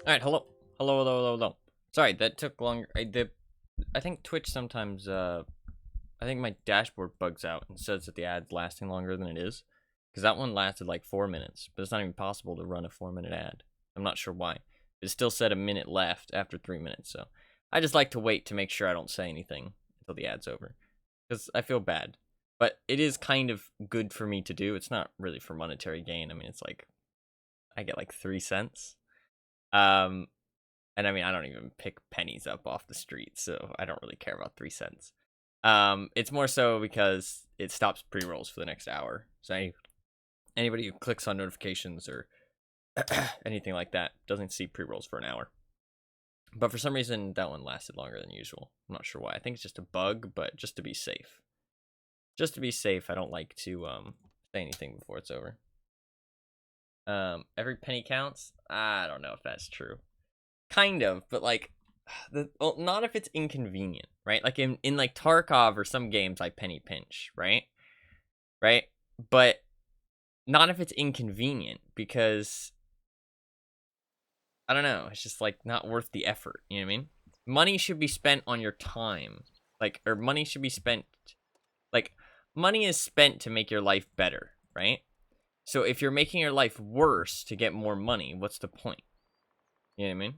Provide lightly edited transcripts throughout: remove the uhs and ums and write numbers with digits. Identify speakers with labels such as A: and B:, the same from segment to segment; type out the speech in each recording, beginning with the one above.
A: All right, hello. Hello. Sorry, that took longer. I think Twitch sometimes, I think my dashboard bugs out and says that the ad's lasting longer than it is. Because that one lasted like 4 minutes, but it's not even possible to run a 4-minute ad. I'm not sure why. It still said a minute left after 3 minutes, so I just like to wait to make sure I don't say anything until the ad's over. Because I feel bad. But it is kind of good for me to do. It's not really for monetary gain. I mean, it's like, I get like 3 cents. Um, and I mean, I don't even pick pennies up off the street, so I don't really care about 3 cents. It's more so because it stops pre-rolls for the next hour. So anybody who clicks on notifications or anything like that doesn't see pre-rolls for an hour. But for some reason, that one lasted longer than usual. I'm not sure why. I think it's just a bug, but just to be safe. Just to be safe, I don't like to say anything before it's over. Every penny counts? I don't know if that's true. Kind of, but like, well, not if it's inconvenient, right? Like in like Tarkov or some games, I penny pinch, right? Right? But not if it's inconvenient, because I don't know, it's just like not worth the effort. You know what I mean? Money should be spent on your time, like, or money should be spent, like, money is spent to make your life better, right? So if you're making your life worse to get more money, what's the point? You know what I mean?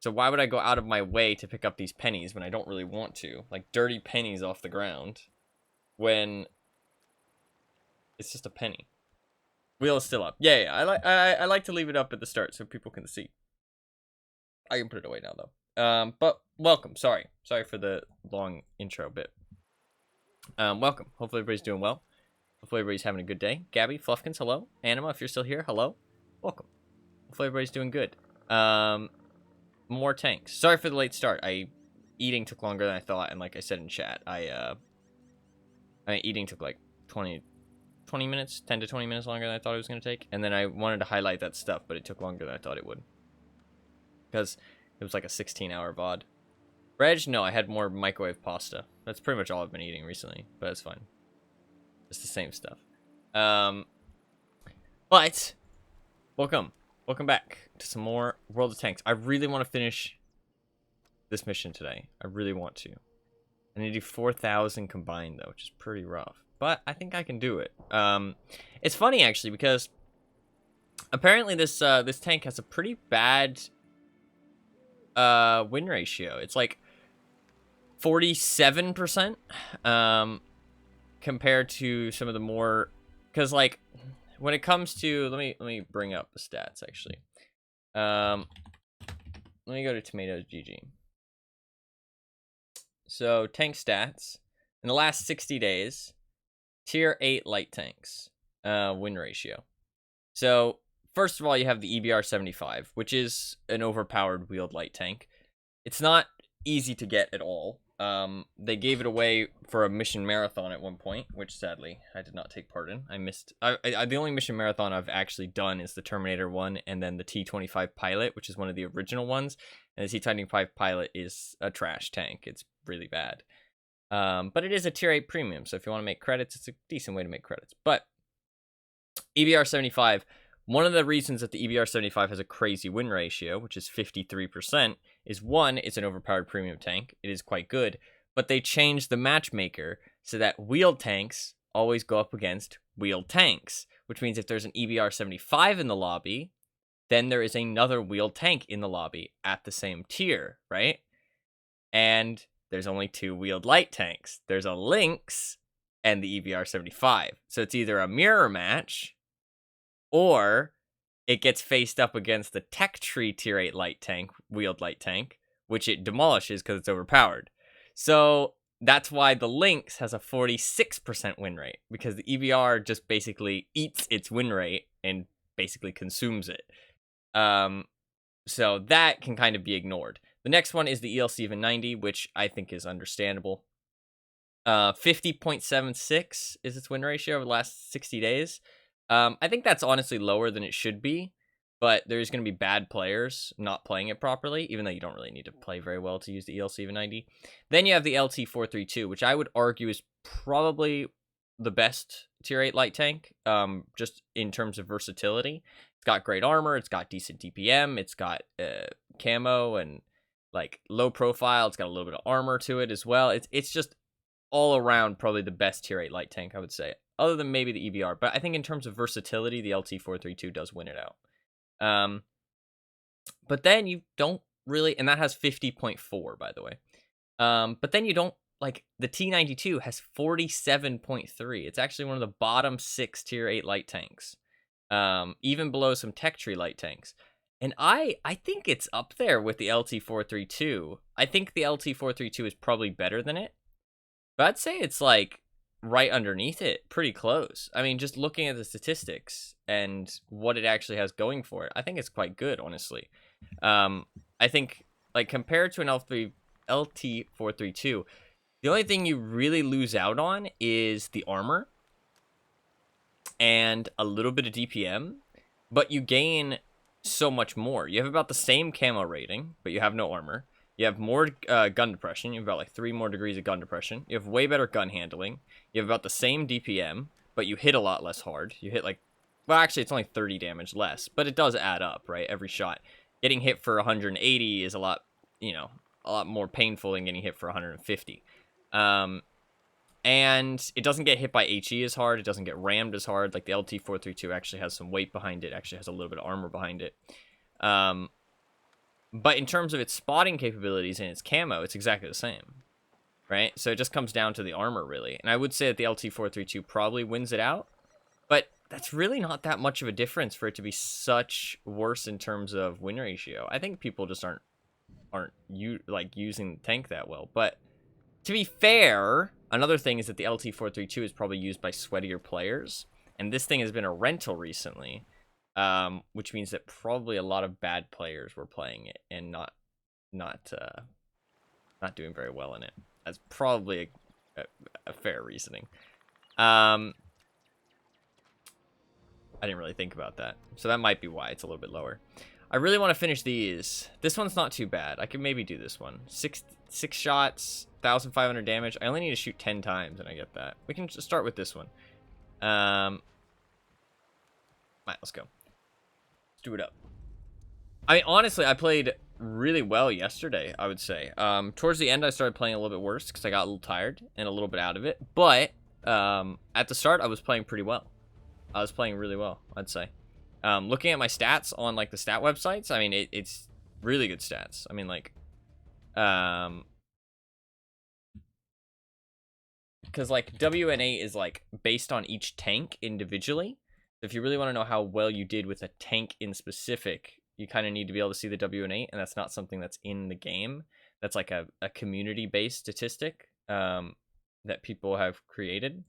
A: So why would I go out of my way to pick up these pennies when I don't really want to? Like dirty pennies off the ground when it's just a penny. Wheel is still up. Yeah. I like to leave it up at the start so people can see. I can put it away now though. But welcome. Sorry for the long intro bit. Welcome. Hopefully everybody's doing well. Hopefully everybody's having a good day. Gabby, Fluffkins, hello. Anima, if you're still here, hello. Welcome. Hopefully everybody's doing good. More tanks. Sorry for the late start. Eating took longer than I thought, and like I said in chat, eating took like 20 minutes, 10 to 20 minutes longer than I thought it was going to take. And then I wanted to highlight that stuff, but it took longer than I thought it would. Because it was like a 16-hour VOD. Reg, no, I had more microwave pasta. That's pretty much all I've been eating recently, but it's fine. It's the same stuff. But, welcome back to some more World of Tanks. I really want to finish this mission today. I really want to. I need to do 4,000 combined, though, which is pretty rough. But I think I can do it. It's funny, actually, because apparently this tank has a pretty bad win ratio. It's like 47% compared to some of the more... Because, like, when it comes to... Let me bring up the stats, actually. Let me go to Tomatoes GG. So, tank stats. In the last 60 days, tier 8 light tanks, win ratio. So, first of all, you have the EBR 75, which is an overpowered wheeled light tank. It's not easy to get at all. They gave it away for a mission marathon at one point, which sadly I did not take part in. I missed. The only mission marathon I've actually done is the Terminator one, and then the T25 Pilot, which is one of the original ones. And the T95 Pilot is a trash tank. It's really bad. But it is a tier 8 premium, so if you want to make credits, it's a decent way to make credits. But EBR 75, one of the reasons that the EBR 75 has a crazy win ratio, which is 53%, is one, it's an overpowered premium tank. It is quite good. But they changed the matchmaker so that wheeled tanks always go up against wheeled tanks, which means if there's an EBR 75 in the lobby, then there is another wheeled tank in the lobby at the same tier, right? And there's only 2 wheeled light tanks. There's a Lynx and the EBR 75. So it's either a mirror match, or it gets faced up against the Tech Tree tier 8 light tank, wheeled light tank, which it demolishes because it's overpowered. So that's why the Lynx has a 46% win rate, because the EBR just basically eats its win rate and basically consumes it. So that can kind of be ignored. The next one is the ELC of a 90, which I think is understandable. 50.76 is its win ratio over the last 60 days. I think that's honestly lower than it should be, but there's going to be bad players not playing it properly, even though you don't really need to play very well to use the ELC of a 90. Then you have the LT432, which I would argue is probably the best tier 8 light tank, just in terms of versatility. It's got great armor, it's got decent DPM, it's got camo and like low profile. It's got a little bit of armor to it as well. It's just all around probably the best tier 8 light tank, I would say, other than maybe the EBR. But I think in terms of versatility, the LT432 does win it out. But then you don't really, and that has 50.4, by the way. But then you don't, like, the T92 has 47.3. It's actually one of the bottom 6 tier 8 light tanks, even below some tech tree light tanks. And I think it's up there with the LT432. I think the LT432 is probably better than it, but I'd say it's like right underneath it, pretty close. I mean, just looking at the statistics and what it actually has going for it, I think it's quite good, honestly. I think, like, compared to an LT432, the only thing you really lose out on is the armor and a little bit of DPM, but you gain so much more. You have about the same camo rating, but you have no armor. You have more gun depression. You have about like 3 more degrees of gun depression. You have way better gun handling. You have about the same DPM, but you hit a lot less hard. You hit like, well, actually, it's only 30 damage less, but it does add up, right? Every shot. Getting hit for 180 is a lot, you know, a lot more painful than getting hit for 150. And it doesn't get hit by HE as hard. It doesn't get rammed as hard. Like the LT432 actually has some weight behind it. Actually has a little bit of armor behind it. But in terms of its spotting capabilities and its camo, it's exactly the same, right? So it just comes down to the armor, really. And I would say that the LT432 probably wins it out, but that's really not that much of a difference for it to be such worse in terms of win ratio. I think people just aren't using the tank that well. But to be fair, another thing is that the LT432 is probably used by sweatier players, and this thing has been a rental recently. Which means that probably a lot of bad players were playing it and not doing very well in it. That's probably a fair reasoning. I didn't really think about that, so that might be why it's a little bit lower. I really want to finish these. This one's not too bad. I could maybe do this one. Six shots, 1,500 damage. I only need to shoot 10 times, and I get that. We can just start with this one. Alright, let's go. Do it up. I mean, honestly, I played really well yesterday, I would say. Towards the end, I started playing a little bit worse because I got a little tired and a little bit out of it. But at the start, I was playing pretty well. I was playing really well, I'd say. Looking at my stats on, like, the stat websites, I mean, it's really good stats. I mean, like, because, like, WNA is, like, based on each tank individually. If you really want to know how well you did with a tank in specific, you kind of need to be able to see the WN8, and that's not something that's in the game. That's like a community-based statistic that people have created.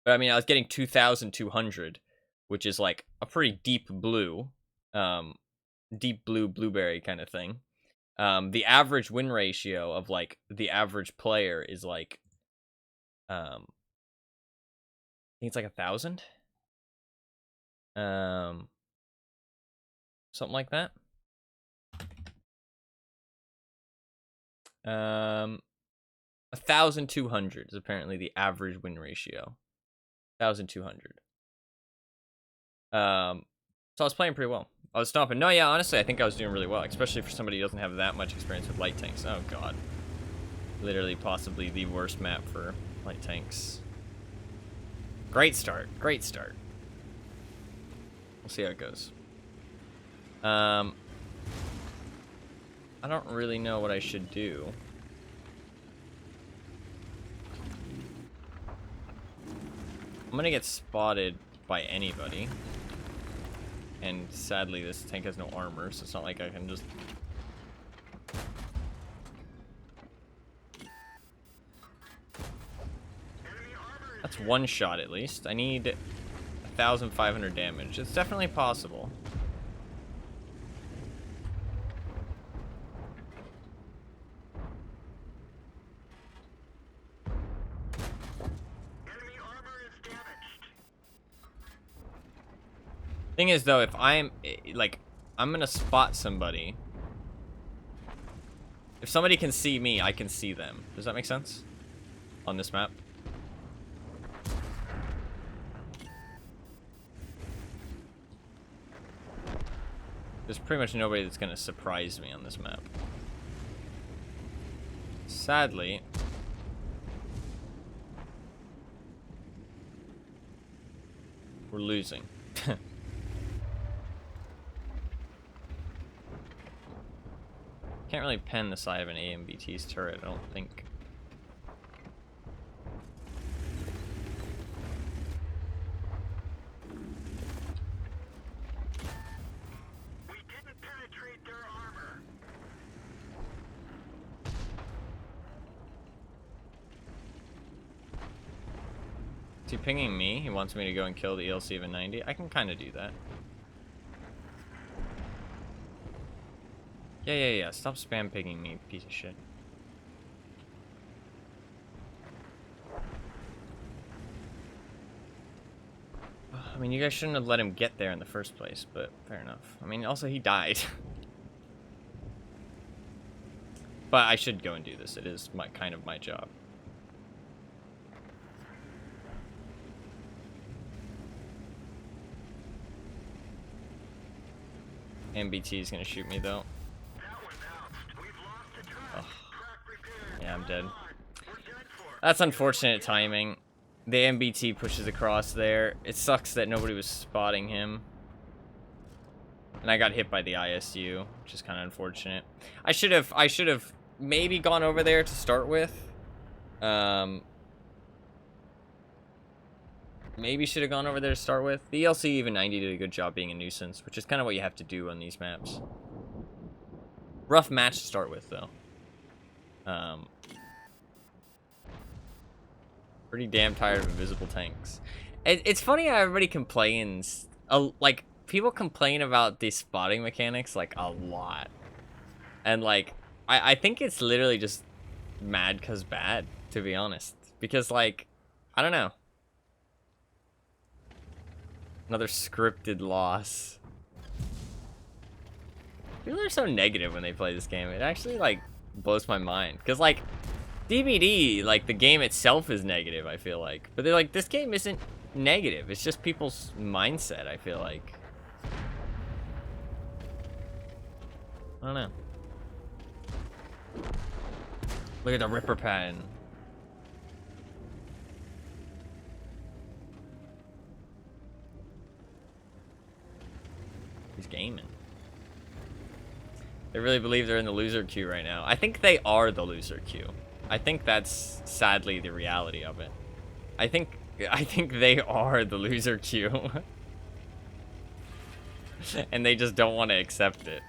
A: But I mean, I was getting 2,200, which is like a pretty deep blue blueberry kind of thing. The average win ratio of like the average player is like, I think it's like 1,000. Something like that. 1,200 is apparently the average win ratio. 1,200. So I was playing pretty well. I was stomping. No, yeah, honestly, I think I was doing really well, especially for somebody who doesn't have that much experience with light tanks. Oh god, literally, possibly the worst map for light tanks. Great start. Great start. We'll see how it goes. I don't really know what I should do. I'm gonna get spotted by anybody. And sadly, this tank has no armor, so it's not like I can just... That's one shot at least. I need 1,500 damage. It's definitely possible. Thing is, though, if I'm like, I'm gonna spot somebody. If somebody can see me, I can see them. Does that make sense? On this map. There's pretty much nobody that's gonna surprise me on this map. Sadly, we're losing. Can't really pen the side of an AMBT's turret, I don't think.
B: We didn't penetrate their armor.
A: Is he pinging me? He wants me to go and kill the ELC of a 90. I can kind of do that. Yeah. Stop spam pinging me, piece of shit. I mean, you guys shouldn't have let him get there in the first place, but fair enough. I mean, also, he died. But I should go and do this. It is kind of my job. MBT is gonna shoot me though. Ugh. Yeah, I'm dead. That's unfortunate timing. The MBT pushes across there. It sucks that nobody was spotting him. And I got hit by the ISU, which is kind of unfortunate. I should have maybe gone over there to start with. Maybe should have gone over there to start with. The ELC even 90 did a good job being a nuisance, which is kind of what you have to do on these maps. Rough match to start with, though. Pretty damn tired of invisible tanks. It's funny how everybody complains. Like, people complain about these spotting mechanics, like, a lot. And, like, I think it's literally just mad 'cause bad, to be honest. Because, like, I don't know. Another scripted loss. People are so negative when they play this game. It actually, like, blows my mind. Because, like, DBD, like, the game itself is negative, I feel like. But they're like, this game isn't negative. It's just people's mindset, I feel like. I don't know. Look at the Ripper pattern. He's gaming. They really believe they're in the loser queue right now. I think they are the loser queue. I think that's sadly the reality of it. I think they are the loser queue. And they just don't want to accept it.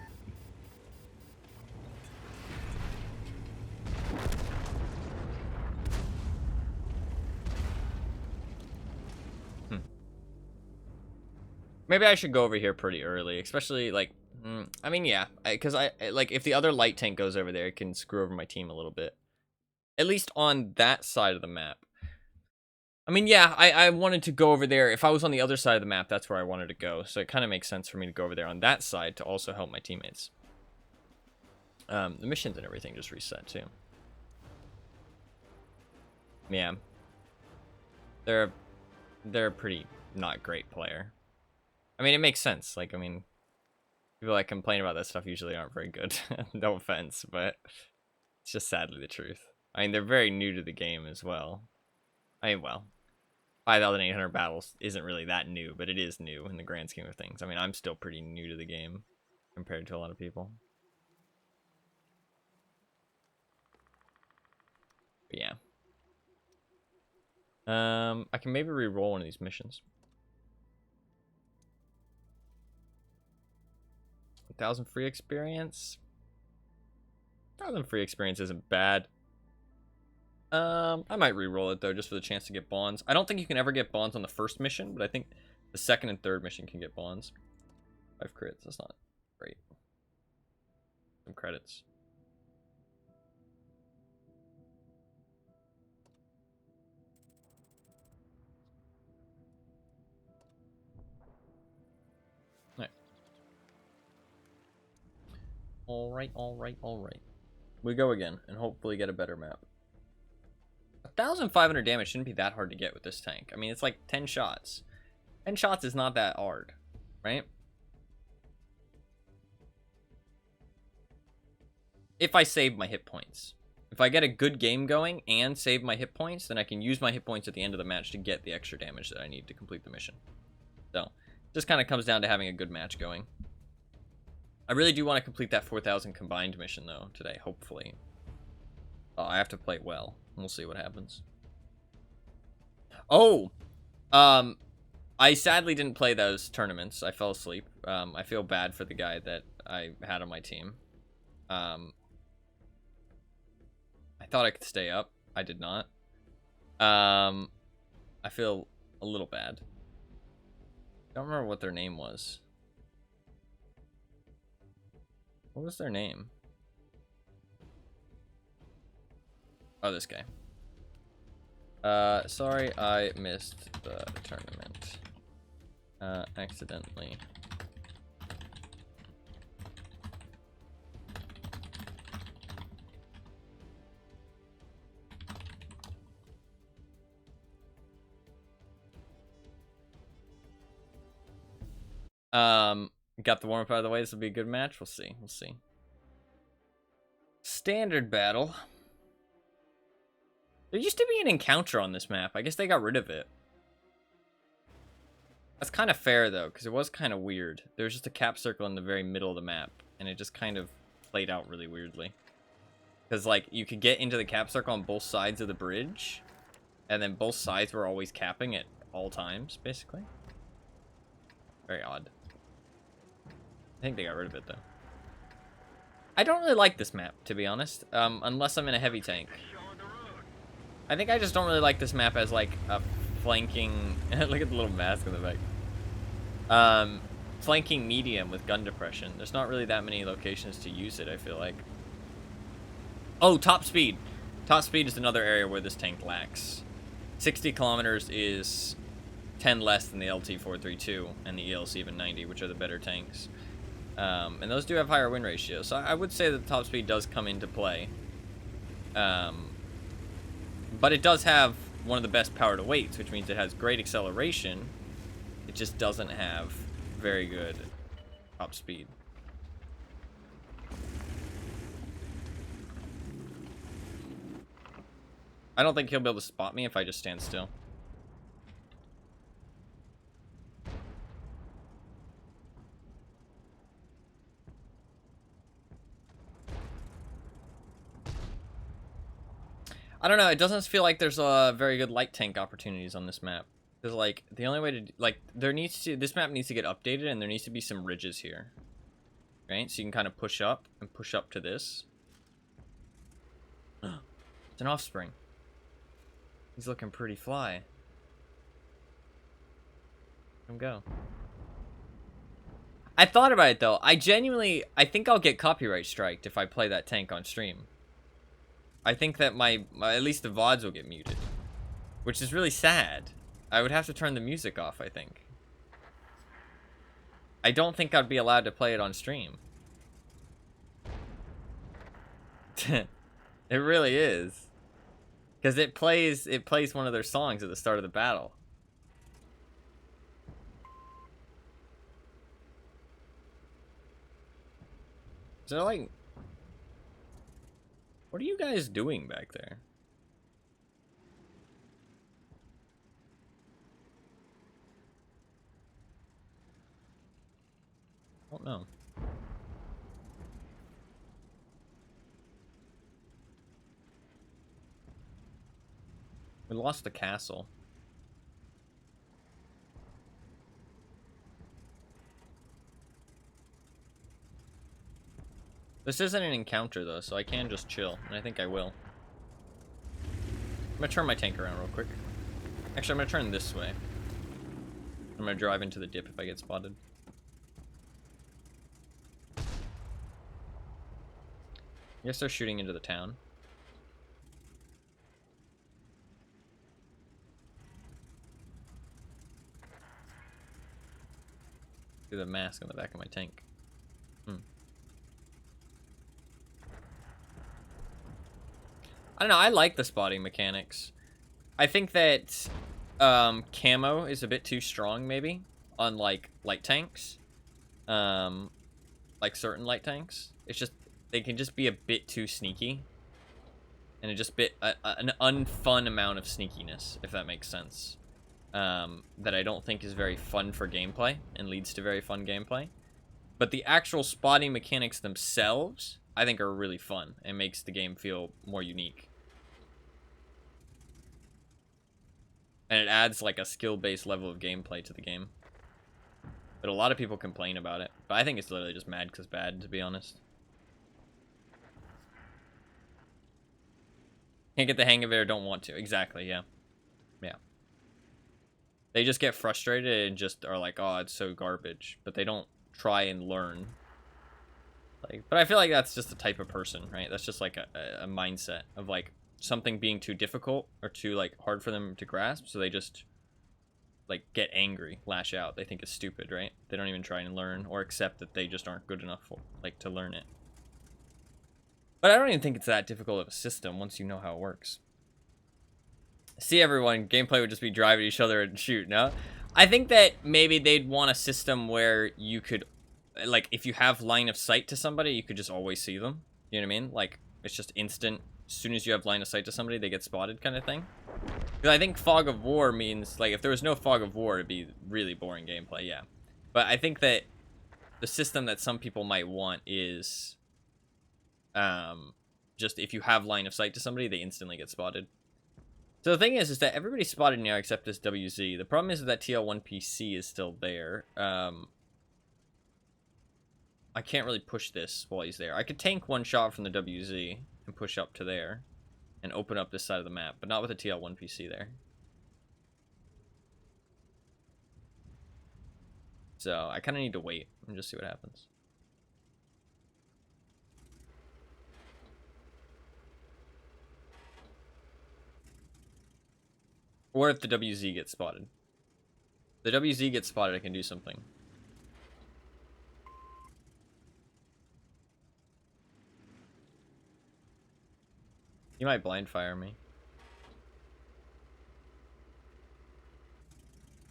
A: Maybe I should go over here pretty early, especially like, I mean, yeah, because I like if the other light tank goes over there, it can screw over my team a little bit. At least on that side of the map. I mean, yeah, I wanted to go over there. If I was on the other side of the map, that's where I wanted to go. So it kind of makes sense for me to go over there on that side to also help my teammates. The missions and everything just reset too. Yeah. They're a pretty not great player. I mean, it makes sense. Like, I mean, people that complain about that stuff usually aren't very good. No offense, but it's just sadly the truth. I mean, they're very new to the game as well. I mean, well, 5,800 battles isn't really that new, but it is new in the grand scheme of things. I mean, I'm still pretty new to the game compared to a lot of people. But yeah. I can maybe re-roll one of these missions. 1,000 free experience. 1,000 free experience isn't bad. I might re-roll it though, just for the chance to get bonds. I don't think you can ever get bonds on the first mission, but I think the second and third mission can get bonds. 5 crits, that's not great. Some credits. Alright. We go again, and hopefully get a better map. 1,500 damage shouldn't be that hard to get with this tank. I mean, it's like 10 shots. 10 shots is not that hard, right? if I save my hit points. If I get a good game going and save my hit points, then I can use my hit points at the end of the match to get the extra damage that I need to complete the mission. So, just kind of comes down to having a good match going. I really do want to complete that 4,000 combined mission, though, today, hopefully. Oh, I have to play it well. We'll see what happens. Oh! I sadly didn't play those tournaments. I fell asleep. I feel bad for the guy that I had on my team. I thought I could stay up. I did not. I feel a little bad. I don't remember what their name was. What was their name? Oh, this guy. Sorry I missed the tournament. Accidentally. Got the warm-up out of the way. This will be a good match. We'll see. We'll see. Standard battle. There used to be an encounter on this map. I guess they got rid of it. That's kind of fair, though, because it was kind of weird. There's just a cap circle in the very middle of the map, and it just kind of played out really weirdly. Because, like, you could get into the cap circle on both sides of the bridge, and then both sides were always capping at all times, basically. Very odd. I think they got rid of it, though. I don't really like this map, to be honest, unless I'm in a heavy tank. I think I just don't really like this map as, like, a flanking... Look at the little mask in the back. Flanking medium with gun depression. There's not really that many locations to use it, I feel like. Oh, top speed. Top speed is another area where this tank lacks. 60 kilometers is 10 less than the LT-432 and the EL-790, which are the better tanks. And those do have higher win ratios, so I would say that the top speed does come into play. But it does have one of the best power to weights, which means it has great acceleration. It just doesn't have very good top speed. I don't think he'll be able to spot me if I just stand still. I don't know, it doesn't feel like there's very good light tank opportunities on this map. Because, like, the only way to, like, this map needs to get updated, and there needs to be some ridges here. Right? So you can kind of push up, and push up to this. It's an offspring. He's looking pretty fly. Let him go. I thought about it, though. I think I'll get copyright striked if I play that tank on stream. I think that at least the VODs will get muted. Which is really sad. I would have to turn the music off, I think. I don't think I'd be allowed to play it on stream. It really is. Because it plays one of their songs at the start of the battle. Is there like... What are you guys doing back there? I don't know. We lost the castle. This isn't an encounter, though, so I can just chill, and I think I will. I'm gonna turn my tank around real quick. Actually, I'm gonna turn this way. I'm gonna drive into the dip if I get spotted. I guess they're shooting into the town. See the mask on the back of my tank. I don't know, I like the spotting mechanics. I think that camo is a bit too strong, maybe, on, like, light tanks. Like certain light tanks. It's just, they can just be a bit too sneaky. And it just bit an unfun amount of sneakiness, if that makes sense. That I don't think is very fun for gameplay and leads to very fun gameplay. But the actual spotting mechanics themselves, I think, are really fun and makes the game feel more unique. And it adds like a skill-based level of gameplay to the game. But a lot of people complain about it. But I think it's literally just mad because bad, to be honest. Can't get the hang of it or don't want to. Exactly, yeah. Yeah. They just get frustrated and just are like, oh, it's so garbage. But they don't try and learn. Like, but I feel like that's just the type of person, right? That's just like a mindset of like something being too difficult or too like hard for them to grasp. So they just like get angry, lash out. They think it's stupid, right? They don't even try and learn or accept that they just aren't good enough for, like, to learn it. But I don't even think it's that difficult of a system once you know how it works. See, everyone, gameplay would just be drive at each other and shoot, no? I think that maybe they'd want a system where you could, like, if you have line of sight to somebody, you could just always see them. You know what I mean? Like, it's just instant. As soon as you have line of sight to somebody, they get spotted kind of thing. Because I think fog of war means, like, if there was no fog of war, it'd be really boring gameplay, yeah. But I think that the system that some people might want is... just if you have line of sight to somebody, they instantly get spotted. So the thing is that everybody's spotted now except this WZ. The problem is that TL1 PC is still there. I can't really push this while he's there. I could tank one shot from the WZ and push up to there and open up this side of the map, but not with a TL1 PC there. So I kind of need to wait and just see what happens. Or if the WZ gets spotted. If the WZ gets spotted, I can do something. He might blind fire me.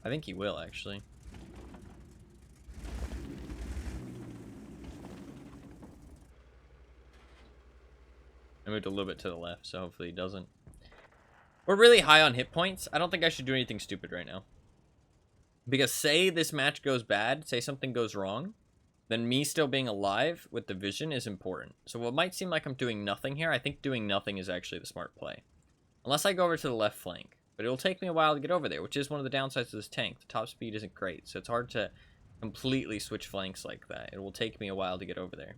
A: I think he will, actually. I moved a little bit to the left, so hopefully he doesn't. We're really high on hit points. I don't think I should do anything stupid right now. Because say this match goes bad, say something goes wrong, then me still being alive with the vision is important. So what might seem like I'm doing nothing here, I think doing nothing is actually the smart play. Unless I go over to the left flank. But it'll take me a while to get over there, which is one of the downsides of this tank. The top speed isn't great, so it's hard to completely switch flanks like that. It will take me a while to get over there.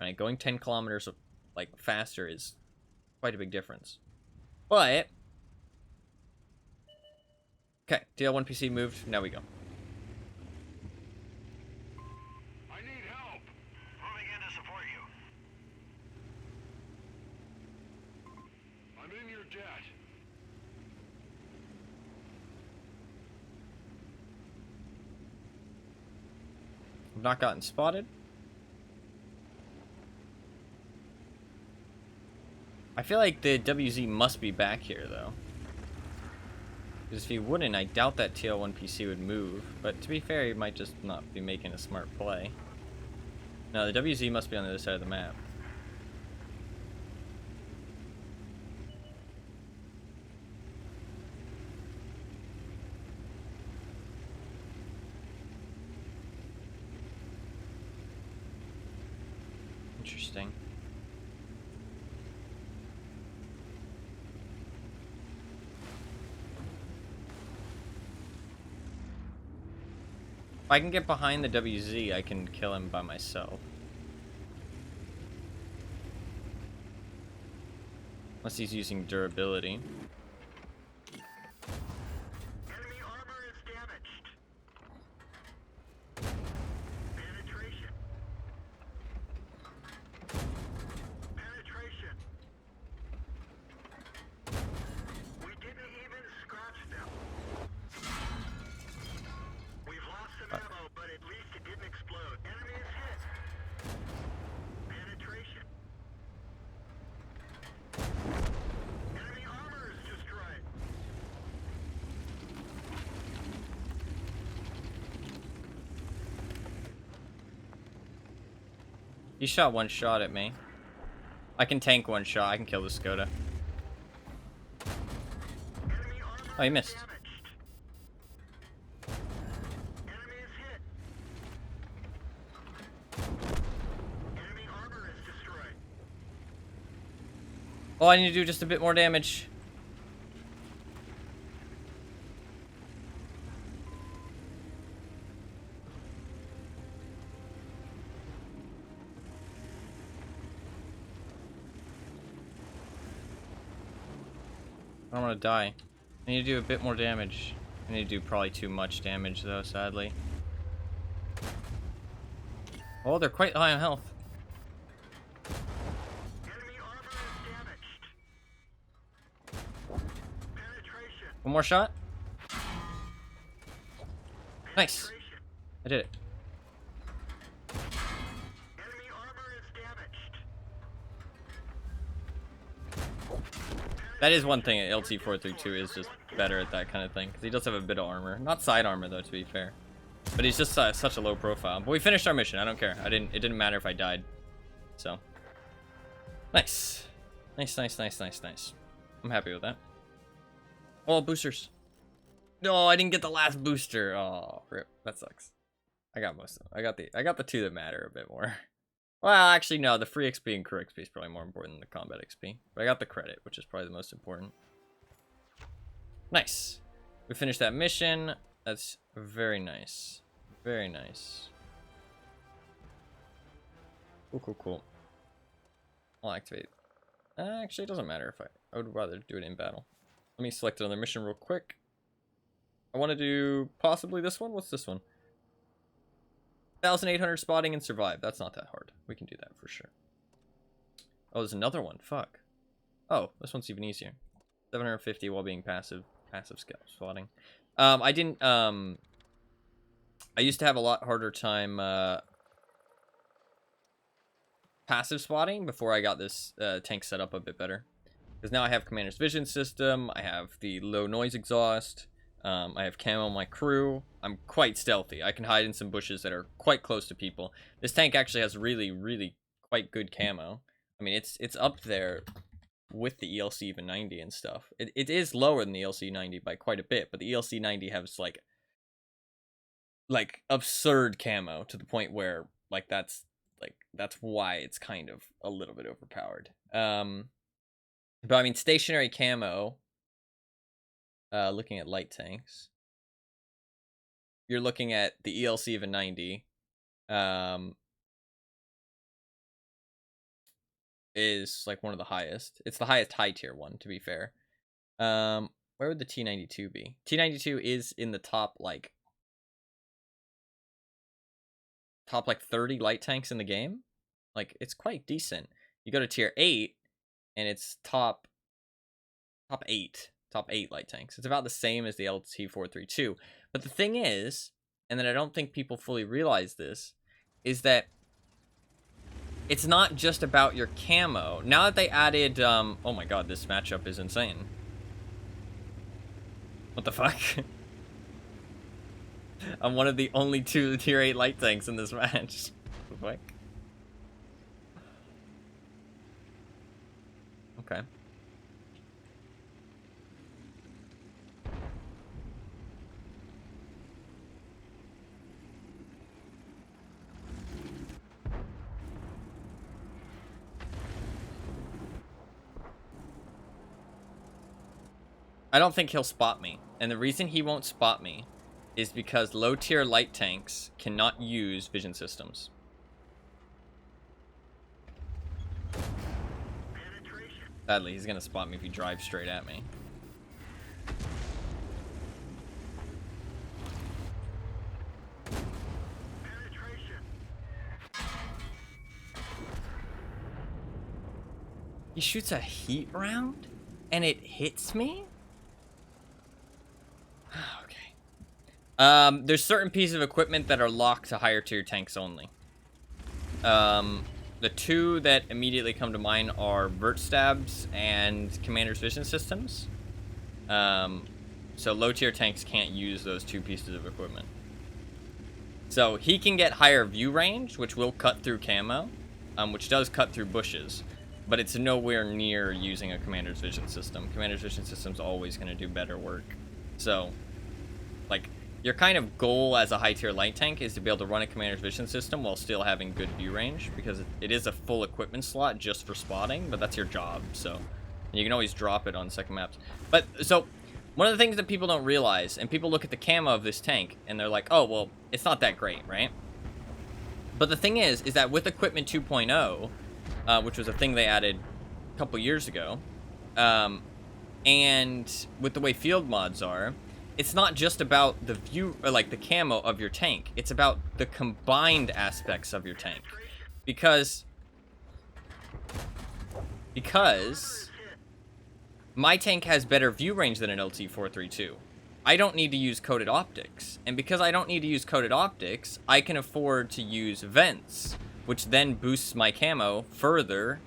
A: Right, going 10 kilometers like faster is quite a big difference. But okay, DL1 PC moved. Now we go.
B: I need help. Moving in to support you. I'm in your jet.
A: I've not gotten spotted. I feel like the WZ must be back here, though. Because if he wouldn't, I doubt that TL1 PC would move. But to be fair, he might just not be making a smart play. No, the WZ must be on the other side of the map. Interesting. If I can get behind the WZ, I can kill him by myself. Unless he's using durability.
B: Enemy armor is damaged. Penetration. Penetration. We didn't even scratch them. We've lost some ammo, but at least it didn't explode. Enemy is hit. Penetration. Enemy armor is
A: He shot one shot at me. I can tank one shot. I can kill the Skoda. Oh, he missed.
B: Enemy is hit. Enemy armor is destroyed.
A: Oh, I need to do just a bit more damage. I don't want to die. I need to do a bit more damage. I need to do probably too much damage, though, sadly. Oh, they're quite high on health.
B: Enemy armor is damaged. Penetration.
A: One more shot. Nice. I did it.
B: Enemy armor is damaged.
A: That is one thing. LT432 is just better at that kind of thing, because he does have a bit of armor. Not side armor, though, to be fair. But he's just such a low profile. But we finished our mission. I don't care. It didn't matter if I died. So nice. Nice. I'm happy with that. Oh, boosters. No, I didn't get the last booster. Oh, rip. That sucks. I got most of them. I got the two that matter a bit more. Well, actually, no. The free XP and crew XP is probably more important than the combat XP. But I got the credit, which is probably the most important. Nice. We finished that mission. That's very nice. Very nice. Cool. I'll activate. Actually, it doesn't matter if I would rather do it in battle. Let me select another mission real quick. I want to do possibly this one. What's this one? 1,800 spotting and survive. That's not that hard. We can do that for sure. Oh, there's another one. Fuck. Oh, this one's even easier. 750 while being passive skill spotting. I didn't. I used to have a lot harder time passive spotting before I got this tank set up a bit better. Because now I have commander's vision system. I have the low noise exhaust. I have camo on my crew. I'm quite stealthy. I can hide in some bushes that are quite close to people. This tank actually has really quite good camo. I mean, it's up there with the ELC even 90 and stuff. It is lower than the ELC 90 by quite a bit, but the ELC 90 has like absurd camo to the point where that's why it's kind of a little bit overpowered. But I mean, stationary camo. Looking at light tanks, you're looking at the ELC even 90. Is like one of the highest. It's the highest high tier one, to be fair. Where would the T92 be? T92 is in the top 30 light tanks in the game. Like, it's quite decent. You go to tier 8 and it's top 8 light tanks. It's about the same as the LT432. But the thing is, and that I don't think people fully realize this, is that it's not just about your camo. Now that they added, oh my god, this matchup is insane. What the fuck? I'm one of the only 2 tier 8 light tanks in this match. What the fuck? Okay. I don't think he'll spot me. And the reason he won't spot me is because low tier light tanks cannot use vision systems. Sadly, he's gonna spot me if he drives straight at me. He shoots a heat round and it hits me? Okay. There's certain pieces of equipment that are locked to higher tier tanks only. The 2 that immediately come to mind are vert stabs and commander's vision systems. So low tier tanks can't use those 2 pieces of equipment. So he can get higher view range, which will cut through camo, which does cut through bushes, but it's nowhere near using a commander's vision system. Commander's vision system's always going to do better work. So, like, your kind of goal as a high tier light tank is to be able to run a commander's vision system while still having good view range, because it is a full equipment slot just for spotting, but that's your job, so you can always drop it on second maps. But, so, one of the things that people don't realize, and people look at the camo of this tank, and they're like, oh, well, it's not that great, right? But the thing is that with Equipment 2.0, which was a thing they added a couple years ago, and with the way field mods are, it's not just about the view, or like the camo of your tank. It's about the combined aspects of your tank. Because my tank has better view range than an LT-432. I don't need to use coated optics. And because I don't need to use coated optics, I can afford to use vents, which then boosts my camo further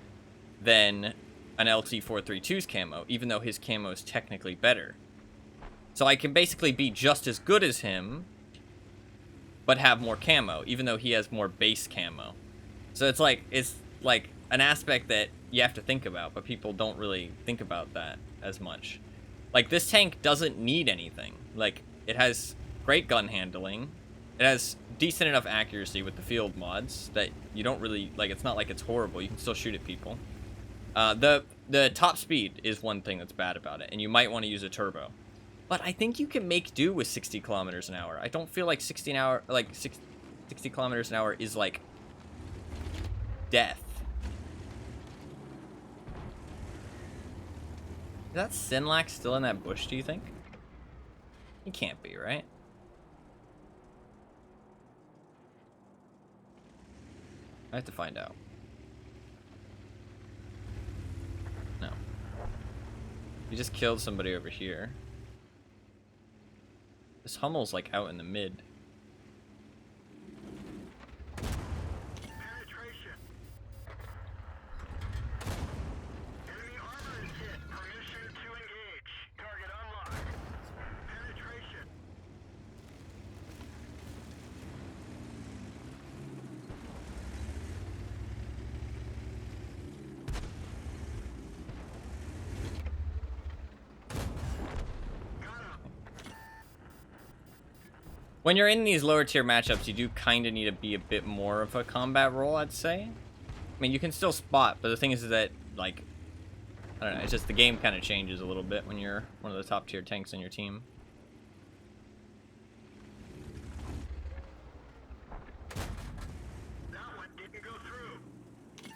A: than an LT-432's camo, even though his camo is technically better. So I can basically be just as good as him, but have more camo, even though he has more base camo. So it's like an aspect that you have to think about, but people don't really think about that as much. Like, this tank doesn't need anything. Like, it has great gun handling. It has decent enough accuracy with the field mods that you don't really, like, it's not like it's horrible. You can still shoot at people. The top speed is one thing that's bad about it, and you might want to use a turbo. But I think you can make do with 60 kilometers an hour. I don't feel like 60 kilometers an hour is like death. Is that Sinlac still in that bush, do you think? He can't be, right? I have to find out. No. He just killed somebody over here. This Hummel's like out in the mid.
B: Penetration. Enemy armor is hit. Permission to engage. Target unlocked. Penetration.
A: When you're in these lower tier matchups, you do kind of need to be a bit more of a combat role, I'd say. I mean, you can still spot, but the thing is that, like, I don't know, it's just the game kind of changes a little bit when you're one of the top tier tanks on your team.
B: That one didn't go through.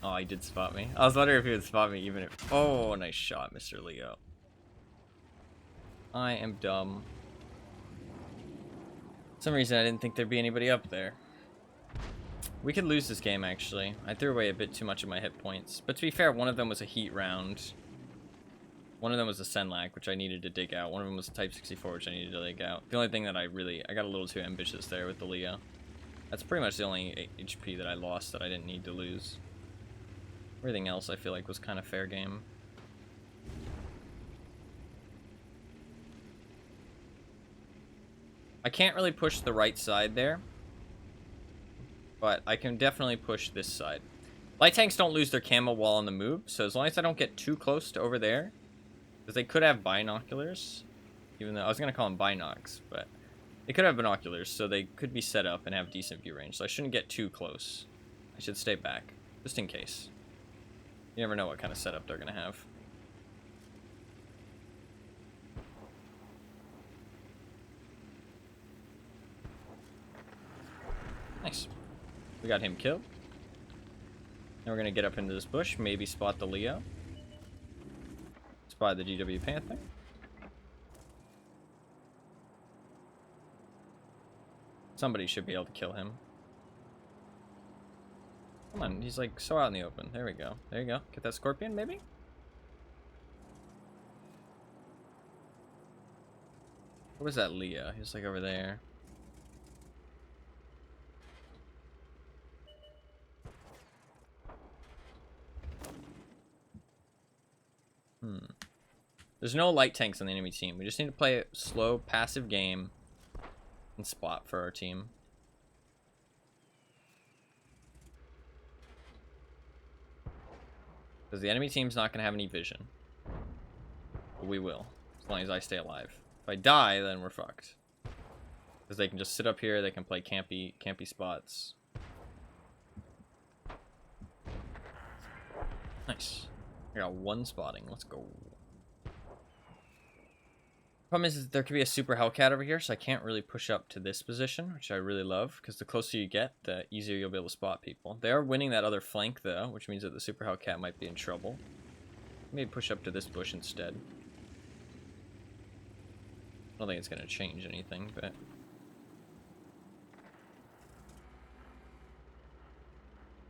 A: Oh, he did spot me. I was wondering if he would spot me even if... Oh, nice shot, Mr. Leo. I am dumb. For some reason I didn't think there'd be anybody up there. We could lose this game, actually. I threw away a bit too much of my hit points. But to be fair, one of them was a heat round. One of them was a Senlac, which I needed to dig out. One of them was a Type 64, which I needed to dig out. The only thing that I got a little too ambitious there with the Leo. That's pretty much the only HP that I lost that I didn't need to lose. Everything else I feel like was kind of fair game. I can't really push the right side there, but I can definitely push this side. Light tanks don't lose their camo while on the move, so as long as I don't get too close to over there, because they could have binoculars, even though I was going to call them binocs, but they could have binoculars, so they could be set up and have decent view range, so I shouldn't get too close. I should stay back, just in case. You never know what kind of setup they're going to have. Nice. We got him killed. Now we're gonna get up into this bush, maybe spot the Leo. Spot the GW Panther. Somebody should be able to kill him. Come on, he's like so out in the open. There we go. There you go. Get that scorpion, maybe? Where was that Leo? He was like over there. There's no light tanks on the enemy team. We just need to play a slow, passive game and spot for our team. Because the enemy team's not going to have any vision. But we will. As long as I stay alive. If I die, then we're fucked. Because they can just sit up here, they can play campy spots. Nice. I got one spotting. Let's go. Problem is there could be a super Hellcat over here, so I can't really push up to this position, which I really love, because the closer you get, the easier you'll be able to spot people. They are winning that other flank, though, which means that the super Hellcat might be in trouble. Maybe push up to this bush instead. I don't think it's going to change anything, but...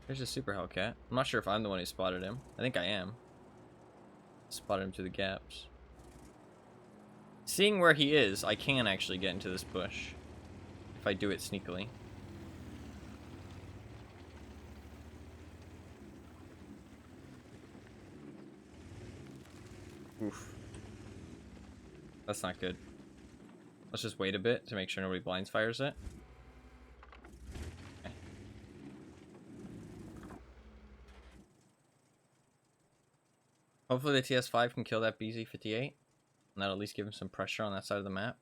A: There's a super Hellcat. I'm not sure if I'm the one who spotted him. I think I am. Spotted him through the gaps. Seeing where he is, I can actually get into this bush. If I do it sneakily. Oof. That's not good. Let's just wait a bit to make sure nobody blinds fires it. Okay. Hopefully the TS5 can kill that BZ-58. And that'll at least give him some pressure on that side of the map.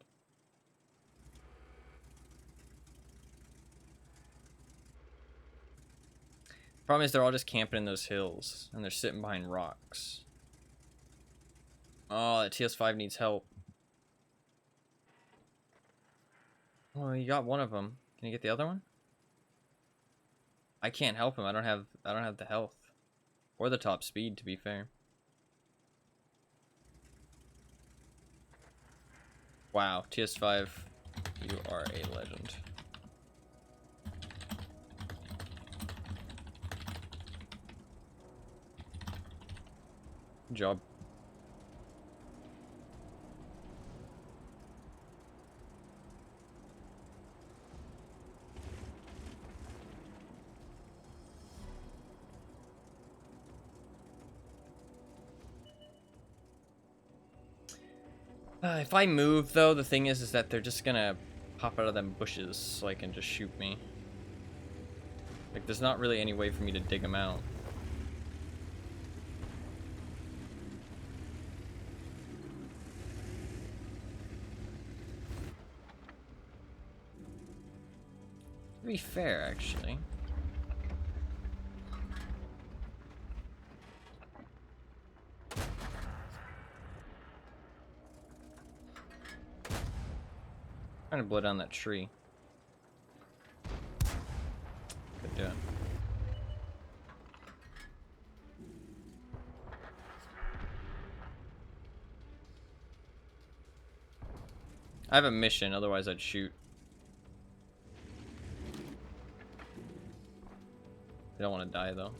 A: Problem is they're all just camping in those hills. And they're sitting behind rocks. Oh, that TS5 needs help. Oh, you got one of them. Can you get the other one? I can't help him. I don't have the health. Or the top speed, to be fair. Wow, TS5, you are a legend. Good job. If I move, though, the thing is that they're just gonna pop out of them bushes so I can just shoot me. Like, there's not really any way for me to dig them out. To be fair, actually. Trying to blow down that tree. Good job. I have a mission, otherwise I'd shoot. I don't want to die though.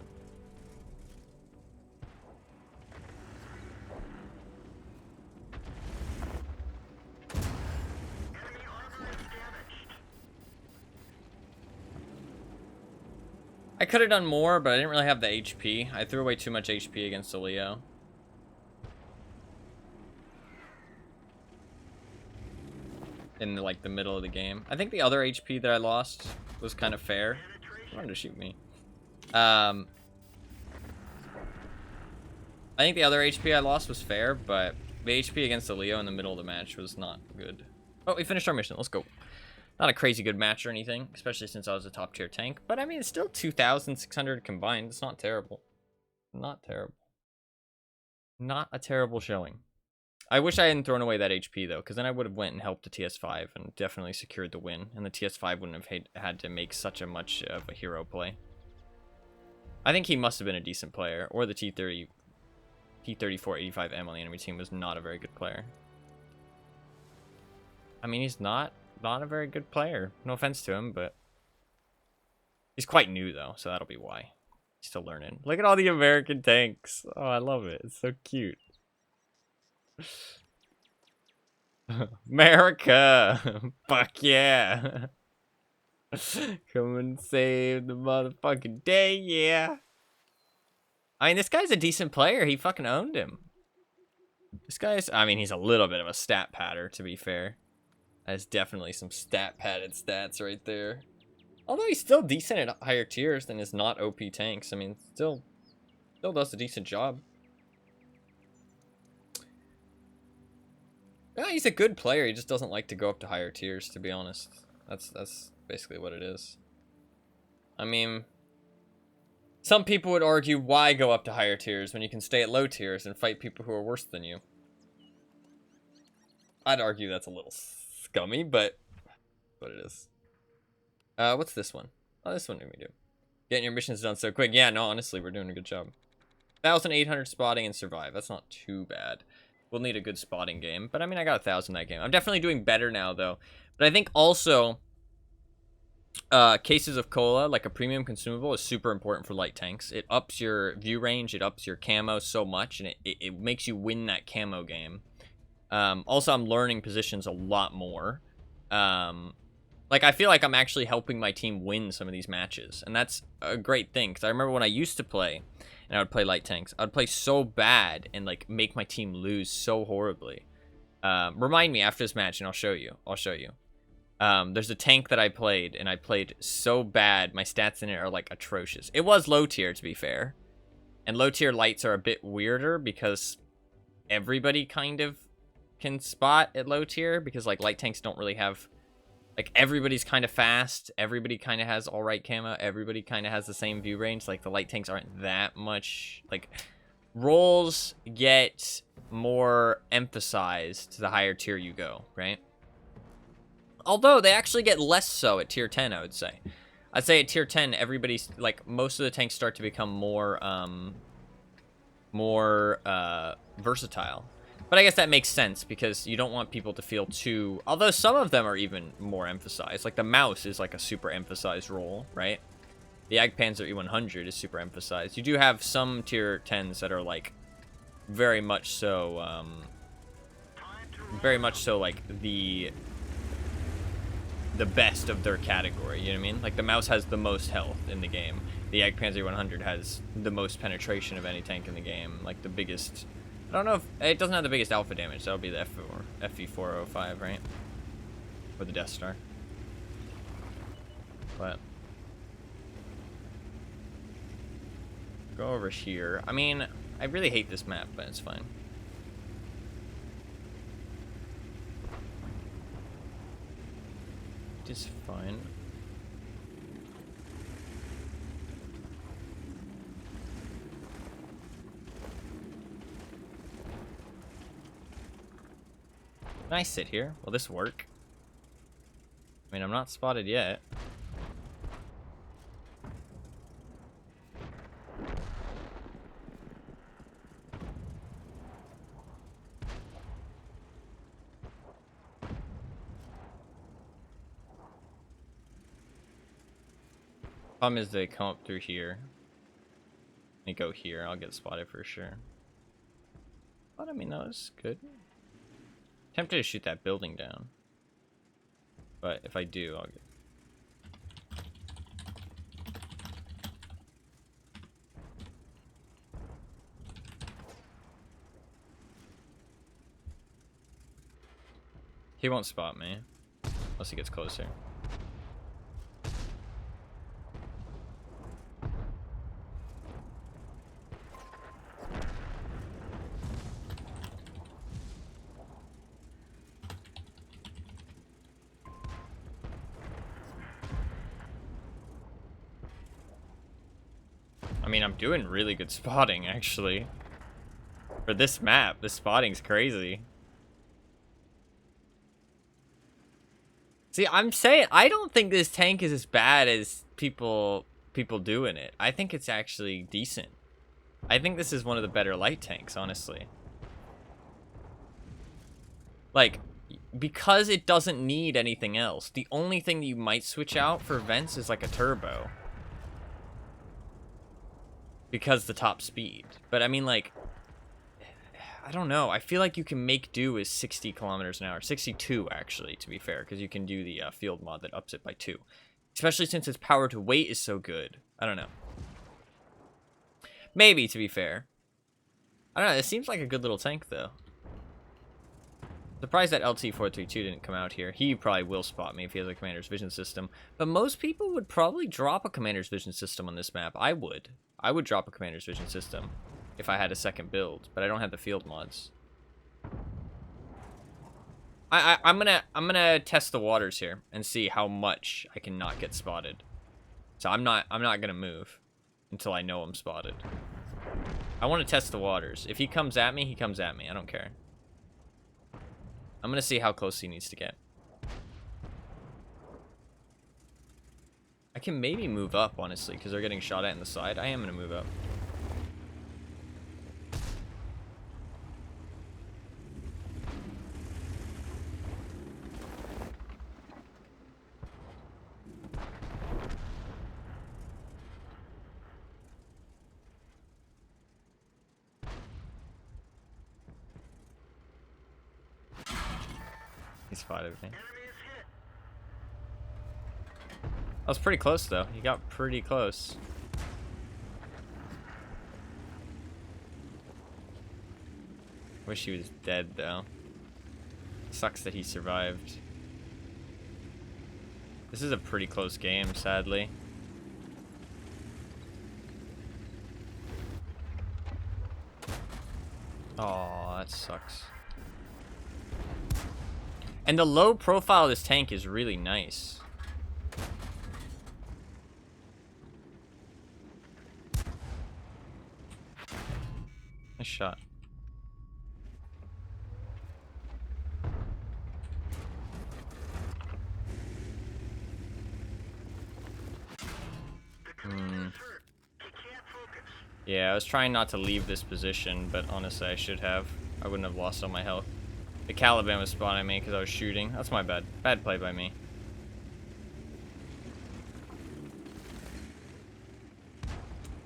A: I could have done more, but I didn't really have the HP. I threw away too much HP against the Leo. In like the middle of the game. I think the other HP that I lost was kind of fair. He wanted to shoot me. I think the other HP I lost was fair, but the HP against the Leo in the middle of the match was not good. Oh, we finished our mission. Let's go. Not a crazy good match or anything, especially since I was a top tier tank. But I mean, it's still 2,600 combined. It's not terrible. Not terrible. Not a terrible showing. I wish I hadn't thrown away that HP though, because then I would have went and helped the TS5 and definitely secured the win. And the TS5 wouldn't have had to make such a much of a hero play. I think he must have been a decent player, or the T34 85M on the enemy team was not a very good player. I mean, he's not a very good player. No offense to him, but he's quite new though, so that'll be why. He's still learning. Look at all the American tanks. Oh, I love it. It's so cute. America! Fuck yeah! Come and save the motherfucking day, yeah! I mean, this guy's a decent player. He fucking owned him. This guy's... I mean, he's a little bit of a stat patter, to be fair. That's definitely some stat padded stats right there. Although he's still decent at higher tiers than his not OP tanks. I mean, still Still does a decent job. Yeah, he's a good player. He just doesn't like to go up to higher tiers, to be honest. That's basically what it is. I mean, some people would argue, why go up to higher tiers when you can stay at low tiers and fight people who are worse than you? I'd argue that's a little scummy, but what it is. What's this one? Oh, this one we do. Getting your missions done so quick. Yeah, no, honestly, we're doing a good job. 1,800 spotting and survive. That's not too bad. We'll need a good spotting game. But, I mean, I got 1,000 that game. I'm definitely doing better now, though. But I think also, cases of cola, like a premium consumable, is super important for light tanks. It ups your view range. It ups your camo so much. And it makes you win that camo game. Also, I'm learning positions a lot more. Like, I feel like I'm actually helping my team win some of these matches. And that's a great thing. Because I remember when I used to play, and I would play light tanks, I would play so bad and, like, make my team lose so horribly. Remind me after this match, and I'll show you. There's a tank that I played, and I played so bad. My stats in it are, like, atrocious. It was low tier, to be fair. And low tier lights are a bit weirder because everybody kind of can spot at low tier. Because, like, light tanks don't really have... Like, everybody's kind of fast. Everybody kind of has all right camo. Everybody kind of has the same view range. Like, the light tanks aren't that much... Like, roles get more emphasized the higher tier you go, right? Although, they actually get less so at tier 10, I would say. I'd say at tier 10, everybody's... Like, most of the tanks start to become more versatile. But I guess that makes sense, because you don't want people to feel too... Although some of them are even more emphasized. Like, the mouse is, like, a super emphasized role, right? The Panzer E100 is super emphasized. You do have some tier 10s that are, like, very much so, like, the best of their category, you know what I mean? Like, the mouse has the most health in the game. The Panzer E100 has the most penetration of any tank in the game. Like, the biggest... I don't know if... It doesn't have the biggest alpha damage. That'll be the FV405, right? Or the Death Star. But... Go over here. I mean, I really hate this map, but it's fine. It is fine. Can I sit here? Will this work? I mean, I'm not spotted yet. Problem is they come up through here. They go here. I'll get spotted for sure. But I mean, no, it's good. Tempted to shoot that building down. But if I do, I'll get... He won't spot me. Unless he gets closer. I mean, I'm doing really good spotting, actually. For this map, this spotting's crazy. See, I'm saying, I don't think this tank is as bad as people doing it. I think it's actually decent. I think this is one of the better light tanks, honestly. Like, because it doesn't need anything else. The only thing that you might switch out for vents is like a turbo. Because the top speed. But I mean, like, I don't know. I feel like you can make do with 60 kilometers an hour. 62, actually, to be fair. Because you can do the field mod that ups it by 2. Especially since its power to weight is so good. I don't know. Maybe, to be fair. I don't know. It seems like a good little tank, though. Surprised that LT-432 didn't come out here. He probably will spot me if he has a commander's vision system. But most people would probably drop a commander's vision system on this map. I would. I would drop a commander's vision system if I had a second build, but I don't have the field mods. I'm gonna test the waters here and see how much I can not get spotted. So I'm not gonna move until I know I'm spotted. I want to test the waters. If he comes at me, he comes at me. I don't care. I'm gonna see how close he needs to get. I can maybe move up, honestly, because they're getting shot at in the side. I am gonna move up. He spotted me. That was pretty close, though. He got pretty close. Wish he was dead, though. Sucks that he survived. This is a pretty close game, sadly. Oh, that sucks. And the low profile of this tank is really nice. Nice shot. Yeah, I was trying not to leave this position, but honestly I should have. I wouldn't have lost all my health. The Caliban was spawning me because I was shooting. That's my bad. Bad play by me.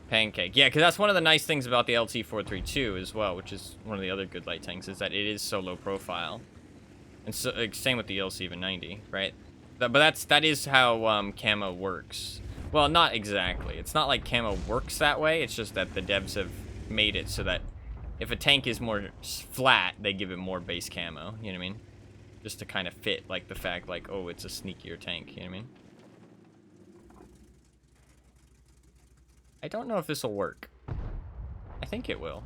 A: Pancake. Yeah, because that's one of the nice things about the LT-432 as well, which is one of the other good light tanks, is that it is so low profile. And so, same with the LC-90, right? But that is how camo works. Well, not exactly. It's not like camo works that way. It's just that the devs have made it so that if a tank is more flat, they give it more base camo. You know what I mean? Just to kind of fit, like, the fact, like, oh, it's a sneakier tank. You know what I mean? I don't know if this will work. I think it will.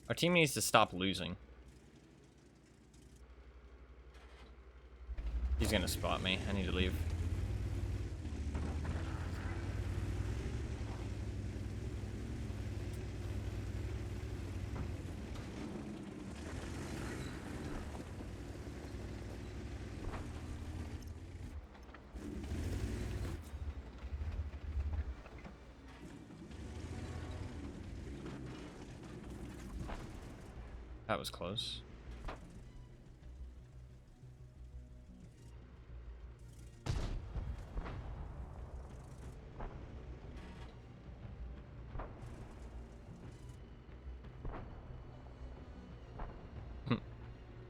A: Our team needs to stop losing. He's gonna spot me. I need to leave. That was close.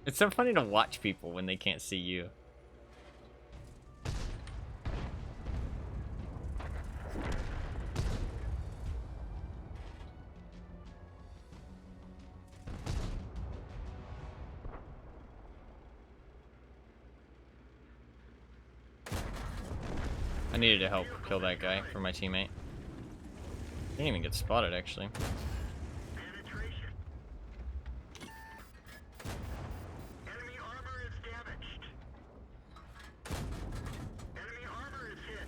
A: It's so funny to watch people when they can't see you. I needed to help kill that guy for my teammate. Didn't even get spotted, actually.
B: Penetration. Enemy armor is damaged. Enemy armor is hit.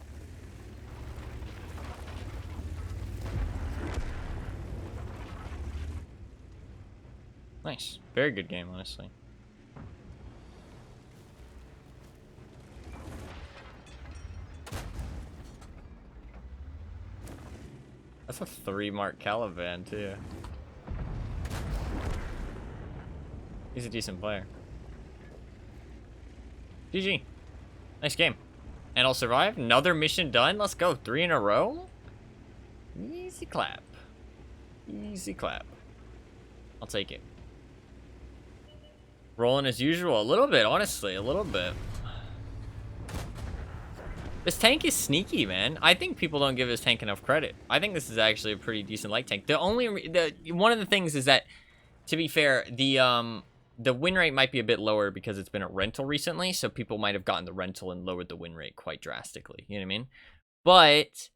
A: Nice. Very good game, honestly. That's a 3-mark Caliban, too. He's a decent player. GG. Nice game. And I'll survive. Another mission done. Let's go. 3 in a row. Easy clap. Easy clap. I'll take it. Rolling as usual. A little bit, honestly. A little bit. This tank is sneaky, man. I think people don't give this tank enough credit. I think this is actually a pretty decent light tank. One of the things is that, to be fair, the win rate might be a bit lower because it's been a rental recently, so people might have gotten the rental and lowered the win rate quite drastically. You know what I mean? But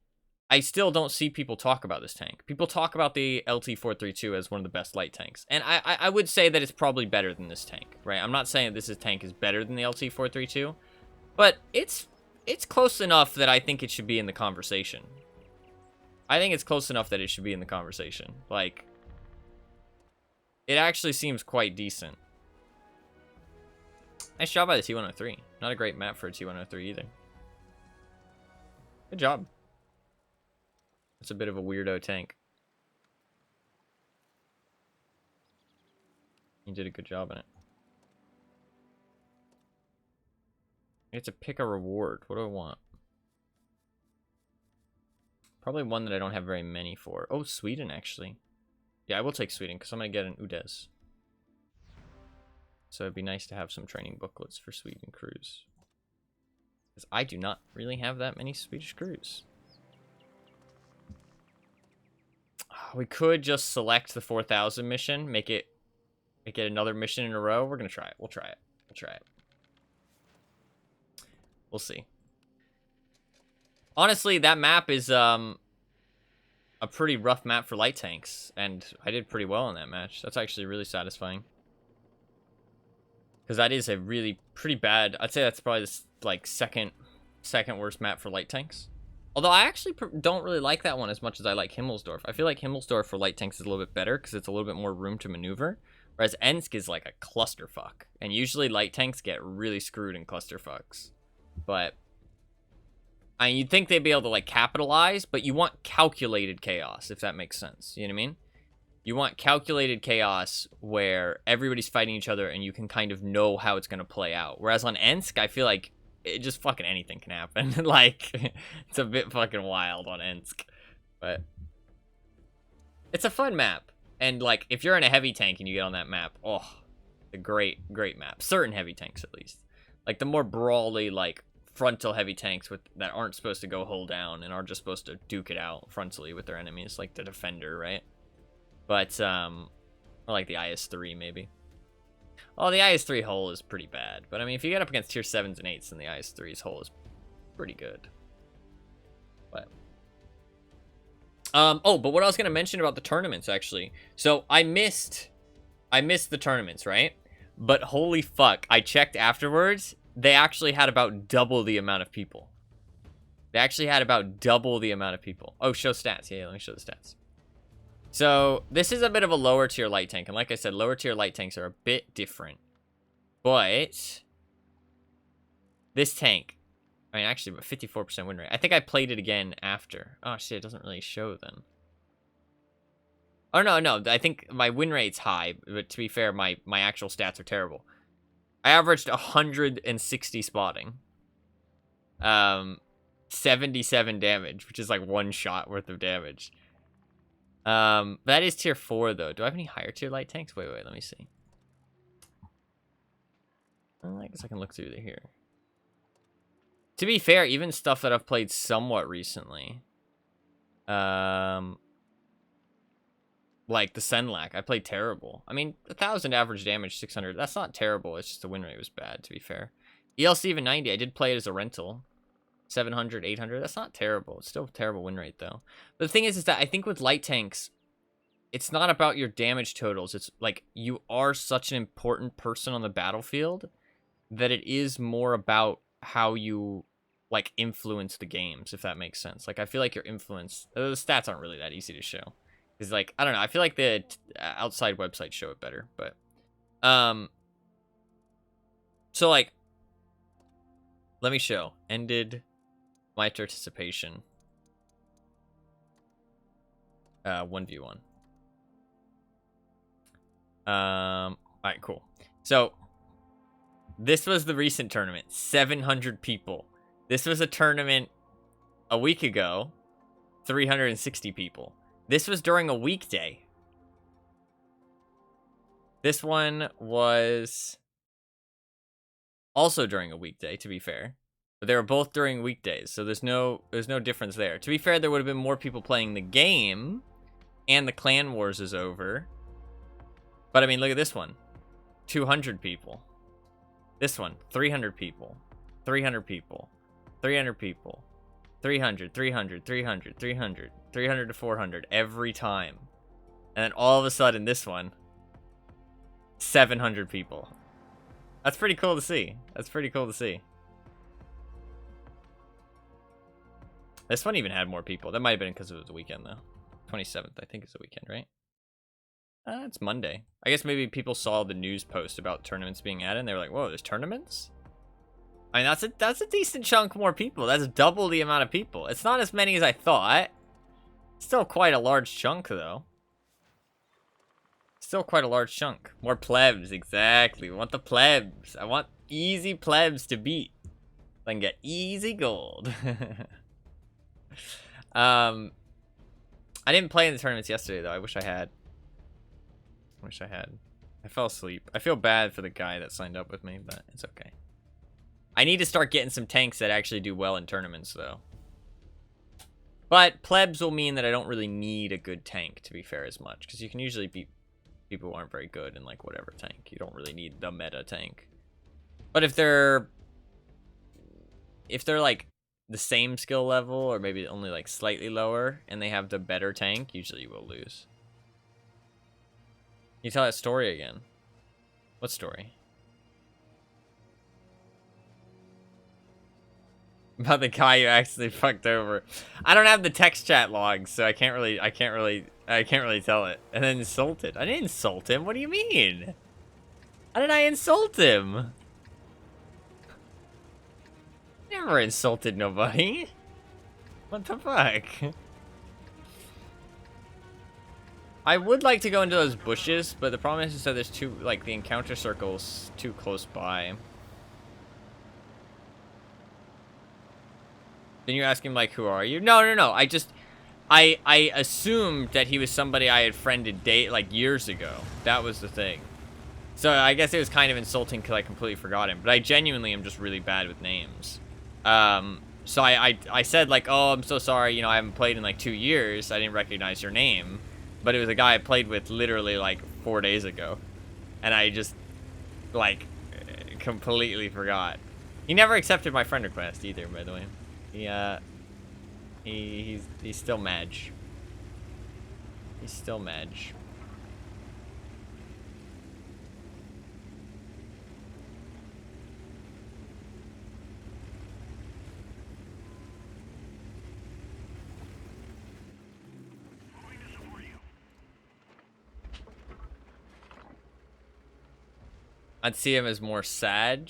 A: I still don't see people talk about this tank. People talk about the LT432 as one of the best light tanks, and I would say that it's probably better than this tank, right? I'm not saying that tank is better than the LT432, but it's close enough that I think it should be in the conversation. I think it's close enough that it should be in the conversation. Like, it actually seems quite decent. Nice job by the T103. Not a great map for a T103 either. Good job. It's a bit of a weirdo tank. You did a good job in it. I get to pick a reward. What do I want? Probably one that I don't have very many for. Oh, Sweden, actually. Yeah, I will take Sweden, because I'm going to get an UDES. So it'd be nice to have some training booklets for Sweden crews. Because I do not really have that many Swedish crews. We could just select the 4,000 mission, make it another mission in a row. We're going to try it. We'll try it. We'll try it. We'll see. Honestly, that map is a pretty rough map for light tanks, and I did pretty well in that match. That's actually really satisfying. Because that is a really pretty bad... I'd say that's probably the like second worst map for light tanks. Although I actually don't really like that one as much as I like Himmelsdorf. I feel like Himmelsdorf for light tanks is a little bit better because it's a little bit more room to maneuver. Whereas Ensk is like a clusterfuck. And usually light tanks get really screwed in clusterfucks. But I mean, you'd think they'd be able to like capitalize, but you want calculated chaos, if that makes sense. You know what I mean? You want calculated chaos where everybody's fighting each other and you can kind of know how it's going to play out. Whereas on Ensk, I feel like it just fucking anything can happen. Like, it's a bit fucking wild on Ensk. But it's a fun map. And like, if you're in a heavy tank and you get on that map, oh, a great map. Certain heavy tanks, at least. Like, the more brawly, like, frontal heavy tanks that aren't supposed to go hull down and are just supposed to duke it out frontally with their enemies, like the Defender, right? But, or like the IS-3, maybe. Oh, the IS-3 hull is pretty bad. But, I mean, if you get up against tier 7s and 8s, then the IS-3's hull is pretty good. But... oh, but what I was going to mention about the tournaments, actually. So, I missed the tournaments, right? But holy fuck, I checked afterwards. They actually had about double the amount of people. They actually had about double the amount of people. Oh, show stats. Yeah, let me show the stats. So, this is a bit of a lower tier light tank. And like I said, lower tier light tanks are a bit different. But this tank, I mean, actually, but 54% win rate. I think I played it again after. Oh, shit, it doesn't really show then. Oh, no. I think my win rate's high. But to be fair, my actual stats are terrible. I averaged 160 spotting. 77 damage, which is like one shot worth of damage. That is tier 4, though. Do I have any higher tier light tanks? Wait, let me see. I guess I can look through here. To be fair, even stuff that I've played somewhat recently. Like the Senlac, I played terrible. I mean, 1,000 average damage, 600. That's not terrible. It's just the win rate was bad, to be fair. ELC even 90, I did play it as a rental. 700, 800. That's not terrible. It's still a terrible win rate, though. But the thing is that I think with light tanks, it's not about your damage totals. It's like you are such an important person on the battlefield that it is more about how you like influence the games, if that makes sense. Like I feel like your influence, the stats aren't really that easy to show. Because, like, I don't know. I feel like the outside websites show it better. But, so, like, let me show. Ended my participation. 1v1. Alright, cool. So, this was the recent tournament. 700 people. This was a tournament a week ago. 360 people. This was during a weekday. This one was also during a weekday, to be fair. But they were both during weekdays, so there's no difference there. To be fair, there would have been more people playing the game, and the clan wars is over. But I mean, look at this one. 200 people. This one, 300 people. 300 people. 300 people. 300, 300, 300, 300, 300 to 400 every time. And then all of a sudden, this one, 700 people. That's pretty cool to see. That's pretty cool to see. This one even had more people. That might have been because it was a weekend, though. 27th, I think, is a weekend, right? It's Monday. I guess maybe people saw the news post about tournaments being added, and they were like, whoa, there's tournaments? I mean, that's a decent chunk more people. That's double the amount of people. It's not as many as I thought. Still quite a large chunk, though. Still quite a large chunk. More plebs, exactly. We want the plebs. I want easy plebs to beat. I can get easy gold. I didn't play in the tournaments yesterday, though. I wish I had. I fell asleep. I feel bad for the guy that signed up with me, but it's okay. I need to start getting some tanks that actually do well in tournaments, though. But plebs will mean that I don't really need a good tank, to be fair, as much. Because you can usually beat people who aren't very good in, like, whatever tank. You don't really need the meta tank. But if they're like, the same skill level, or maybe only, like, slightly lower, and they have the better tank, usually you will lose. You tell that story again. What story? About the guy you actually fucked over. I don't have the text chat logs, so I can't really tell it. And then insulted. I didn't insult him. What do you mean? How did I insult him? Never insulted nobody. What the fuck? I would like to go into those bushes, but the problem is that there's too, like, the encounter circle's too close by. Then you ask him, like, who are you? No. I assumed that he was somebody I had friended like, years ago. That was the thing. So I guess it was kind of insulting because I completely forgot him. But I genuinely am just really bad with names. So I said, like, oh, I'm so sorry, you know, I haven't played in, like, 2 years. I didn't recognize your name. But it was a guy I played with literally, like, 4 days ago. And I just, like, completely forgot. He never accepted my friend request either, by the way. He's still Madge. He's still Madge. I'd see him as more Sag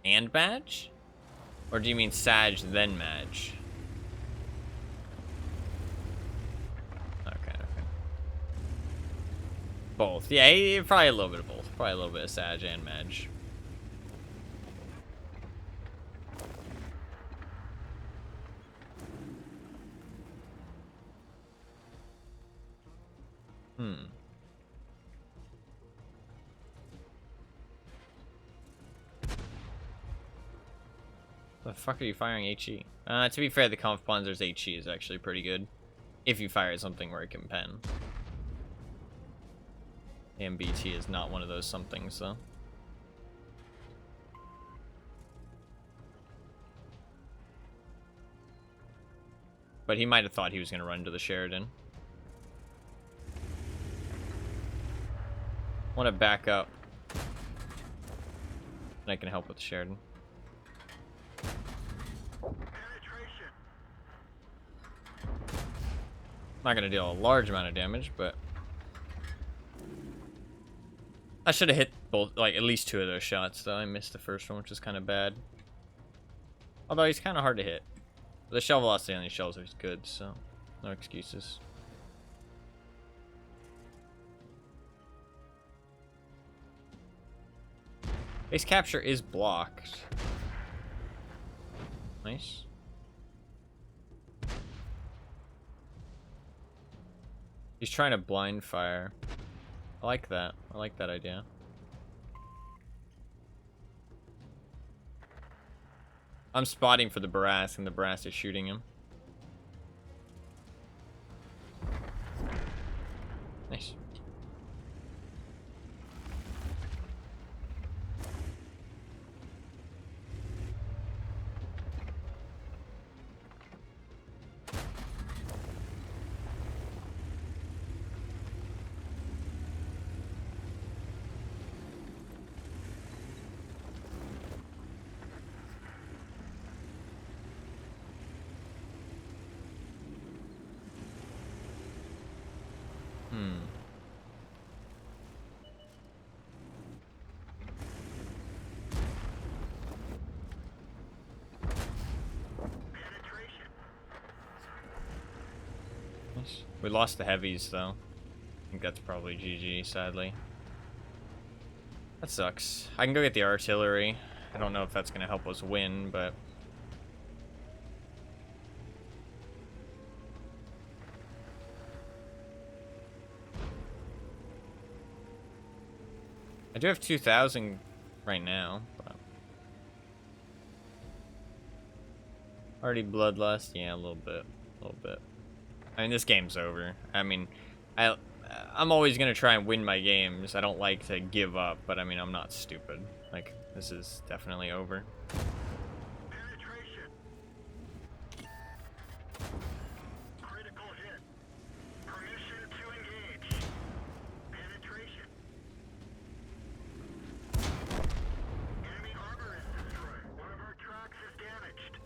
A: and Madge? Or do you mean Sag then Madge? Okay. Both. Yeah, probably a little bit of both. Probably a little bit of Sag and Madge. The fuck are you firing HE? To be fair, the Conf Panzer's HE is actually pretty good. If you fire something where it can pen. MBT is not one of those somethings, though. But he might have thought he was going to run to the Sheridan. Want to back up. And I can help with the Sheridan. Not going to deal a large amount of damage, but I should have hit both, like, at least 2 of those shots, though. I missed the first one, which is kind of bad. Although he's kind of hard to hit. The shell velocity on these shells is good, so no excuses. Base capture is blocked. Nice. He's trying to blind fire. I like that. I like that idea. I'm spotting for the Brass, and the Brass is shooting him. Nice. We lost the heavies, though. I think that's probably GG, sadly. That sucks. I can go get the artillery. I don't know if that's going to help us win, but... I do have 2,000 right now, but... Already bloodlust? Yeah, a little bit. A little bit. I mean, this game's over. I mean, I'm always going to try and win my games. I don't like to give up, but I mean, I'm not stupid. Like, this is definitely over.
B: Penetration. Critical hit. Permission to engage. Penetration. Enemy armor is destroyed. One of our tracks is damaged.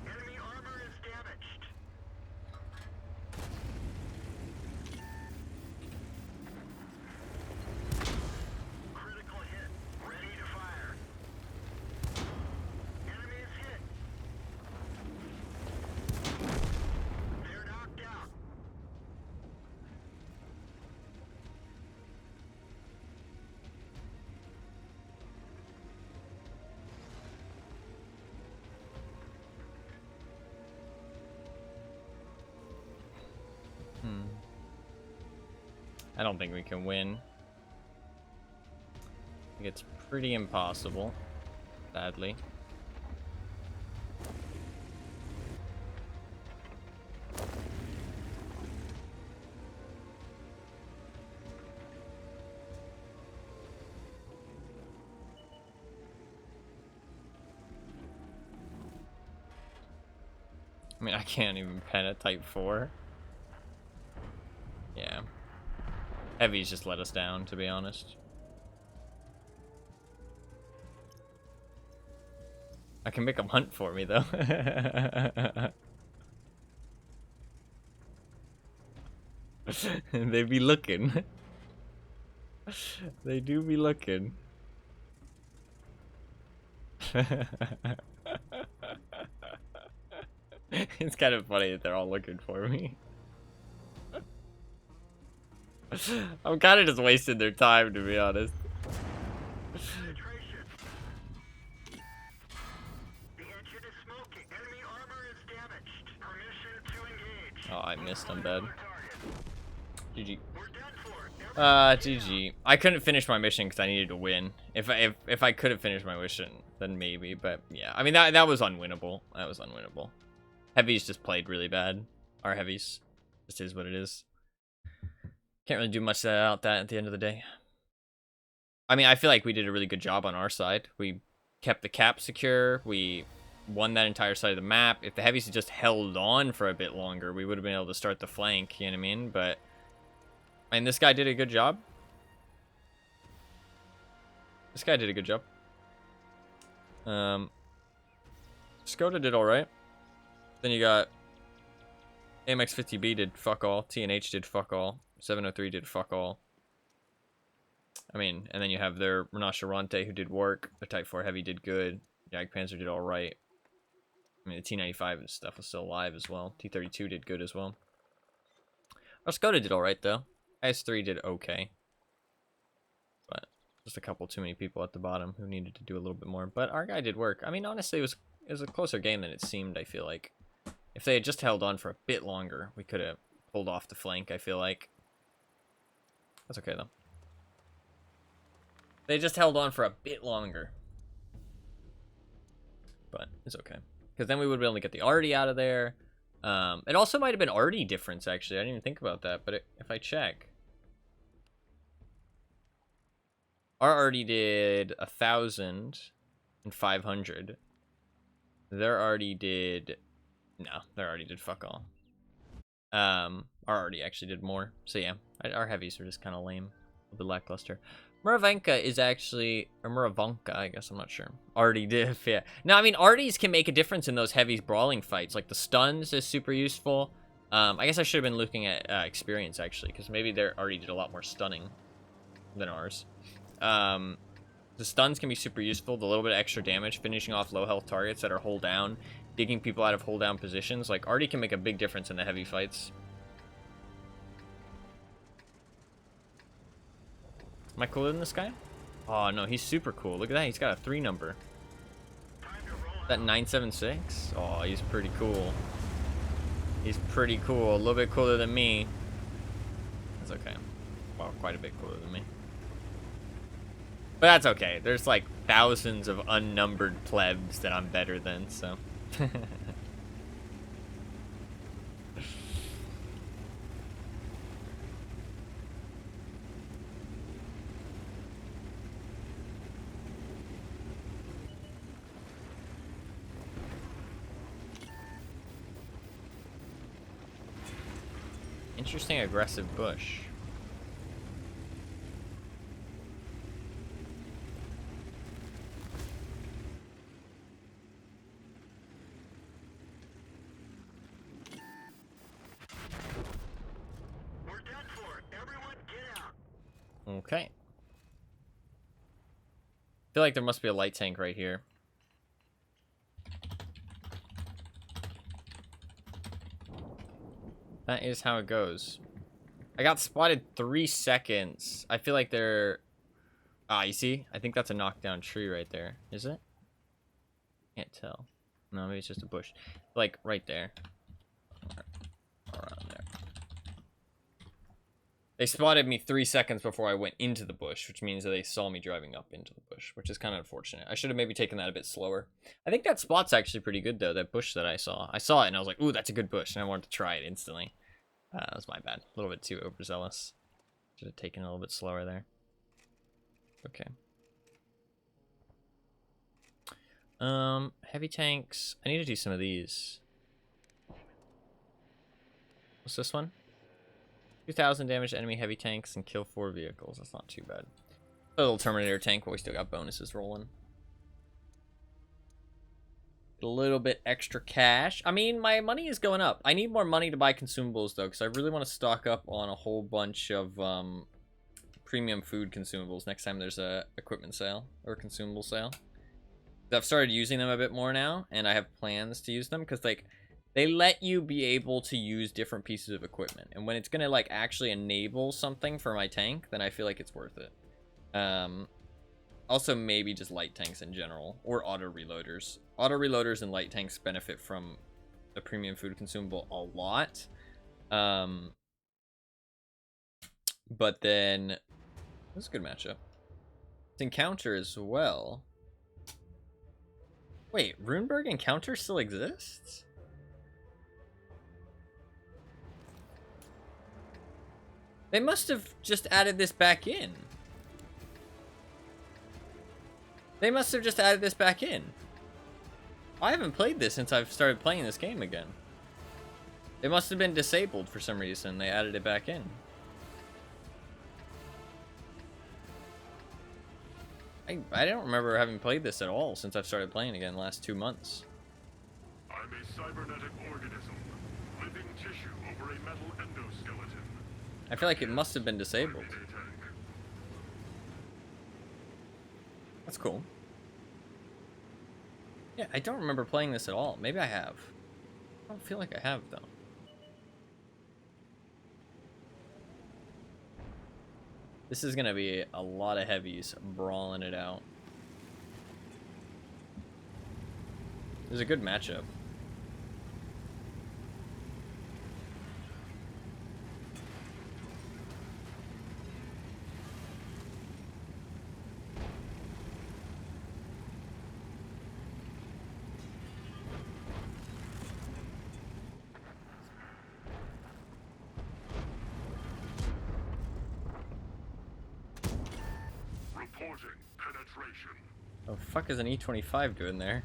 B: Enemy armor is damaged. Critical hit. Ready to fire. Enemy is hit. They're knocked out.
A: I don't think we can win. I think it's pretty impossible, sadly. I mean, I can't even pen a Type 4. Yeah. Heavies just let us down, to be honest. I can make them hunt for me, though. They be looking. They do be looking. It's kind of funny that they're all looking for me. I'm kind of just wasting their time, to be honest.
B: Penetration. The engine is smoking. Enemy armor is damaged. Permission to engage.
A: Oh, I missed. I'm dead. GG.
B: We're done for.
A: GG. I couldn't finish my mission because I needed to win. If I could have finished my mission, then maybe. But yeah, I mean that was unwinnable. That was unwinnable. Heavies just played really bad. Our heavies, just is what it is. Can't really do much about that at the end of the day. I mean, I feel like we did a really good job on our side. We kept the cap secure. We won that entire side of the map. If the heavies had just held on for a bit longer, we would have been able to start the flank, you know what I mean? But, I mean, this guy did a good job. This guy did a good job. Skoda did alright. Then you got AMX-50B did fuck all. TNH did fuck all. 703 did fuck all. I mean, and then you have their Renocerante who did work. The Type 4 Heavy did good. Jagdpanzer did alright. I mean, the T95 and stuff was still alive as well. T32 did good as well. Our Skoda did alright, though. S3 did okay. But just a couple too many people at the bottom who needed to do a little bit more. But our guy did work. I mean, honestly, it was a closer game than it seemed, I feel like. If they had just held on for a bit longer, we could have pulled off the flank, I feel like. That's okay, though. They just held on for a bit longer. But it's okay. Because then we would be able to get the arty out of there. It also might have been arty difference, actually. I didn't even think about that. But if I check... Our arty did 1,500. Their arty did... No, their arty did fuck all. Our arty actually did more. So yeah, our heavies are just kind of lame. A little bit lackluster. Muravanka is actually... Or Muravanka, I guess, I'm not sure. Arty diff, yeah. No, I mean, arties can make a difference in those heavy brawling fights. Like, the stuns is super useful. I guess I should have been looking at experience, actually. Because maybe their arty did a lot more stunning than ours. The stuns can be super useful. The little bit of extra damage, finishing off low health targets that are hold down, digging people out of hold down positions. Like, arty can make a big difference in the heavy fights. Am I cooler than this guy? Oh, no, he's super cool. Look at that. He's got a 3 number. That 976? Oh, he's pretty cool. He's pretty cool. A little bit cooler than me. That's okay. Well, quite a bit cooler than me. But that's okay. There's like thousands of unnumbered plebs that I'm better than, so. Interesting aggressive bush.
B: We're done for. Everyone get out.
A: Okay. I feel like there must be a light tank right here. That is how it goes. I got spotted 3 seconds. I feel like they're... Ah, you see? I think that's a knockdown tree right there. Is it? Can't tell. No, maybe it's just a bush. Like, right there. Around there. They spotted me 3 seconds before I went into the bush, which means that they saw me driving up into the bush, which is kind of unfortunate. I should have maybe taken that a bit slower. I think that spot's actually pretty good, though, that bush that I saw. I saw it, and I was like, ooh, that's a good bush, and I wanted to try it instantly. That was my bad. A little bit too overzealous. Should have taken a little bit slower there. Okay. Heavy tanks. I need to do some of these. What's this one? 2,000 damage to enemy heavy tanks and kill 4 vehicles. That's not too bad. A little Terminator tank, but we still got bonuses rolling. A little bit extra cash. I mean, my money is going up. I need more money to buy consumables, though, because I really want to stock up on a whole bunch of premium food consumables next time there's a equipment sale or consumable sale. I've started using them a bit more now, and I have plans to use them, because, like, they let you be able to use different pieces of equipment. And when it's going to, like, actually enable something for my tank, then I feel like it's worth it. Also, maybe just light tanks in general, or auto reloaders. Auto reloaders and light tanks benefit from the premium food consumable a lot. But then, this is a good matchup. It's encounter as well. Wait, Runeberg encounter still exists? They must have just added this back in. They must have just added this back in. I haven't played this since I've started playing this game again. It must have been disabled for some reason. They added it back in. I don't remember having played this at all since I've started playing again the last 2 months.
B: I'm a cybernetic organism, living tissue over a metal endoskeleton.
A: I feel like it must have been disabled. That's cool. Yeah, I don't remember playing this at all. Maybe I have. I don't feel like I have, though. This is going to be a lot of heavies brawling it out. It was a good matchup.
B: Reporting penetration.
A: Oh, fuck is an E25 doing there?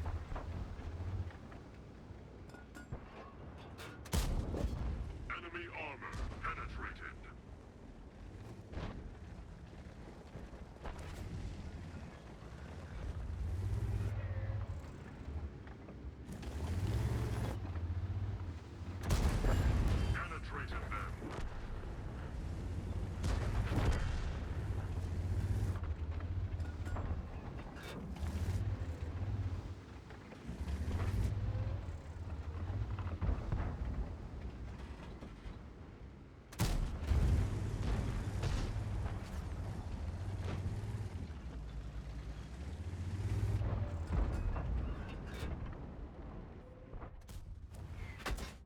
B: Enemy armor penetrated. Penetrated them.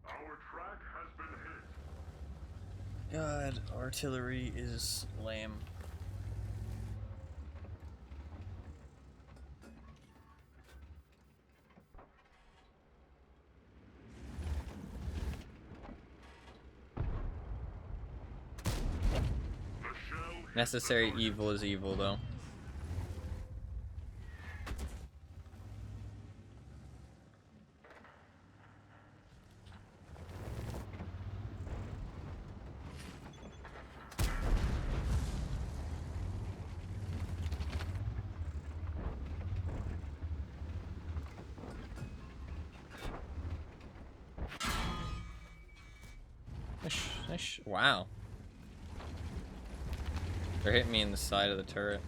B: Our track has been hit.
A: God, artillery is lame.
B: The shell hit
A: Necessary
B: the target.
A: evil is evil, though. Wow. They're hitting me in the side of the turret.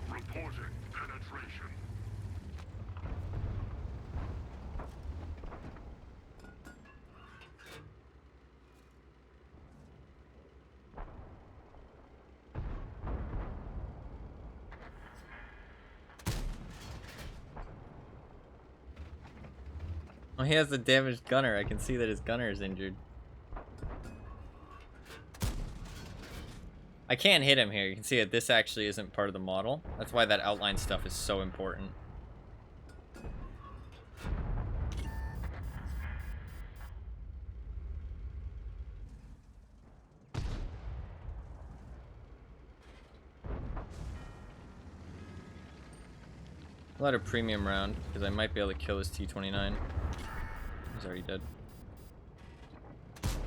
B: Reporting penetration.
A: Oh, he has a damaged gunner. I can see that his gunner is injured. I can't hit him here. You can see that this actually isn't part of the model. That's why that outline stuff is so important. I'll let a premium round, because I might be able to kill this T29. He's already dead.
B: Penetrated.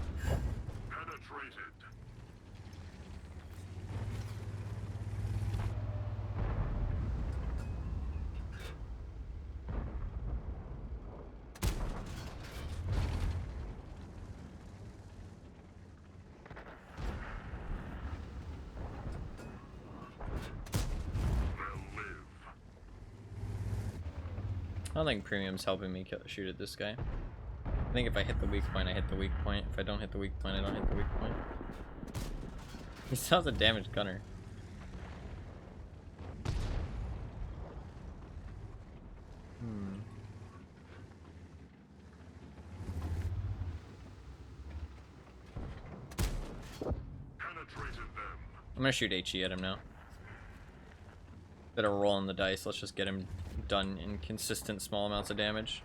B: They'll live.
A: I don't think premium's helping me shoot at this guy. I think if I hit the weak point, I hit the weak point. If I don't hit the weak point, I don't hit the weak point. He still has a damaged gunner.
B: Penetrated them.
A: I'm gonna shoot HE at him now. Instead of rolling the dice, let's just get him done in consistent small amounts of damage.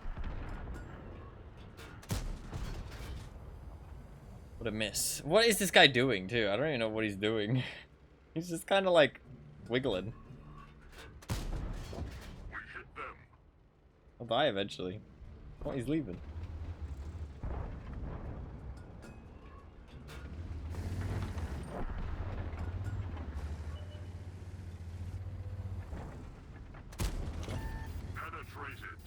A: What a miss. What is this guy doing, too? I don't even know what he's doing. He's just kind of like wiggling.
B: We hit them.
A: He'll die eventually. Oh, he's leaving.
B: Penetrated.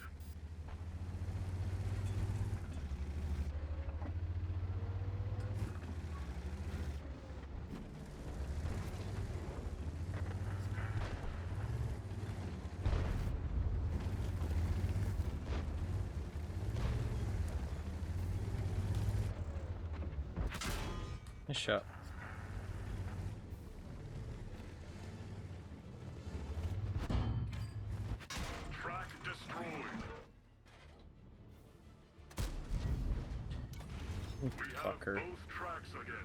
A: Nice shot.
B: Track destroyed. We have
A: Fucker.
B: both tracks again.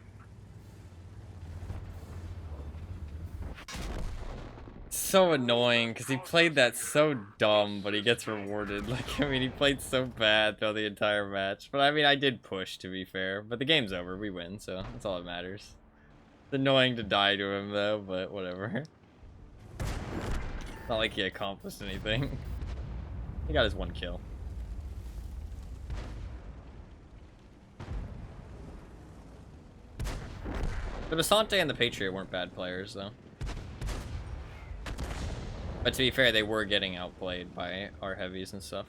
A: So annoying because he played that so dumb, but he gets rewarded. Like, I mean, he played so bad throughout the entire match. But I mean, I did push, to be fair. But the game's over. We win, so that's all that matters. It's annoying to die to him, though, but whatever. Not like he accomplished anything. He got his 1 kill. The Basante and the Patriot weren't bad players, though. But to be fair, they were getting outplayed by our heavies and stuff.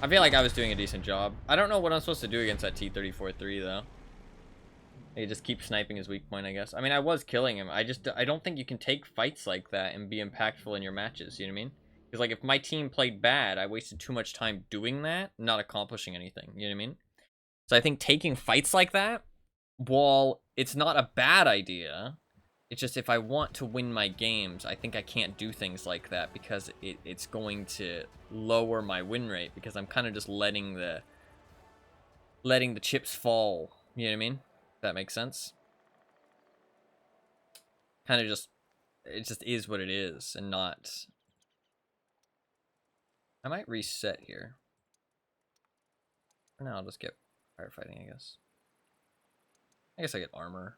A: I feel like I was doing a decent job. I don't know what I'm supposed to do against that T-34-3, though. He just keep sniping his weak point, I guess. I mean, I was killing him. I don't think you can take fights like that and be impactful in your matches, you know what I mean? Because, like, if my team played bad, I wasted too much time doing that, not accomplishing anything, you know what I mean? So I think taking fights like that, while it's not a bad idea, it's just if I want to win my games, I think I can't do things like that because it's going to lower my win rate because I'm kind of just letting the chips fall, you know what I mean? If that makes sense. Kind of just, it just is what it is and not... I might reset here. For now, I'll just get firefighting, I guess. I guess I get armor.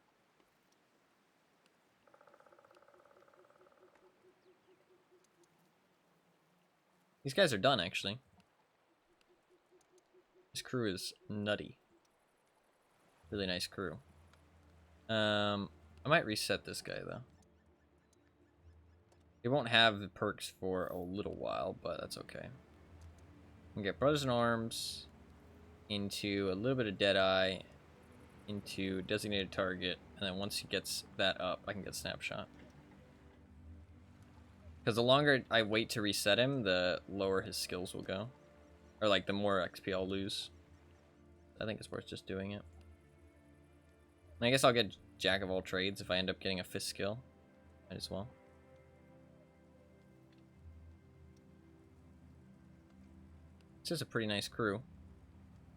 A: These guys are done, actually. This crew is nutty. Really nice crew. I might reset this guy, though. It won't have the perks for a little while, but that's okay. I can get Brothers in Arms into a little bit of Deadeye, into designated target, and then once he gets that up, I can get Snapshot. Because the longer I wait to reset him, the lower his skills will go. Or, like, the more XP I'll lose. I think it's worth just doing it. And I guess I'll get Jack of all trades if I end up getting a fifth skill. Might as well. This is a pretty nice crew.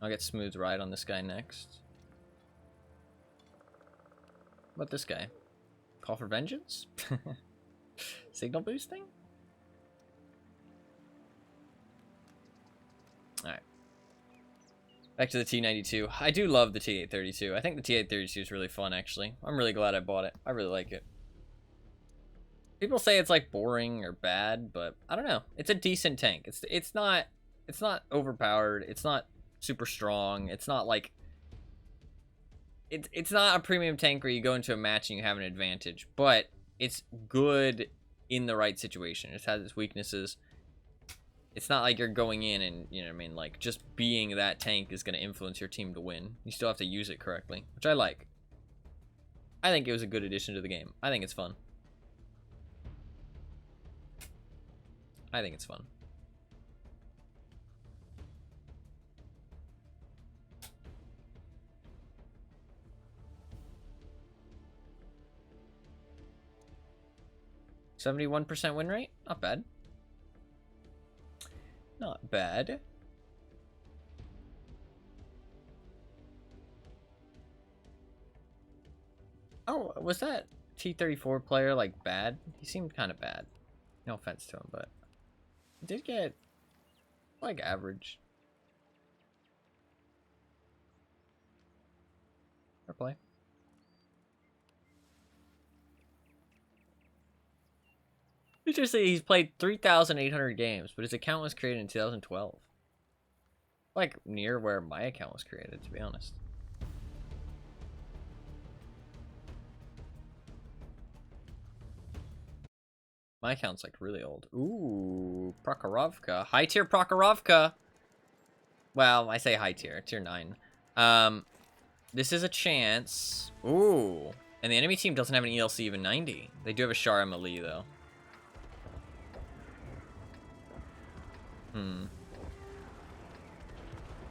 A: I'll get Smooth Ride on this guy next. What about this guy? Call for Vengeance? Signal boosting? Alright. Back to the T92. I do love the T832. I think the T832 is really fun, actually. I'm really glad I bought it. I really like it. People say it's like boring or bad, but I don't know. It's a decent tank. It's not overpowered. It's not super strong. It's not like it's not a premium tank where you go into a match and you have an advantage, but it's good in the right situation. It has its weaknesses. It's not like you're going in and, you know what I mean, like, just being that tank is going to influence your team to win. You still have to use it correctly, which I like. I think it was a good addition to the game. I think it's fun. I think it's fun. %71% win rate? Not bad. Not bad. Oh, was that T34 player, like, bad? He seemed kind of bad. No offense to him, but he did get, like, average. Fair play. Interesting, he's played 3,800 games, but his account was created in 2012. Like, near where my account was created, to be honest. My account's, like, really old. Ooh, Prokhorovka. High tier Prokhorovka. Well, I say high tier. Tier 9. This is a chance. Ooh. And the enemy team doesn't have an ELC even 90. They do have a Shara Mali, though.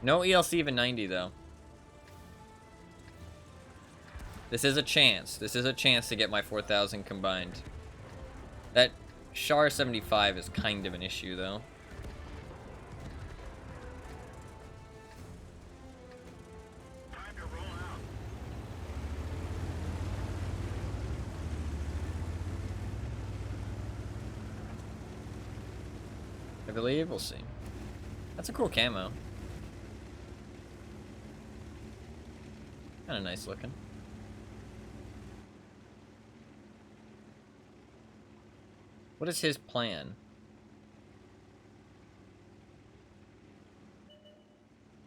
A: No ELC even 90 though. This is a chance. This is a chance to get my 4,000 combined. That Char 75 is kind of an issue though.
B: Time to roll out.
A: I believe we'll see. That's a cool camo. Kind of nice looking. What is his plan?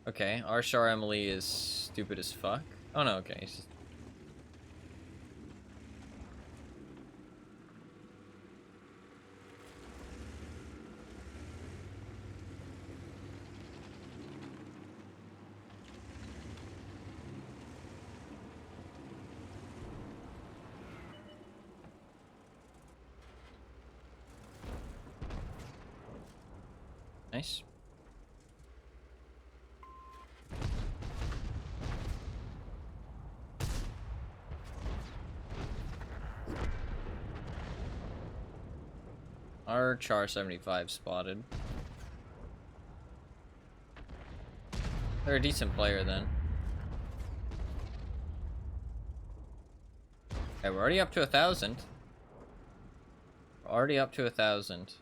A: Okay, our Char Emily is stupid as fuck. Oh no, okay. He's just... Nice. Our Char 75 spotted. They're a decent player then. Okay, we're already up to 1,000. We're already up to 1,000.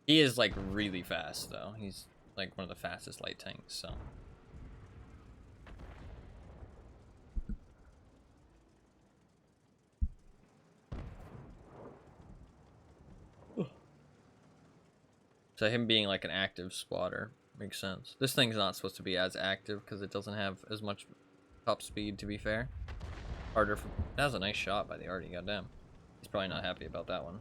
A: He is like really fast though. He's like one of the fastest light tanks, so. So him being like an active spotter makes sense. This thing's not supposed to be as active because it doesn't have as much top speed, to be fair. Harder for... That was a nice shot by the Artie, goddamn. He's probably not happy about that one.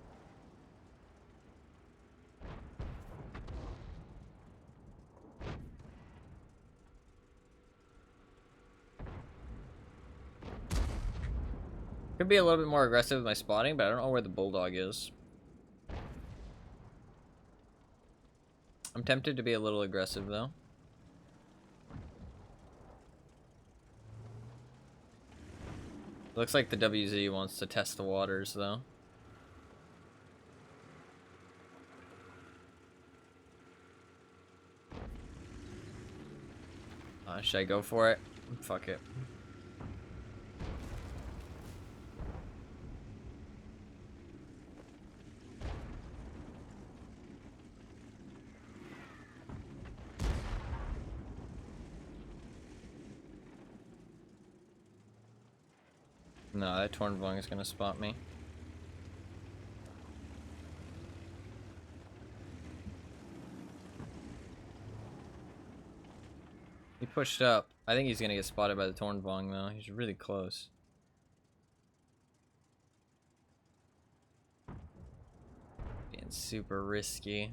A: Could be a little bit more aggressive with my spotting, but I don't know where the Bulldog is. I'm tempted to be a little aggressive, though. Looks like the WZ wants to test the waters, though. Should I go for it? Fuck it. No, that Tornvong is gonna spot me. He pushed up. I think he's gonna get spotted by the Tornvong though. He's really close. Being super risky.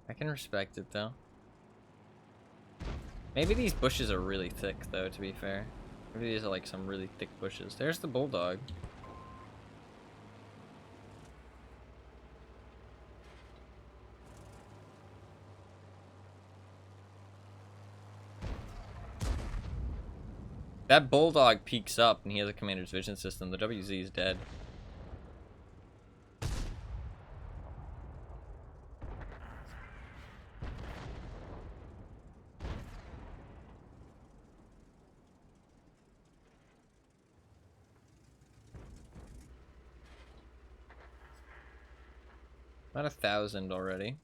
A: I can respect it though. Maybe these bushes are really thick though, to be fair. Maybe these are like some really thick bushes. There's the Bulldog. That Bulldog peeks up and he has a commander's vision system. The WZ is dead. About 1,000 already.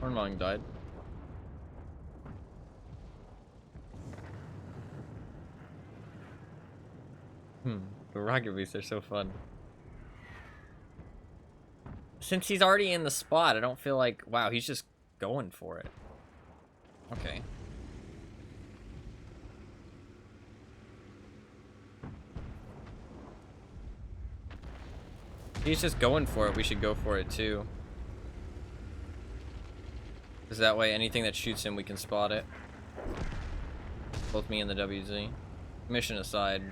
A: Hornvong died. The rocket boosts are so fun. Since he's already in the spot, I don't feel like... Wow, he's just going for it. Okay. He's just going for it. We should go for it too. Because that way, anything that shoots him, we can spot it. Both me and the WZ. Mission aside.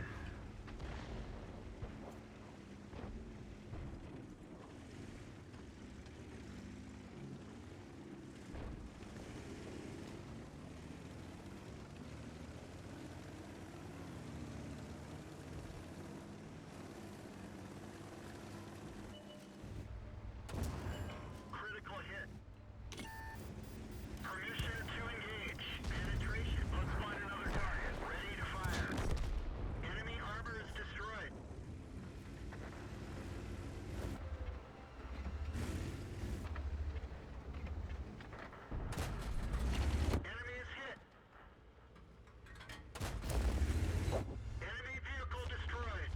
B: Critical hit. Permission to engage. Penetration. Let's find another target. Ready to fire. Enemy armor is destroyed. Enemy is hit. Enemy vehicle destroyed.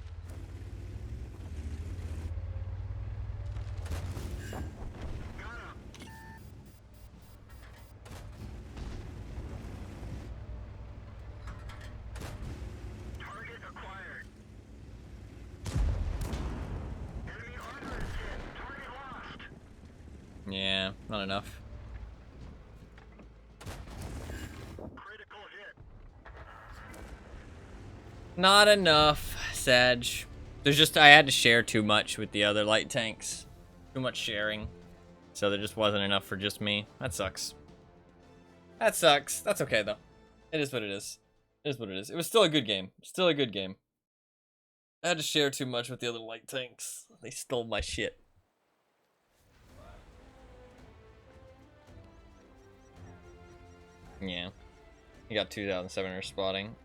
B: Got him. Target acquired. Enemy armor is hit. Target lost.
A: Yeah, not enough.
B: Critical hit.
A: Not enough, Sag. There's just, I had to share too much with the other light tanks. Too much sharing. So there just wasn't enough for just me. That sucks. That sucks. That's okay, though. It is what it is. It is what it is. It was still a good game. Still a good game. I had to share too much with the other light tanks. They stole my shit. Yeah. You got 2,700 spotting.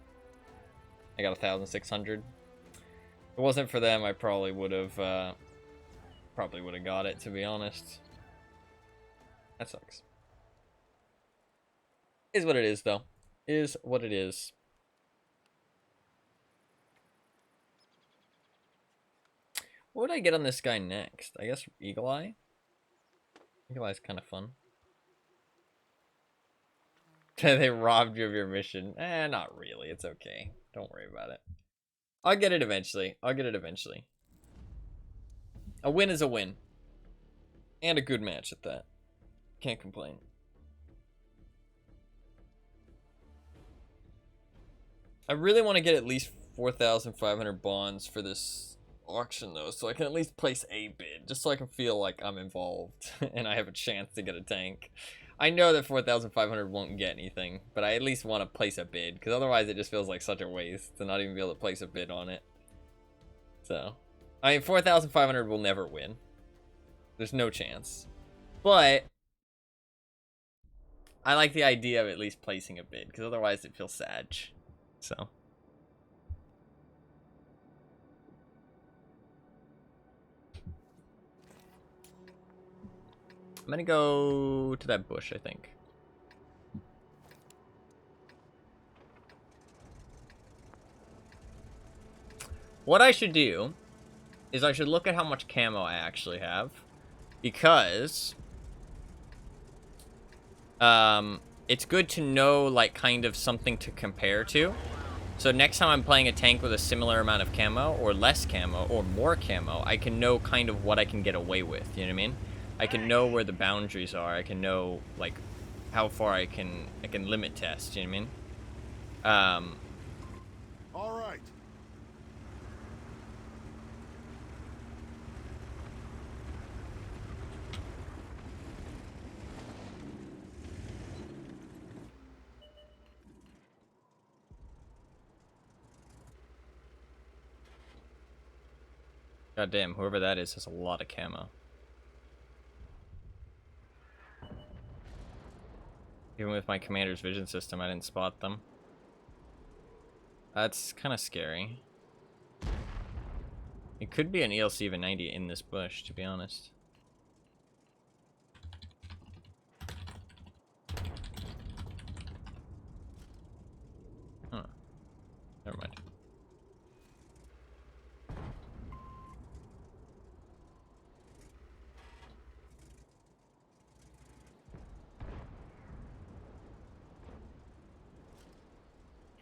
A: I got 1,600. If it wasn't for them, I probably would have got it, to be honest. That sucks. Is what it is, though. Is what it is. What would I get on this guy next? I guess Eagle Eye? Eagle Eye's kind of fun. They robbed you of your mission. Not really. It's okay. Don't worry about it. I'll get it eventually. I'll get it eventually. A win is a win. And a good match at that. Can't complain. I really want to get at least 4,500 bonds for this auction, though, so I can at least place a bid, just so I can feel like I'm involved and I have a chance to get a tank. I know that 4,500 won't get anything, but I at least want to place a bid, because otherwise it just feels like such a waste to not even be able to place a bid on it. So, I mean, 4,500 will never win. There's no chance. But I like the idea of at least placing a bid, because otherwise it feels sad. So. I'm gonna go to that bush, I think. What I should do is I should look at how much camo I actually have, because it's good to know, like, kind of something to compare to. So next time I'm playing a tank with a similar amount of camo, or less camo, or more camo, I can know kind of what I can get away with, you know what I mean? I can know where the boundaries are. I can know, like, how far I can limit test, you know what I mean?
C: All right.
A: God damn, whoever that is has a lot of camo. Even with my commander's vision system, I didn't spot them. That's kind of scary. It could be an ELC of a 90 in this bush, to be honest. Huh. Never mind.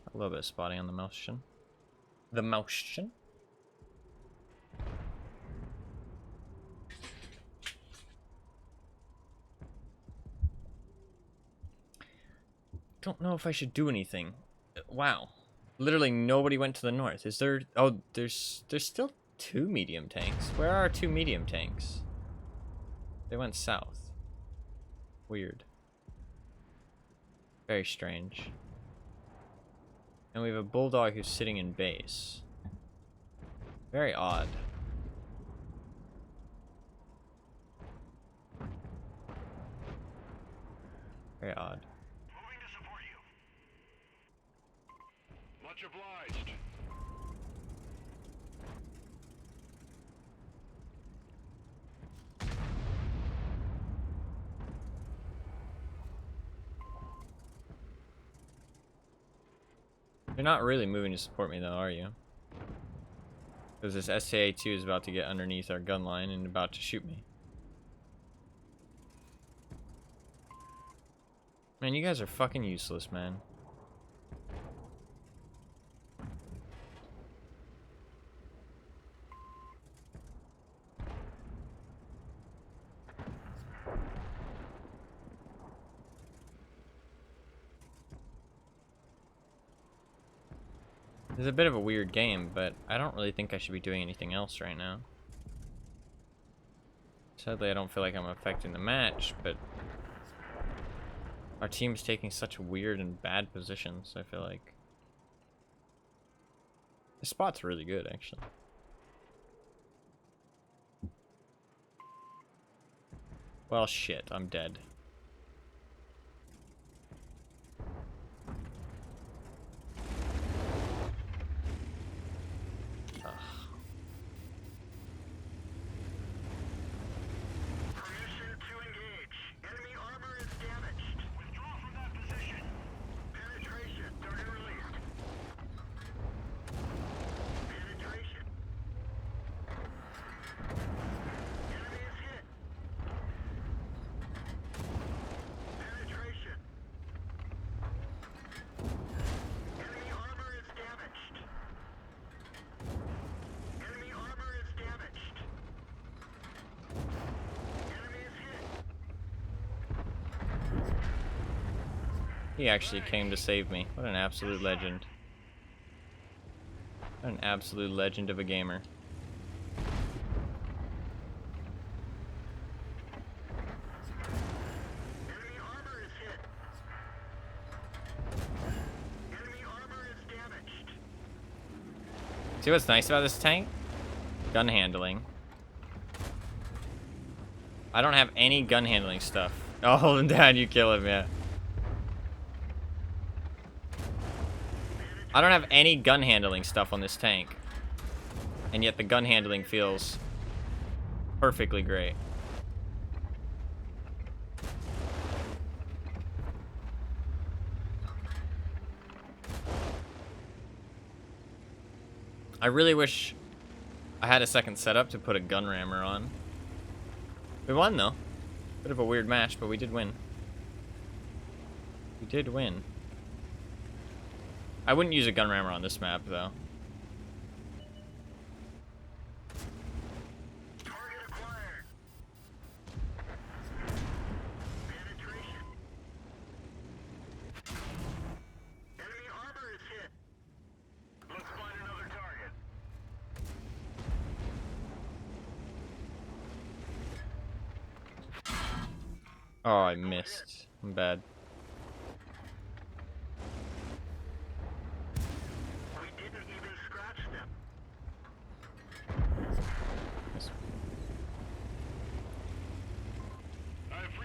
A: A little bit of spotting on the motion. The motion. don't know if I should do anything. Wow. Literally nobody went to the north. Is there... Oh, there's still 2 medium tanks. Where are our 2 medium tanks? They went south. Weird. Very strange. And we have a bulldog who's sitting in base. Very odd. Very odd.
B: Moving to support you. Much obliged.
A: You're not really moving to support me though, are you? Because this STA-2 is about to get underneath our gun line and about to shoot me. Man, you guys are fucking useless, man. It's a bit of a weird game, but I don't really think I should be doing anything else right now. Sadly, I don't feel like I'm affecting the match, but our team's taking such weird and bad positions, I feel like. This spot's really good, actually. Well, shit, I'm dead.
B: Permission to engage. Enemy armor is damaged. Withdraw from that position. Penetration. Target released. Penetration. Enemy is hit. Penetration. Enemy armor is damaged. Enemy armor is damaged. Enemy is hit.
A: He actually came to save me. What an absolute legend. What an absolute legend of a gamer.
B: Enemy armor is hit. Enemy armor is damaged.
A: See what's nice about this tank? Gun handling. I don't have any gun handling stuff. Oh, hold him down, you kill him, yeah. I don't have any gun handling stuff on this tank. And yet the gun handling feels perfectly great. I really wish I had a second setup to put a gun rammer on. We won though. Bit of a weird match, but we did win. We did win. I wouldn't use a gun rammer on this map though.
B: Target acquired. Penetration. Enemy armor is hit. Let's find another target.
A: Oh, I missed. I'm bad.
B: We didn't even scratch them.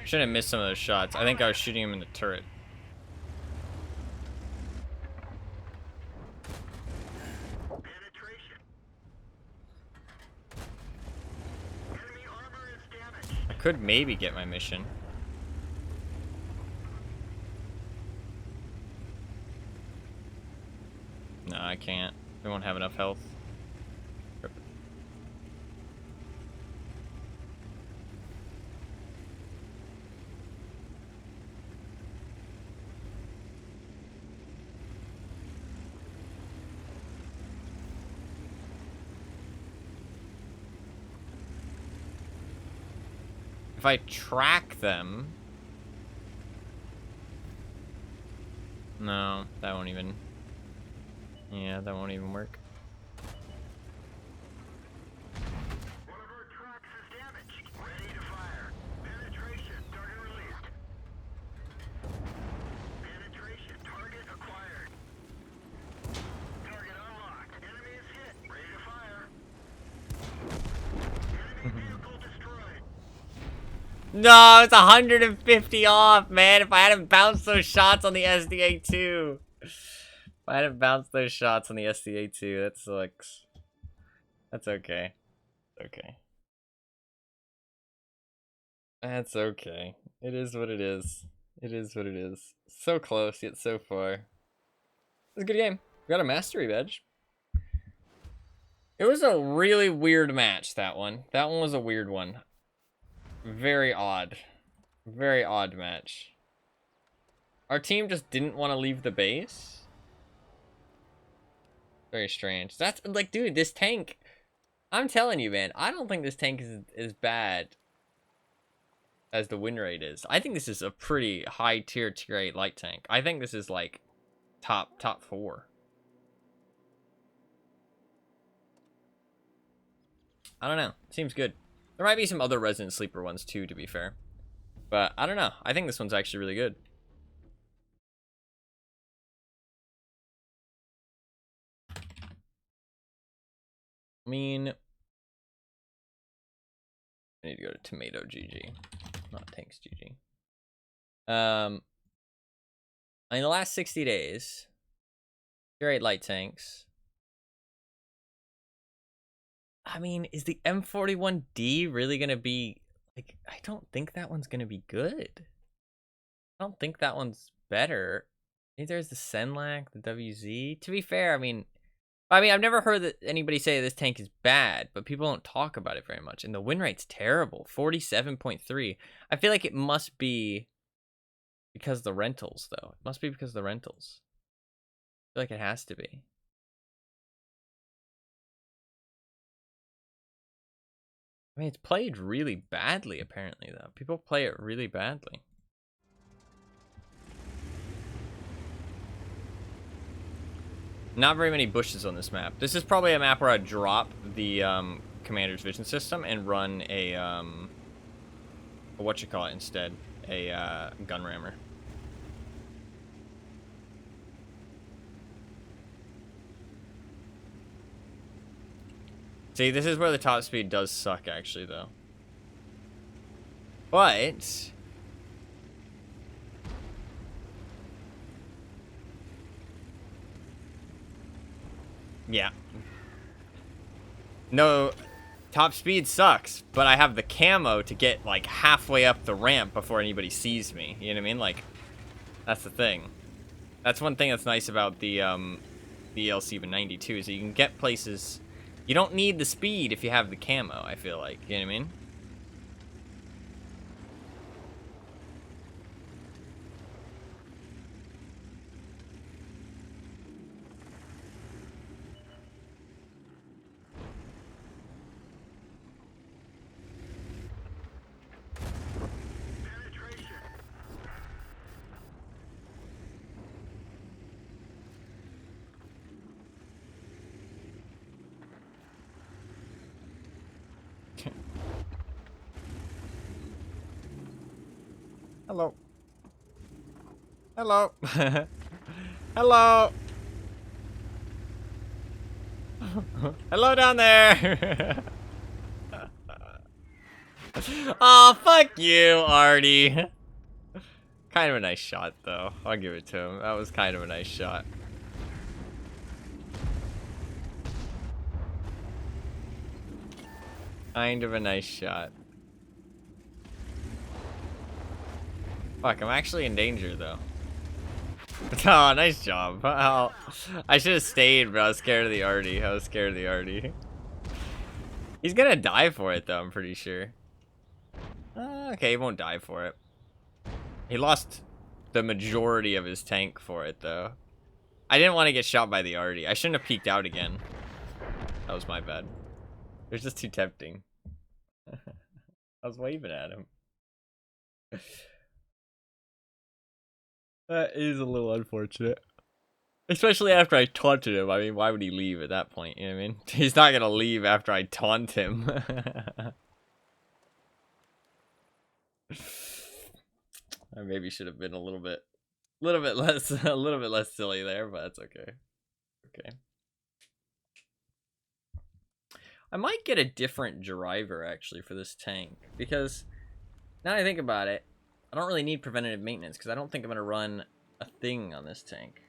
A: Shouldn't have missed some of those shots. I think I was shooting him in the turret.
B: Penetration. Enemy armor is damaged.
A: I could maybe get my mission. No, I can't. We won't have enough health. Rip. If I track them... No, that won't even. Yeah, that won't even work.
B: One of our tracks is damaged. Ready to fire. Penetration. Target released. Penetration. Target acquired. Target unlocked. Enemy is hit. Ready to fire. Enemy vehicle destroyed.
A: No, it's 150 off, man. If I hadn't bounced those shots on the SDA2. If I hadn't bounced those shots on the SDA2, that sucks. That's okay. Okay. That's okay. It is what it is. It is what it is. So close, yet so far. It was a good game. We got a mastery badge. It was a really weird match, that one. That one was a weird one. Very odd. Very odd match. Our team just didn't want to leave the base. Very strange. That's, like, dude, this tank... I'm telling you, man, I don't think this tank is as bad as the win rate is. I think this is a pretty high tier 8 light tank. I think this is, like, top 4. I don't know. Seems good. There might be some other Resident Sleeper ones, too, to be fair. But, I don't know. I think this one's actually really good. I mean... I need to go to Tomato GG. Not Tanks GG. In the last 60 days... tier 8 light tanks... I mean, is the M41D really gonna be, like, I don't think that one's gonna be good. I don't think that one's better. Neither is the Senlac, the WZ. To be fair, I mean, I've never heard that anybody say this tank is bad, but people don't talk about it very much. And the win rate's terrible, 47.3. I feel like it must be because of the rentals, though. It must be because of the rentals. I feel like it has to be. I mean, it's played really badly, apparently, though. People play it really badly. Not very many bushes on this map. This is probably a map where I'd drop the commander's vision system and run a whatchamacallit instead. A gun rammer. See, this is where the top speed does suck, actually, though. But... yeah. No, top speed sucks, but I have the camo to get, like, halfway up the ramp before anybody sees me. You know what I mean? Like, that's the thing. That's one thing that's nice about the LC92 is that you can get places... You don't need the speed if you have the camo, I feel like. You know what I mean? Hello. Hello. Hello. Hello down there. Oh, fuck you, Artie. Kind of a nice shot, though. I'll give it to him. That was kind of a nice shot. Kind of a nice shot. Fuck, I'm actually in danger, though. Oh, nice job. Well, I should have stayed, but I was scared of the Artie. I was scared of the Artie. He's gonna die for it, though, I'm pretty sure. Okay, he won't die for it. He lost the majority of his tank for it, though. I didn't want to get shot by the Artie. I shouldn't have peeked out again. That was my bad. It was just too tempting. I was waving at him. That is a little unfortunate. Especially after I taunted him. I mean, why would he leave at that point? You know what I mean? He's not gonna leave after I taunt him. I maybe should have been a little bit less, a little bit less silly there, but that's okay. Okay. I might get a different driver actually for this tank because now I think about it, I don't really need preventative maintenance because I don't think I'm gonna run a thing on this tank.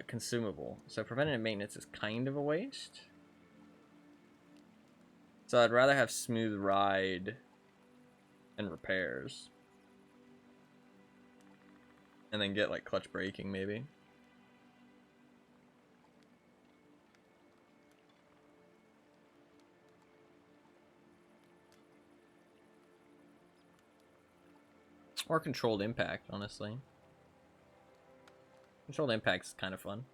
A: Consumable. So preventative maintenance is kind of a waste. So I'd rather have smooth ride and repairs. And then get like clutch braking maybe. Or controlled impact, honestly. Controlled impact is kind of fun.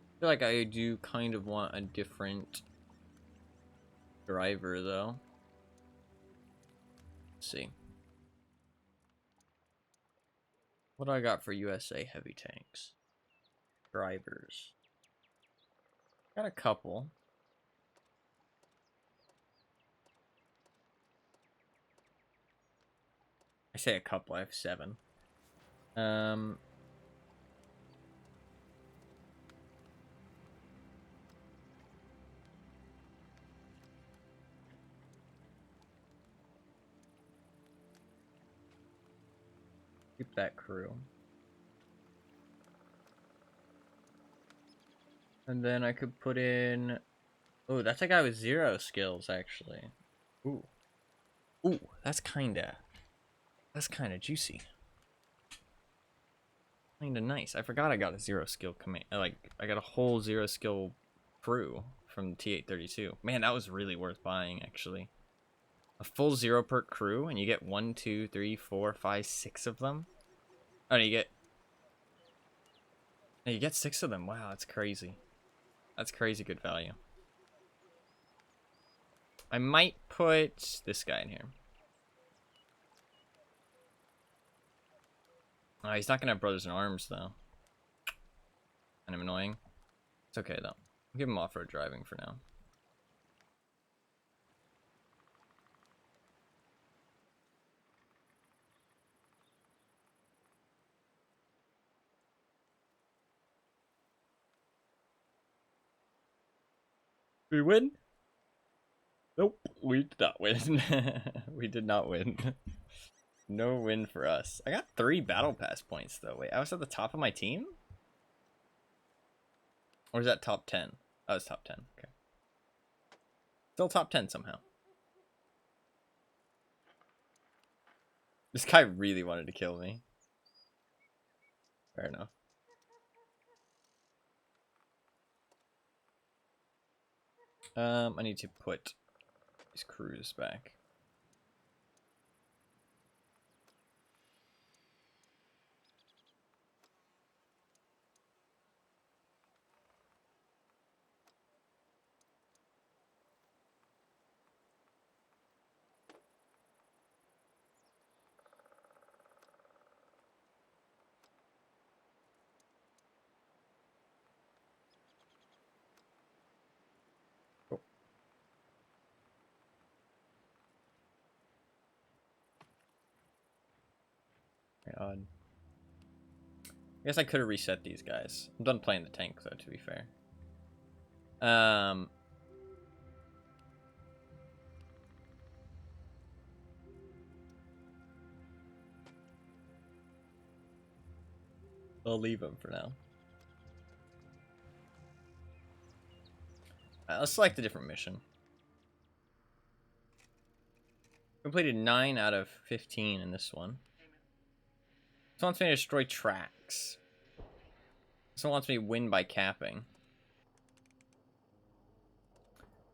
A: I feel like I do kind of want a different driver, though. Let's see. What do I got for USA heavy tanks? Drivers. Got a couple. I say a couple, I have 7. Keep that crew. And then I could put in... Oh, that's a guy with 0 skills, actually. Ooh. Ooh, that's kinda juicy. Kinda nice. I forgot I got a 0 skill command. Like, I got a whole 0 skill crew from T832. Man, that was really worth buying, actually. A full 0 perk crew, and you get 1, 2, 3, 4, 5, 6 of them. Oh, no, you get 6 of them. Wow, that's crazy. That's crazy good value. I might put this guy in here. Oh, he's not gonna have brothers in arms though. Kind of annoying. It's okay though. I'll give him off-road driving for now. We win? Nope, we did not win. We did not win. No win for us. I got 3 battle pass points though. Wait, I was at the top of my team? Or is that top 10? Oh, it's top 10. Okay. Still top 10 somehow. This guy really wanted to kill me. Fair enough. I need to put these crews back. Very odd. I guess I could have reset these guys. I'm done playing the tank though, to be fair. I'll leave him for now. Let's select a different mission. Completed 9 out of 15 in this one. This one wants me to destroy tracks. This one wants me to win by capping.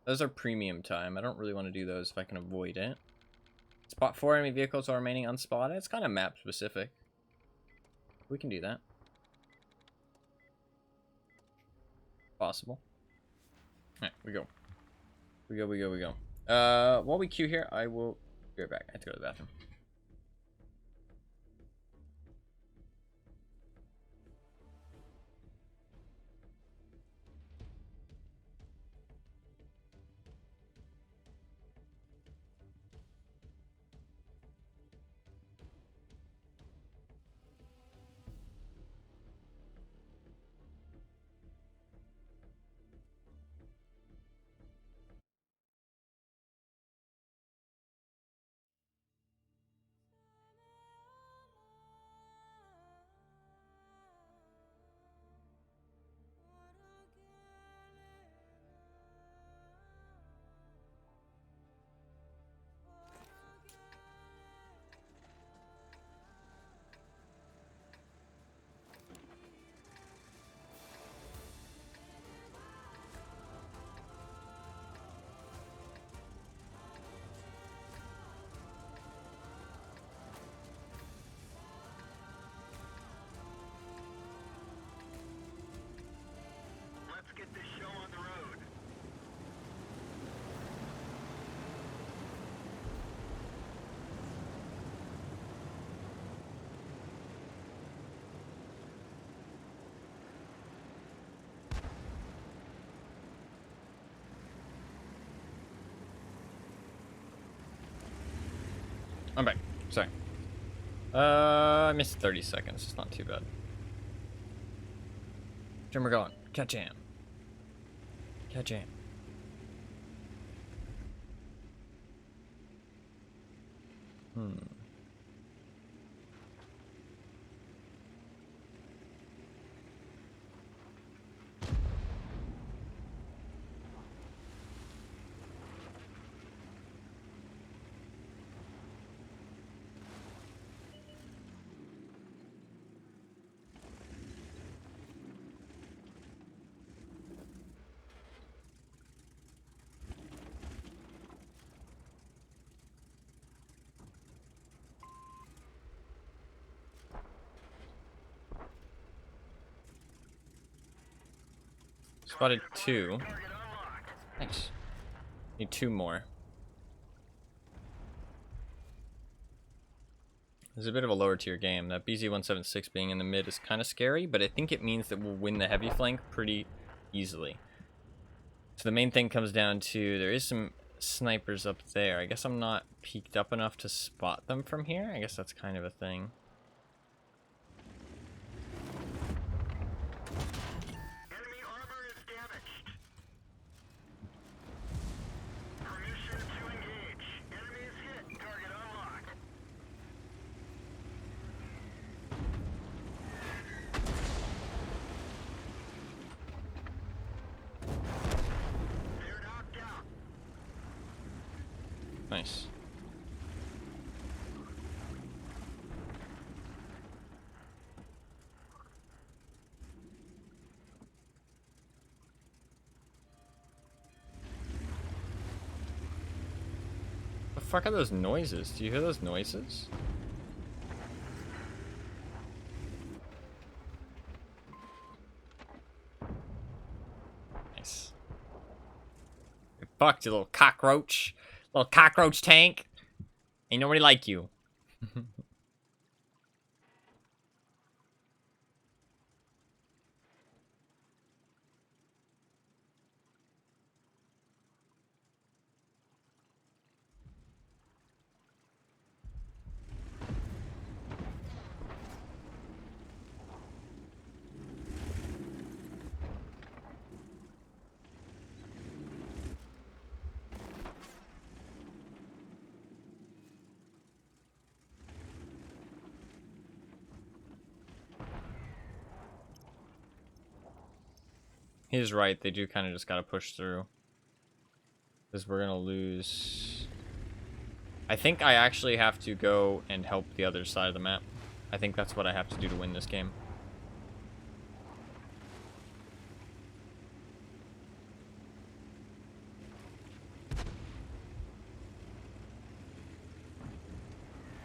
A: Those are premium time. I don't really want to do those if I can avoid it. Spot 4 enemy vehicles while remaining unspotted. It's kind of map specific. We can do that. possible. Alright, we go. We go. While we queue here, I will be right back. I have to go to the bathroom.
B: Let's get this show on the road.
A: I'm back. Sorry. I missed 30 seconds. It's not too bad. Jim, we're going. Catch jam. Catch jam. Spotted 2. Nice. Need 2 more. This is a bit of a lower tier game. That BZ-176 being in the mid is kind of scary, but I think it means that we'll win the heavy flank pretty easily. So the main thing comes down to, there is some snipers up there. I guess I'm not peeked up enough to spot them from here. I guess that's kind of a thing.
B: Enemy armor is damaged. Permission to engage. Enemy is hit. Target unlocked. They're knocked out.
A: Nice. What the fuck are those noises? Do you hear those noises? Nice. You're fucked, you little cockroach. Little cockroach tank. Ain't nobody like you. He's right, they do kind of just gotta push through. Because we're gonna lose... I think I actually have to go and help the other side of the map. I think that's what I have to do to win this game.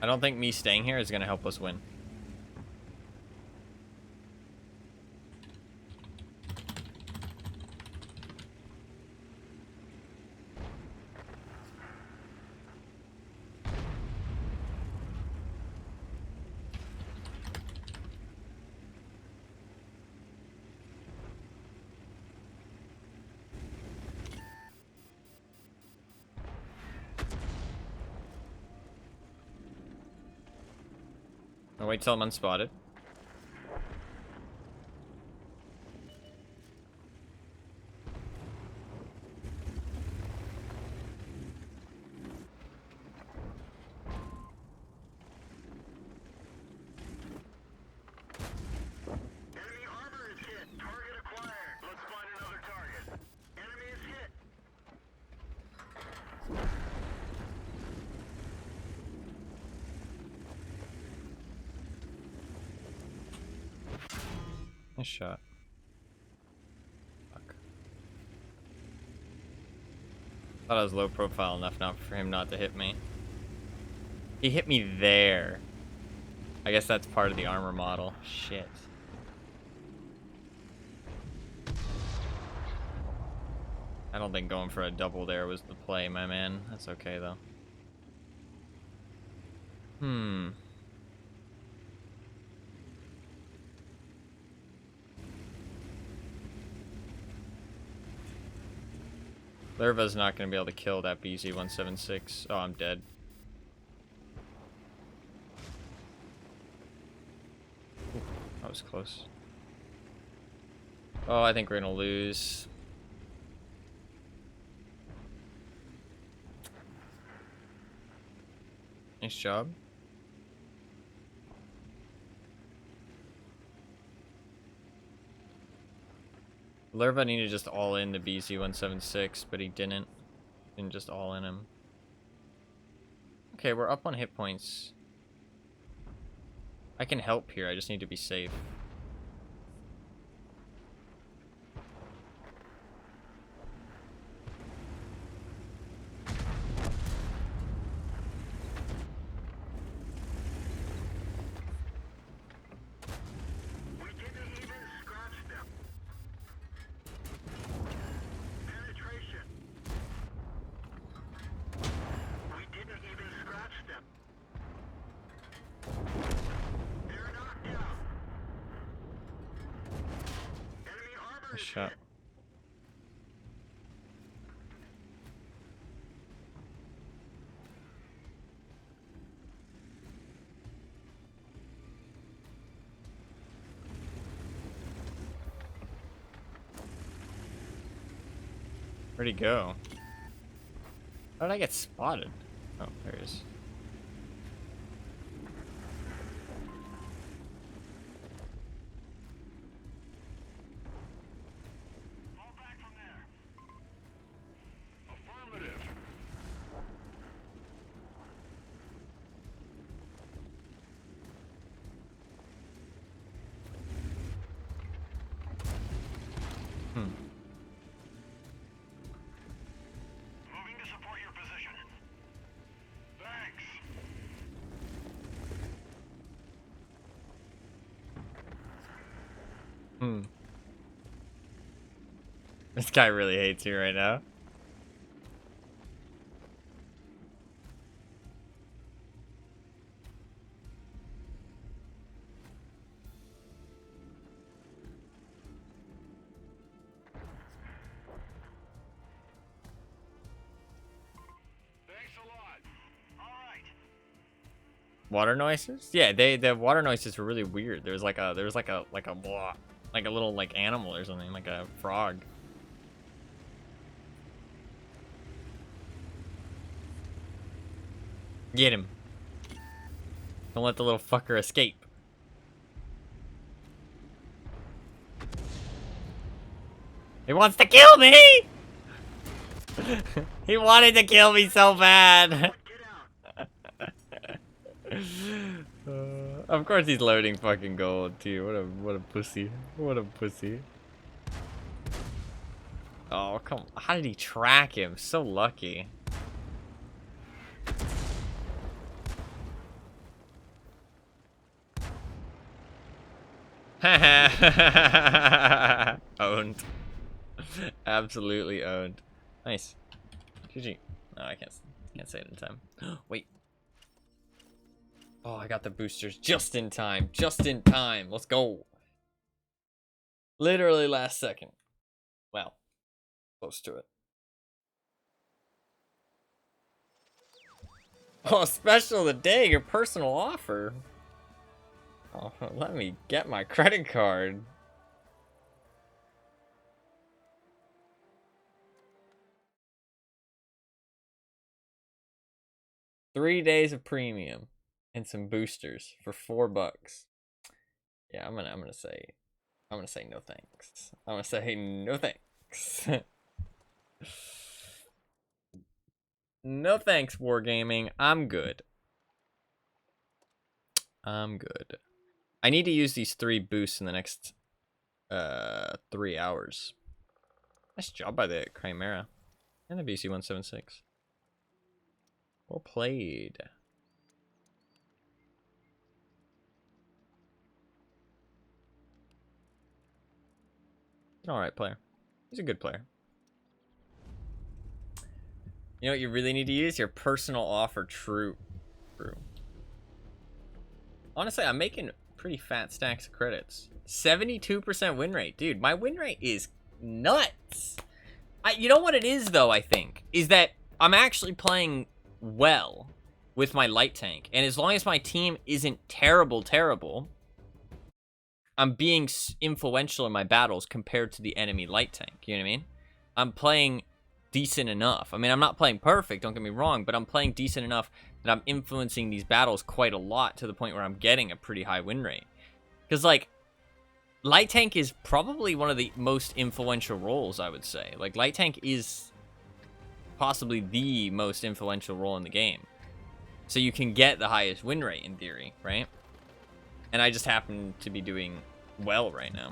A: I don't think me staying here is gonna help us win. I'll wait till I'm unspotted.
B: Enemy armor is hit. Target acquired. Let's find another target. Enemy is hit.
A: Nice shot. Fuck. Thought I was low profile enough not for him not to hit me. He hit me there. I guess that's part of the armor model. Shit. I don't think going for a double there was the play, my man. That's okay, though. Lerva's not going to be able to kill that BZ-176. Oh, I'm dead. Ooh, that was close. Oh, I think we're going to lose. Nice job. Lerva needed just all in the BZ-176, but he didn't. Didn't just all in him. Okay, we're up on hit points. I can help here, I just need to be safe.
B: We didn't even scratch them. Penetration. We didn't even scratch them. They're knocked out. Enemy armor
A: Nice
B: is
A: shot.
B: hit.
A: Where'd he go? How did I get spotted? Oh, there he is.
B: Fall back from there. Affirmative.
A: Hmm.
B: Moving to support your position. Thanks.
A: Hmm. This guy really hates you right now.
B: Thanks a lot. All right.
A: Water noises? Yeah, the water noises were really weird. There was like a blah, like a little like animal or something, like a frog. Get him. Don't let the little fucker escape. He wants to kill me! He wanted to kill me so bad.
B: Get out.
A: Of course he's loading fucking gold too. What a pussy. What a pussy. Oh, come on. How did he track him? So lucky. Owned. Absolutely owned. Nice. GG. No, I can't say it in time. Wait. Oh, I got the boosters just in time. Just in time. Let's go. Literally last second. Well, close to it. Oh, special of the day, your personal offer. Oh, let me get my credit card. $3 of premium and some boosters for $4. Yeah, I'm gonna say no thanks. I'm gonna say no thanks. No thanks, Wargaming. I'm good. I'm good. I need to use these 3 boosts in the next 3 hours. Nice job by the Chimera and the BC-176. Well played. He's an alright player. He's a good player. You know what you really need to use? Your personal offer true. Honestly, I'm making pretty fat stacks of credits. 72% win rate. Dude, my win rate is nuts. You know what it is, though, I think? Is that I'm actually playing well with my light tank. And as long as my team isn't terrible, I'm being influential in my battles compared to the enemy light tank. You know what I mean? I'm playing decent enough. I mean, I'm not playing perfect, don't get me wrong, but I'm playing decent enough that I'm influencing these battles quite a lot to the point where I'm getting a pretty high win rate. Because, like, light tank is probably one of the most influential roles, I would say. Like, light tank is possibly the most influential role in the game. So you can get the highest win rate in theory, right? And I just happen to be doing well right now.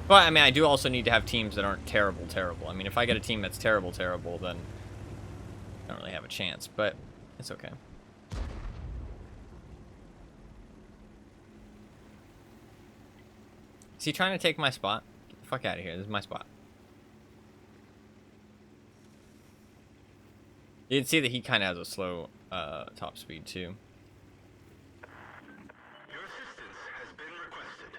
A: But, I mean, I do also need to have teams that aren't terrible. I mean, if I get a team that's terrible, then I don't really have a chance, but it's okay. Is he trying to take my spot? Get the fuck out of here. This is my spot. You can see that he kind of has a slow top speed, too.
B: Your assistance has been requested.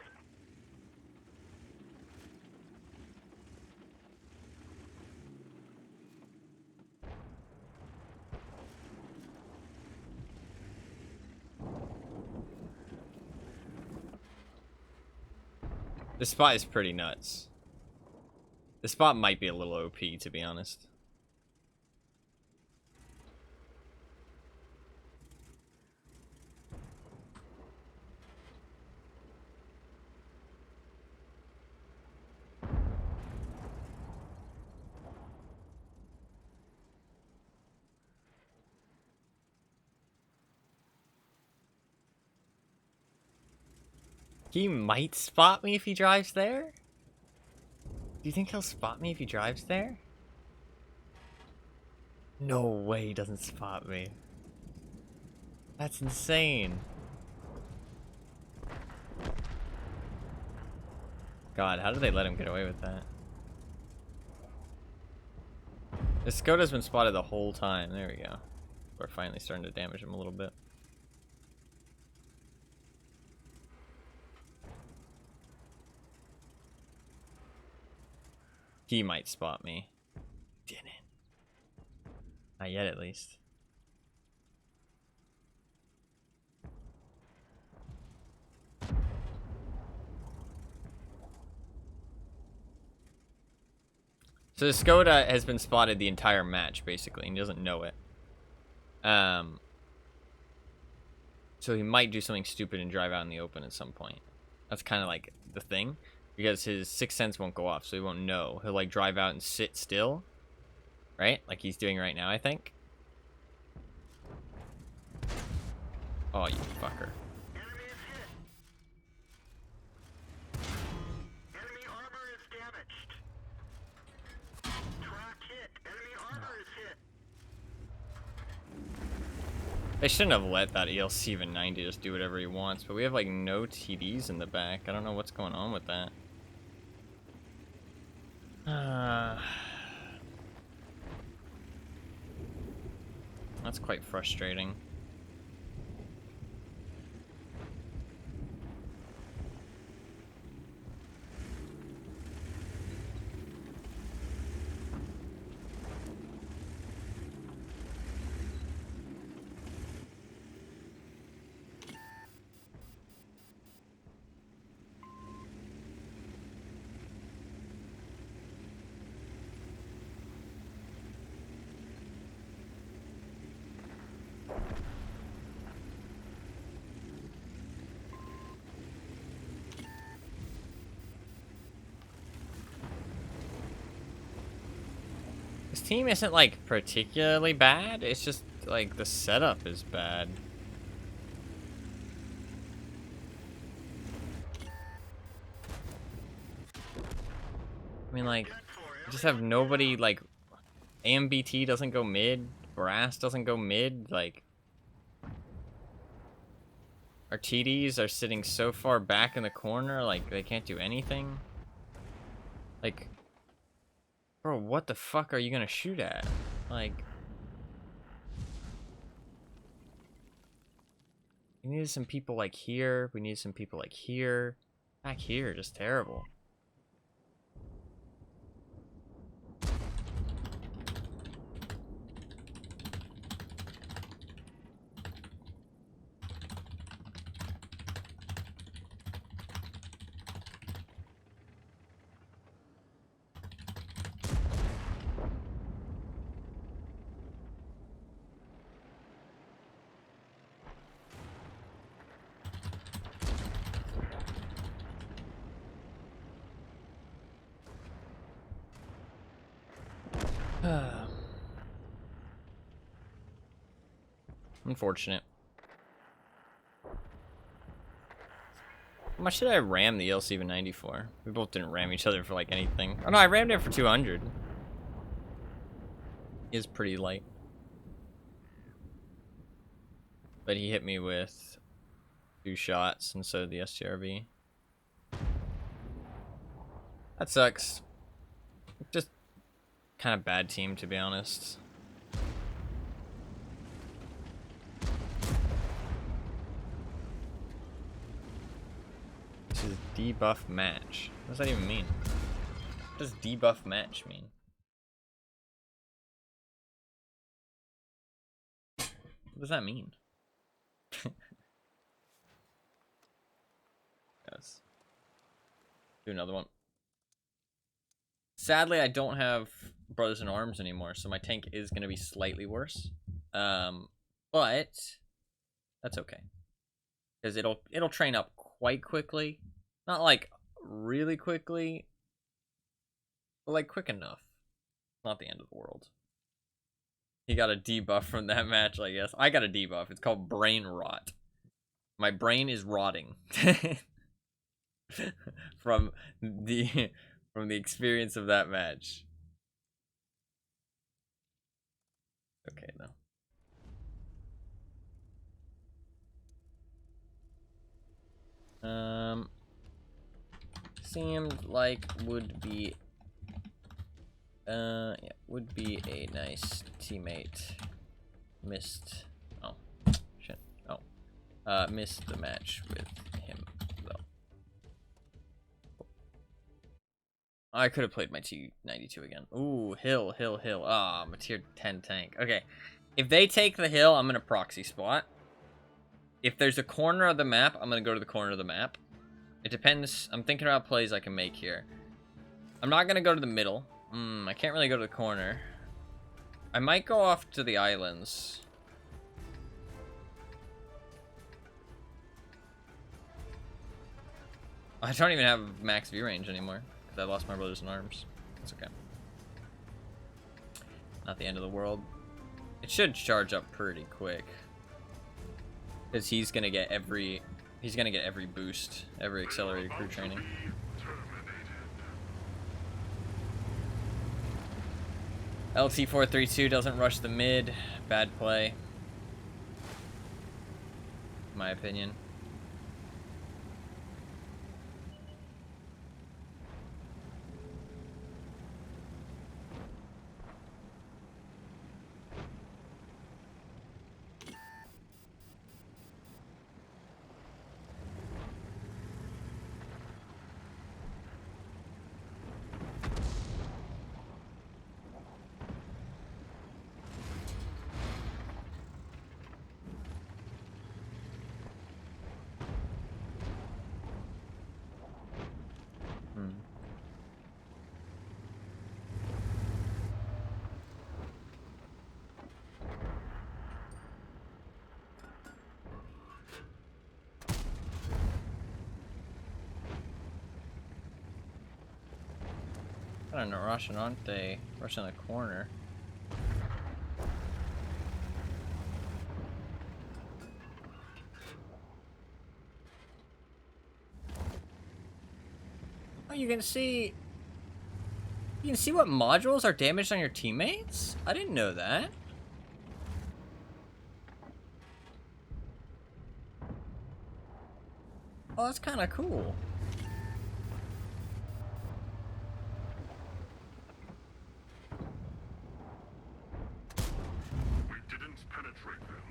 A: This spot is pretty nuts. This spot might be a little OP, to be honest. He might spot me if he drives there? Do you think he'll spot me if he drives there? No way he doesn't spot me. That's insane. God, how did they let him get away with that? The Skoda's been spotted the whole time. There we go. We're finally starting to damage him a little bit. He might spot me. Didn't. Not yet, at least. So the Skoda has been spotted the entire match, basically, and he doesn't know it. So he might do something stupid and drive out in the open at some point. That's kind of like the thing. Because his sixth sense won't go off, so he won't know. He'll, like, drive out and sit still. Right? Like he's doing right now, I think. Oh, you fucker.
B: Enemy is hit. Enemy armor is damaged. Track hit. Enemy armor is hit.
A: They shouldn't have let that ELC even 90 just do whatever he wants, but we have, like, no TDs in the back. I don't know what's going on with that. That's quite frustrating. This team isn't, like, particularly bad. It's just, like, the setup is bad. I mean, like, you just have nobody, like, AMBT doesn't go mid, Brass doesn't go mid, like, our TDs are sitting so far back in the corner, like, they can't do anything. Like, bro, what the fuck are you gonna shoot at? Like, we needed some people, like, here, we need some people, like, here. Back here, just terrible. Unfortunate. How much did I ram the LC-94? For? We both didn't ram each other for like anything. Oh no, I rammed it for 200. He is pretty light. But he hit me with 2 shots, and so did the STRV. That sucks. Just kind of bad team, to be honest. This is debuff match. What does that even mean? What does debuff match mean? What does that mean? Yes. Do another one. Sadly, I don't have Brothers in Arms anymore, so my tank is going to be slightly worse. But that's okay, because it'll train up quite quickly. Not like really quickly, but like quick enough. Not the end of the world. He got a debuff from that match, I guess. I got a debuff. It's called brain rot. My brain is rotting from the experience of that match. Okay, though. Seemed like would be yeah, would be a nice teammate. Missed. Oh, shit. Oh, missed the match with him though. I could have played my T92 again. Ooh, hill. Ah, I'm a tier 10 tank. Okay, if they take the hill, I'm gonna proxy spot. If there's a corner of the map, I'm gonna go to the corner of the map. It depends. I'm thinking about plays I can make here. I'm not gonna go to the middle. I can't really go to the corner. I might go off to the islands. I don't even have max view range anymore because I lost my Brothers in Arms. It's okay. Not the end of the world. It should charge up pretty quick because he's gonna get every boost, every accelerated crew training. LT432 doesn't rush the mid. Bad play, in my opinion. I don't know, rushing, aren't they? Rushing the corner. you can see... You can see what modules are damaged on your teammates? I didn't know that. Oh, that's kind of cool.
C: We didn't penetrate them.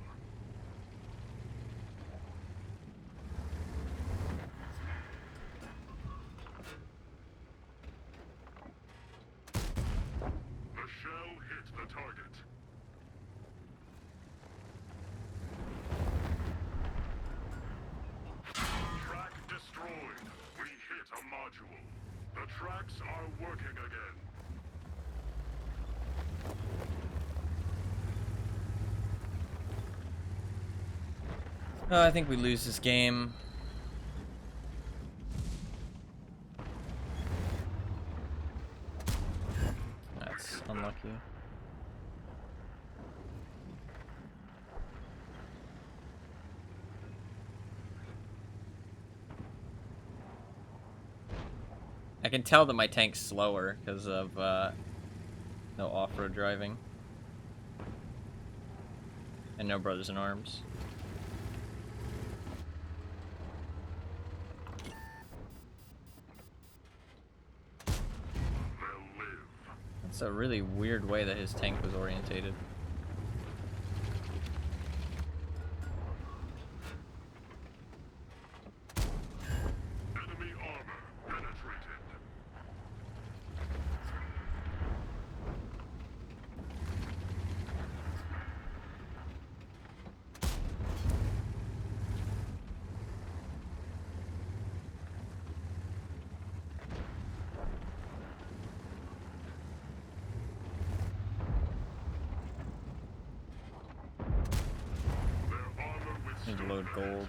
C: The shell hit the target. Track destroyed. We hit a module. The tracks are working again.
A: Oh, I think we lose this game. That's unlucky. I can tell that my tank's slower because of no off-road driving. And no brothers in arms.
C: They'll live.
A: That's a really weird way that his tank was orientated.
C: Enemy armor penetrated. Their armor
A: Need
C: withstood
A: to load
C: that.
A: gold.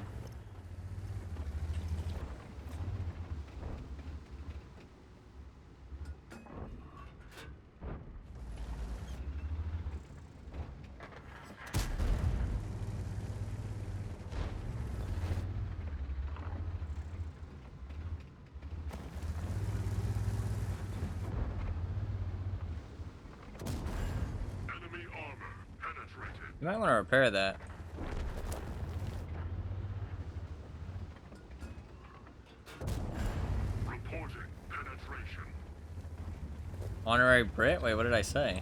C: Enemy armor penetrated.
A: You might want to repair that.
C: Reporting penetration.
A: Honorary Brit? Wait, what did I say?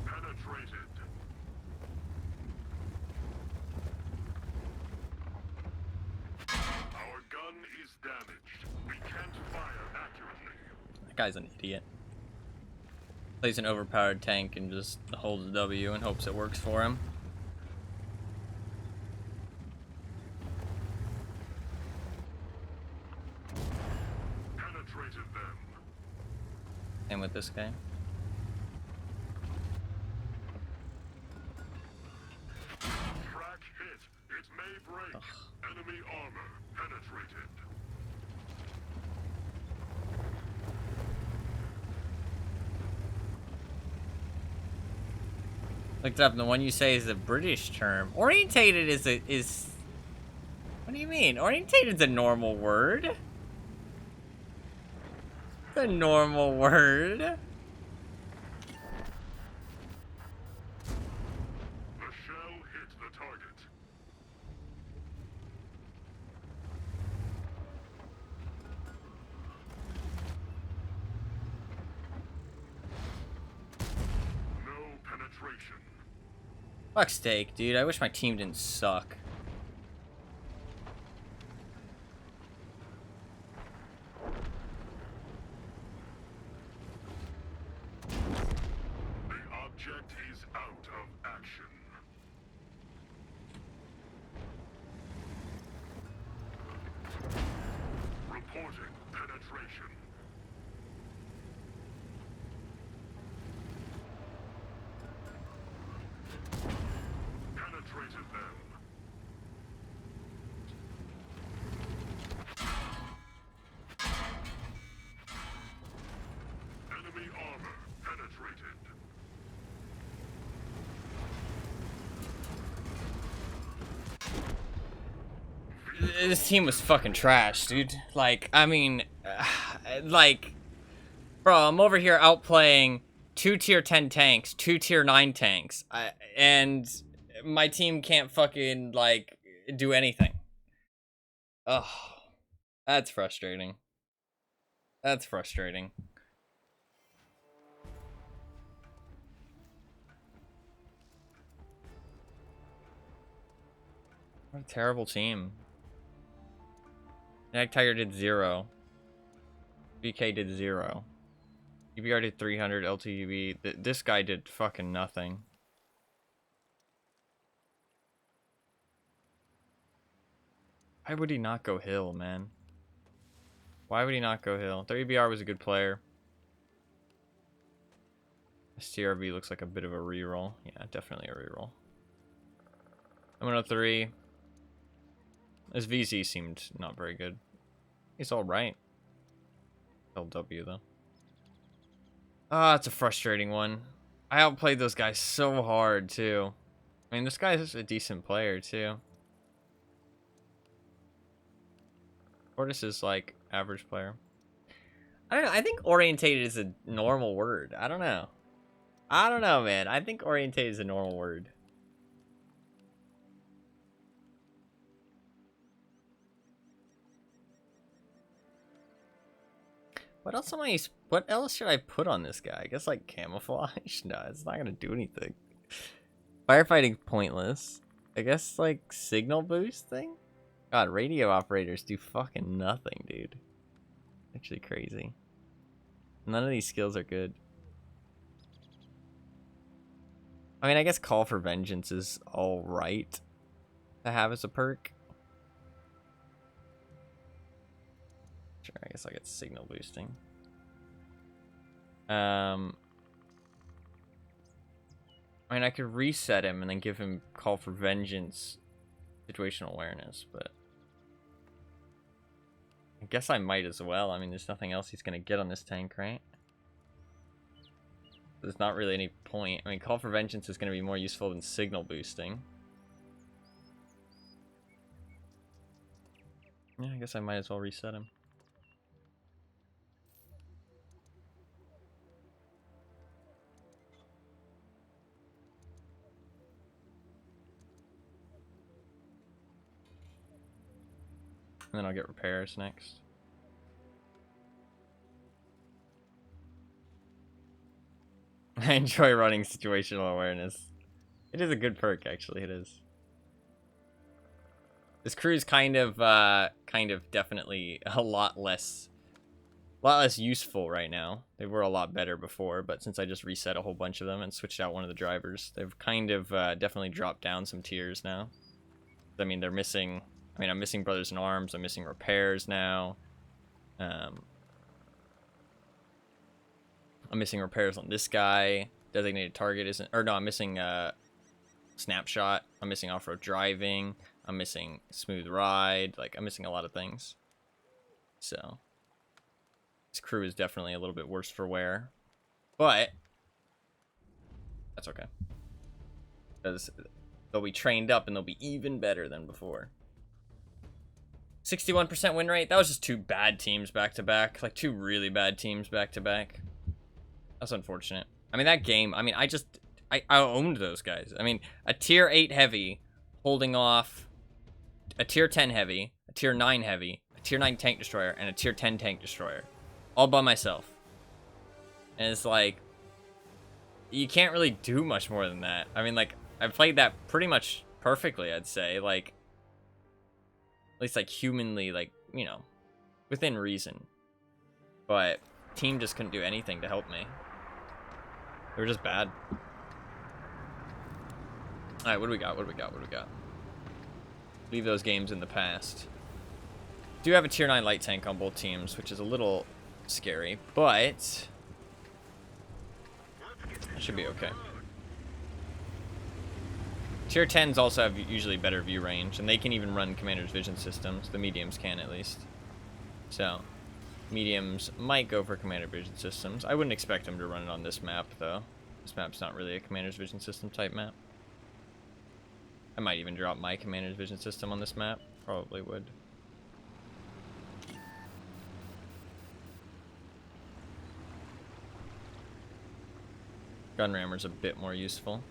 C: Penetrated. Our gun is damaged. We can't fire accurately.
A: That guy's an idiot. Plays an overpowered tank and just holds W and hopes it works for him.
C: Penetrated them.
A: Same with this guy.
C: Track hit. It may break. Enemy armor penetrated.
A: Looked up, and the one you say is a British term. Orientated is. What do you mean? Orientated is a normal word. It's a normal word.
C: The shell hit the target. No penetration.
A: Fuck's sake, dude. I wish my team didn't suck.
C: The object is out of action. Reporting penetration. Penetrated them.
A: this team was fucking trash, dude. Like, I mean, like, bro, I'm over here outplaying 2 tier 10 tanks, 2 tier 9 tanks, and my team can't fucking, like, do anything. Ugh, that's frustrating. That's frustrating. What a terrible team. Nag Tiger did 0. BK did 0. EBR did 300, LTV. This guy did fucking nothing. Why would he not go Hill, man? Why would he not go Hill? Their EBR was a good player. STRV looks like a bit of a reroll. Yeah, definitely a reroll. M103. His VZ seemed not very good. He's alright. LW, though. Ah, it's a frustrating one. I outplayed those guys so hard, too. I mean, this guy's a decent player, too. Fortis is, like, average player. I don't know. I think orientated is a normal word. I don't know. I don't know, man. I think orientated is a normal word. What else should I put on this guy? I guess like camouflage? No, it's not gonna do anything. Firefighting pointless. I guess like signal boosting? God, radio operators do fucking nothing, dude. Actually crazy. None of these skills are good. I mean, I guess Call for Vengeance is alright to have as a perk. Sure, I guess I'll get signal boosting. I mean, I could reset him and then give him Call for Vengeance, situational awareness, but I guess I might as well. I mean, there's nothing else he's gonna get on this tank, right? There's not really any point. I mean, Call for Vengeance is gonna be more useful than signal boosting. Yeah, I guess I might as well reset him. And then I'll get repairs next. I enjoy running situational awareness. It is a good perk, actually. It is. This crew's kind of definitely a lot less useful right now. They were a lot better before, but since I just reset a whole bunch of them and switched out one of the drivers, they've kind of definitely dropped down some tiers now. I mean, they're missing. I mean, I'm missing Brothers in Arms. I'm missing repairs now. I'm missing repairs on this guy. Designated target isn't... Or no, I'm missing snapshot. I'm missing off-road driving. I'm missing smooth ride. Like, I'm missing a lot of things. So, this crew is definitely a little bit worse for wear. But, that's okay. Because they'll be trained up and they'll be even better than before. 61% win rate. That was just two bad teams back to back. Like two really bad teams back to back. That's unfortunate. I mean, that game, I mean, I owned those guys. I mean, a tier 8 heavy holding off a tier 10 heavy, a tier 9 heavy, a tier 9 tank destroyer, and a tier 10 tank destroyer. All by myself. And it's like, you can't really do much more than that. I mean, like, I played that pretty much perfectly, I'd say. Like, at least, like, humanly, like, you know, within reason. But team just couldn't do anything to help me. They were just bad. Alright, what do we got? What do we got? What do we got? Leave those games in the past. Do have a tier 9 light tank on both teams, which is a little scary, but it should be okay. Tier 10s also have usually better view range, and they can even run commander's vision systems. The mediums can, at least. So, mediums might go for commander vision systems. I wouldn't expect them to run it on this map, though. This map's not really a commander's vision system type map. I might even drop my commander's vision system on this map. Probably would. Gun rammer's a bit more useful.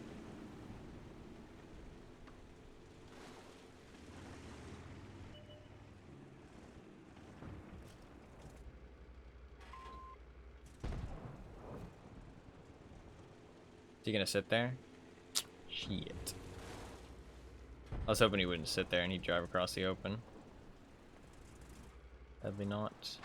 A: Is he gonna sit there? Shit. I was hoping he wouldn't sit there and he'd drive across the open. Sadly not.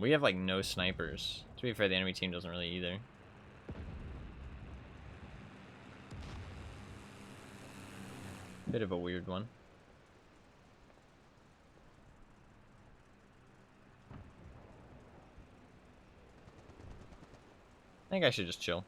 A: We have like no snipers. To be fair, the enemy team doesn't really either. Bit of a weird one. I think I should just chill.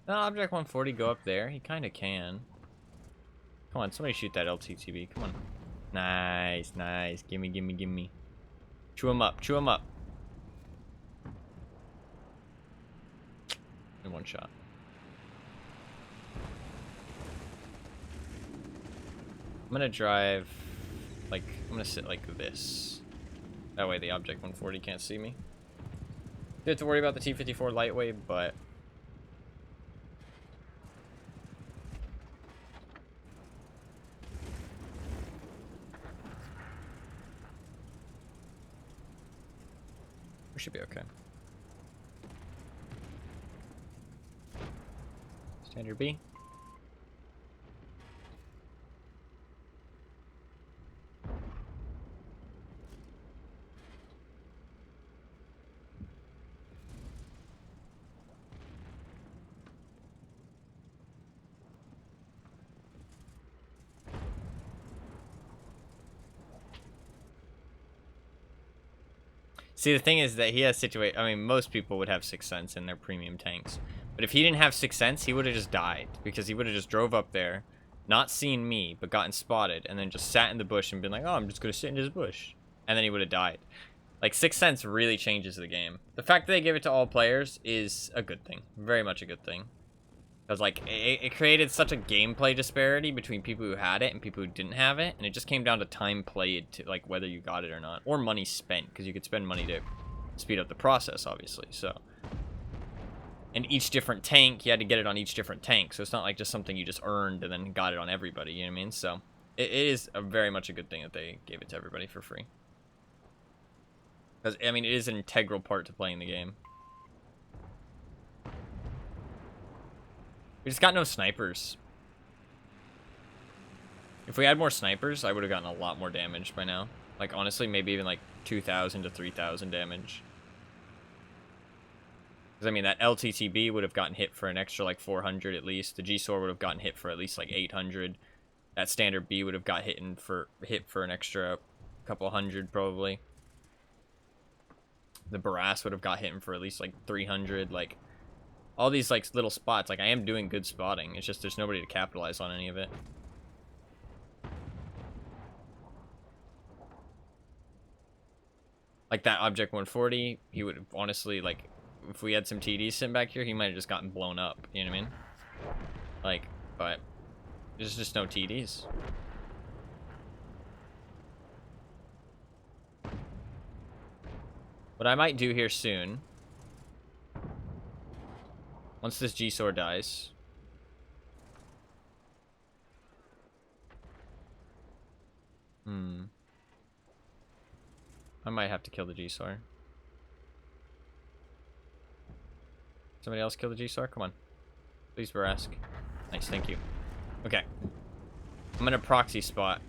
A: No, Object 140 go up there. He kind of can. Come on, somebody shoot that LTTB. Come on. Nice, nice. Gimme, gimme, gimme. Chew him up, chew him up. In one shot. I'm gonna drive, like, I'm gonna sit like this. That way the Object 140 can't see me. You have to worry about the T-54 lightweight, but we should be okay. Standard B. See, the thing is that he has I mean, most people would have Sixth Sense in their premium tanks. But if he didn't have Sixth Sense, he would have just died. Because he would have just drove up there, not seen me, but gotten spotted, and then just sat in the bush and been like, oh, I'm just going to sit in this bush. And then he would have died. Like, Sixth Sense really changes the game. The fact that they give it to all players is a good thing. Very much a good thing. Because, like, it created such a gameplay disparity between people who had it and people who didn't have it. And it just came down to time played to, like, whether you got it or not. Or money spent, because you could spend money to speed up the process, obviously. So, and each different tank, you had to get it on each different tank. So it's not like just something you just earned and then got it on everybody, you know what I mean? So, it is very much a good thing that they gave it to everybody for free. Because, I mean, it is an integral part to playing the game. We just got no snipers. If we had more snipers, I would have gotten a lot more damage by now. Like, honestly, maybe even like 2,000 to 3,000 damage. Because, I mean, that LTTB would have gotten hit for an extra, like, 400 at least. The G-SOR would have gotten hit for at least, like, 800. That standard B would have got hit for an extra couple hundred, probably. The Barras would have got hit for at least, like, 300, like... All these, like, little spots, like, I am doing good spotting. It's just there's nobody to capitalize on any of it. Like, that Object 140, he would have, honestly, like, if we had some TDs sitting back here, he might have just gotten blown up. You know what I mean? Like, but there's just no TDs. What I might do here soon... Once this G-SOR dies. I might have to kill the G-SOR. Somebody else kill the G-SOR? Come on. Please, Barask. Nice, thank you. Okay. I'm gonna proxy spot.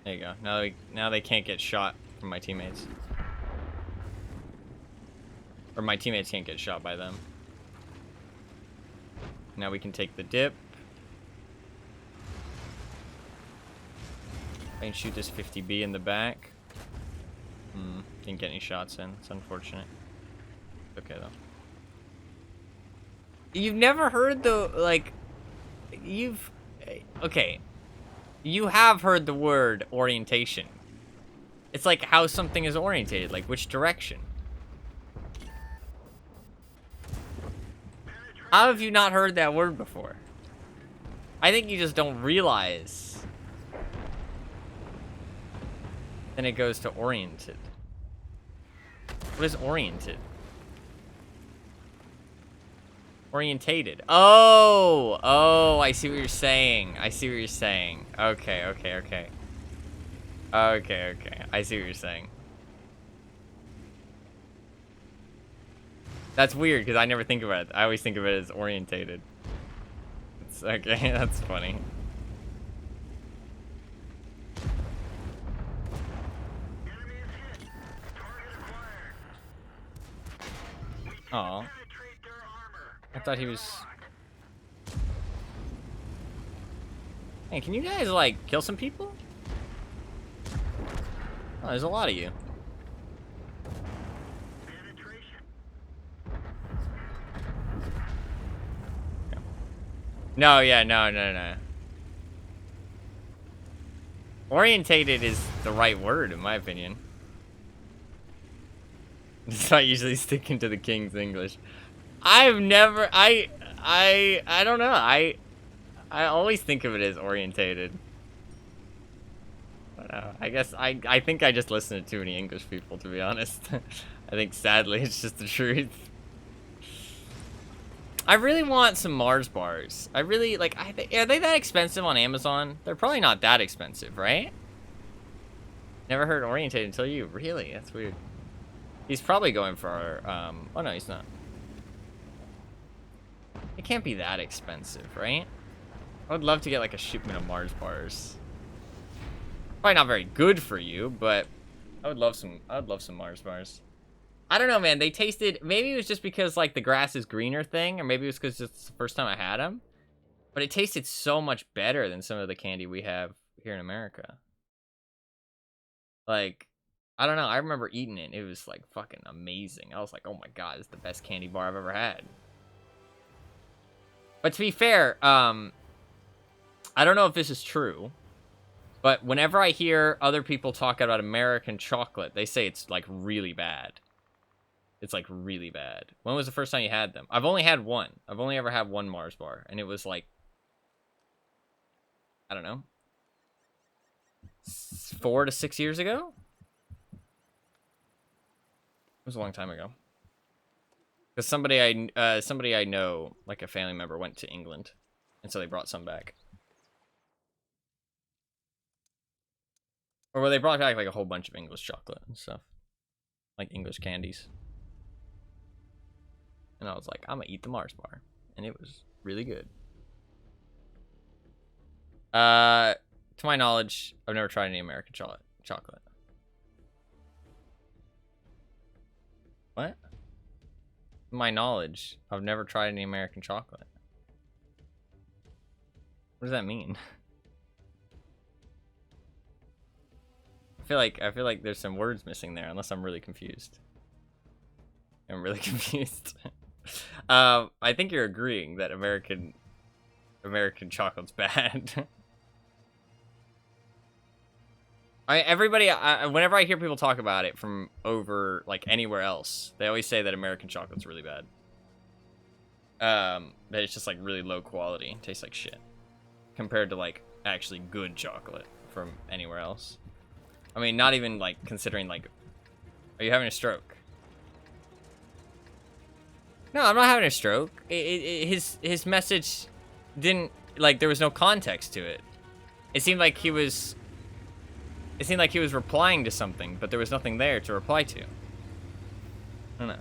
A: There you go. Now they can't get shot from my teammates. Or my teammates can't get shot by them. Now we can take the dip. I can shoot this 50B in the back. Didn't get any shots in. It's unfortunate. Okay, though. You've never heard the, like... Okay. You have heard the word orientation. It's like how something is orientated. Like, which direction? How have you not heard that word before? I think you just don't realize. Then it goes to oriented. What is oriented? Orientated. Oh, I see what you're saying. I see what you're saying. Okay. I see what you're saying. That's weird, because I never think about it. I always think of it as orientated. It's okay, that's funny.
B: Enemy is hit. Target acquired.
A: Aw.
B: Penetrate their armor.
A: I thought he was... Hey, can you guys, like, kill some people? Oh, there's a lot of you.
B: Penetration.
A: No, yeah, no. Orientated is the right word, in my opinion. It's not usually sticking to the King's English. I've never... I don't know. I always think of it as orientated. I don't know. I guess I think I just listen to too many English people, to be honest. I think, sadly, it's just the truth. I really want some Mars bars. I really, like, are they that expensive on Amazon? They're probably not that expensive, right? Never heard orientated until you. Really? That's weird. He's probably going for, oh no, he's not. It can't be that expensive, right? I would love to get, like, a shipment of Mars bars. Probably not very good for you, but I would love some Mars bars. I don't know, man. They tasted... Maybe it was just because, like, the grass is greener thing, or maybe it was because it's the first time I had them. But it tasted so much better than some of the candy we have here in America. Like, I don't know. I remember eating it. It was, like, fucking amazing. I was like, oh my god, this is the best candy bar I've ever had. But to be fair, I don't know if this is true, but whenever I hear other people talk about American chocolate, they say it's, like, really bad. It's, like, really bad. When was the first time you had them? I've only had one. I've only ever had one Mars bar, and it was, like, I don't know, 4 to 6 years ago? It was a long time ago. Because somebody I know, like a family member, went to England, and so they brought some back. Or well, they brought back, like, a whole bunch of English chocolate and stuff. Like, English candies. And I was like, I'm gonna eat the Mars bar. And it was really good. To my knowledge, I've never tried any American chocolate. What? To my knowledge, I've never tried any American chocolate. What does that mean? I feel like there's some words missing there, unless I'm really confused. I'm really confused. I think you're agreeing that American chocolate's bad. Whenever I hear people talk about it from over, like, anywhere else, they always say that American chocolate's really bad. That it's just, like, really low quality. It tastes like shit. Compared to, like, actually good chocolate from anywhere else. I mean, not even, like, considering, like... Are you having a stroke? No, I'm not having a stroke. His message didn't... Like, there was no context to it. It seemed like he was replying to something, but there was nothing there to reply to. I don't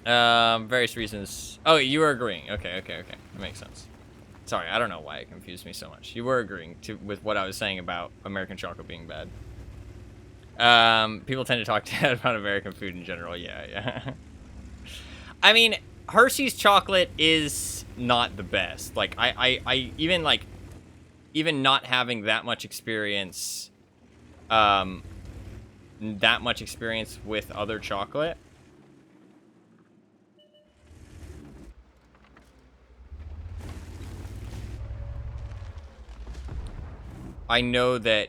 A: know. Various reasons. Oh, you were agreeing. Okay. That makes sense. Sorry, I don't know why it confused me so much. You were agreeing with what I was saying about American chocolate being bad. People tend to talk about American food in general. Yeah. I mean, Hershey's chocolate is not the best. Like, I even, like, even not having that much experience, with other chocolate. I know that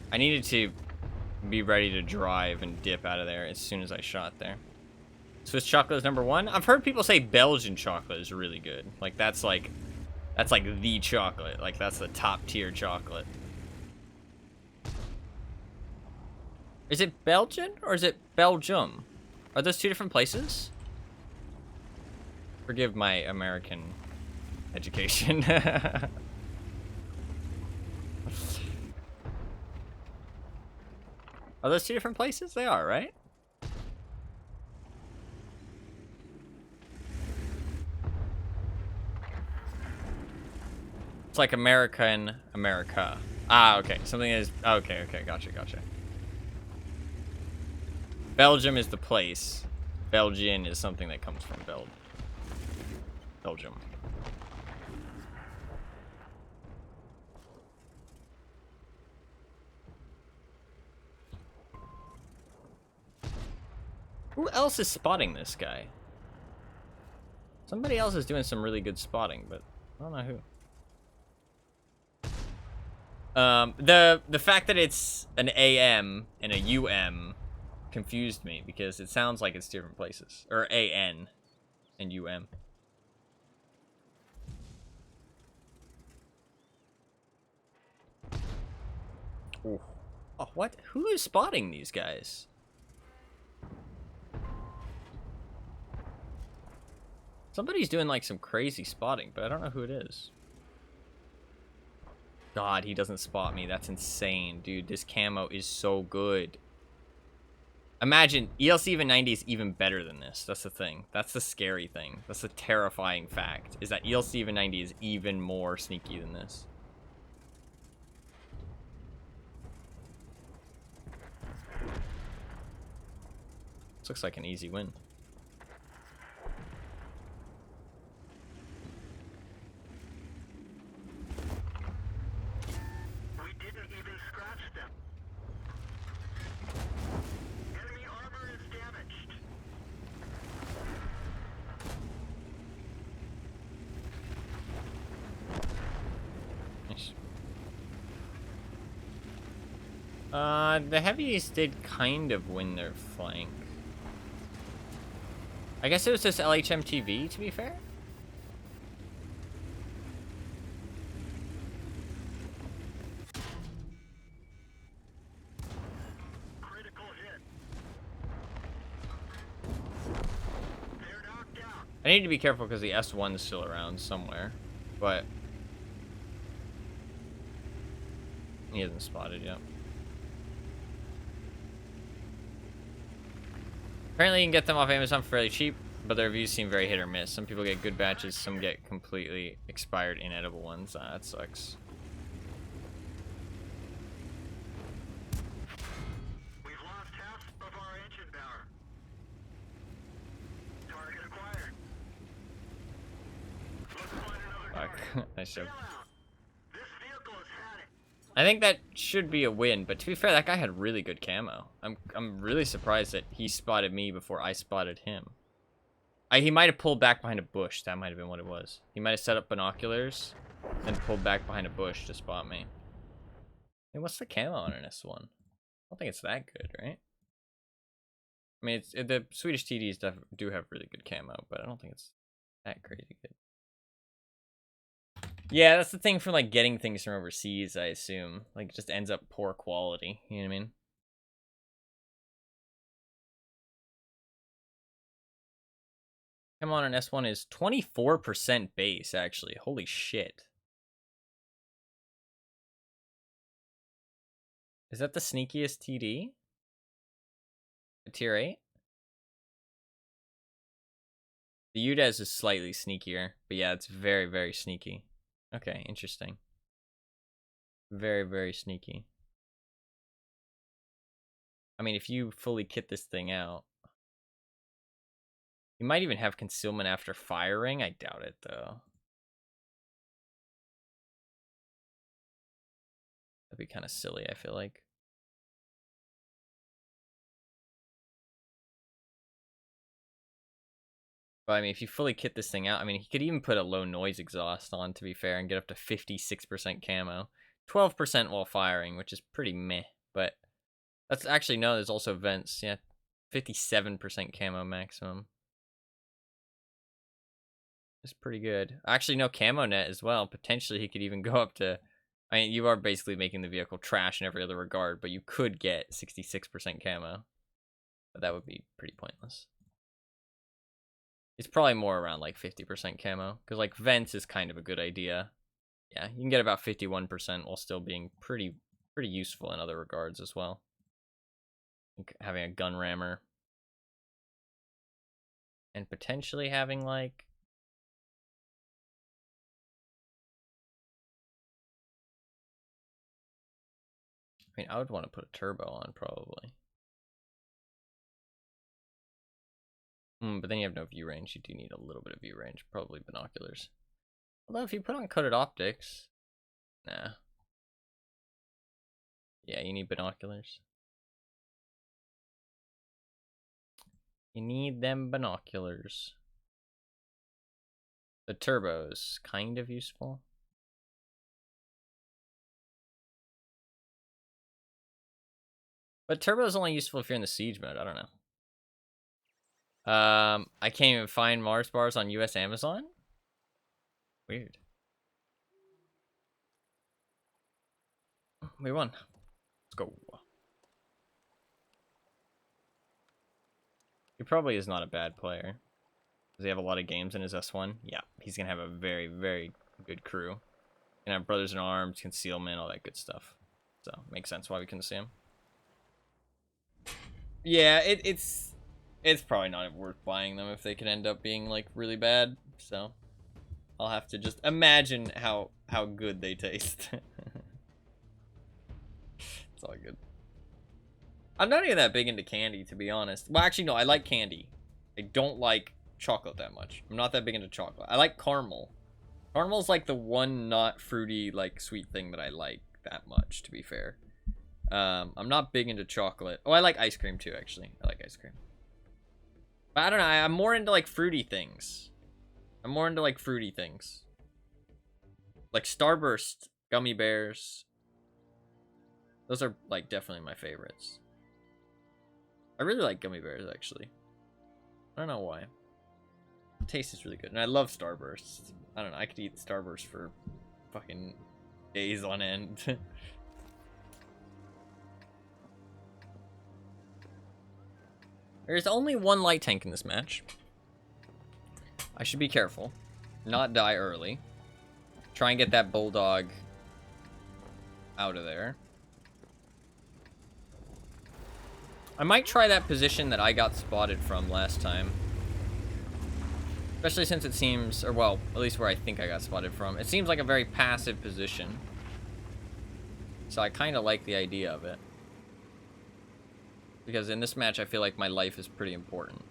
A: I needed to be ready to drive and dip out of there as soon as I shot there. Swiss chocolate is #1. I've heard people say Belgian chocolate is really good. Like, that's like the chocolate. Like, that's the top tier chocolate. Is it Belgian or is it Belgium? Are those two different places? Forgive my American education. Are those two different places? They are, right? It's like American America. Ah, okay. Something is... Okay, gotcha. Belgium is the place. Belgian is something that comes from Belgium. Who else is spotting this guy? Somebody else is doing some really good spotting, but I don't know who. The fact that it's an AM and a UM confused me because it sounds like it's different places. Or AN and UM. Ooh. Oh, what? Who is spotting these guys? Somebody's doing like some crazy spotting, but I don't know who it is. God, he doesn't spot me. That's insane, dude. This camo is so good. Imagine, ELC even 90 is even better than this. That's the thing. That's the scary thing. That's the terrifying fact, is that ELC even 90 is even more sneaky than this. This looks like an easy win.
B: We didn't even scratch them. Enemy armor is damaged.
A: Nice. The heavies did kind of win their flank. I guess it was just LHMTV, to be fair.
B: Critical hit. They're knocked out.
A: I need to be careful because the S1 is still around somewhere, but he hasn't spotted yet. Apparently you can get them off Amazon fairly cheap, but their reviews seem very hit or miss. Some people get good batches, some get completely expired, inedible ones. That sucks.
B: We've lost half of our engine power. Target acquired. Let's find another
A: Fuck.
B: target.
A: Nice job.
B: Bail out. This vehicle has had it.
A: I think that should be a win, but to be fair, that guy had really good camo. I'm really surprised that he spotted me before I spotted him. He might have pulled back behind a bush. That might have been what it was. He might have set up binoculars and pulled back behind a bush to spot me. Hey, what's the camo on an S1? I don't think it's that good, right? I mean, the Swedish TDs do have really good camo, but I don't think it's that crazy good. Yeah, that's the thing for like getting things from overseas, I assume. Like, it just ends up poor quality, you know what I mean? Come on S1 is 24% base, actually. Holy shit. Is that the sneakiest TD? A tier 8? The UDES is slightly sneakier, but yeah, it's very, very sneaky. Okay, interesting. Very, very sneaky. I mean, if you fully kit this thing out, you might even have concealment after firing. I doubt it, though. That'd be kind of silly, I feel like. But I mean, if you fully kit this thing out, I mean, he could even put a low noise exhaust on, to be fair, and get up to 56% camo. 12% while firing, which is pretty meh. But that's actually, no, there's also vents. Yeah, 57% camo maximum. It's pretty good. Actually, no camo net as well. Potentially, he could even go up to... I mean, you are basically making the vehicle trash in every other regard, but you could get 66% camo. But that would be pretty pointless. It's probably more around like 50% camo, because like vents is kind of a good idea. Yeah, you can get about 51% while still being pretty useful in other regards as well. Like having a gun rammer. And potentially having like... I mean, I would want to put a turbo on probably. But then you have no view range. You do need a little bit of view range. Probably binoculars. Although if you put on coated optics... Nah. Yeah, you need binoculars. You need them binoculars. The turbo's kind of useful. But turbo's only useful if you're in the siege mode. I don't know. I can't even find Mars bars on US Amazon? Weird. We won. Let's go. He probably is not a bad player. Does he have a lot of games in his S1? Yeah, he's gonna have a very, very good crew. Gonna have brothers in arms, concealment, all that good stuff. So, makes sense why we couldn't see him. Yeah, it's probably not worth buying them if they could end up being like really bad. So, I'll have to just imagine how good they taste. It's all good. I'm not even that big into candy, to be honest. Well, actually, no, I like candy. I don't like chocolate that much. I'm not that big into chocolate. I like caramel. Caramel's like the one not fruity, like, sweet thing that I like that much, to be fair. I'm not big into chocolate. Oh, I like ice cream, too, actually. I like ice cream. But I don't know. I'm more into, like, fruity things. I'm more into, like, fruity things. Like Starburst, gummy bears. Those are, like, definitely my favorites. I really like gummy bears, actually. I don't know why. The taste is really good. And I love Starbursts. I don't know. I could eat Starburst for fucking days on end. There's only one light tank in this match. I should be careful. Not die early. Try and get that bulldog out of there. I might try that position that I got spotted from last time. Especially since it seems, or well, at least where I think I got spotted from. It seems like a very passive position. So I kind of like the idea of it. Because in this match, I feel like my life is pretty important.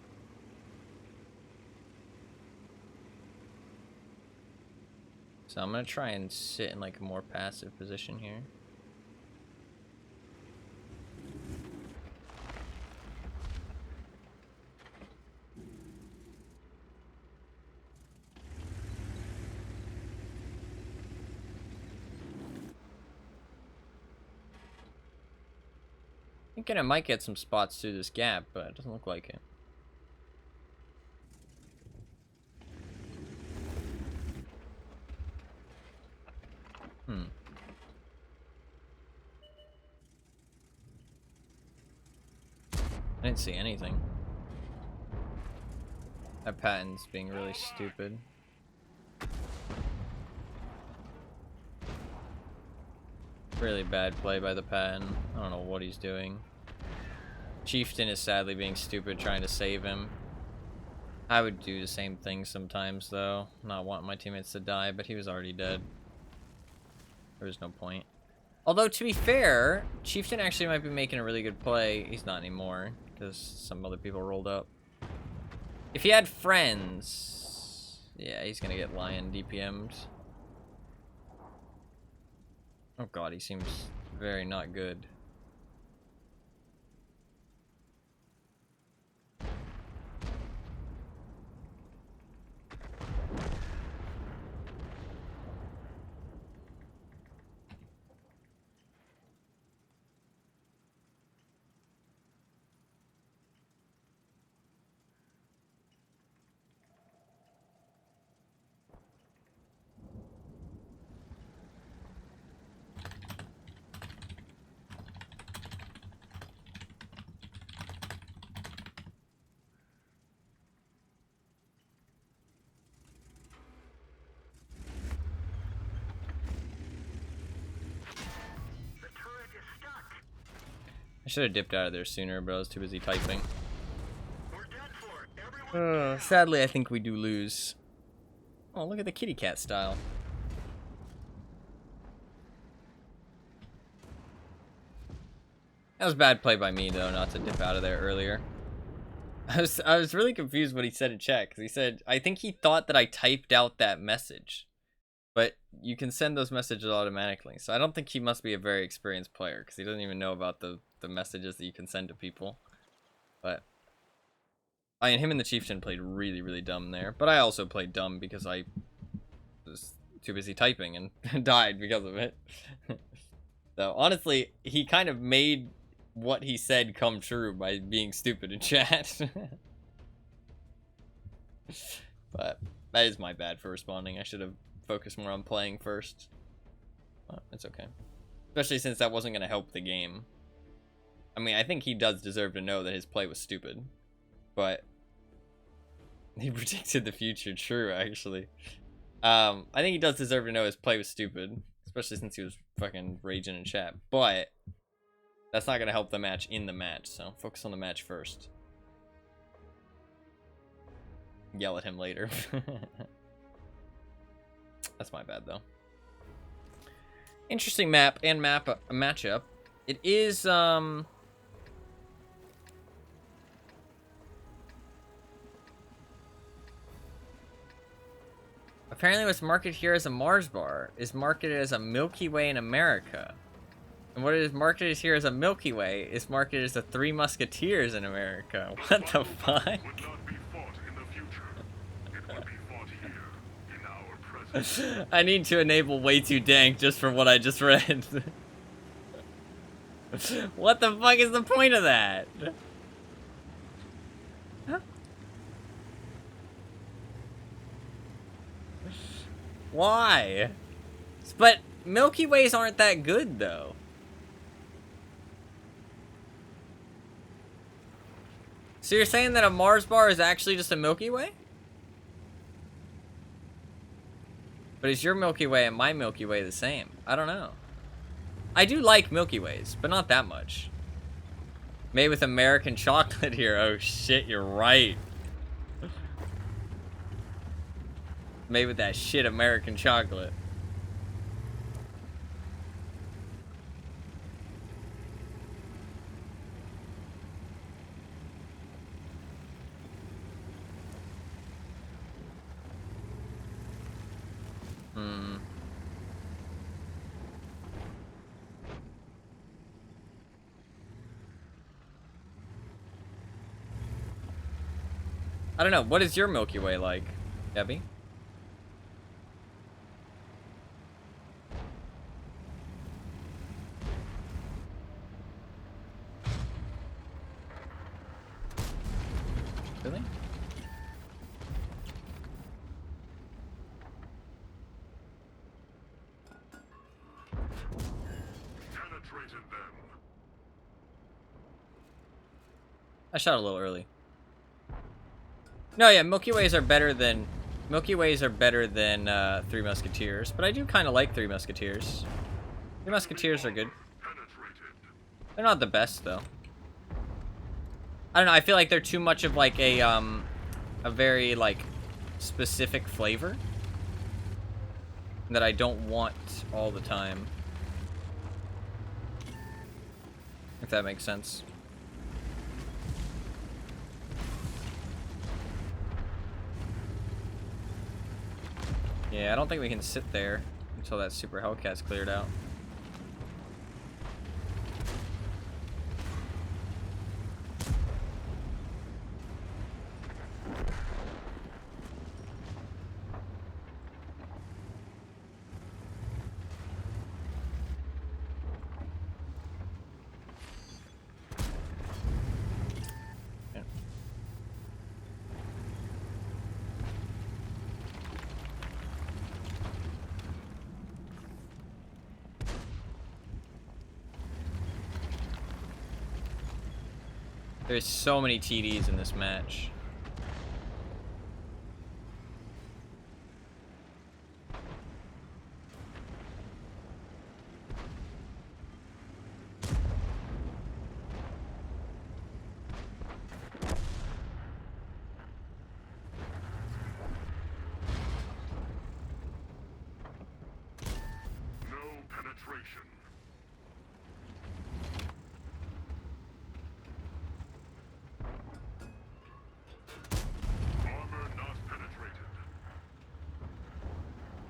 A: So I'm going to try and sit in like a more passive position here. Thinking I might get some spots through this gap, but it doesn't look like it. I didn't see anything. That Patton's being really stupid. Really bad play by the Patton. I don't know what he's doing. Chieftain is sadly being stupid, trying to save him. I would do the same thing sometimes, though. Not want my teammates to die, but he was already dead. There was no point. Although, to be fair, Chieftain actually might be making a really good play. He's not anymore, because some other people rolled up. If he had friends... Yeah, he's gonna get Lion DPM'd. Oh god, he seems very not good. I should have dipped out of there sooner, but I was too busy typing. Sadly, I think we do lose. Oh, look at the kitty cat style. That was bad play by me, though, not to dip out of there earlier. I was really confused what he said in chat, because he said, I think he thought that I typed out that message. But you can send those messages automatically, so I don't think he must be a very experienced player, because he doesn't even know about the messages that you can send to people. But I mean, him and the Chieftain played really, really dumb there. But I also played dumb because I was too busy typing and died because of it. So honestly, he kind of made what he said come true by being stupid in chat. But that is my bad for responding. I should have focused more on playing first. But it's okay. Especially since that wasn't going to help the game. I mean, I think he does deserve to know that his play was stupid. But he predicted the future. True, actually. I think he does deserve to know his play was stupid. Especially since he was fucking raging in chat. But that's not going to help the match in the match. So focus on the match first. Yell at him later. That's my bad, though. Interesting map and matchup. It is, apparently what's marketed here as a Mars bar is marketed as a Milky Way in America. And what is marketed here as a Milky Way is marketed as the Three Musketeers in America. What the fuck?
C: Would not be fought in the future. It would be fought here, in our present.
A: I need to enable way too dank just for what I just read. What the fuck is the point of that? Huh? Why? But Milky Ways aren't that good, though. So you're saying that a Mars bar is actually just a Milky Way? But is your Milky Way and my Milky Way the same? I don't know. I do like Milky Ways, but not that much. Made with American chocolate here. Oh shit, you're right. Made with that shit American chocolate. I don't know. What is your Milky Way like, Debbie? Really?
C: Penetrated them.
A: I shot a little early. No, yeah, Milky Ways are better than Three Musketeers, but I do kind of like Three Musketeers. Three Musketeers are good.
C: Penetrated.
A: They're not the best though. I don't know. I feel like they're too much of like a very like specific flavor that I don't want all the time. If that makes sense. Yeah, I don't think we can sit there until that Super Hellcat's cleared out. Yeah. There's so many TDs in this match.
C: No penetration. Armor not penetrated.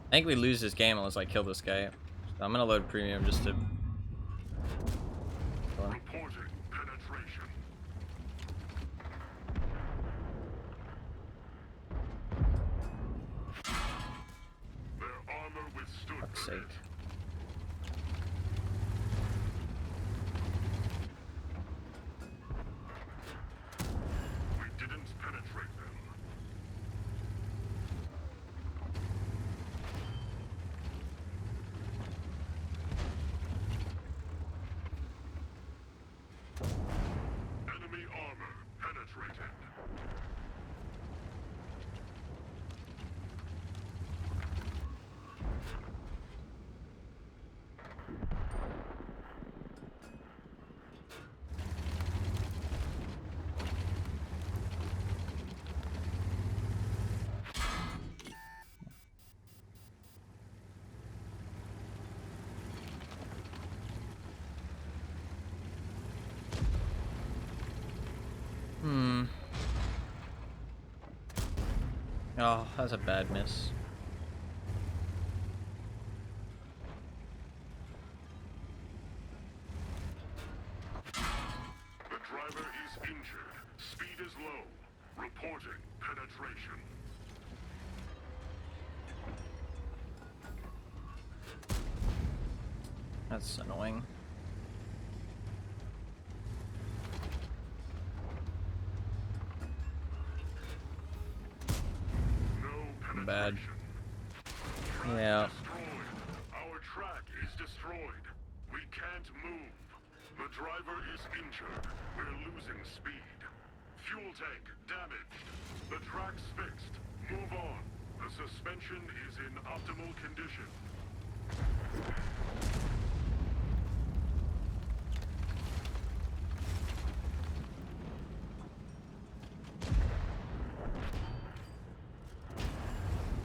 A: I think we lose this game unless I kill this guy. So I'm gonna load premium just to.
C: Reporting penetration. Their armor withstood
A: Fuck's
C: the
A: sake.
C: hit. We didn't penetrate them. Enemy armor penetrated.
A: Oh, that's a bad miss.
C: The driver is injured. Speed is low. Reporting penetration.
A: That's annoying.
C: No penetration.
A: Bad.
C: Track
A: Yeah.
C: destroyed. Our track is destroyed. We can't move. The driver is injured. We're losing speed. Fuel tank damaged. The track's fixed. Move on. The suspension is in optimal condition.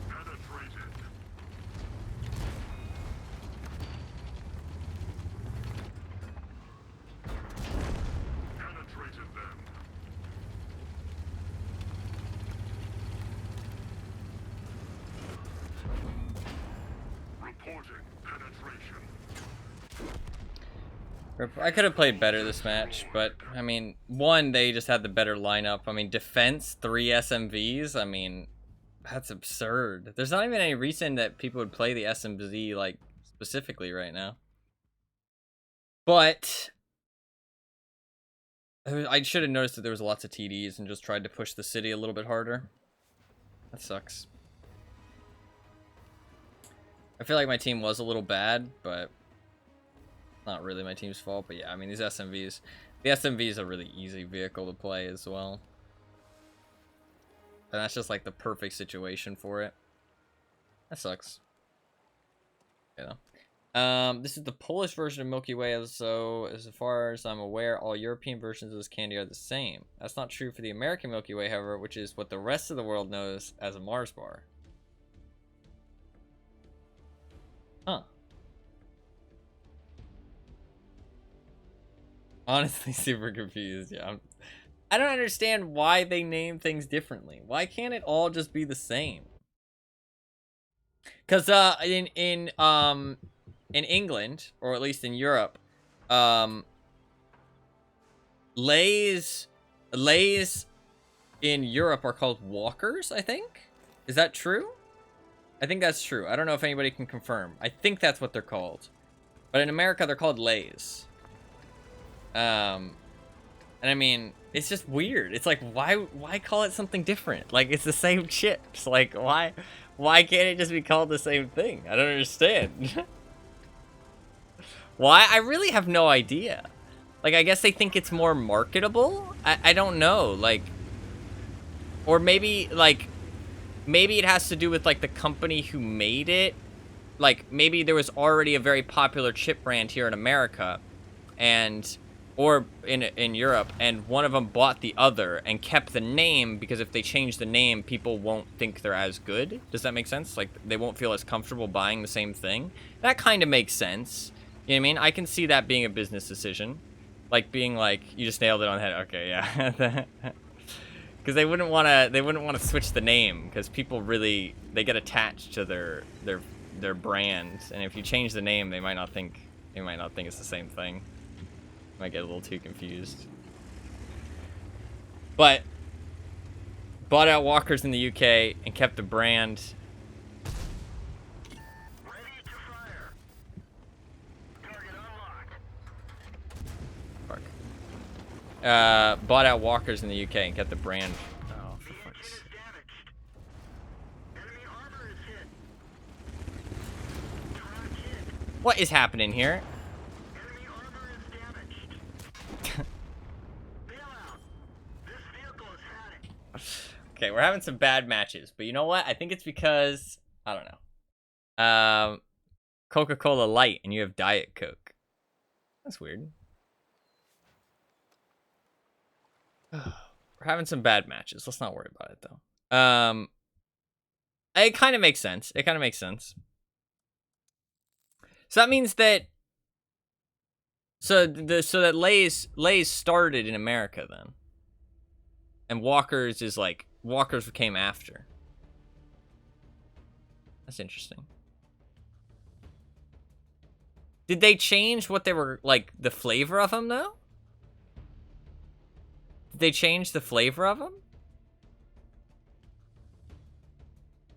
C: Penetrated. Penetrated them. Reporting penetration.
A: I could have played better this match, but I mean, one, they just had the better lineup. I mean, defense, 3 SMVs. I mean, that's absurd. There's not even any reason that people would play the SMV like specifically right now. But I should have noticed that there was lots of TDs and just tried to push the city a little bit harder. That sucks. I feel like my team was a little bad, but not really my team's fault. But yeah, I mean, these SMVs, the SMV is a really easy vehicle to play as well. And that's just like the perfect situation for it. That sucks. You know. This is the Polish version of Milky Way, so as far as I'm aware, all European versions of this candy are the same. That's not true for the American Milky Way, however, which is what the rest of the world knows as a Mars bar. Huh. Honestly, super confused. Yeah, I don't understand why they name things differently. Why can't it all just be the same? Cause in England, or at least in Europe, Lay's in Europe are called Walkers, I think. Is that true? I think that's true. I don't know if anybody can confirm. I think that's what they're called. But in America, they're called Lay's. And I mean, it's just weird. It's like, why call it something different? Like, it's the same chips. Like, why can't it just be called the same thing? I don't understand. Why? I really have no idea. Like, I guess they think it's more marketable? I don't know. Like, or maybe, like, maybe it has to do with, like, the company who made it. Like, maybe there was already a very popular chip brand here in America, and, or in Europe, and one of them bought the other and kept the name, because if they change the name, people won't think they're as good. Does that make sense? Like, they won't feel as comfortable buying the same thing. That kind of makes sense. You know what I mean? I can see that being a business decision. Like, being like, you just nailed it on the head. Okay, yeah. Because they wouldn't want to switch the name, because people really, they get attached to their brand, and if you change the name, they might not think it's the same thing. Might get a little too confused. But bought out Walkers in the UK and kept the brand.
B: Ready to fire. Target unlocked.
A: Fuck. Bought out Walkers in the UK and kept the brand. Oh, for
B: The
A: fuck's
B: engine is damaged. Enemy armor is hit. Track hit.
A: What is happening here?
B: Enemy armor is damaged. Bail out. This vehicle has had it.
A: Okay, we're having some bad matches, but you know what? I think it's because, I don't know. Coca-Cola Light and you have Diet Coke. That's weird. We're having some bad matches. Let's not worry about it though. It kind of makes sense. It kind of makes sense. So that means that so that Lay's started in America then. And Walkers is like Walkers came after. That's interesting. Did they change what they were like the flavor of them though? Did they change the flavor of them?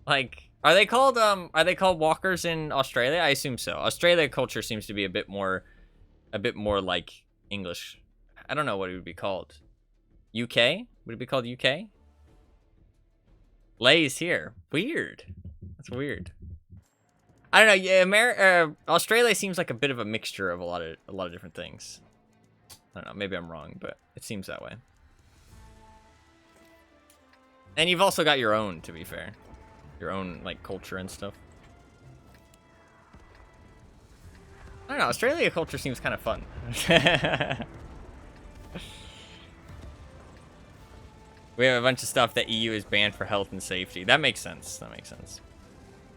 A: Like, are they called Walkers in Australia? I assume so. Australia culture seems to be a bit more like English. I don't know what it would be called. UK? Would it be called UK? Lay's here. Weird. That's weird. I don't know. Yeah, Australia seems like a bit of a mixture of a lot of different things. I don't know. Maybe I'm wrong, but it seems that way. And you've also got your own, to be fair. Your own, like, culture and stuff. I don't know. Australia culture seems kind of fun. We have a bunch of stuff that EU is banned for health and safety. That makes sense. That makes sense.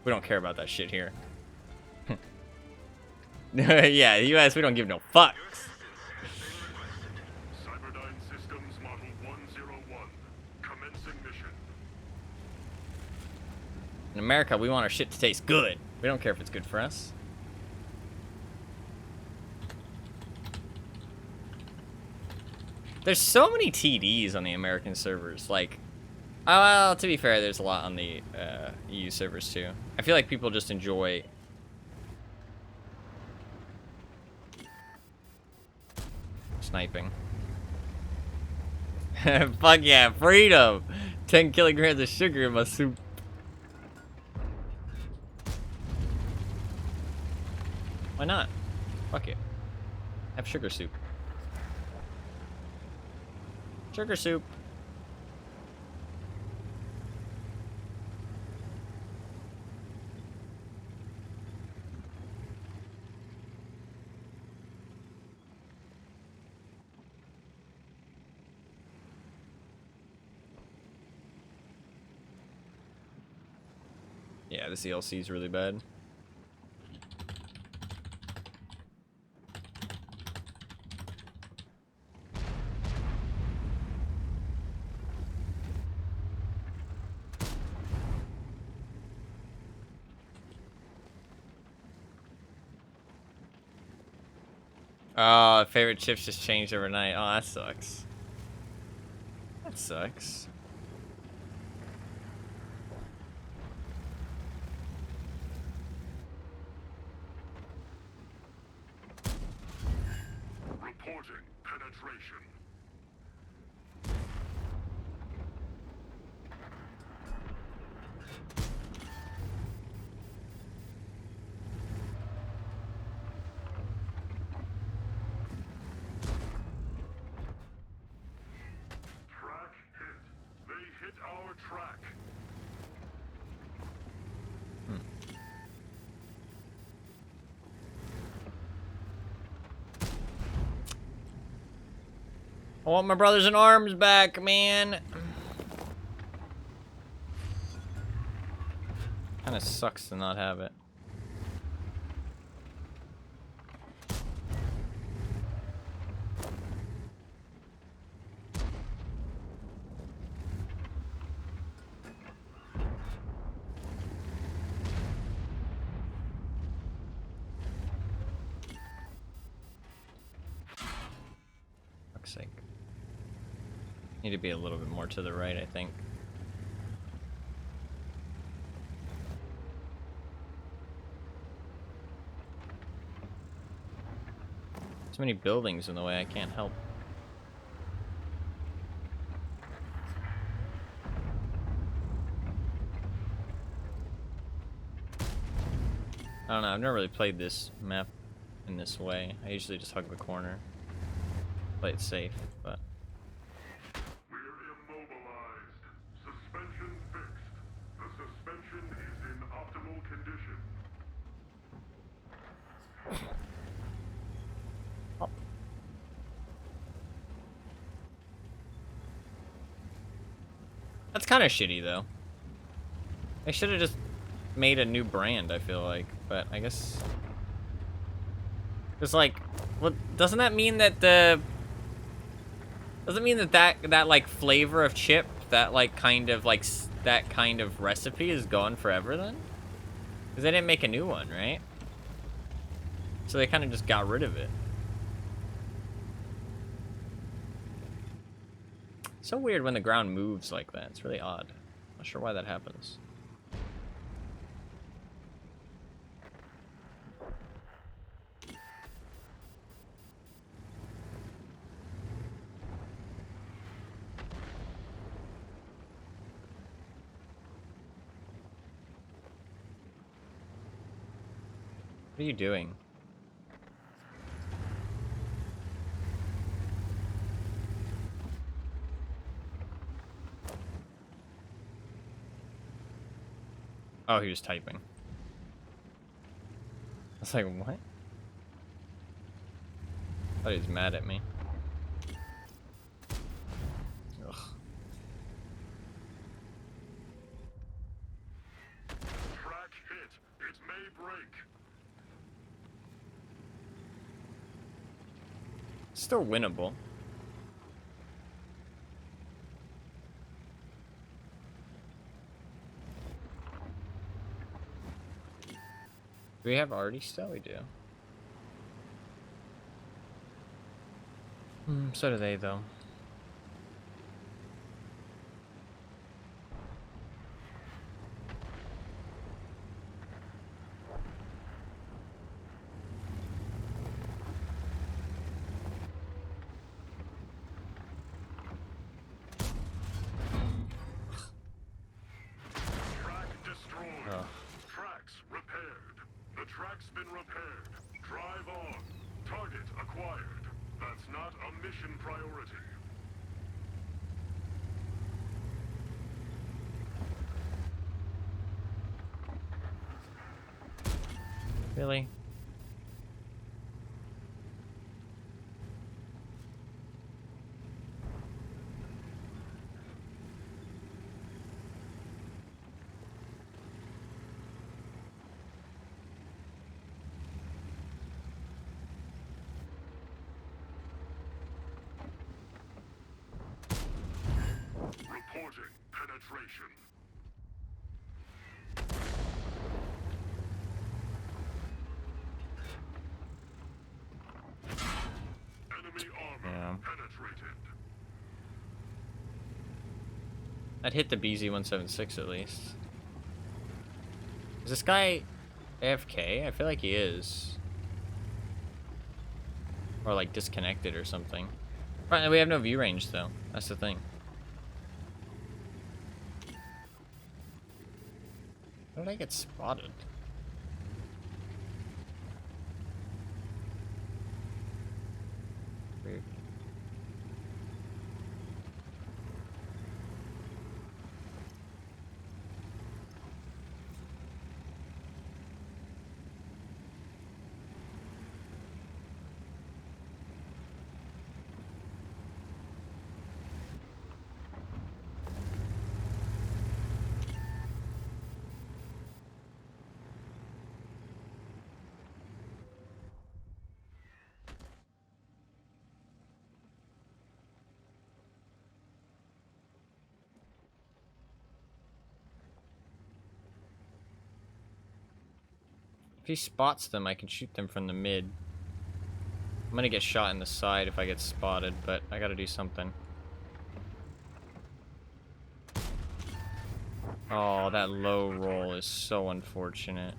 A: We don't care about that shit here. Yeah, the US, we don't give no fucks.
C: Cyberdyne Systems Model 101. Commencing mission.
A: In America, we want our shit to taste good. We don't care if it's good for us. There's so many TDs on the American servers. Like, well, to be fair, there's a lot on the EU servers too. I feel like people just enjoy sniping. Fuck yeah, freedom! 10 kilograms of sugar in my soup. Why not? Fuck it. Have sugar soup. Sugar soup. Yeah, the CLC is really bad. Oh, favorite chips just changed overnight. Oh, that sucks. That sucks.
C: Reporting penetration. Track hit. They hit our track.
A: I want my brothers in arms back, man. Kinda sucks to not have it. Fuck's sake. Need to be a little bit more to the right, I think. So many buildings in the way, I can't help. I don't know, I've never really played this map in this way. I usually just hug the corner. Play it safe, but...
C: We're immobilized. Suspension fixed. The suspension is in optimal condition.
A: That's kind of shitty, though. They should have just made a new brand, I feel like. But I guess... It's like... Well, doesn't that mean that the... Doesn't mean that like, flavor of chip, that, like, kind of, like, that kind of recipe is gone forever, then? Because they didn't make a new one, right? So they kind of just got rid of it. So weird when the ground moves like that. It's really odd. Not sure why that happens. What are you doing? Oh, he was typing. I was like, what? I thought he was mad at me. Ugh.
C: Track hit. It may break.
A: Still winnable. Do we have arty still? We do. So do they, though.
C: Track destroyed.
A: Ugh.
C: Tracks repaired. The track's been repaired. Drive on. Target acquired. That's not a mission priority.
A: Really? know.
C: Penetrated.
A: I'd hit the BZ-176 at least. Is this guy AFK? I feel like he is. Or like disconnected or something. Right, we have no view range though. That's the thing. How did I get spotted? Weird. If he spots them, I can shoot them from the mid. I'm gonna get shot in the side if I get spotted, but I gotta do something. Oh, that low roll is so unfortunate.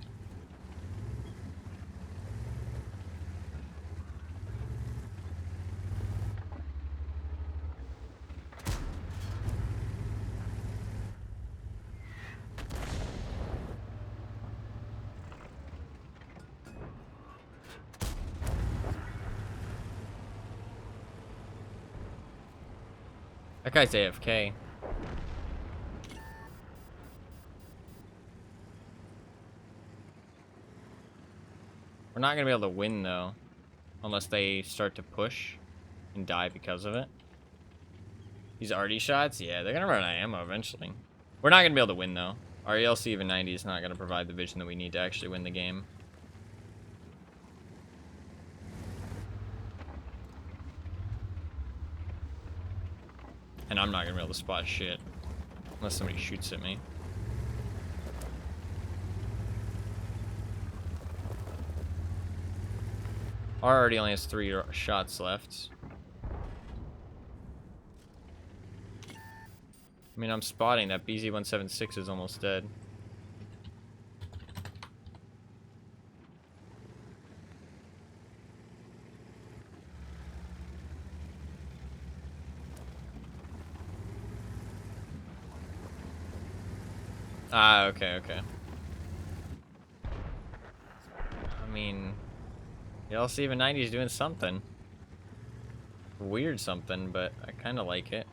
A: That guy's AFK. We're not gonna be able to win though, unless they start to push and die because of it. These RD shots, yeah, they're gonna run out of ammo eventually. We're not gonna be able to win though. Our ELC even 90 is not gonna provide the vision that we need to actually win the game. And I'm not gonna be able to spot shit unless somebody shoots at me. R already only has 3 shots left. I mean, I'm spotting that BZ-176 is almost dead. Ah, okay. I mean, the LC even 90 is doing something. Weird something, but I kind of like it.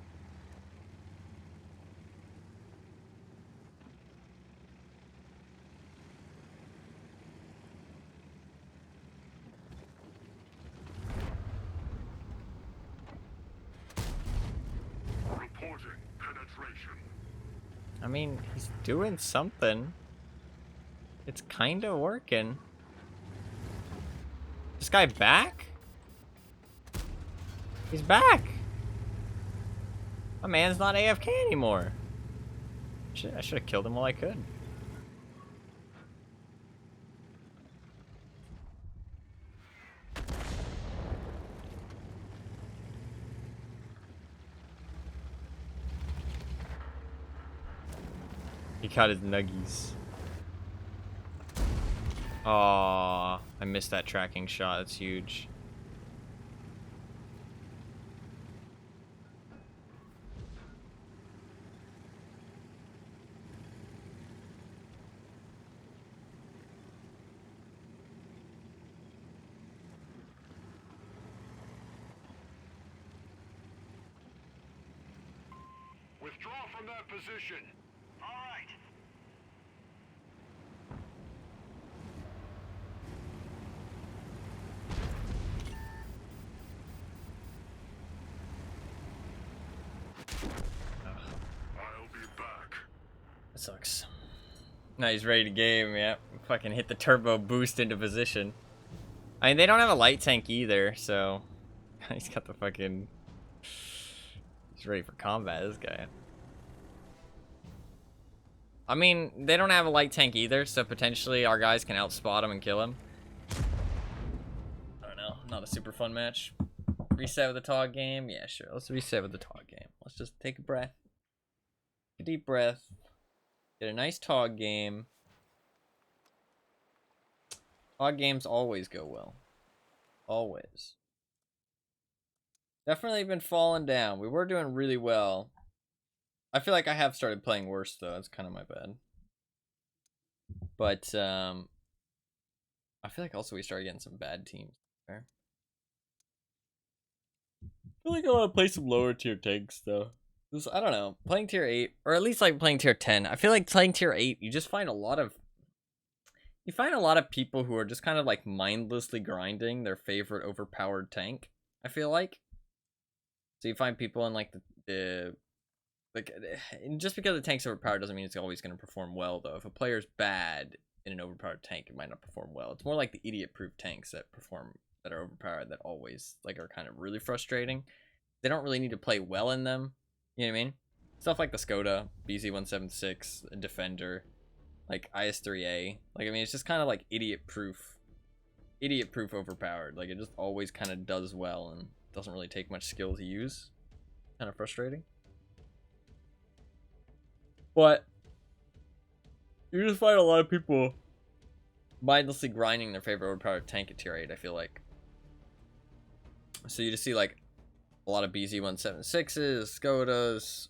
C: Reporting penetration.
A: I mean, he's doing something. It's kind of working. This guy back? He's back. My man's not AFK anymore. Shit, I should have killed him while I could. He caught his nuggies. Aw, I missed that tracking shot. That's huge.
C: Withdraw from that position.
B: All right.
C: I'll be back.
A: That sucks. Now he's ready to game, yeah. Fucking hit the turbo boost into position. I mean, they don't have a light tank either, so... He's got the fucking... He's ready for combat, this guy. I mean, they don't have a light tank either, so potentially our guys can outspot him and kill him. I don't know, not a super fun match. Reset with the Tog game? Yeah, sure. Let's reset with the Tog game. Let's just take a breath. Take a deep breath. Get a nice Tog game. Tog games always go well. Always. Definitely been falling down. We were doing really well. I feel like I have started playing worse, though. That's kind of my bad. But, I feel like also we started getting some bad teams there. I feel like I want to play some lower tier tanks, though. I don't know. Playing tier 8, or at least like playing tier 10. I feel like playing tier 8, you just find a lot of... You find a lot of people who are just kind of like mindlessly grinding their favorite overpowered tank, I feel like. So you find people in like just because the tank's overpowered doesn't mean it's always going to perform well, though. If a player's bad in an overpowered tank, it might not perform well. It's more like the idiot-proof tanks that are overpowered that always like are kind of really frustrating. They don't really need to play well in them. You know what I mean? Stuff like the Skoda, BZ-176, Defender, like IS-3A. Like, I mean, it's just kind of like idiot-proof overpowered. Like, it just always kind of does well and doesn't really take much skill to use. Kind of frustrating. But you just find a lot of people mindlessly grinding their favorite overpowered tank at tier 8, I feel like. So you just see like a lot of BZ-176s, Skodas,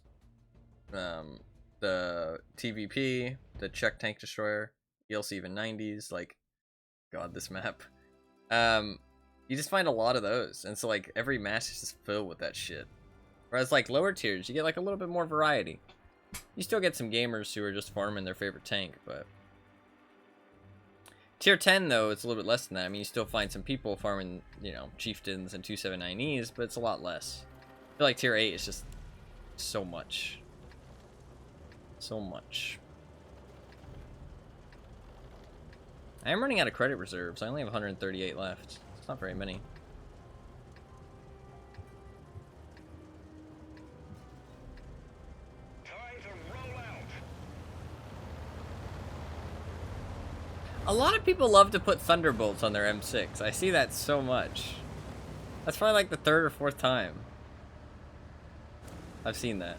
A: the TVP, the Czech Tank Destroyer, ELC even 90s, like, god, this map. You just find a lot of those, and so like every match is just filled with that shit. Whereas like lower tiers, you get like a little bit more variety. You still get some gamers who are just farming their favorite tank, but tier 10 though, it's a little bit less than that. I mean, you still find some people farming, you know, chieftains and 279Es, but it's a lot less. I feel like tier 8 is just so much. So much. I am running out of credit reserves. I only have 138 left. It's not very many.
B: Time to roll out.
A: A lot of people love to put Thunderbolts on their M6. I see that so much. That's probably like the 3rd or 4th time I've seen that.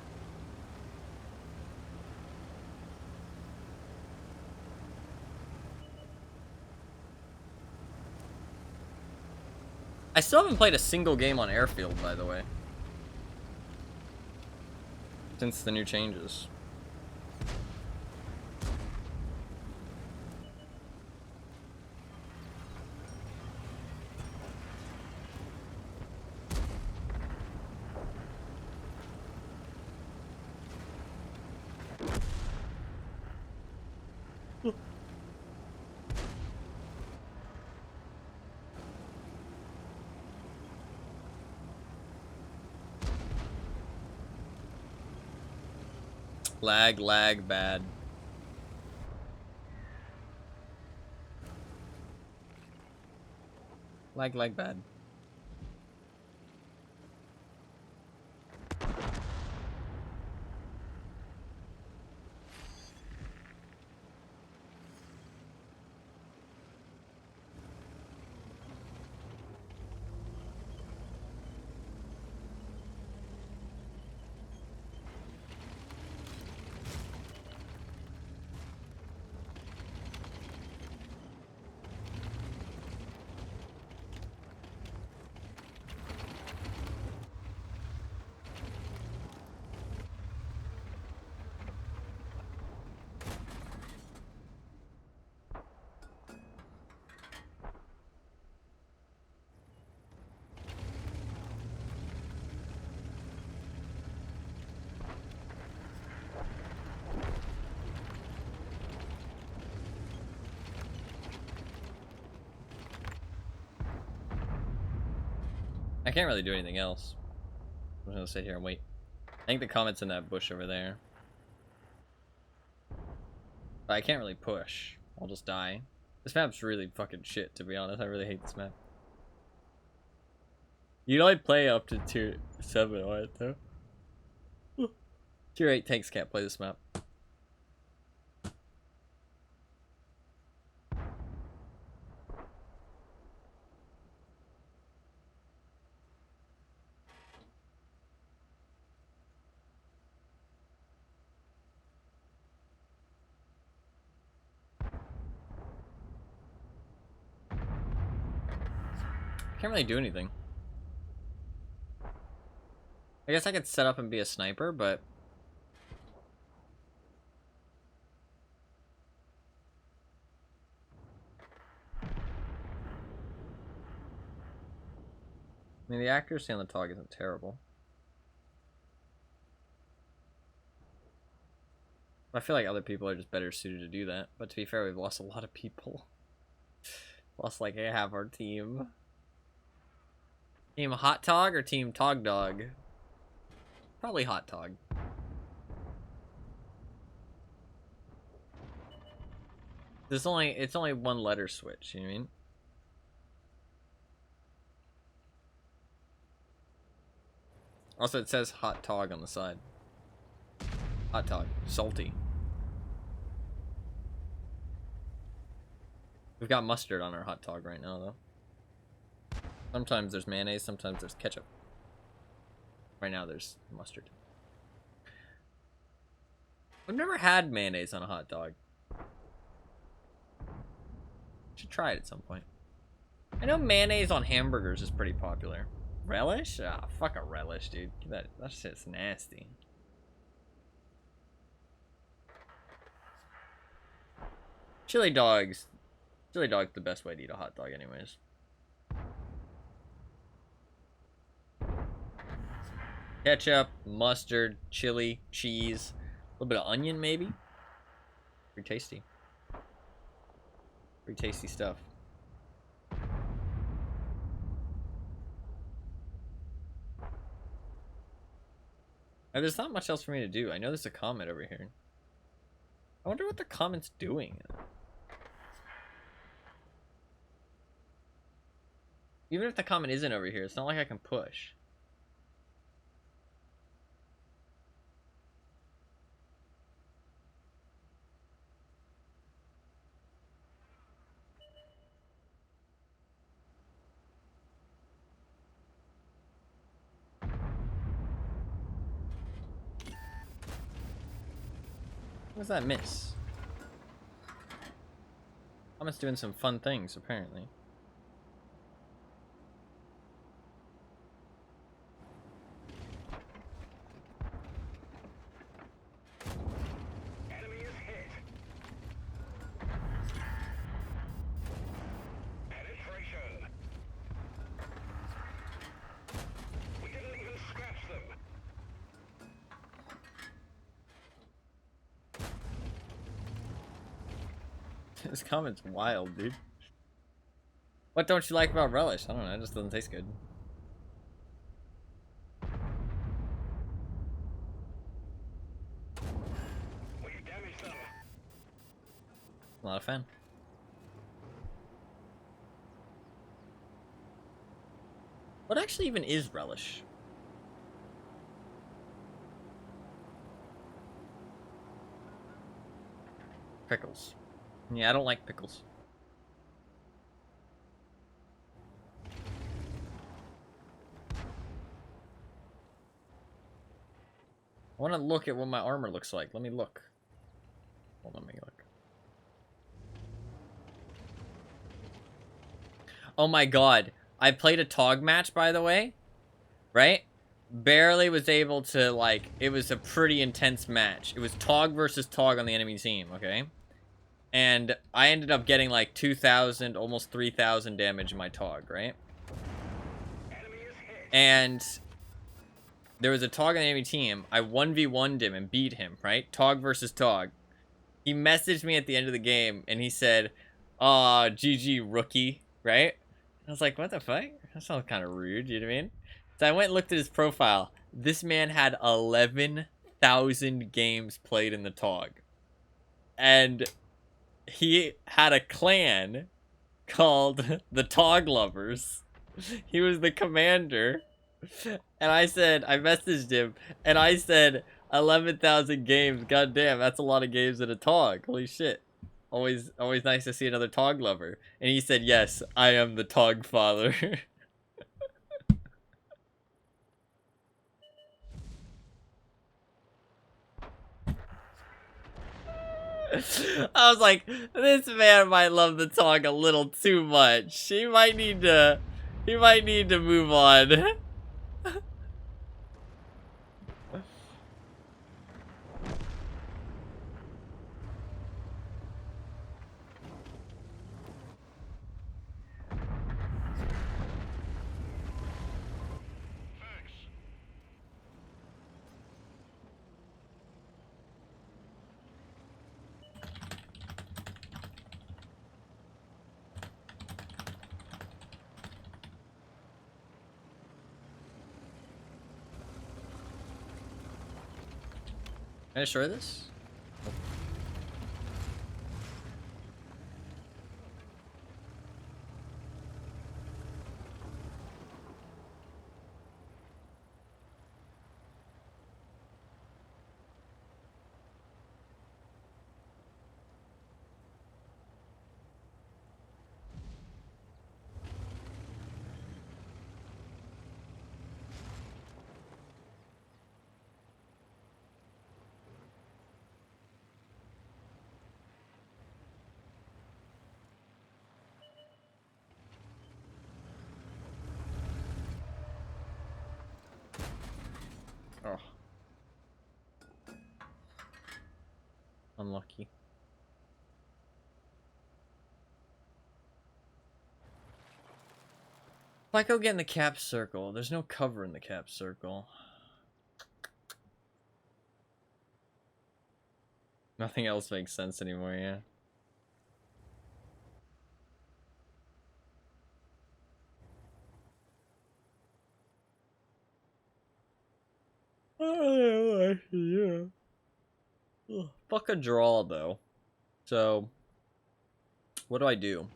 A: I still haven't played a single game on Airfield, by the way, since the new changes. Lag, bad. Lag, bad. I can't really do anything else. I'm just gonna sit here and wait. I think the comment's in that bush over there. But I can't really push. I'll just die. This map's really fucking shit, to be honest. I really hate this map. You know, I'd play up to tier 7 on it, though. Tier 8 tanks can't play this map. Can't really do anything. I guess I could set up and be a sniper, but... I mean, the accuracy on the TOG isn't terrible. I feel like other people are just better suited to do that. But to be fair, we've lost a lot of people. Lost like half our team. Team Hot Tog or Team Tog Dog? Probably Hot Tog. It's only one letter switch, you know what I mean? Also, it says Hot Tog on the side. Hot Tog. Salty. We've got mustard on our hot dog right now, though. Sometimes there's mayonnaise, sometimes there's ketchup. Right now there's mustard. I've never had mayonnaise on a hot dog. Should try it at some point. I know mayonnaise on hamburgers is pretty popular. Relish? Ah, fuck a relish, dude. That shit's nasty. Chili dog's the best way to eat a hot dog anyways. Ketchup, mustard, chili, cheese, a little bit of onion maybe. Pretty tasty. Pretty tasty stuff. Now, there's not much else for me to do. I know there's a comment over here. I wonder what the comment's doing. Even if the comment isn't over here, it's not like I can push. What does that miss? Comment's doing some fun things, apparently.
B: Enemy is hit. Penetration. We didn't even scratch them.
A: This comment's wild, dude. What don't you like about relish? I don't know, it just doesn't taste good.
B: We damaged them.
A: Not a fan. What actually even is relish? Pickles. Yeah, I don't like pickles. I want to look at what my armor looks like. Let me look. Hold on, let me look. Oh my god. I played a TOG match, by the way. Right? Barely was able to, like, it was a pretty intense match. It was TOG versus TOG on the enemy team, okay? And I ended up getting like 2,000, almost 3,000 damage in my TOG, right? And there was a TOG on the enemy team. I 1v1'd him and beat him, right? TOG versus TOG. He messaged me at the end of the game and he said, "Aw, GG rookie," right? I was like, what the fuck? That sounds kind of rude, you know what I mean? So I went and looked at his profile. This man had 11,000 games played in the TOG. And he had a clan called the TOG Lovers. He was the commander. And I messaged him, and I said, 11,000 games. God damn, that's a lot of games in a TOG. Holy shit. Always nice to see another TOG lover. And he said, yes, I am the TOG father. I was like, this man might love the TOG a little too much. He might need to He might need to move on. Can I destroy this? Oh. Unlucky. If I go get in the cap circle, there's no cover in the cap circle. Nothing else makes sense anymore, yeah. Yeah. Ugh, fuck a draw, though. So, what do I do?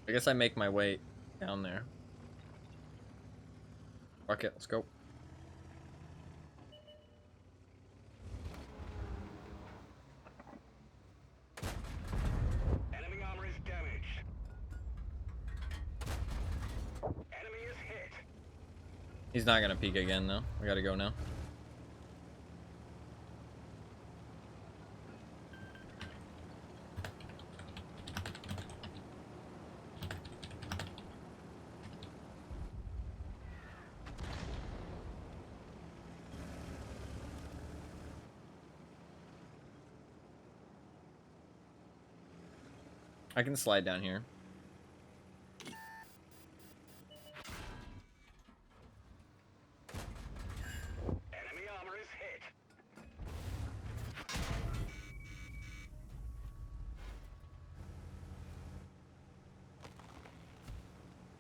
A: I guess I make my way down there. Fuck it, let's go.
B: Enemy armor is damaged. Enemy is hit.
A: He's not gonna peek again, though. I gotta go now. I can slide down here.
B: Enemy armor is hit.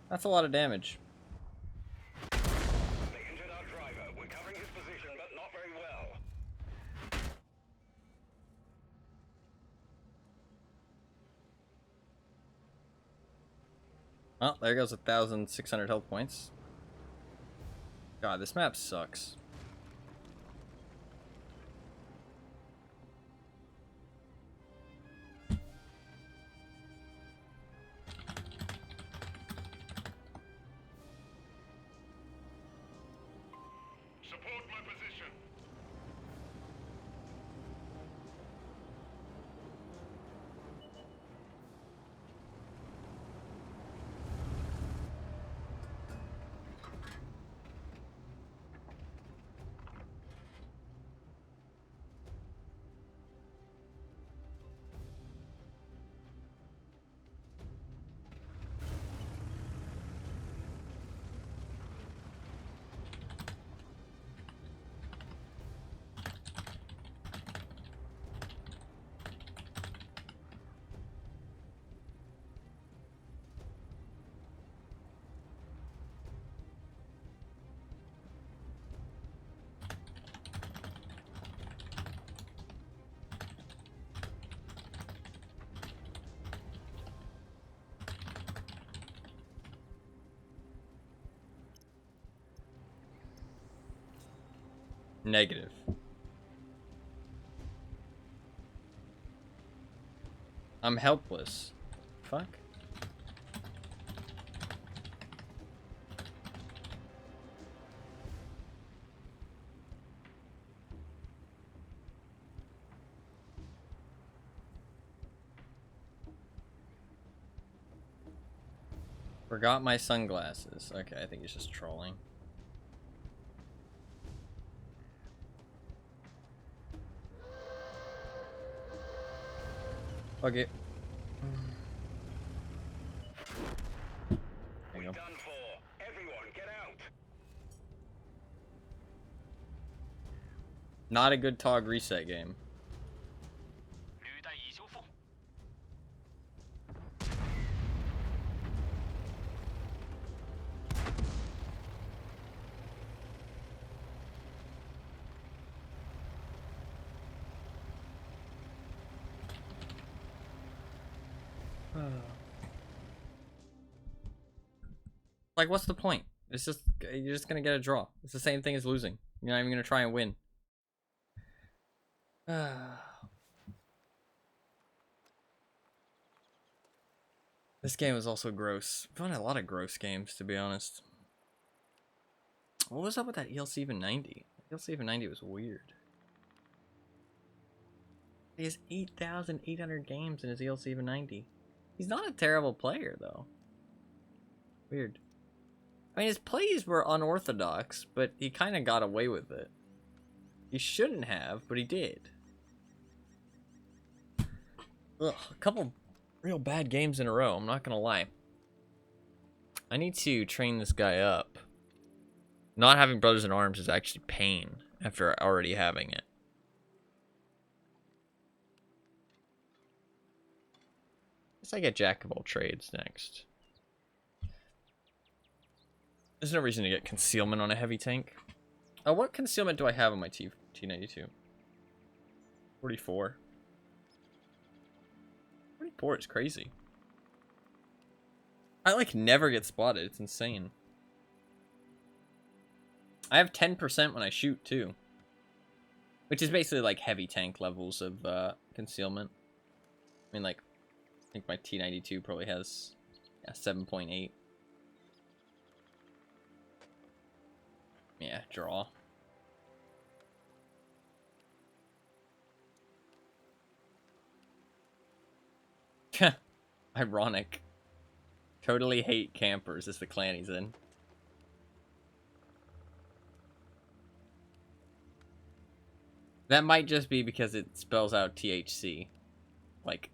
A: That's a lot of damage.
B: They injured our driver. We're covering his position, but not very well.
A: Oh, there goes 1,600 health points. God, this map sucks.
C: Support my position.
A: Negative. I'm helpless. Fuck. Forgot my sunglasses. Okay, I think he's just trolling. Okay. There you go.
B: Done for. Everyone, get out.
A: Not a good TOG reset game. Like, what's the point? It's just, you're just gonna get a draw. It's the same thing as losing. You're not even gonna try and win. This game was also gross. I've found a lot of gross games, to be honest. What was up with that ELC even 90? ELC even 90 was weird. He has 8,800 games in his ELC even 90. He's not a terrible player, though. Weird. I mean, his plays were unorthodox, but he kind of got away with it. He shouldn't have, but he did. Ugh, a couple real bad games in a row, I'm not gonna lie. I need to train this guy up. Not having Brothers in Arms is actually pain after already having it. Guess I get Jack of all trades next. There's no reason to get concealment on a heavy tank. What concealment do I have on my T92? 44. 44 is crazy. I like never get spotted. It's insane. I have 10% when I shoot too, which is basically like heavy tank levels of concealment. I mean, like, I think my T92 probably has 7.8. Yeah, draw. Ironic. Totally hate campers is the clan he's in. That might just be because it spells out THC. Like,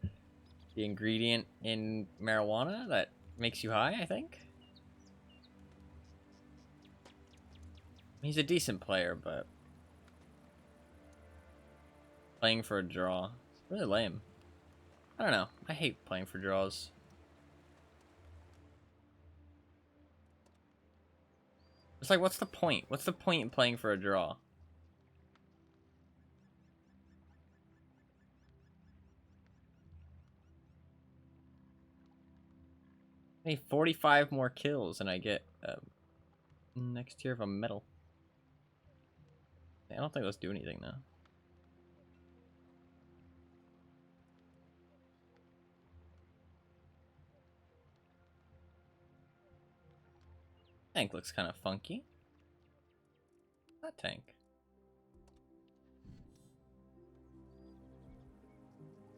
A: the ingredient in marijuana that makes you high, I think? He's a decent player, but playing for a draw. It's really lame. I don't know. I hate playing for draws. It's like, what's the point? What's the point in playing for a draw? I need 45 more kills and I get next tier of a medal. I don't think those do anything though. Tank looks kind of funky. That tank.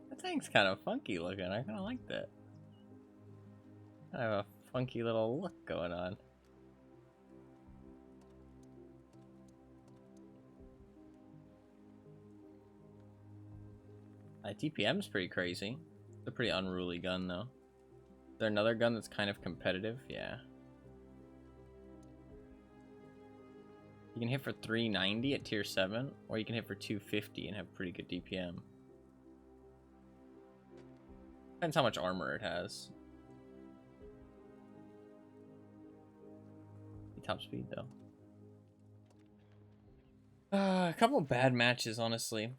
A: That tank's kind of funky looking. I kind of like that. I have a funky little look going on. DPM's pretty crazy. It's a pretty unruly gun though. Is there another gun that's kind of competitive? Yeah. You can hit for 390 at tier 7, or you can hit for 250 and have pretty good DPM. Depends how much armor it has. Top speed though. A couple of bad matches, honestly.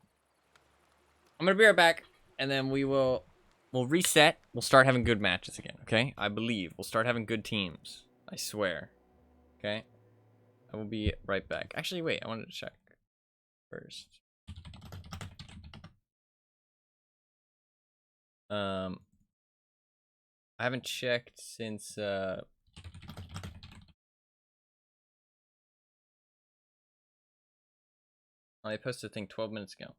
A: I'm gonna be right back, and then we'll reset. We'll start having good matches again. Okay, I believe we'll start having good teams. I swear. Okay. I will be right back. Actually, wait, I wanted to check first. I haven't checked since I posted a thing 12 minutes ago.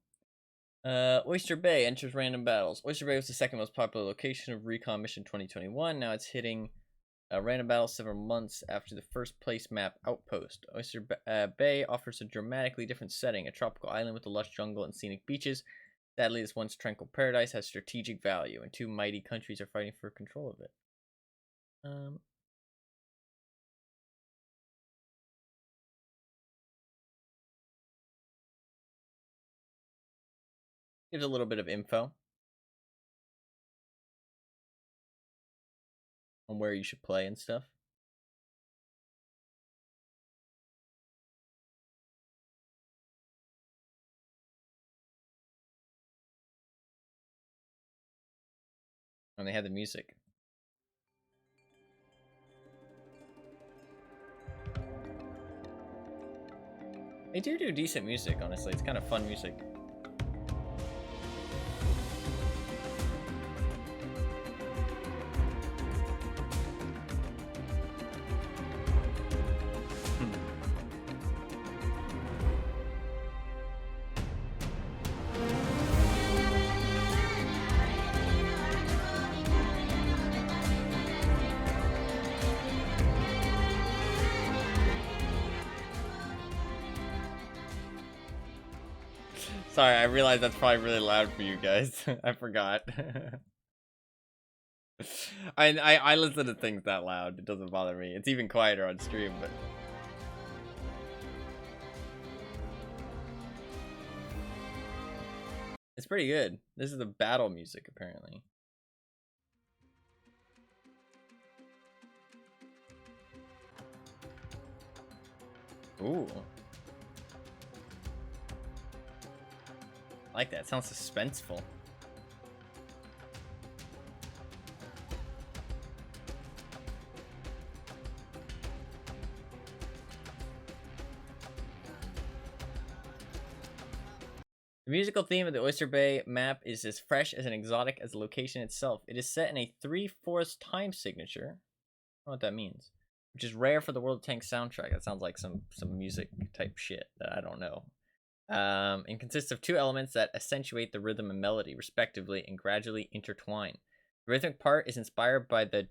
A: Oyster Bay enters random battles. Oyster Bay was the second most popular location of Recon Mission 2021. Now it's hitting Ran a battle several months after the first place map Outpost. Oyster Bay offers a dramatically different setting, a tropical island with a lush jungle and scenic beaches. Sadly, this once tranquil paradise has strategic value, and two mighty countries are fighting for control of it. Gives a little bit of info on where you should play and stuff. And they had the music. They do decent music, honestly. It's kind of fun music. Sorry, I realize that's probably really loud for you guys. I forgot. I listen to things that loud. It doesn't bother me. It's even quieter on stream, but it's pretty good. This is the battle music, apparently. Ooh. I like that. It sounds suspenseful. The musical theme of the Oyster Bay map is as fresh as and exotic as the location itself. It is set in a 3/4 time signature. I don't know what that means. Which is rare for the World of Tanks soundtrack. That sounds like some music type shit that I don't know. And consists of two elements that accentuate the rhythm and melody, respectively, and gradually intertwine. The rhythmic part is inspired by the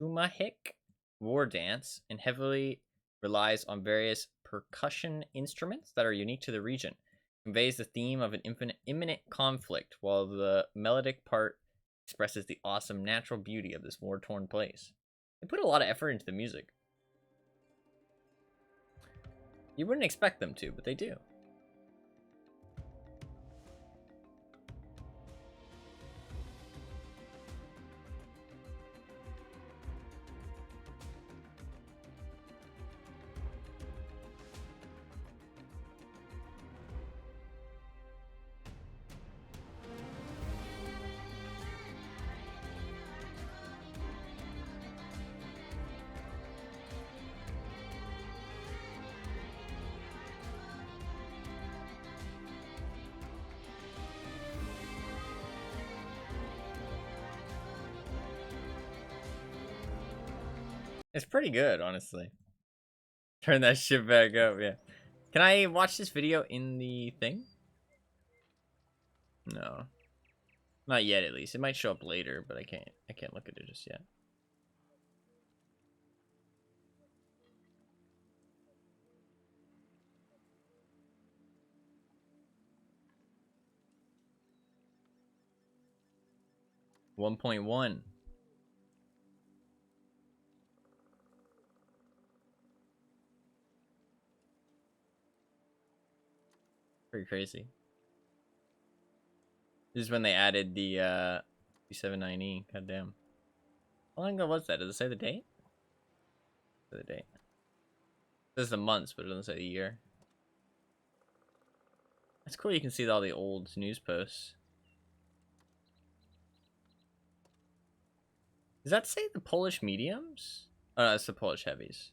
A: Tumahik war dance and heavily relies on various percussion instruments that are unique to the region. It conveys the theme of an imminent conflict, while the melodic part expresses the awesome natural beauty of this war-torn place. They put a lot of effort into the music. You wouldn't expect them to, but they do. It's pretty good, honestly. Turn that shit back up, yeah. Can I watch this video in the thing? No. Not yet, at least. It might show up later, but I can't look at it just yet. .1. Pretty crazy. This is when they added the B79E. God damn. How long ago was that? Does it say the date? The date. It says the months, but it doesn't say the year. That's cool. You can see all the old news posts. Does that say the Polish mediums? Oh, no, it's the Polish heavies.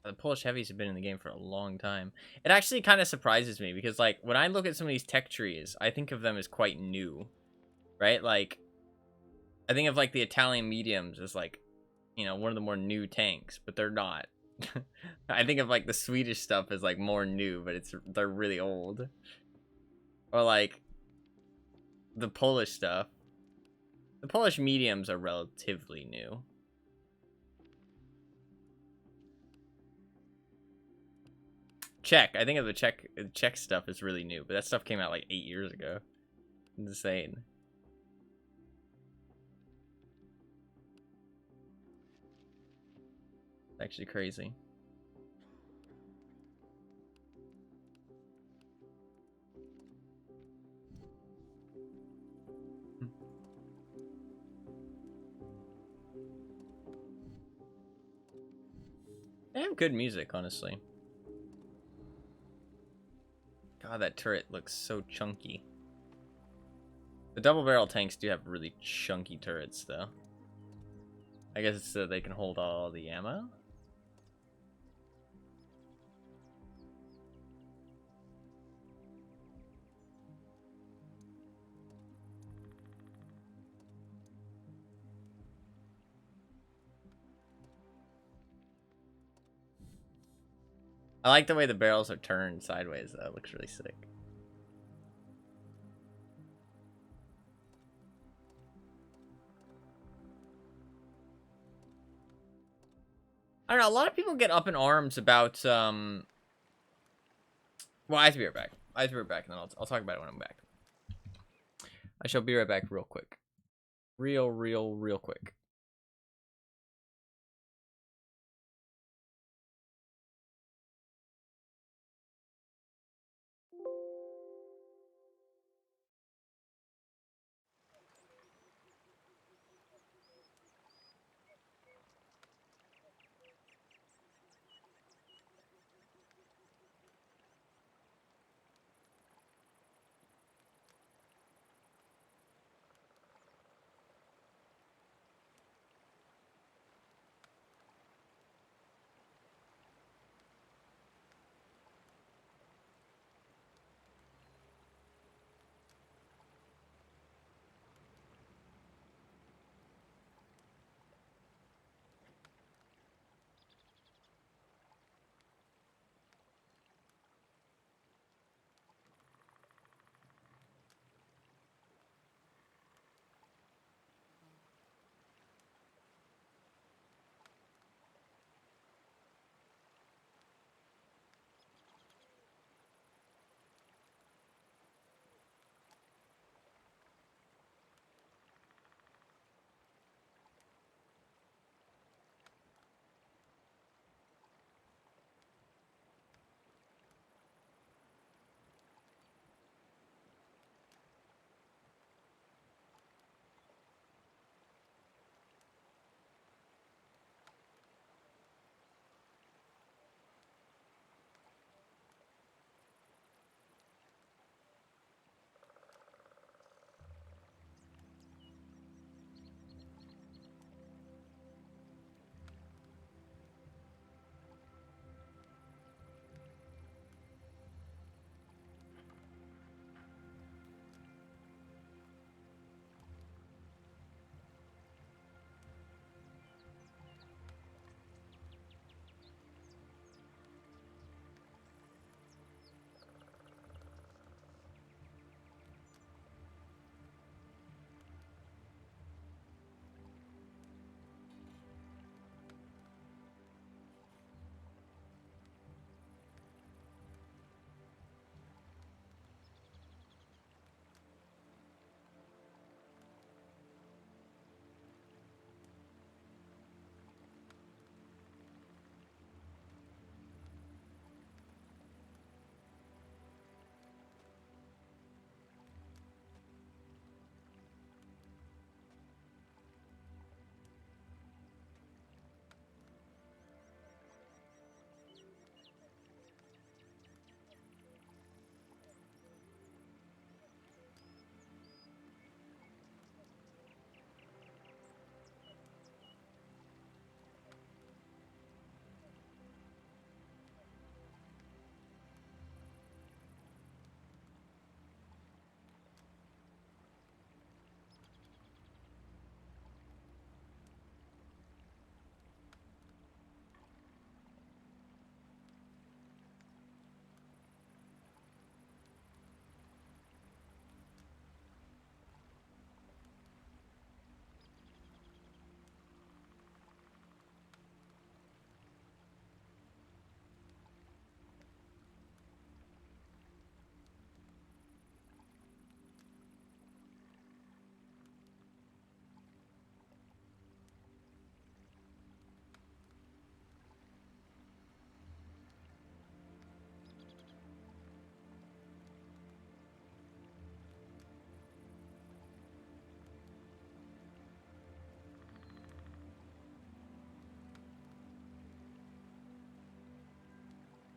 A: The Polish heavies have been in the game for a long time. It actually kind of surprises me because, like, when I look at some of these tech trees, I think of them as quite new, right? Like, I think of, like, the Italian mediums as, like, you know, one of the more new tanks, but they're not. I think of, like, the Swedish stuff as, like, more new, but they're really old. Or, like, the Polish stuff. The Polish mediums are relatively new. Czech. I think of the Czech stuff is really new, but that stuff came out like 8 years ago. Insane. Actually crazy. They have good music, honestly. God, that turret looks so chunky. The double barrel tanks do have really chunky turrets, though. I guess it's so they can hold all the ammo? I like the way the barrels are turned sideways, though. It looks really sick. I don't know, a lot of people get up in arms about, well, I have to be right back. I have to be right back, and then I'll talk about it when I'm back. I shall be right back real quick. Real quick.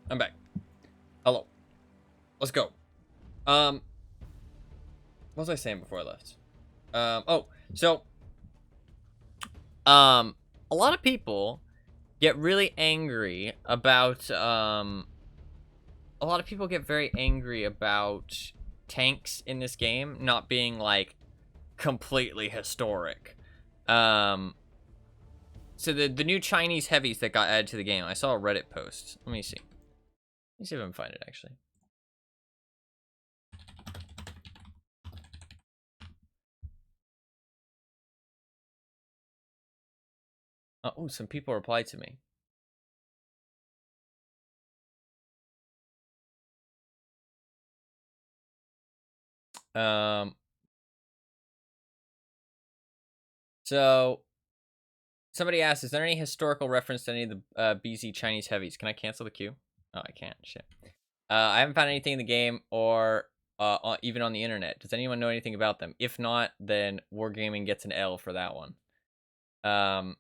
A: I'm back. Hello. Let's go. What was I saying before I left? Oh, so, a lot of people get really angry about, a lot of people get very angry about tanks in this game not being, like, completely historic. So the new Chinese heavies that got added to the game, I saw a Reddit post. Let me see. Let me see if I can find it, actually. Oh, some people replied to me. So somebody asked, is there any historical reference to any of the BZ Chinese heavies? Can I cancel the queue? Oh, I can't. Shit. I haven't found anything in the game or even on the internet. Does anyone know anything about them? If not, then Wargaming gets an L for that one. And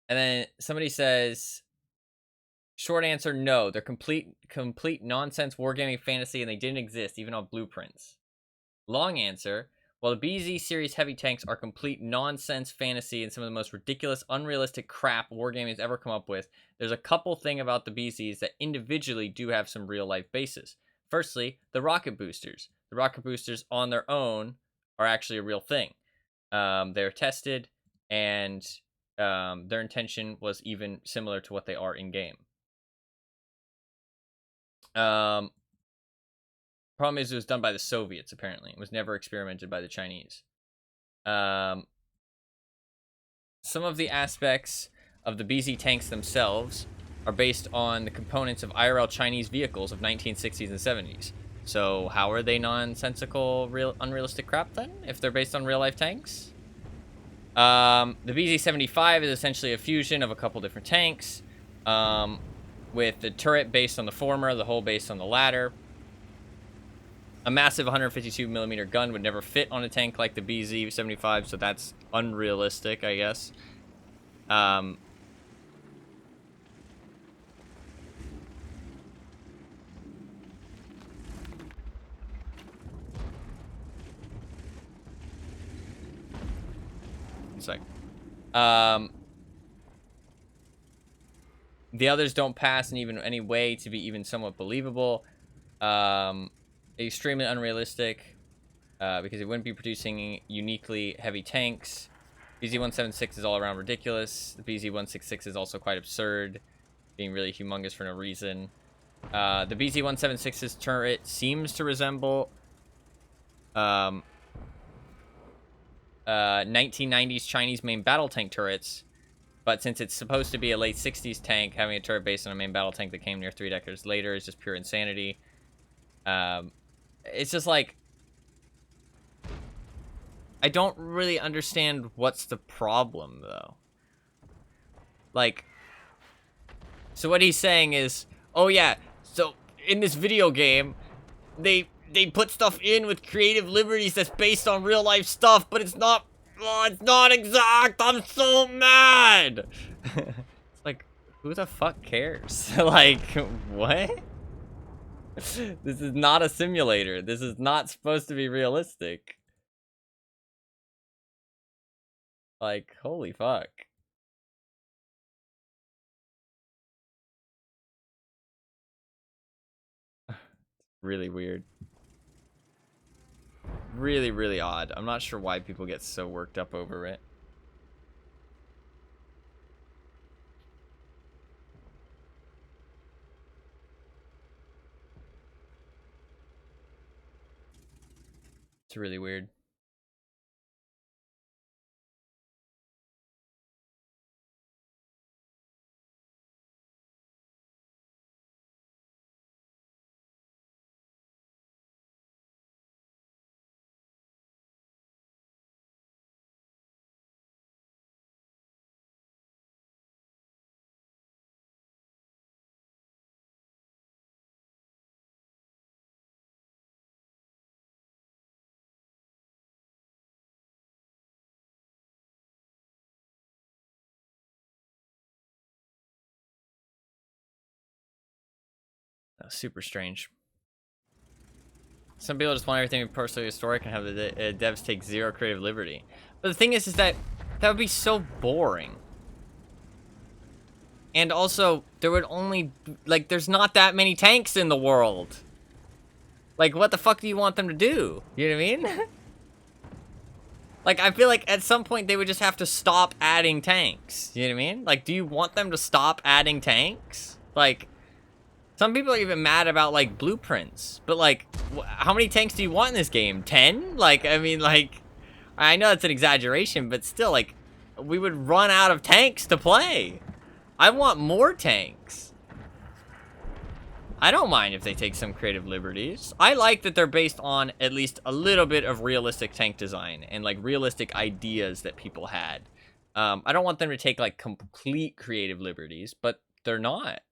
A: then somebody says, short answer, no. They're complete nonsense wargaming fantasy, and they didn't exist, even on blueprints. Long answer, while the BZ series heavy tanks are complete nonsense fantasy and some of the most ridiculous, unrealistic crap wargaming has ever come up with, there's a couple thing about the BZs that individually do have some real-life basis. Firstly, the rocket boosters. The rocket boosters on their own are actually a real thing. They're tested, and their intention was even similar to what they are in-game. Problem is, it was done by the Soviets, apparently. It was never experimented by the Chinese. Some of the aspects of the BZ tanks themselves are based on the components of IRL Chinese vehicles of 1960s and 70s. So how are they nonsensical, unrealistic crap then, if they're based on real-life tanks? The BZ-75 is essentially a fusion of a couple different tanks, with the turret based on the former, the hull based on the latter. A massive 152mm gun would never fit on a tank like the BZ-75, so that's unrealistic, I guess. It's like, the others don't pass in even any way to be even somewhat believable. Extremely unrealistic, because it wouldn't be producing uniquely heavy tanks. BZ-176 is all around ridiculous. The BZ-166 is also quite absurd, being really humongous for no reason. The BZ-176's turret seems to resemble 1990s Chinese main battle tank turrets, but since it's supposed to be a late 60s tank, having a turret based on a main battle tank that came near 3 decades later is just pure insanity. It's just like, I don't really understand what's the problem, though. Like, so what he's saying is, oh yeah, so in this video game, they put stuff in with creative liberties that's based on real life stuff, but it's not exact. I'm so mad. It's like, who the fuck cares? Like, what? This is not a simulator. This is not supposed to be realistic. Like, holy fuck. Really weird. Really, really odd. I'm not sure why people get so worked up over it. It's really weird. Super strange. Some people just want everything to be personally historic and have the devs take zero creative liberty. But the thing is that would be so boring. And also, there would only, like, there's not that many tanks in the world. Like, what the fuck do you want them to do? You know what I mean? Like, I feel like at some point they would just have to stop adding tanks. You know what I mean? Like, do you want them to stop adding tanks? Like, some people are even mad about, like, blueprints. But, like, how many tanks do you want in this game? 10? Like, I mean, like, I know it's an exaggeration, but still, like, we would run out of tanks to play. I want more tanks. I don't mind if they take some creative liberties. I like that they're based on at least a little bit of realistic tank design and, like, realistic ideas that people had. I don't want them to take, like, complete creative liberties, but they're not.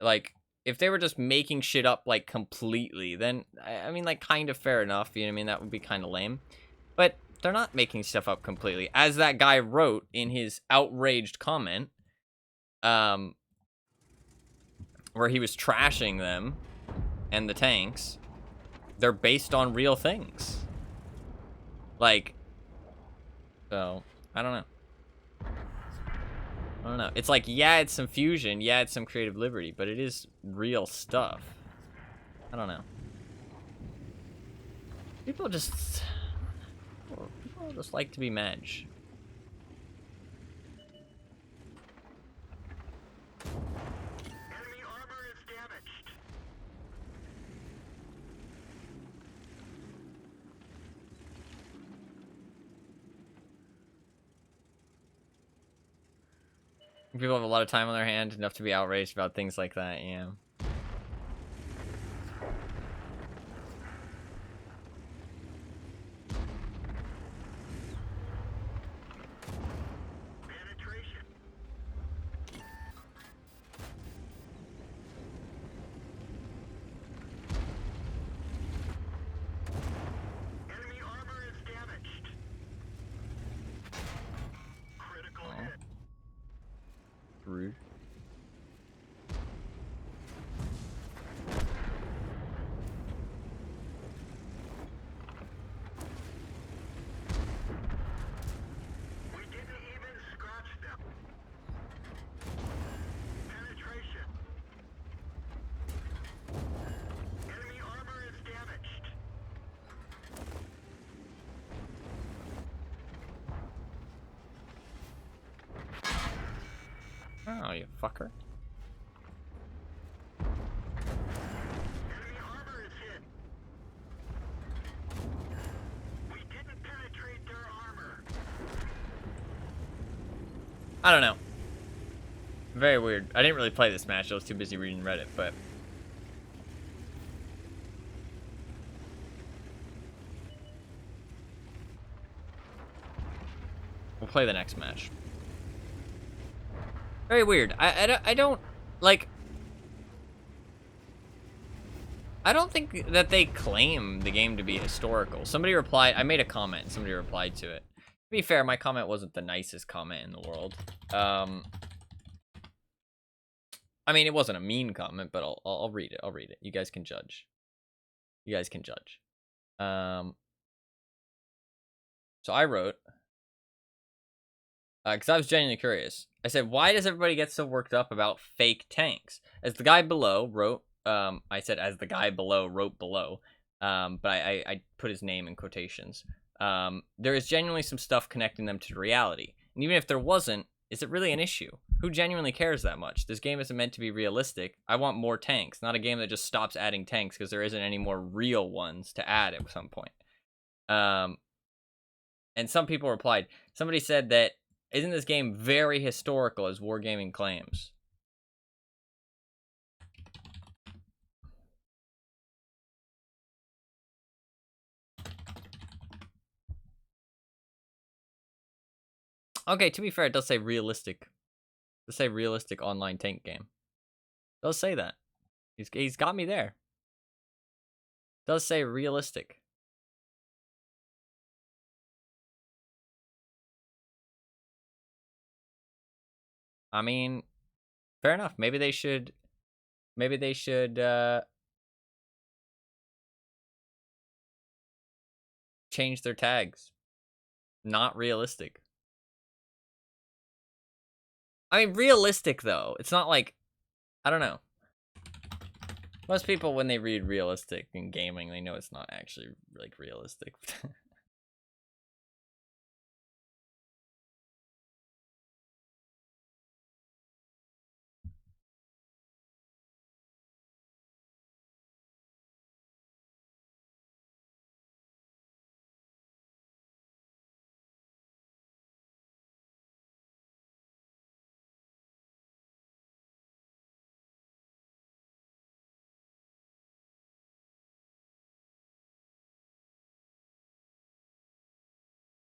A: Like, if they were just making shit up, like, completely, then, I mean, like, kind of fair enough. You know what I mean? That would be kind of lame. But they're not making stuff up completely. As that guy wrote in his outraged comment, where he was trashing them and the tanks, they're based on real things. Like, so, I don't know. I don't know. It's like, yeah, it's some fusion, yeah, it's some creative liberty, but it is real stuff. I don't know. People just like to be Madge.
B: Enemy armor is damaged.
A: People have a lot of time on their hand, enough to be outraged about things like that, yeah.
B: Penetration. Enemy armor is damaged. Critical
A: Oh.
B: hit.
A: Rude.
B: We didn't even scratch them. Penetration. Enemy armor is damaged.
A: Oh, you fucker.
B: Enemy armor is hit. We didn't penetrate their armor.
A: I don't know. Very weird. I didn't really play this match. I was too busy reading Reddit, but... we'll play the next match. Very weird. I don't, like... I don't think that they claim the game to be historical. Somebody replied... I made a comment, and somebody replied to it. To be fair, my comment wasn't the nicest comment in the world. I mean, it wasn't a mean comment, but I'll read it. I'll read it. You guys can judge. You guys can judge. So I wrote... because I was genuinely curious. I said, why does everybody get so worked up about fake tanks? As the guy below wrote, I said, as the guy below wrote below, but I put his name in quotations. There is genuinely some stuff connecting them to reality. And even if there wasn't, is it really an issue? Who genuinely cares that much? This game isn't meant to be realistic. I want more tanks, not a game that just stops adding tanks because there isn't any more real ones to add at some point. And some people replied. Somebody said that, isn't this game very historical as Wargaming claims? Okay, to be fair, it does say realistic. It does say realistic online tank game. It does say that. He's got me there. It does say realistic. I mean, fair enough. Maybe they should Maybe they should change their tags. Not realistic. I mean, realistic though. It's not like, I don't know. Most people, when they read realistic in gaming, they know it's not actually like realistic.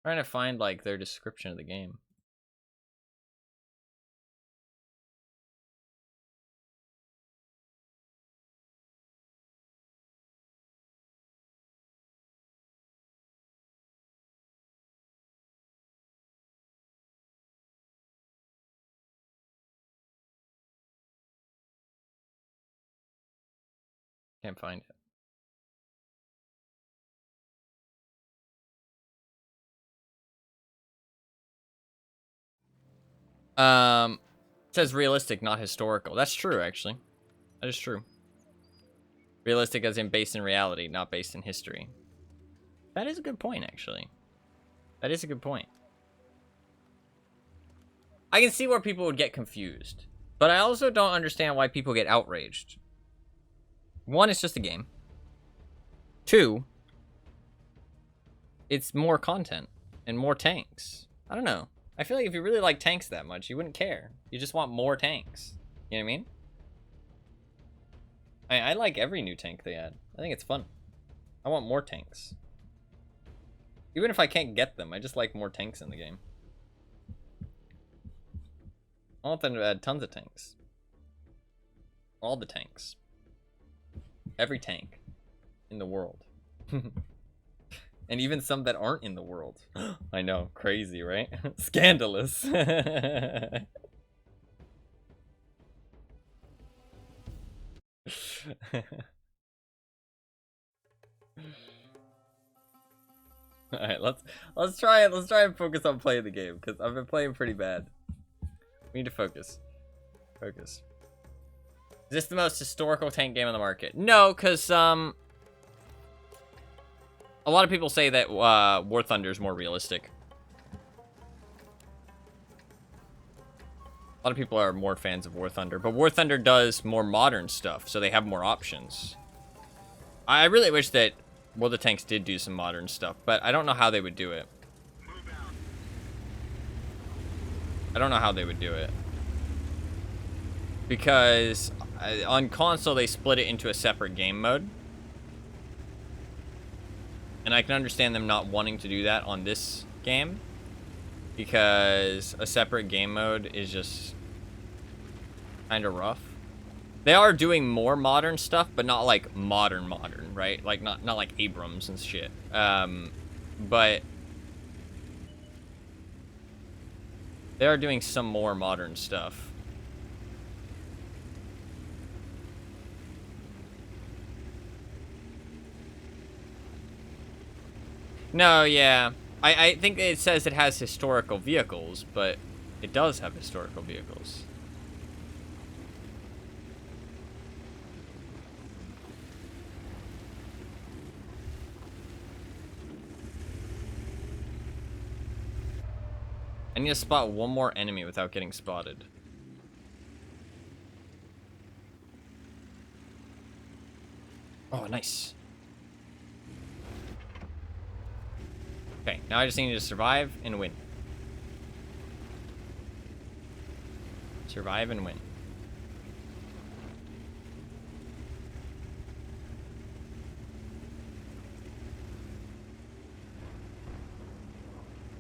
A: Trying to find like their description of the game. Can't find it. It says realistic, not historical. That's true, actually. That is true. Realistic as in based in reality, not based in history. That is a good point, actually. That is a good point. I can see where people would get confused, but I also don't understand why people get outraged. One, it's just a game. Two, it's more content and more tanks. I don't know. I feel like if you really like tanks that much, you wouldn't care. You just want more tanks. You know what I mean? I like every new tank they add. I think it's fun. I want more tanks. Even if I can't get them, I just like more tanks in the game. I want them to add tons of tanks. All the tanks. Every tank in the world. And even some that aren't in the world. I know, crazy, right? Scandalous. Alright, let's try and focus on playing the game, because I've been playing pretty bad. We need to focus. Focus. Is this the most historical tank game on the market? No, because a lot of people say that War Thunder is more realistic. A lot of people are more fans of War Thunder, but War Thunder does more modern stuff, so they have more options. I really wish that World of Tanks did do some modern stuff, but I don't know how they would do it. I don't know how they would do it. Because on console, they split it into a separate game mode. And I can understand them not wanting to do that on this game. Because a separate game mode is just kind of rough. They are doing more modern stuff, but not like modern, right? Like not like Abrams and shit. But they are doing some more modern stuff. No, yeah. I think it says it has historical vehicles, but it does have historical vehicles. I need to spot one more enemy without getting spotted. Oh, nice. Okay, now I just need to survive and win. Survive and win.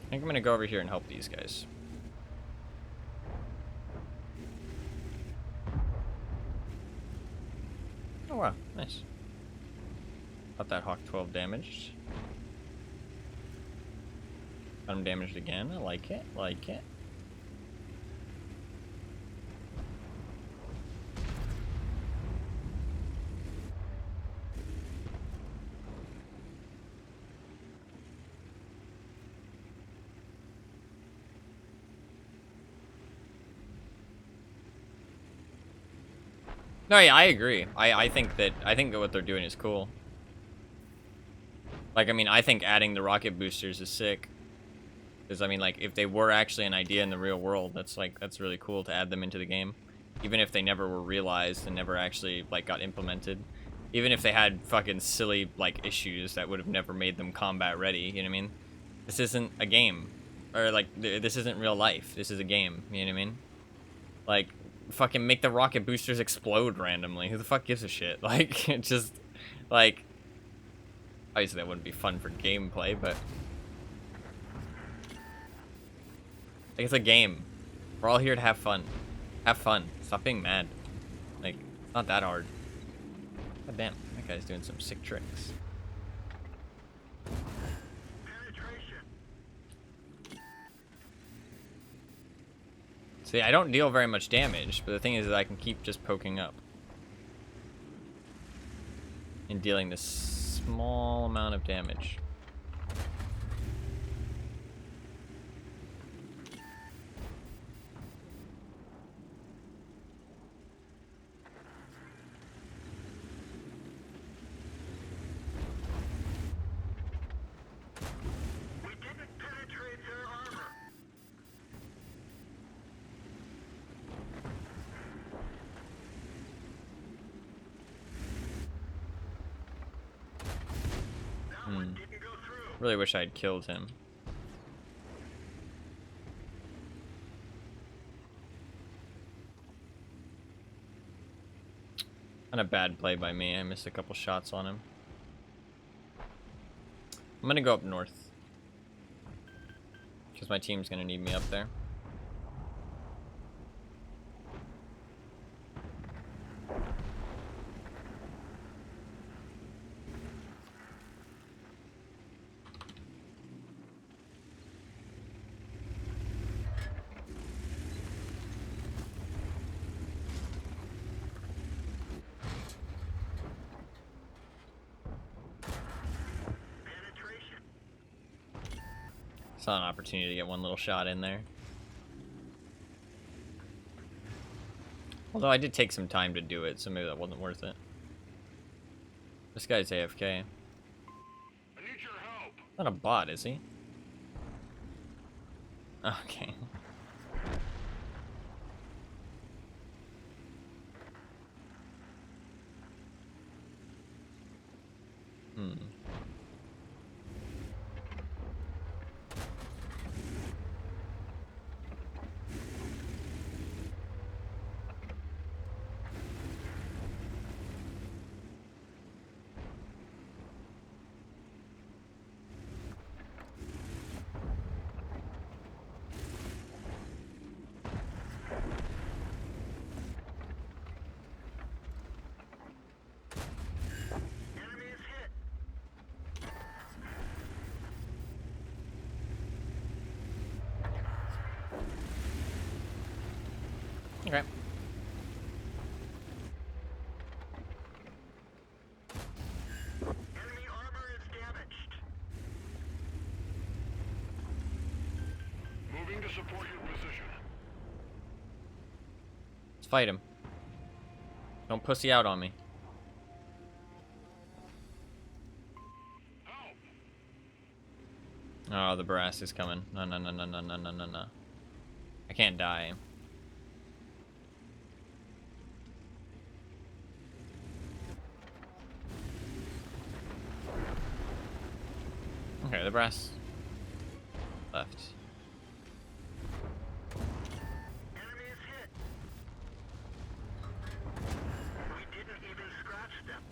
A: I think I'm gonna go over here and help these guys. Oh wow, nice. Got that Hawk 12 damaged. Got him damaged again. I like it. Like it. No, yeah, I agree. I think that what they're doing is cool. Like, I mean, I think adding the rocket boosters is sick. Because, I mean, like, if they were actually an idea in the real world, that's really cool to add them into the game. Even if they never were realized and never actually, like, got implemented. Even if they had fucking silly, like, issues that would have never made them combat ready, you know what I mean? This isn't a game. Or, like, this isn't real life. This is a game, you know what I mean? Like, fucking make the rocket boosters explode randomly. Who the fuck gives a shit? Like, it just, like... Obviously, that wouldn't be fun for gameplay, but... Like, it's a game. We're all here to have fun. Have fun. Stop being mad. Like, it's not that hard. God damn, that guy's doing some sick tricks.
B: Penetration.
A: See, I don't deal very much damage, but the thing is that I can keep just poking up. And dealing this small amount of damage.
B: We didn't penetrate their armor. That one didn't go through.
A: Really wish I had killed him. Kind of bad play by me. I missed a couple shots on him. I'm gonna go up north. Because my team's gonna need me up there.
B: Penetration.
A: Saw an opportunity to get one little shot in there. Although I did take some time to do it, so maybe that wasn't worth it. This guy's AFK.
C: I need your help.
A: Not a bot, is he? Okay.
B: Enemy is hit.
A: Okay.
B: Enemy armor is damaged.
C: Moving to support your position.
A: Let's fight him. Don't pussy out on me.
C: Help!
A: Oh, the brass is coming. No, no, no, no, no, no, no, no, no. I can't die. Okay, the brass left.
B: Enemy is hit. We didn't even scratch them.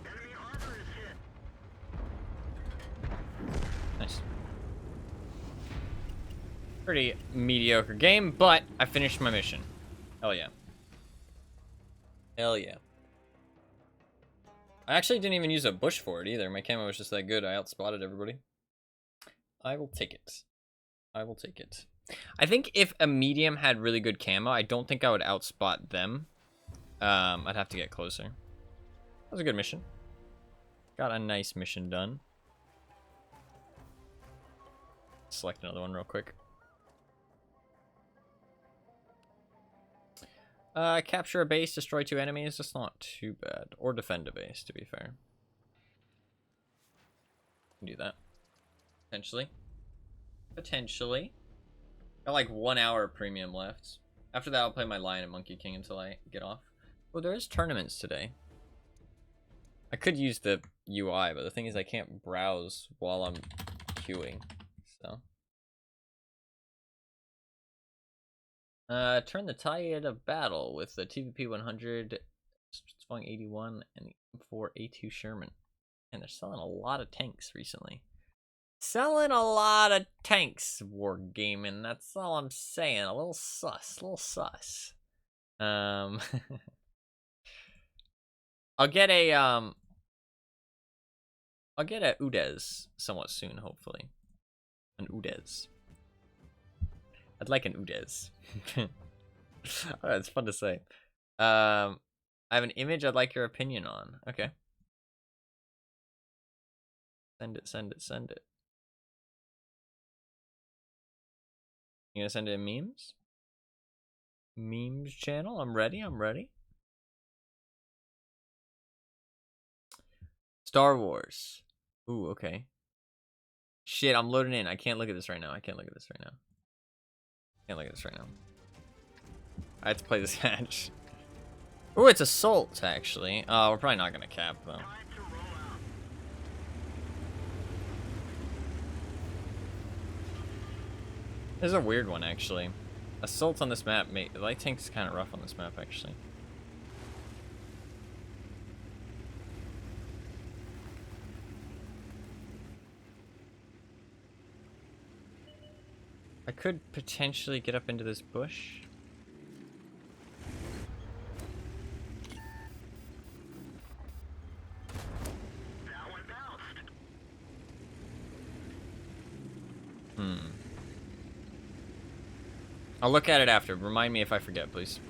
B: Enemy armor is hit.
A: Nice. Pretty mediocre game, but I finished my mission. Hell yeah. Hell yeah. I actually didn't even use a bush for it either. My camo was just that good. I outspotted everybody. I will take it. I will take it. I think if a medium had really good camo, I don't think I would outspot them. I'd have to get closer. That was a good mission. Got a nice mission done. Select another one real quick. Capture a base, destroy 2 enemies. That's not too bad. Or defend a base, to be fair. Do that. Potentially. Potentially. Got like 1 hour of premium left. After that, I'll play my Lion and Monkey King until I get off. Oh, there is tournaments today. I could use the UI, but the thing is I can't browse while I'm queuing. So. Turn the tide of battle with the TVP 100, Spong 81, and the M4 A2 Sherman. And they're selling a lot of tanks recently. Selling a lot of tanks, Wargaming. That's all I'm saying. A little sus. A little sus. I'll get a UDES somewhat soon, hopefully. An UDES. I'd like an UDES. It's fun to say. I have an image I'd like your opinion on. Okay. Send it, send it, send it. You gonna send it in memes? Memes channel? I'm ready, I'm ready. Star Wars. Ooh, okay. Shit, I'm loading in. I can't look at this right now. I can't look at this right now. Can't look at this right now. I have to play this match. Ooh, it's Assault, actually. We're probably not gonna cap, though. This is a weird one, actually. Assault on this map, the light tank's kind of rough on this map, actually. I could potentially get up into this bush.
B: That one bounced.
A: I'll look at it after. Remind me if I forget, please.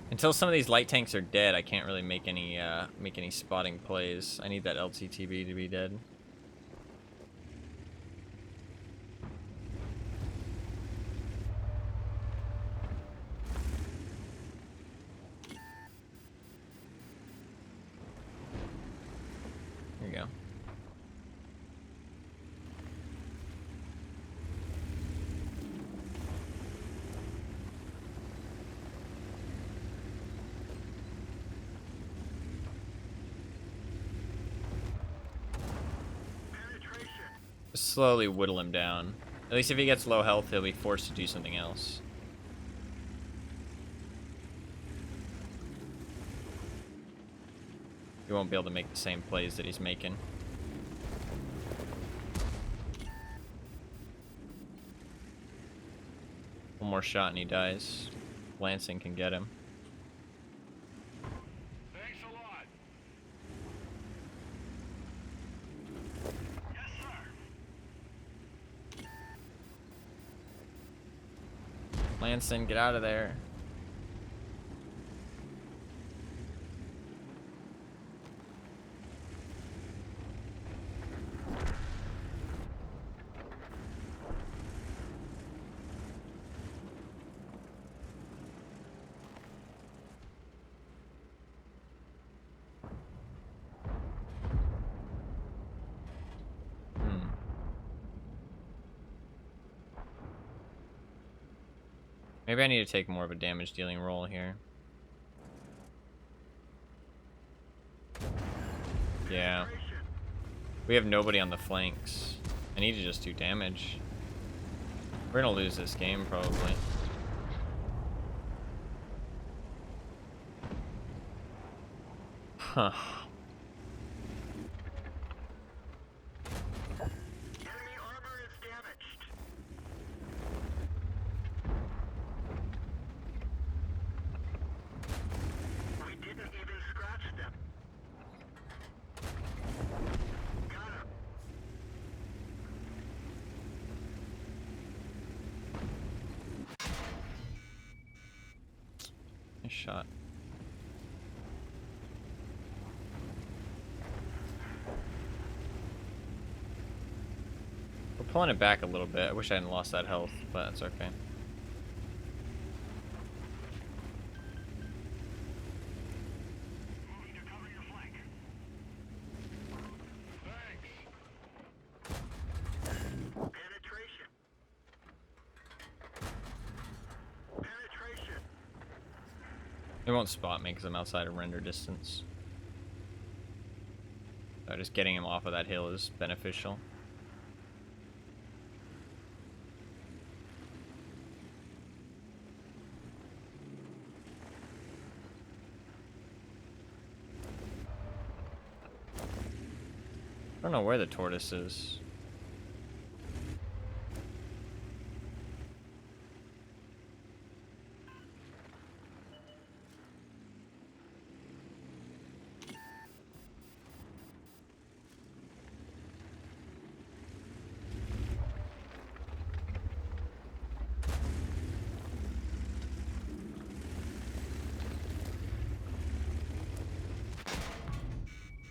A: Until some of these light tanks are dead, I can't really make any spotting plays. I need that LTTB to be dead. There you go. Slowly whittle him down. At least if he gets low health, he'll be forced to do something else. He won't be able to make the same plays that he's making. One more shot and he dies. Lansing can get him.
C: Thanks a lot.
B: Yes, sir.
A: Lansing, get out of there. Maybe I need to take more of a damage dealing role here. Yeah. We have nobody on the flanks. I need to just do damage. We're gonna lose this game, probably. Huh.
B: Enemy armor is damaged. We didn't even scratch them. Got him.
A: Nice shot. Pulling it back a little bit. I wish I hadn't lost that health, but that's okay.
B: Moving to cover your flank. Thanks. Penetration. Penetration.
A: It won't spot me because I'm outside of render distance. So just getting him off of that hill is beneficial. I don't know where the tortoise is.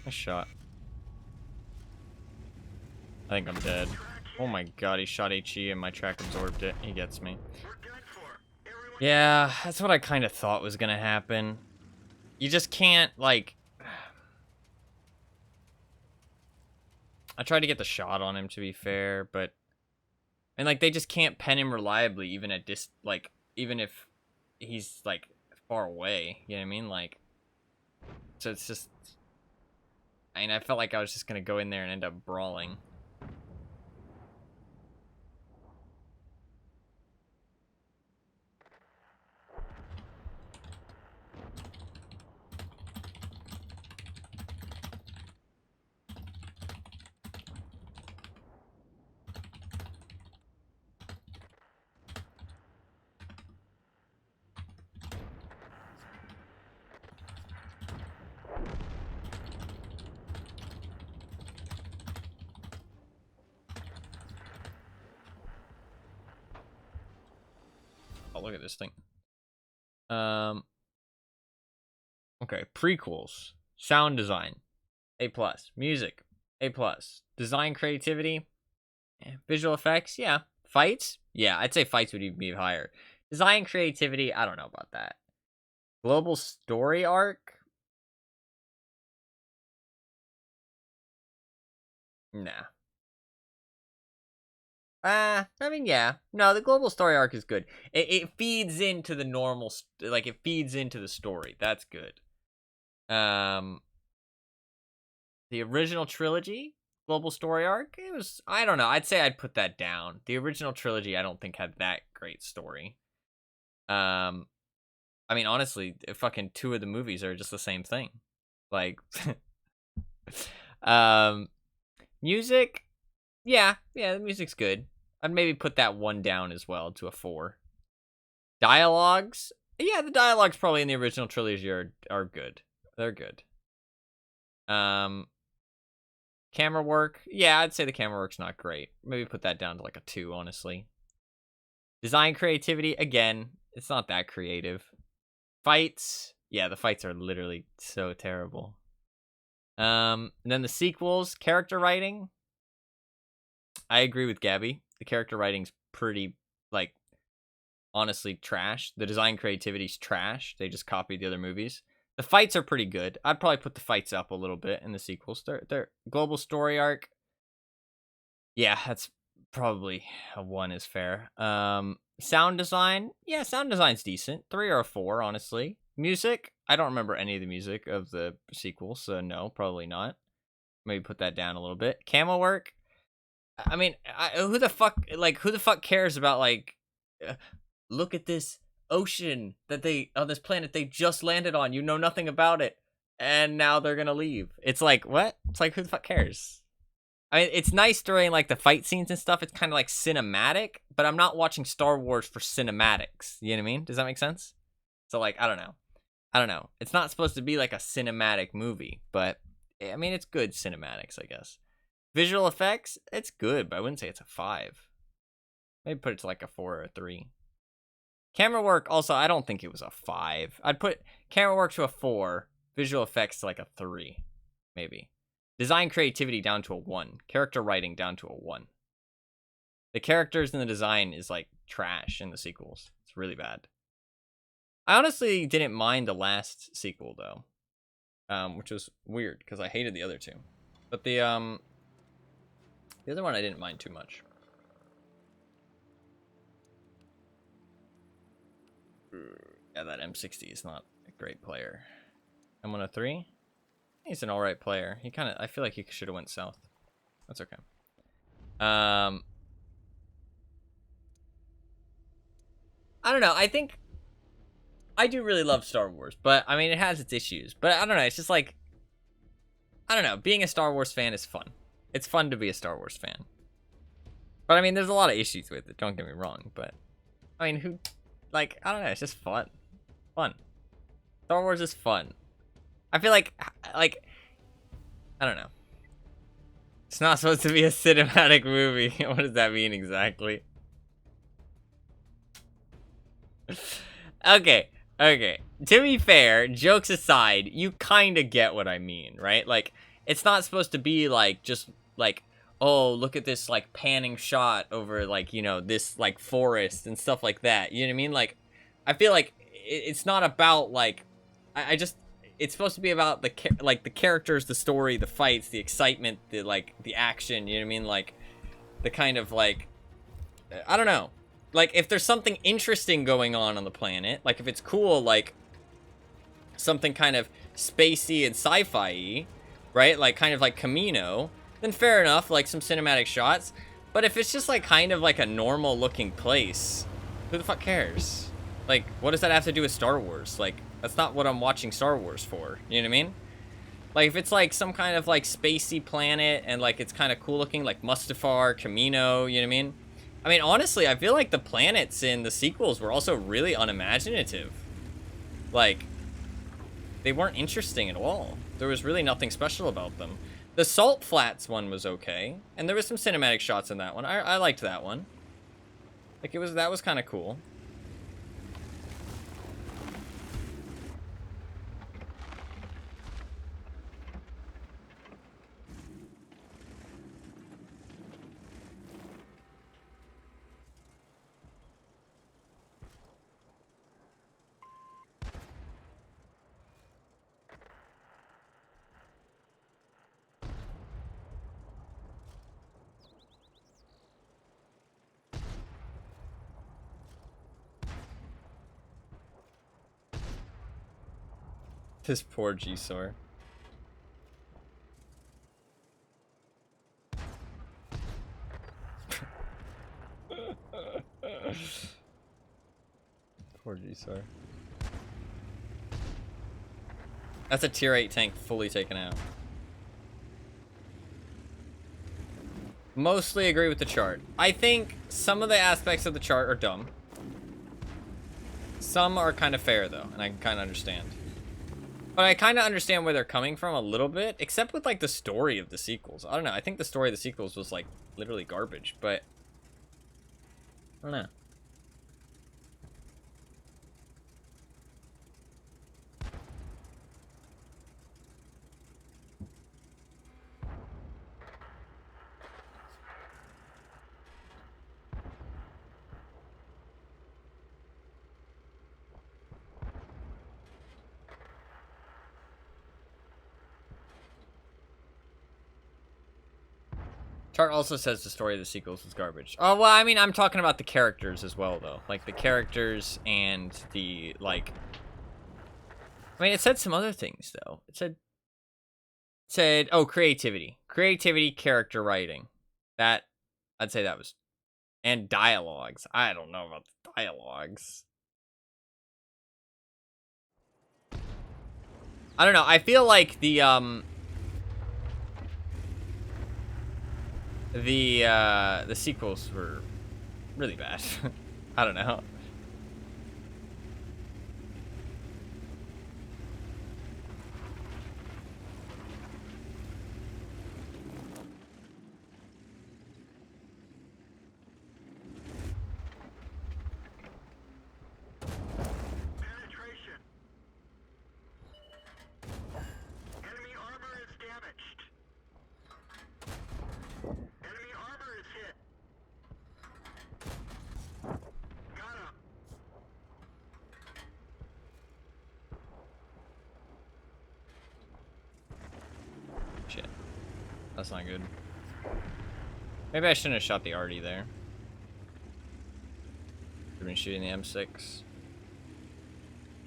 A: Nice shot. I think I'm dead. Oh my god, he shot HE and my track absorbed it. He gets me.
B: We're done for. Everyone.
A: Yeah, that's what I kind of thought was gonna happen. You just can't, like... I tried to get the shot on him, to be fair, but... And, like, they just can't pen him reliably, even at like, even if he's, like, far away. You know what I mean? Like... So it's just... I mean, I felt like I was just gonna go in there and end up brawling. Oh, look at this thing. Okay, prequels, sound design, A+, music, A+, design creativity, visual effects, yeah, fights, yeah, I'd say fights would even be higher. Design creativity, I don't know about that. Global story arc, nah. I mean, yeah. No, the global story arc is good. It feeds into the normal, like, it feeds into the story. That's good. The original trilogy, global story arc, it was, I don't know. I'd say I'd put that down. The original trilogy, I don't think had that great story. I mean, honestly, fucking 2 of the movies are just the same thing. Like, music, yeah, the music's good. I'd maybe put that 1 down as well to a 4. Dialogues, yeah, the dialogues probably in the original trilogy are good. They're good. Camera work, yeah, I'd say the camera work's not great. Maybe put that down to like a 2, honestly. Design creativity, again, it's not that creative. Fights, yeah, the fights are literally so terrible. And then the sequels, character writing, I agree with Gabby. The character writing's pretty, like, honestly trash. The design creativity's trash. They just copied the other movies. The fights are pretty good. I'd probably put the fights up a little bit in the sequels. They're global story arc. Yeah, that's probably a 1 is fair. Sound design. Yeah, sound design's decent. 3 or a 4, honestly. Music. I don't remember any of the music of the sequels, so no, probably not. Maybe put that down a little bit. Camo work. I mean, who the fuck cares about, like, look at this ocean that on this planet they just landed on. You know nothing about it, and now they're gonna leave. It's like, what? It's like, who the fuck cares? I mean, it's nice during, like, the fight scenes and stuff. It's kind of like cinematic, but I'm not watching Star Wars for cinematics. You know what I mean? Does that make sense? So, like, I don't know. It's not supposed to be like a cinematic movie, but I mean, it's good cinematics, I guess. Visual effects, it's good, but I wouldn't say it's a 5. Maybe put it to like a 4 or a 3. Camera work, also, I don't think it was a 5. I'd put camera work to a 4, visual effects to like a 3, maybe. Design creativity down to a 1. Character writing down to a 1. The characters and the design is like trash in the sequels. It's really bad. I honestly didn't mind the last sequel though, which was weird because I hated the other two. But the other one I didn't mind too much. Yeah, that M60 is not a great player. M103, he's an all right player. He kind of, I feel like he should have went south. That's okay. I don't know. I think I do really love Star Wars, but I mean, it has its issues. But I don't know. It's just like, I don't know. Being a Star Wars fan is fun. It's fun to be a Star Wars fan. But I mean, there's a lot of issues with it. Don't get me wrong. But I mean, like, I don't know. It's just fun. Fun. Star Wars is fun. I feel like, I don't know. It's not supposed to be a cinematic movie. What does that mean exactly? Okay. To be fair, jokes aside, you kind of get what I mean, right? Like, it's not supposed to be like, just like, oh, look at this like panning shot over like, you know, this like forest and stuff like that. You know what I mean? Like, I feel like it's not about like, I just, it's supposed to be about the characters, the story, the fights, the excitement, the action. You know what I mean? Like, the kind of like, I don't know. Like, if there's something interesting going on the planet, like if it's cool, like something kind of spacey and sci-fi-y, right? Like kind of like Camino, then fair enough, like some cinematic shots. But if it's just like kind of like a normal looking place, who the fuck cares? Like, what does that have to do with Star Wars? Like, that's not what I'm watching Star Wars for. You know what I mean? Like, if it's like some kind of like spacey planet and like it's kind of cool looking, like Mustafar, Camino, you know what I mean? I mean, honestly, I feel like the planets in the sequels were also really unimaginative. Like, they weren't interesting at all. There was really nothing special about them. The Salt Flats one was okay, and there was some cinematic shots in that one. I liked that one. Like, that was kind of cool. This poor G-Sor. Poor G-Sor. That's a tier 8 tank fully taken out. Mostly agree with the chart. I think some of the aspects of the chart are dumb. Some are kind of fair, though, and I can kind of understand. But I kind of understand where they're coming from a little bit, except with, like, the story of the sequels. I don't know. I think the story of the sequels was, like, literally garbage, but I don't know. Chart also says the story of the sequels was garbage. Oh, well, I mean, I'm talking about the characters as well, though. Like, the characters and the, like... I mean, it said some other things, though. It said, oh, creativity. Creativity, character writing. That, I'd say that was... And dialogues. I don't know about the dialogues. I don't know. I feel like the sequels were really bad. I don't know.
B: Penetration. Enemy armor is damaged. Enemy armor is hit.
A: That's not good. Maybe I shouldn't have shot the arty there. I've been shooting the M6.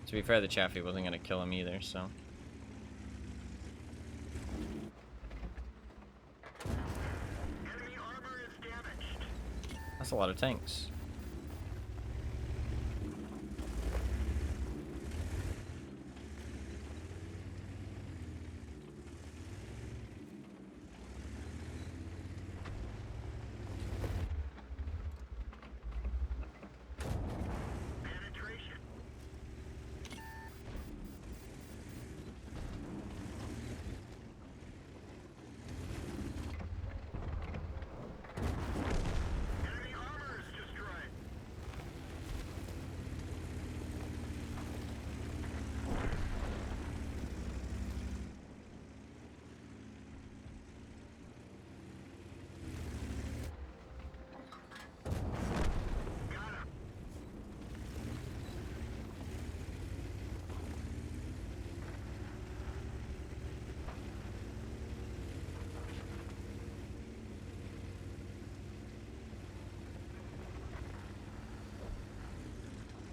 A: To be fair, the Chaffee wasn't gonna kill him either, so.
B: Enemy armor is damaged.
A: That's a lot of tanks.
B: Penetration. Enemy armor is destroyed. Got him.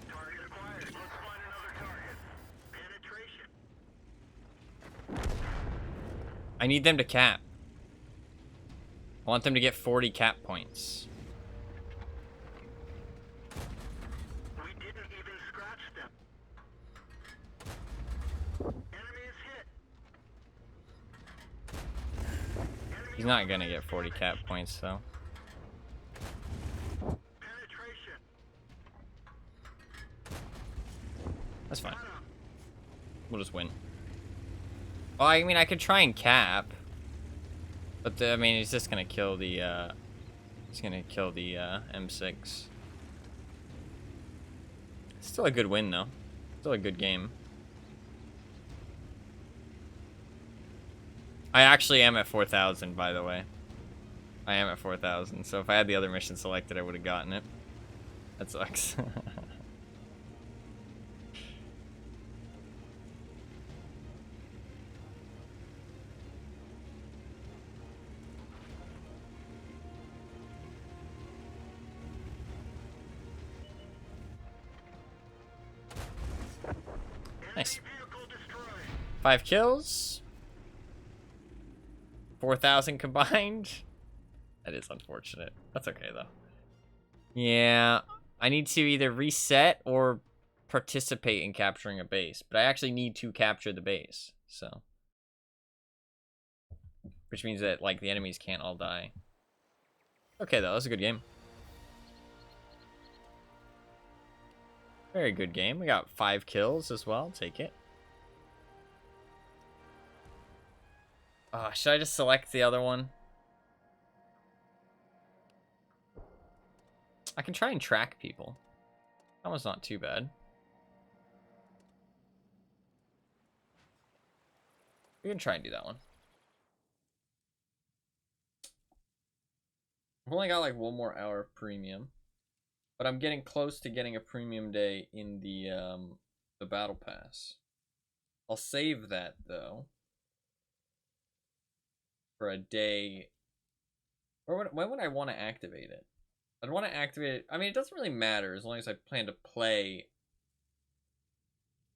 B: Target acquired. Let's find another target. Penetration.
A: I need them to cap. I want them to get 40 cap points.
B: We didn't even scratch them. Enemy is hit.
A: He's not gonna get 40 cap points though.
B: Penetration.
A: That's fine.
B: Got him.
A: We'll just win. Well, I mean, I could try and cap, but I mean, he's just gonna kill the M6. Still a good win though. Still a good game. I actually am at 4,000, by the way. I am at 4,000, so if I had the other mission selected, I would have gotten it. That sucks. Nice.
B: Vehicle destroyed.
A: 5 kills. 4,000 combined. That is unfortunate. That's okay, though. Yeah, I need to either reset or participate in capturing a base. But I actually need to capture the base, so. Which means that, like, the enemies can't all die. Okay, though. That was a good game. Very good game. We got 5 kills as well. Take it. Should I just select the other one? I can try and track people. That one's not too bad. We can try and do that one. I've only got like 1 more hour of premium. But I'm getting close to getting a premium day in the battle pass. I'll save that though for a day. Or when would I want to activate it? I'd want to activate it. I mean, it doesn't really matter as long as I plan to play.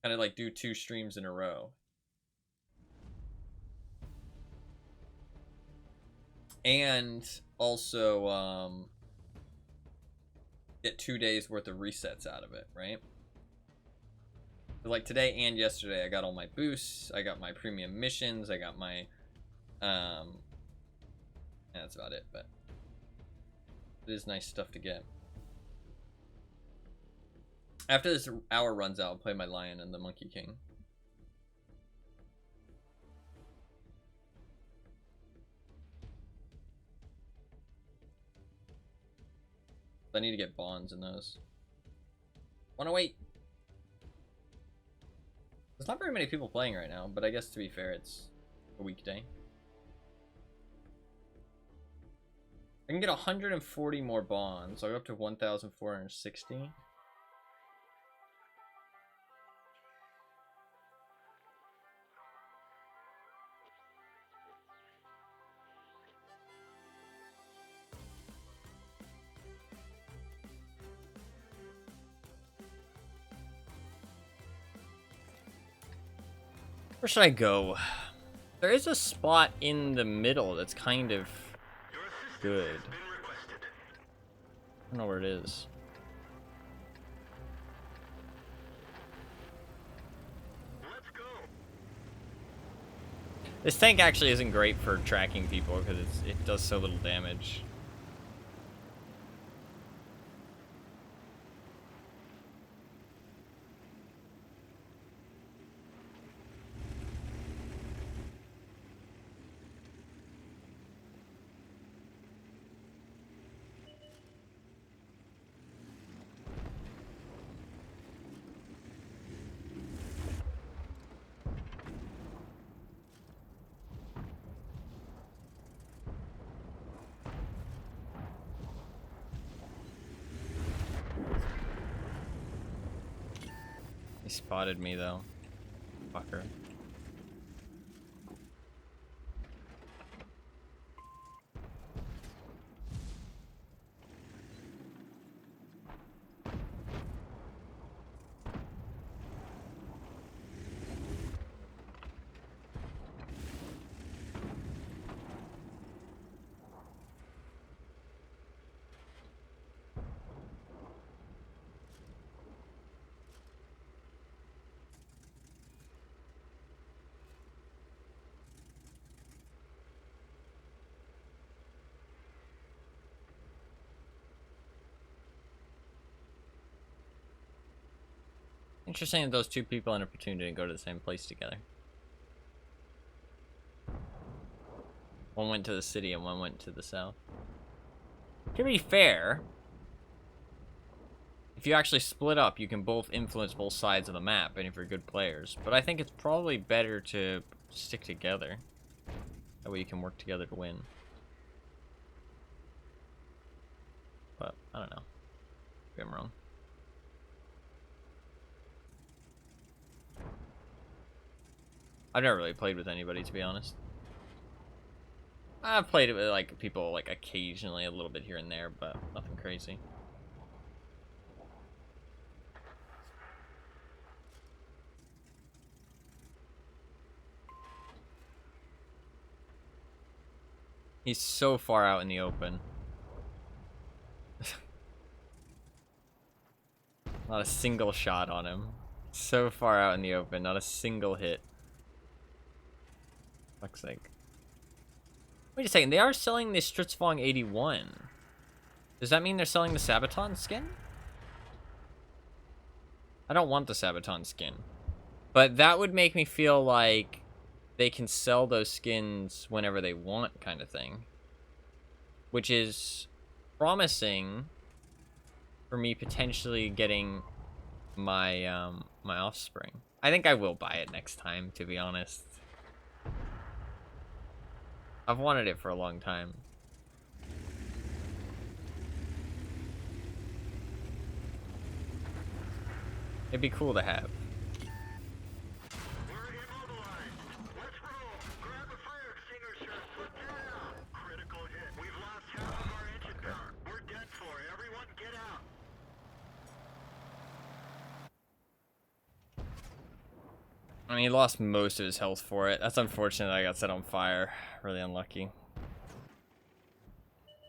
A: Kind of like do 2 streams in a row. And also get 2 days worth of resets out of it, right? So like today and yesterday, I got all my boosts, I got my premium missions, I got my yeah, that's about it, but it is nice stuff to get. After this hour runs out, I'll play my Lion and the Monkey King. I need to get bonds in those. 108. There's not very many people playing right now, but I guess to be fair, it's a weekday. I can get 140 more bonds. I'll go up to 1,460. Where should I go? There is a spot in the middle that's kind of good. I don't know where it is. This tank actually isn't great for tracking people because it does so little damage. He spotted me though. Fucker. Interesting that those two people in a platoon didn't go to the same place together. One went to the city and one went to the south. To be fair, if you actually split up, you can both influence both sides of the map, and if you're good players. But I think it's probably better to stick together. That way you can work together to win. But, I don't know. Maybe I'm wrong. I've never really played with anybody, to be honest. I've played it with, like, people, like, occasionally, a little bit here and there, but nothing crazy. He's so far out in the open. Not a single shot on him. So far out in the open, not a single hit. Fuck's sake. Wait a second, they are selling the Stritzfong 81. Does that mean they're selling the Sabaton skin? I don't want the Sabaton skin. But that would make me feel like they can sell those skins whenever they want, kind of thing. Which is promising for me potentially getting my my offspring. I think I will buy it next time, to be honest. I've wanted it for a long time. It'd be cool to have.
B: We're immobilized. Let's roll. Grab a fire extinguisher. Put that out. Critical hit. We've lost half of our engine power. We're dead for. Everyone get out.
A: I mean, he lost most of his health for it. That's unfortunate that I got set on fire. Really unlucky.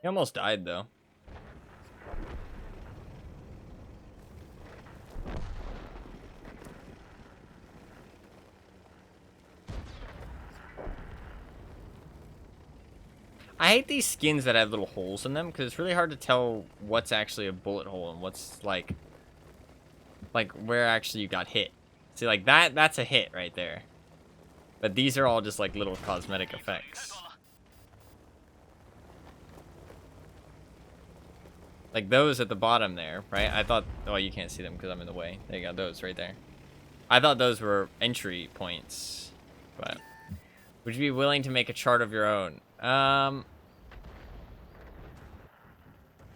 A: He almost died, though. I hate these skins that have little holes in them, because it's really hard to tell what's actually a bullet hole and what's, like where actually you got hit. See, like, that's a hit right there. But these are all just, like, little cosmetic effects. Like, those at the bottom there, right? I thought... Oh, you can't see them because I'm in the way. There you go, those right there. I thought those were entry points. But... Would you be willing to make a chart of your own?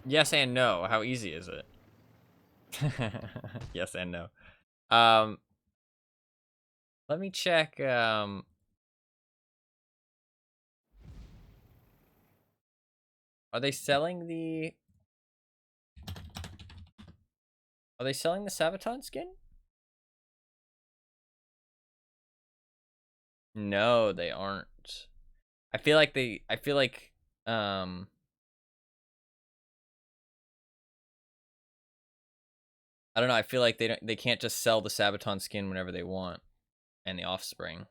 A: Yes and no. How easy is it? Yes and no. Let me check, Are they selling the... Are they selling the Sabaton skin? No, they aren't. I feel like I don't know, I feel like they can't just sell the Sabaton skin whenever they want, and the Offspring.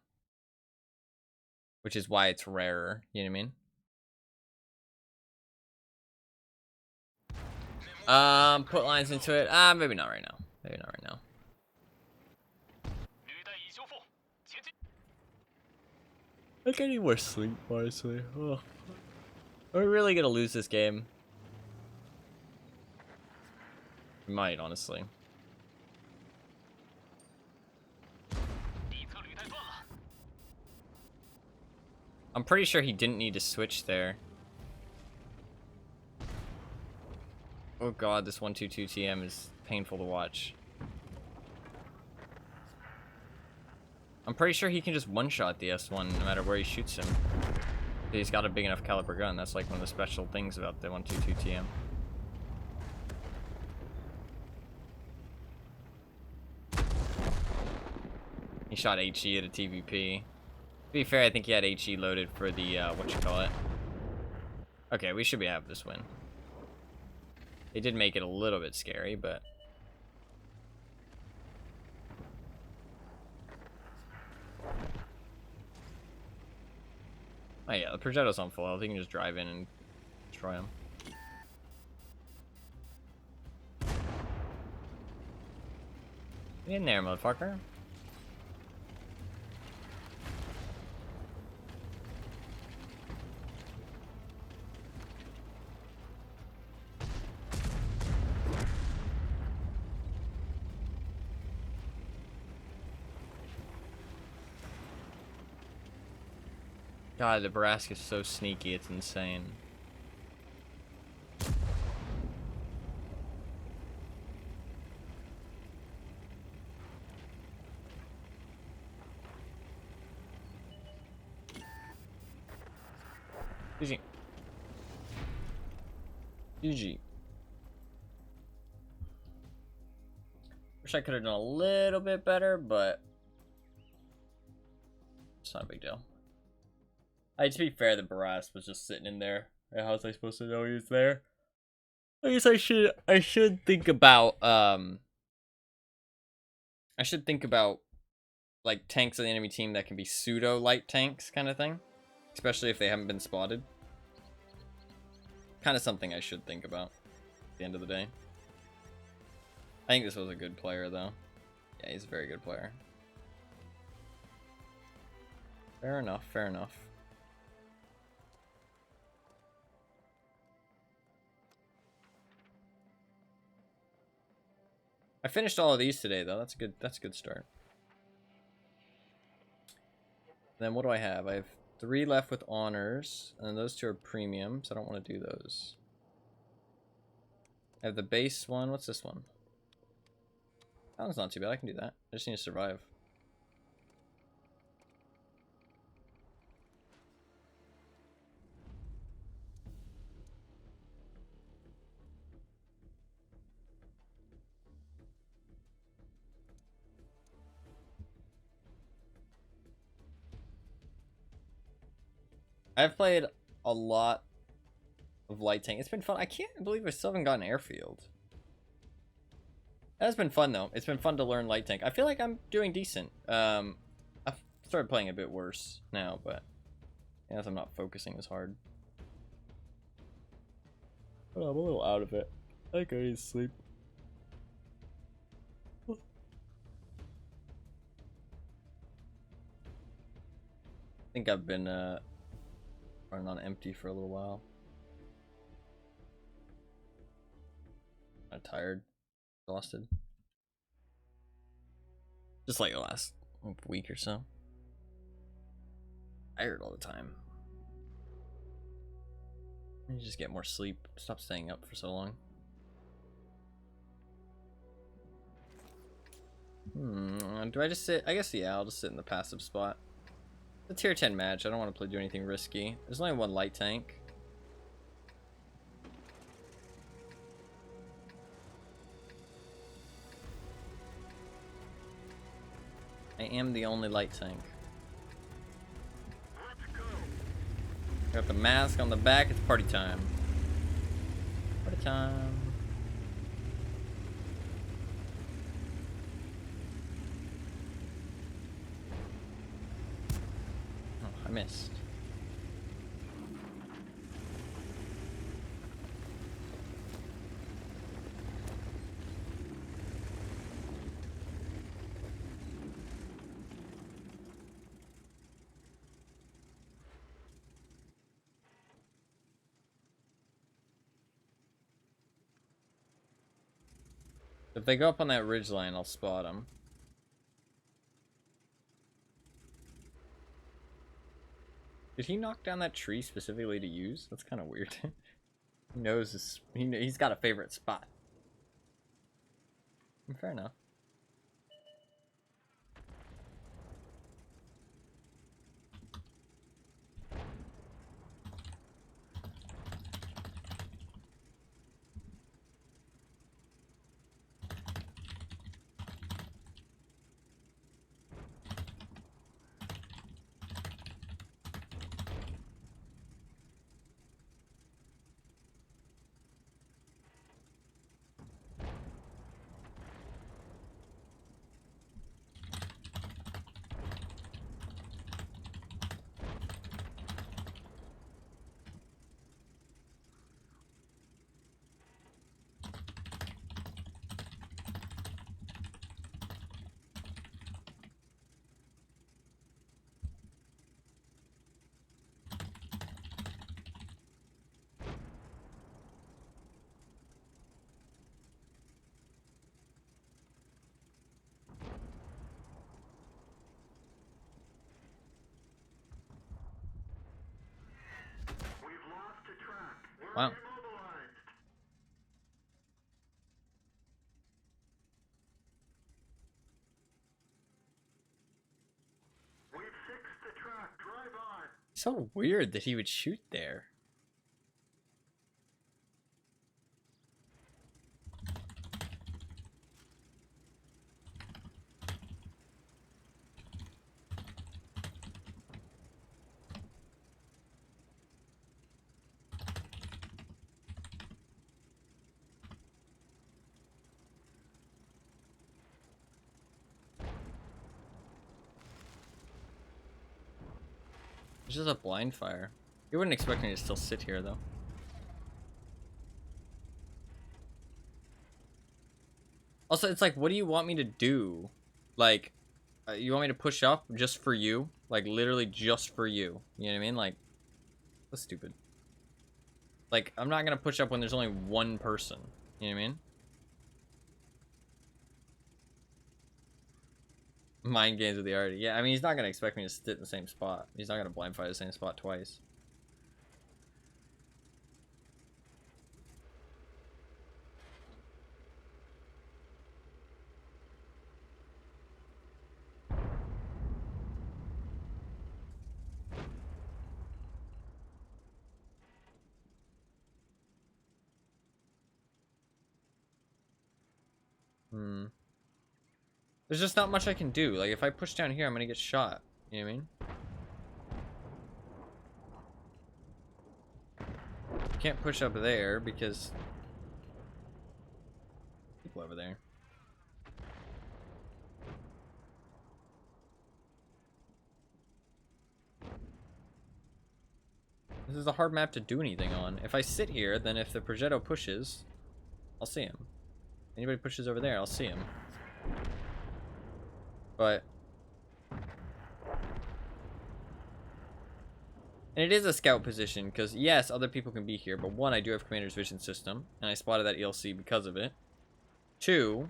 A: Which is why it's rarer, you know what I mean? Put lines into it. Maybe not right now. Maybe not right now. I need more sleep, honestly. Oh. Are we really gonna lose this game? We might, honestly. I'm pretty sure he didn't need to switch there. Oh god, this 122 TM is painful to watch. I'm pretty sure he can just one-shot the S1 no matter where he shoots him. He's got a big enough caliber gun. That's like one of the special things about the 122 TM. He shot HE at a TVP. To be fair, I think he had HE loaded for the, whatchamacallit. Okay, we should have this win. It did make it a little bit scary, but... Oh yeah, the projectile's on full health. You can just drive in and destroy him. Get in there, motherfucker. God, the Barask is so sneaky, it's insane. GG. GG. Wish I could have done a little bit better, but it's not a big deal. To be fair, the Barask was just sitting in there. How was I supposed to know he was there? I guess I should think about like tanks of the enemy team that can be pseudo light tanks kind of thing, especially if they haven't been spotted. Kind of something I should think about at the end of the day. I think this was a good player though. Yeah, he's a very good player. Fair enough, fair enough. I finished all of these today though. That's a good start. Then what do I have? I have 3 left with honors, and then those 2 are premium, so I don't want to do those. I have the base one. What's this one? That one's not too bad. I can do that. I just need to survive. I've played a lot of light tank. It's been fun. I can't believe I still haven't gotten airfield. That's been fun though. It's been fun to learn light tank. I feel like I'm doing decent. I've started playing a bit worse now, but I guess I'm not focusing as hard. But I'm a little out of it. I think I need to sleep. I think I've been running on empty for a little while. I'm tired, exhausted. Just like the last week or so. Tired all the time. You just get more sleep. Stop staying up for so long. Do I just sit? I guess, yeah, I'll just sit in the passive spot. It's a tier 10 match. I don't want to do anything risky. There's only 1 light tank. I am the only light tank. Got the mask on the back. It's party time. Party time. Oh, I missed. If they go up on that ridge line, I'll spot them. Did he knock down that tree specifically to use? That's kind of weird. He knows his, he's got a favorite spot. Fair enough.
B: We've lost the track. We're
A: Wow.
B: immobilized. We've fixed the track. Drive on.
A: So weird that he would shoot there. It's just a blind fire. You wouldn't expect me to still sit here, though. Also, it's like, what do you want me to do? Like, you want me to push up just for you? Like, literally just for you. You know what I mean? Like, that's stupid. Like, I'm not gonna push up when there's only one person. You know what I mean? Mind games with the arty. Yeah, I mean, he's not gonna expect me to sit in the same spot. He's not gonna blind fire the same spot twice. There's just not much I can do. Like, if I push down here, I'm gonna get shot. You know what I mean? Can't push up there because people over there. This is a hard map to do anything on. If I sit here, then if the Progetto pushes, I'll see him. Anybody pushes over there, I'll see him. But and it is a scout position because yes, other people can be here, but one, I do have commander's vision system, and I spotted that ELC because of it. Two,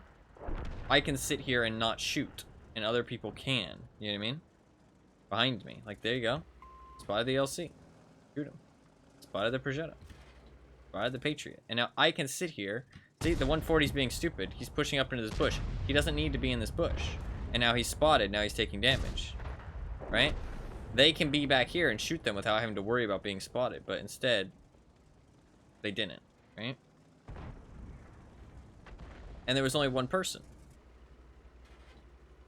A: I can sit here and not shoot, and other people can. You know what I mean? Behind me, like there you go. Spotted the ELC, shoot him. Spotted the Progetto. Spotted the Patriot, and now I can sit here. See, the 140's being stupid. He's pushing up into this bush. He doesn't need to be in this bush. And now he's spotted, now he's taking damage. Right? They can be back here and shoot them without having to worry about being spotted, but instead, they didn't, right? And there was only one person.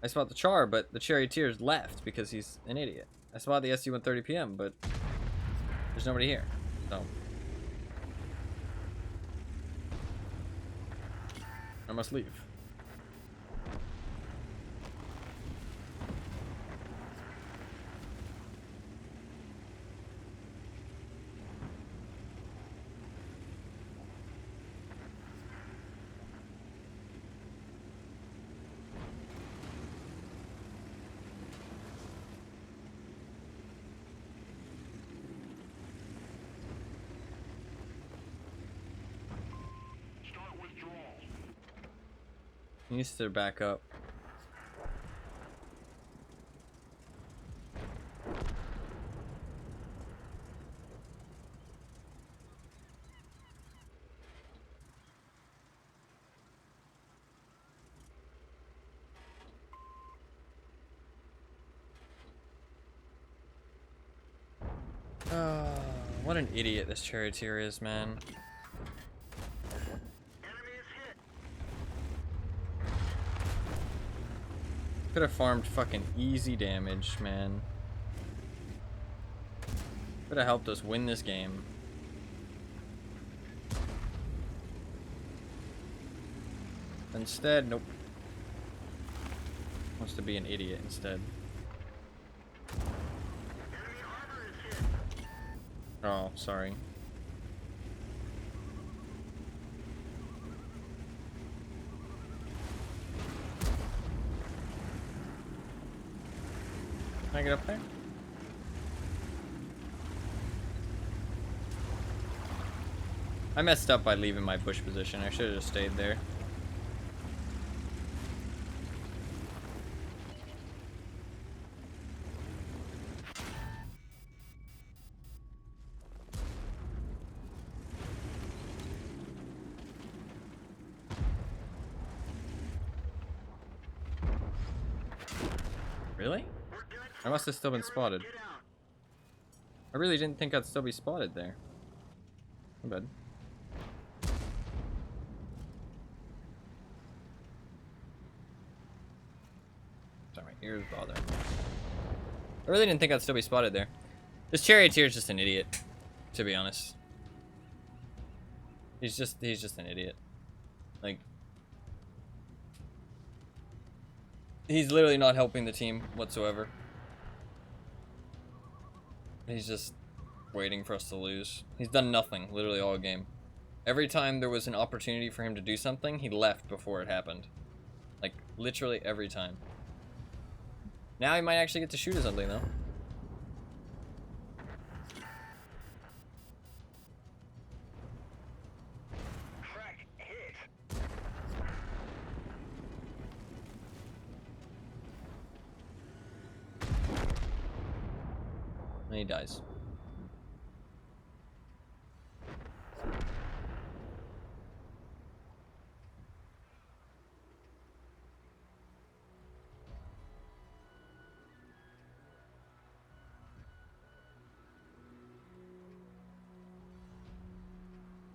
A: I spot the Char, but the Charioteer's left because he's an idiot. I spot the SU-130 PM, but There's nobody here. So I must leave.
C: Start withdrawal.
A: He needs to back up. Oh, what an idiot this charioteer is, man.
B: Enemy is hit.
A: Could have farmed fucking easy damage, man. Could have helped us win this game. Instead, nope. Wants to be an idiot instead.
B: Enemy armor is hit.
A: Oh, sorry. Can I get up there? I messed up by leaving my bush position. I should have just stayed there. Really?
B: We're dead
A: I must have still been
B: for.
A: spotted.
B: Get out.
A: I really didn't think I'd still be spotted there. My bad. Sorry, my ears bother. I really didn't think I'd still be spotted there. This charioteer is just an idiot, to be honest. He's just an idiot. Like, he's literally not helping the team whatsoever. He's just waiting for us to lose. He's done nothing, literally all game. Every time there was an opportunity for him to do something, he left before it happened. Like, literally every time. Now he might actually get to shoot at something, though.
B: Crack hit.
A: And he dies.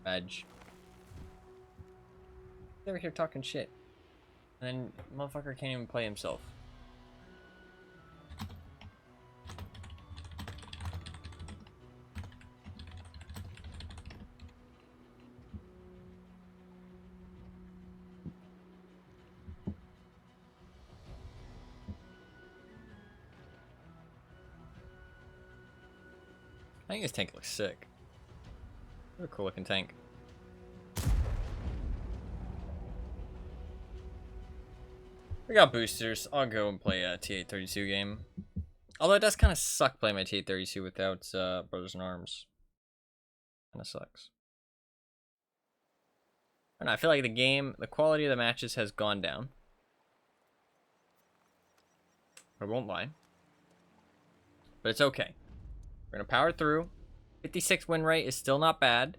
A: Badge. He's over here talking shit. And then motherfucker can't even play himself. I think this tank looks sick. What a cool looking tank. We got boosters. I'll go and play a T92 game. Although it does kind of suck playing my T32 without Brothers in Arms. Kind of sucks. I don't know, I feel like the quality of the matches has gone down. I won't lie. But it's okay. We're gonna power through. 56 win rate is still not bad.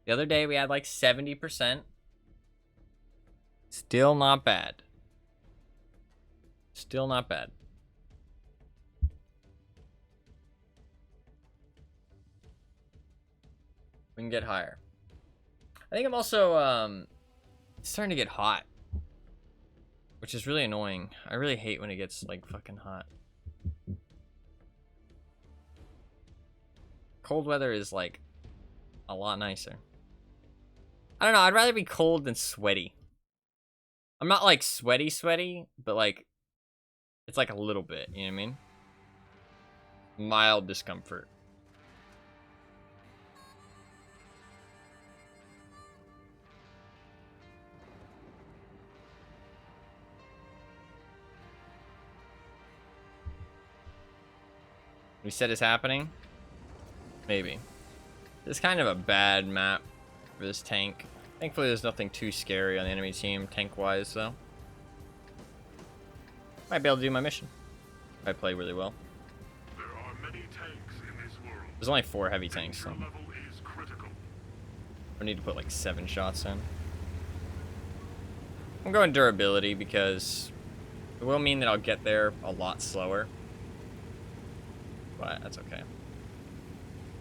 A: The other day we had like 70%. Still not bad. Still not bad. We can get higher. I think I'm also starting to get hot, which is really annoying. I really hate when it gets like fucking hot. cold weather is like a lot nicer. I don't know, I'd rather be cold than sweaty. I'm not like sweaty, but like it's like a little bit, you know what I mean? Mild discomfort. Reset is happening? Maybe. It's kind of a bad map for this tank. Thankfully, there's nothing too scary on the enemy team, tank-wise, though. Might be able to do my mission if I play really well.
C: There are many tanks in this world.
A: There's only 4 heavy tanks, so
C: Danger level is critical.
A: I need to put like 7 shots in. I'm going durability because it will mean that I'll get there a lot slower. But that's okay.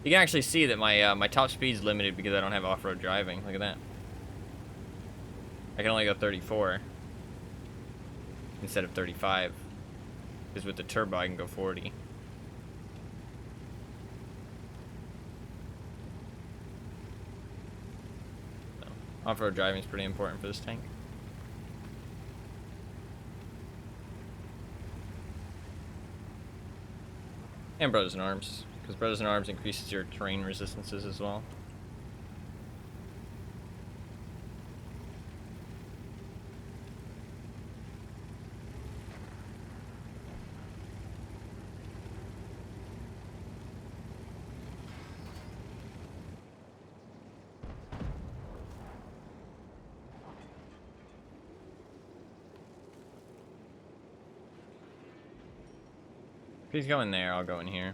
A: You can actually see that my my top speed is limited because I don't have off-road driving. Look at that. I can only go 34 instead of 35. Because with the turbo I can go 40. So, off-road driving is pretty important for this tank. And Brothers in Arms, because Brothers in Arms increases your terrain resistances as well. If he's going there, I'll go in here.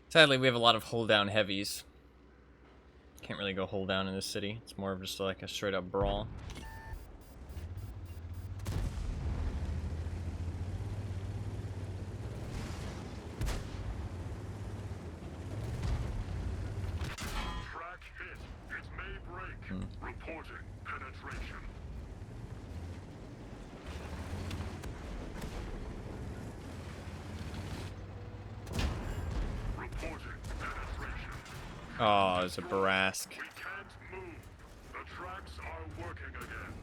A: Sadly, we have a lot of hold down heavies. Can't really go hold down in this city. It's more of just like a straight up brawl.
C: Track hit. It may break. Reporting penetration. Reporting penetration.
A: Oh, it's a Barask.
C: We can't move. The tracks are working again.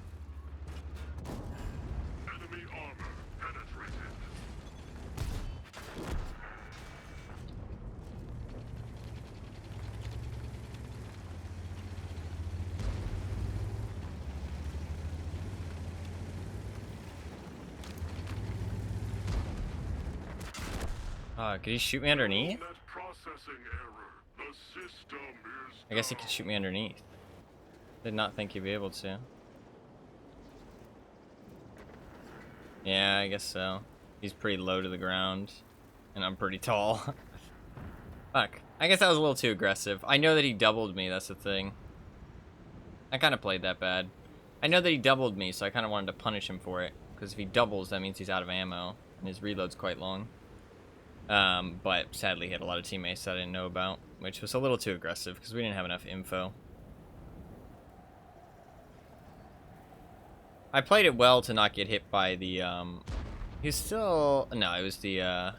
C: Enemy armor penetrated.
A: Could he shoot me underneath?
C: Net processing error. The system is
A: I guess he could shoot me underneath. Did not think he'd be able to. Yeah, I guess so. He's pretty low to the ground, and I'm pretty tall. Fuck. I guess that was a little too aggressive. I know that he doubled me, that's the thing. I kind of played that bad. I know that he doubled me, so I kind of wanted to punish him for it. Because if he doubles, that means he's out of ammo, and his reload's quite long. But sadly he had a lot of teammates that I didn't know about, which was a little too aggressive because we didn't have enough info. I played it well to not get hit by the, he's still, no, it was the, yeah,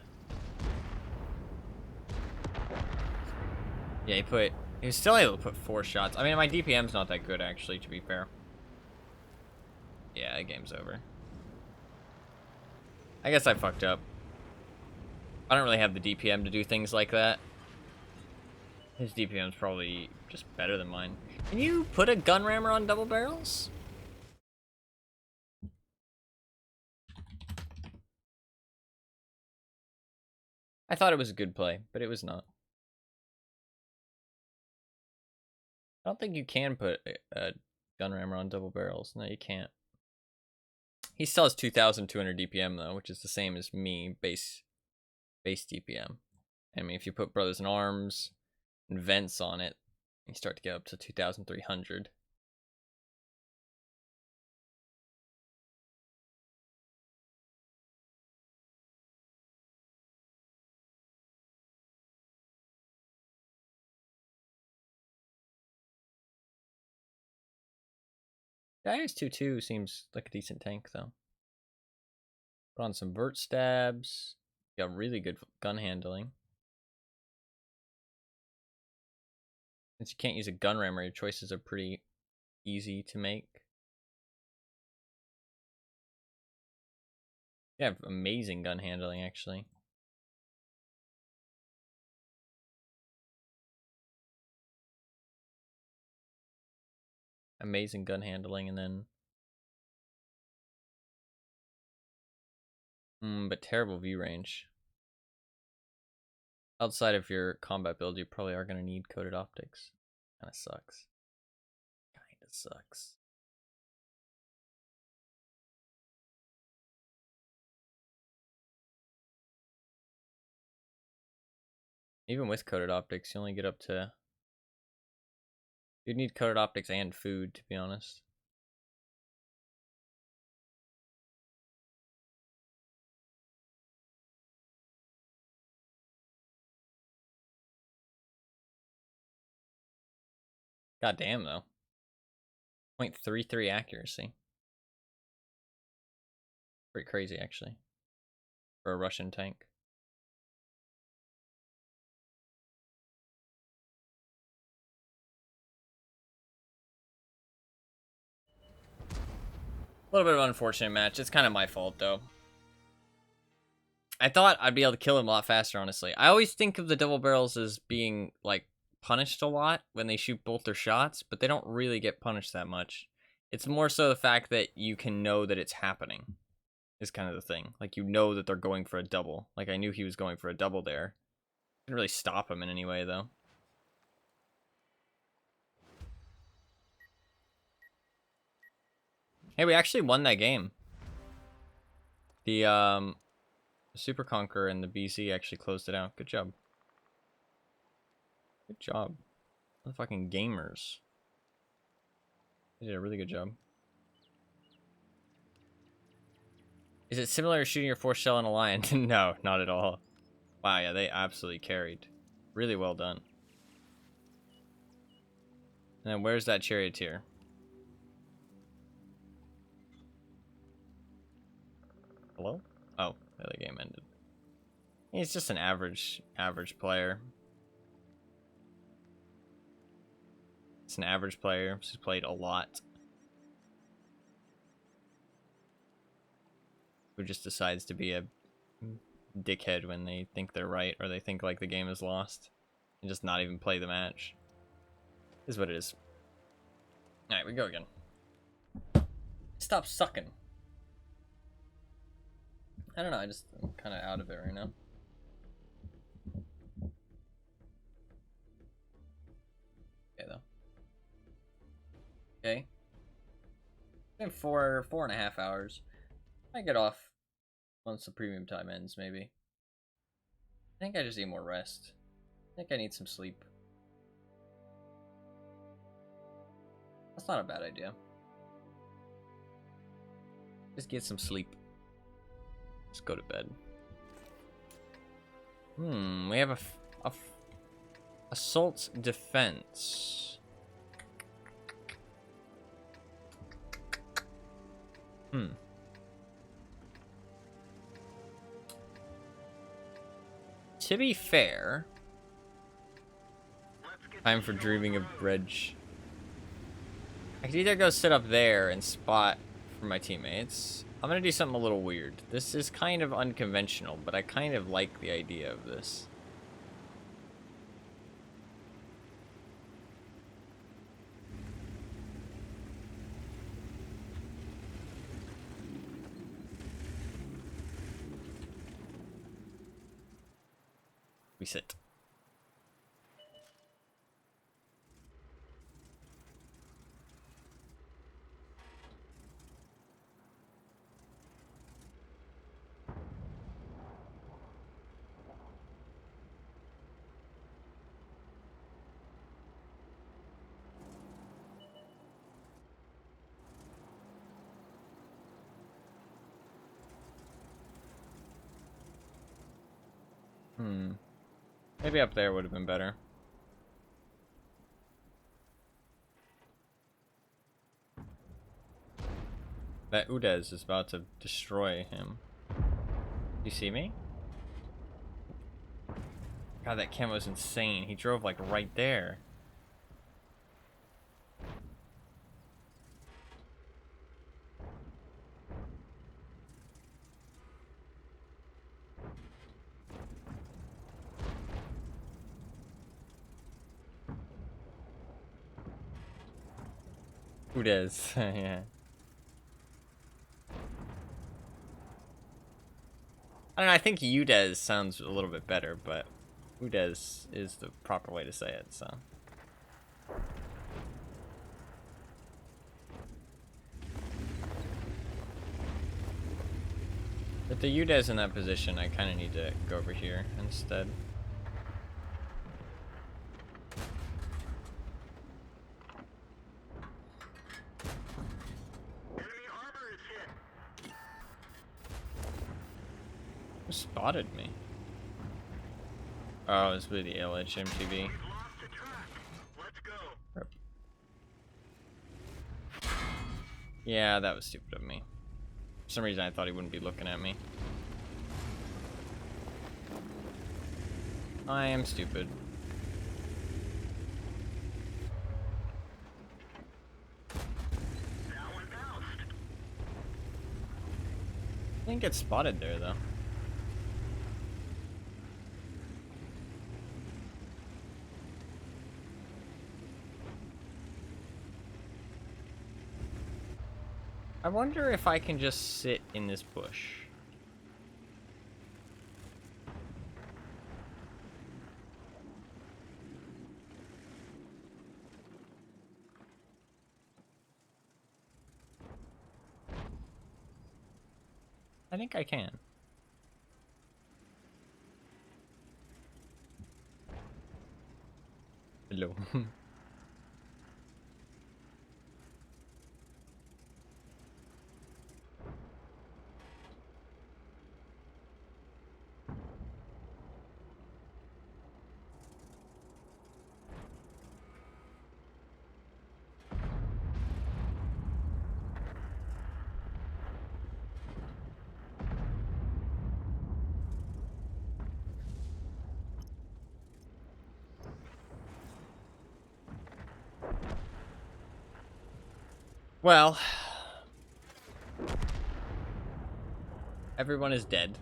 A: he was still able to put 4 shots. I mean, my DPM's not that good, actually, to be fair. Yeah, the game's over. I guess I fucked up. I don't really have the DPM to do things like that. His DPM's probably just better than mine. Can you put a gun rammer on double barrels? I thought it was a good play, but it was not. I don't think you can put a gun rammer on double barrels. No, you can't. He still has 2,200 DPM though, which is the same as me, base DPM. I mean, if you put Brothers in Arms and vents on it, you start to get up to 2,300. The IS-22 seems like a decent tank though. Put on some vert stabs. Got really good gun handling. Since you can't use a gun rammer, your choices are pretty easy to make. You have amazing gun handling, actually. Amazing gun handling, and then... but terrible view range. Outside of your combat build, you probably are going to need coated optics. Kinda sucks. Kinda sucks. Even with coated optics, you only get up to... You'd need coated optics and food, to be honest. God damn, though. 0.33 accuracy. Pretty crazy, actually. For a Russian tank. A little bit of an unfortunate match. It's kind of my fault, though. I thought I'd be able to kill him a lot faster, honestly. I always think of the double barrels as being, like, punished a lot when they shoot both their shots, but they don't really get punished that much. It's more so the fact that you can know that it's happening is kind of the thing. Like, you know that they're going for a double. Like, I knew he was going for a double there. Didn't really stop him in any way, though. Hey, we actually won that game. The Super Conqueror and the BC actually closed it out. Good job. Good job. The fucking gamers. They did a really good job. Is it similar to shooting your 4th shell in a lion? No, not at all. Wow, yeah, they absolutely carried. Really well done. And then where's that charioteer? Hello? Oh, the game ended. He's just an average player. It's an average player who's played a lot. Who just decides to be a dickhead when they think they're right or they think like the game is lost. And just not even play the match. This is what it is. Alright, we go again. Stop sucking. I don't know, I'm kind of out of it right now. Okay, though. Okay. It's been 4.5 hours. I get off once the premium time ends, maybe. I think I just need more rest. I think I need some sleep. That's not a bad idea. Just get some sleep. Just go to bed. We have a assault defense. To be fair, time for dreaming of bridge. I could either go sit up there and spot for my teammates. I'm gonna do something a little weird. This is kind of unconventional, but I kind of like the idea of this. We sit. Maybe up there would have been better. That Udez is about to destroy him. You see me? God, that camo's insane. He drove like right there. Udez, yeah. I don't know, I think Udez sounds a little bit better, but Udez is the proper way to say it, so. With the Udez in that position, I kind of need to go over here instead.
B: Enemy armor is hit.
A: Who spotted me? Oh, it's with the LH MTV.
B: We've lost the track. Let's go.
A: Yeah, that was stupid of me. For some reason, I thought he wouldn't be looking at me. I am stupid.
B: That one bounced.
A: I didn't get spotted there, though. I wonder if I can just sit in this bush. I think I can. Hello. Well, everyone is dead.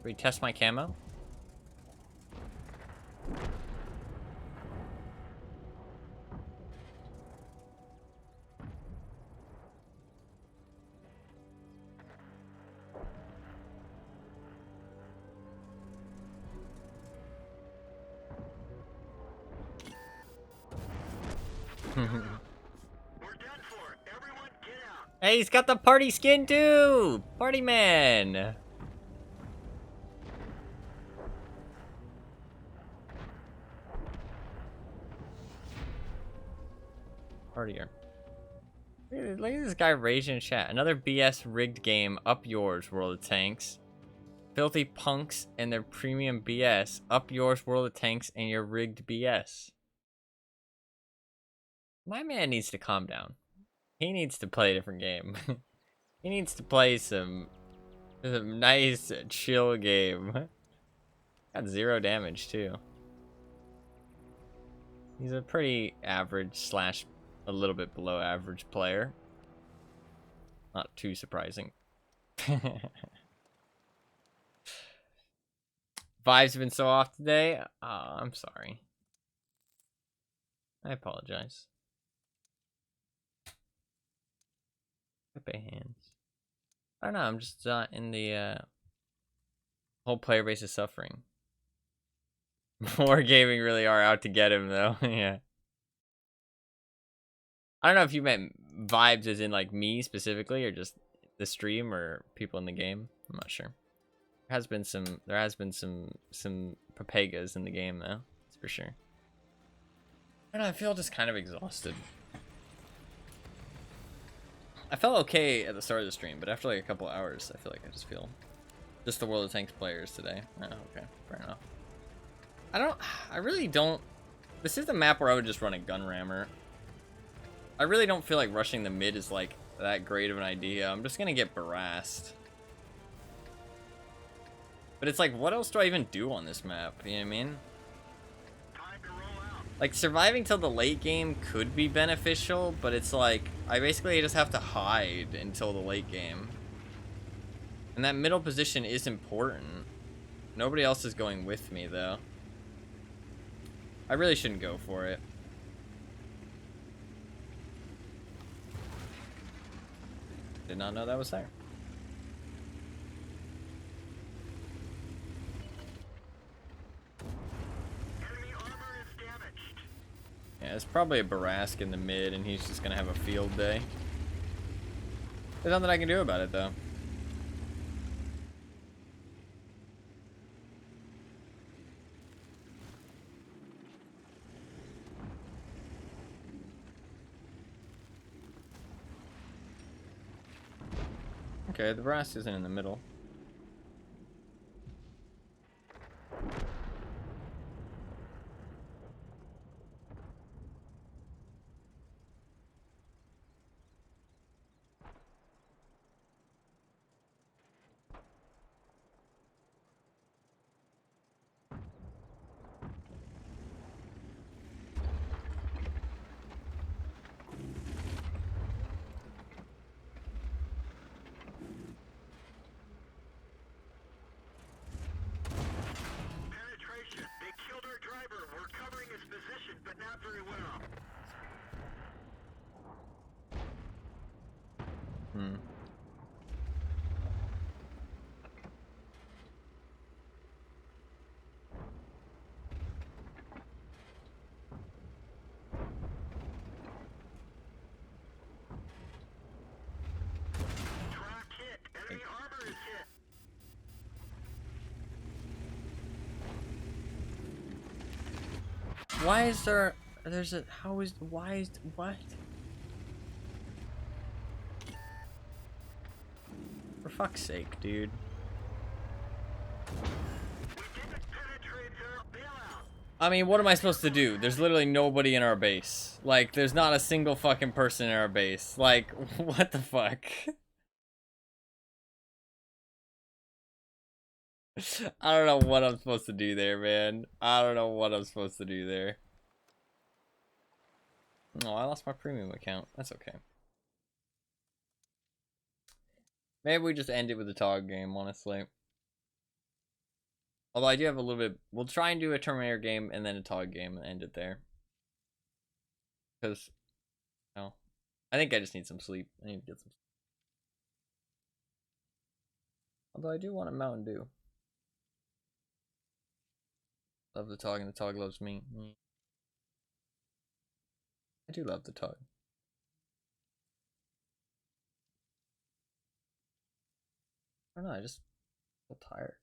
A: We test my camo?
B: We're done for. Everyone get out.
A: Hey, he's got the party skin too! Party man! Partier. Look at this guy raging in chat. Another BS rigged game. Up yours, World of Tanks. Filthy punks and their premium BS. Up yours, World of Tanks, and your rigged BS. My man needs to calm down. He needs to play a different game. He needs to play some nice, chill game. Got 0 damage, too. He's a pretty average slash a little bit below average player. Not too surprising. Vibes have been so off today. Oh, I'm sorry. I apologize. Pepe hands. I don't know, I'm just not in the Whole player base is suffering. Wargaming really are out to get him, though. Yeah. I don't know if you meant vibes as in, like, me specifically, or just the stream, or people in the game. I'm not sure. There has been some Papegas in the game, though. That's for sure. I don't know, I feel just kind of exhausted. I felt okay at the start of the stream, but after, like, a couple hours, I feel like I just feel... Just the World of Tanks players today. Oh, okay. Fair enough. I really don't... This is the map where I would just run a gun rammer. I really don't feel like rushing the mid is, like, that great of an idea. I'm just gonna get harassed. But it's like, what else do I even do on this map? You know what I mean?
B: Time to roll out.
A: Like, surviving till the late game could be beneficial, but it's like, I basically just have to hide until the late game. And that middle position is important. Nobody else is going with me, though. I really shouldn't go for it. Did not know that was there.
B: Enemy armor is damaged.
A: Yeah, it's probably a Barask in the mid, and he's just gonna have a field day. There's nothing I can do about it, though. Okay, the Barask isn't in the middle.
B: Penetration. They killed our driver. We're covering his position, but not very well.
A: Hmm.
B: Track hit. Enemy armor is hit.
A: Why is there... There's a... How is... Why is... What? For fuck's sake, dude.
B: We didn't penetrate their bailout.
A: I mean, what am I supposed to do? There's literally nobody in our base. Like, there's not a single fucking person in our base. Like, what the fuck? I don't know what I'm supposed to do there, man. I don't know what I'm supposed to do there. Oh, I lost my premium account. That's okay. Maybe we just end it with a TOG game, honestly. Although I do have a little bit... We'll try and do a Terminator game and then a TOG game and end it there. Because... No. I think I just need some sleep. I need to get some sleep. Although I do want a Mountain Dew. Love the TOG and the TOG loves me. I do love the TOG. I don't know, I just feel tired.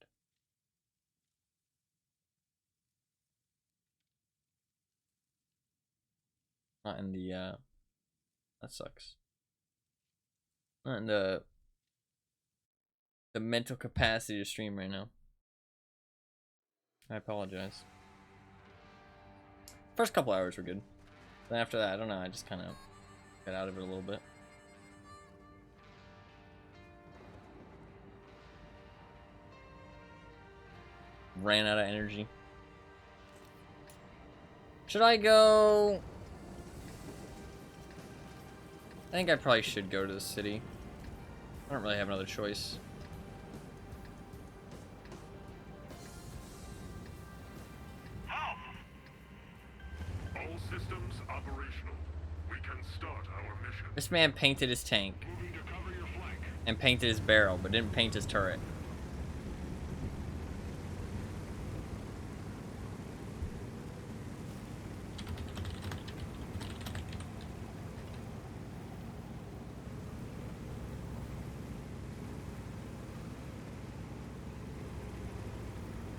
A: Not in the, that sucks. Not in the mental capacity to stream right now. I apologize. First couple hours were good. Then after that, I don't know, I just kind of got out of it a little bit. Ran out of energy. Should I go? I think I probably should go to the city. I don't really have another choice.
C: All systems operational. We can start our mission.
A: This man painted his tank
C: Moving to cover your flank.
A: and painted his barrel, but didn't paint his turret.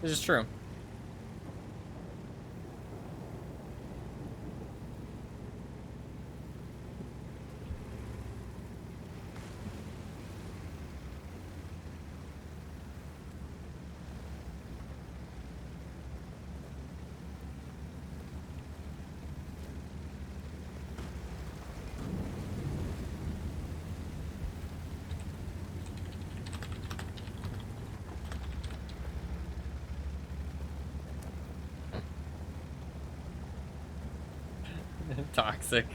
A: This is true. Toxic.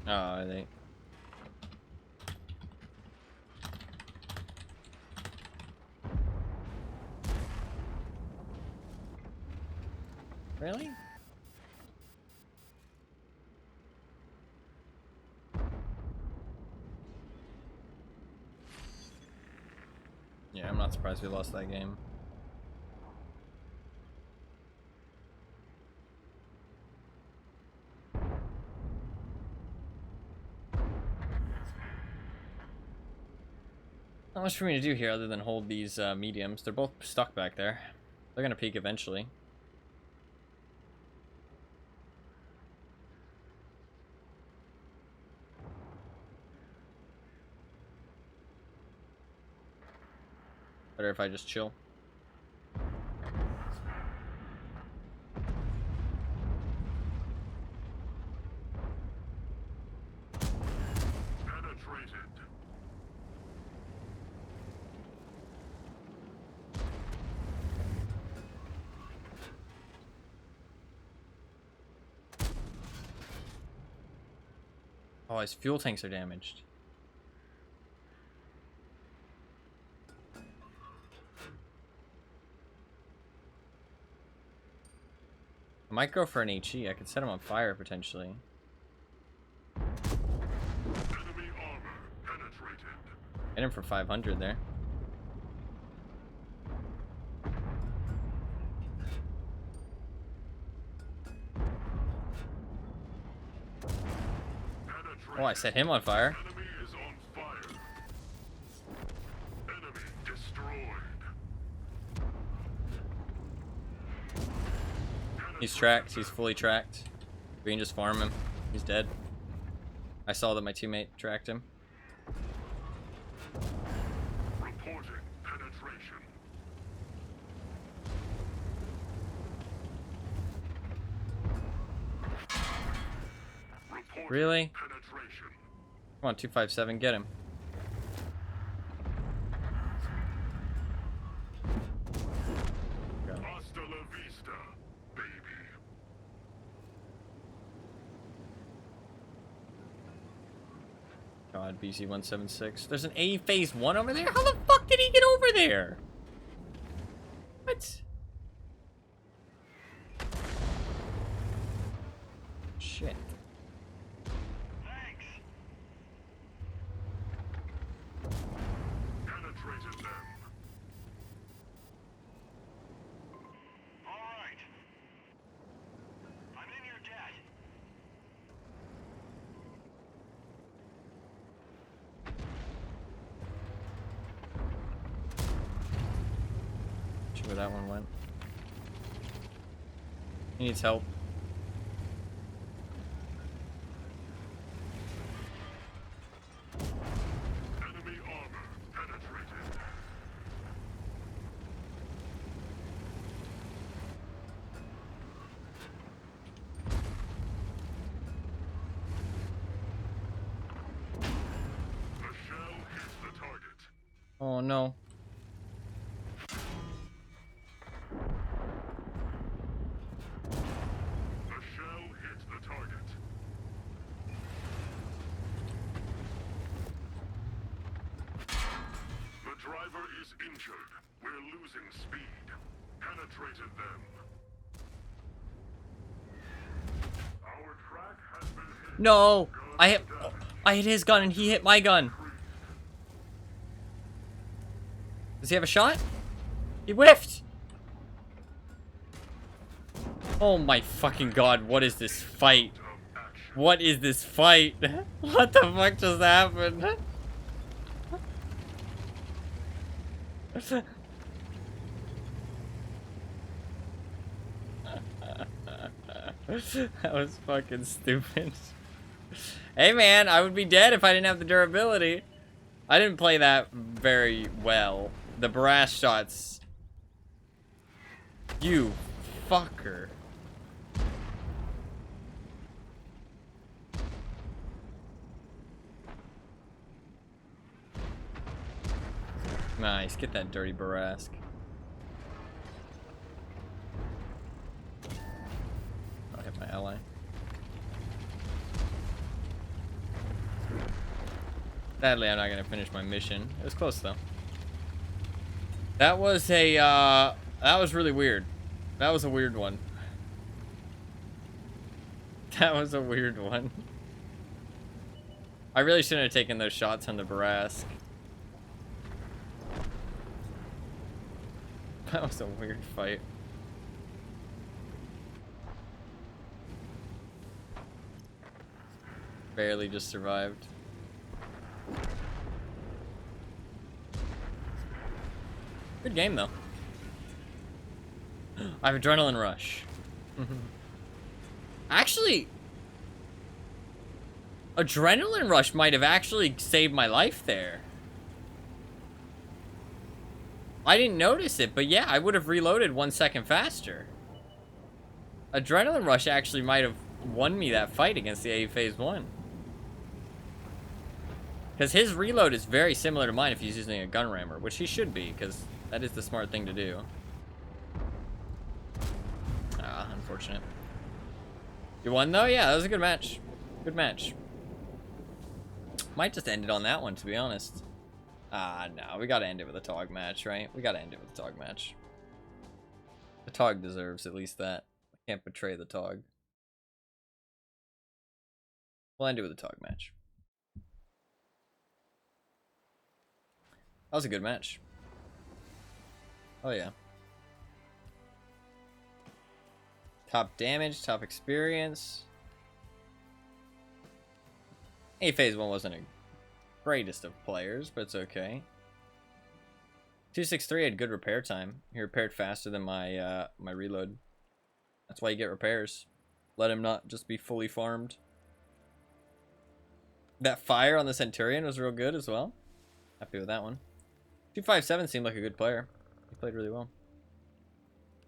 A: Oh, I think. Really? Yeah, I'm not surprised we lost that game. Not much for me to do here other than hold these mediums. They're both stuck back there. They're gonna peak eventually. Better if I just chill.
C: Penetrated.
A: Oh, his fuel tanks are damaged. I might go for an HE. I could set him on fire potentially.
C: Enemy armor penetrated.
A: Hit him for 500 there.
C: Penetrated.
A: Oh, I set him on fire.
C: Enemy is on fire. Enemy destroyed.
A: He's tracked. He's fully tracked. Green just farm him. He's dead. I saw that my teammate tracked him.
C: Reporting penetration. Reporting
A: Really?
C: penetration.
A: Come on, 257, get him. Go.
C: Hasta la vista, baby.
A: God, BC-176. There's an A phase 1 over there? How the fuck did he get over there? What? Shit.
B: Thanks.
C: Penetrated them.
B: All right. I'm in your debt.
A: See where that one went. He needs help.
C: Enemy armor penetrated. The shell hits the target.
A: Oh no.
C: The shell hits the target. We're losing speed. Penetrated them. Our track has been hit.
A: No! I hit his gun and he hit my gun. Does he have a shot? He whiffed! Oh my fucking god, what is this fight? What is this fight? What the fuck just happened? That was fucking stupid. Hey man, I would be dead if I didn't have the durability. I didn't play that very well. The brass shots. You fucker. Nice, get that dirty Barask. I'll hit my ally. Sadly, I'm not gonna finish my mission. It was close though. That was a, that was really weird. That was a weird one. That was a weird one. I really shouldn't have taken those shots on the Barask. That was a weird fight. Barely just survived. Good game though. I have adrenaline rush. Actually, adrenaline rush might have actually saved my life there. I didn't notice it, but yeah, I would have reloaded 1 second faster. Adrenaline rush actually might have won me that fight against the AE Phase 1. Because his reload is very similar to mine if he's using a gun rammer, which he should be, because that is the smart thing to do. Ah, unfortunate. You won though? Yeah, that was a good match. Good match. Might just end it on that one, to be honest. Ah, no, we gotta end it with a Tog match, right? We gotta end it with a Tog match. The Tog deserves at least that. I can't betray the Tog. We'll end it with a Tog match. That was a good match. Oh yeah. Top damage, top experience. A Phase 1 wasn't a greatest of players, but it's okay. 263 had good repair time. He repaired faster than my my reload. That's why you get repairs. Let him not just be fully farmed. That fire on the Centurion was real good as well. Happy with that one. 257 seemed like a good player. He played really well.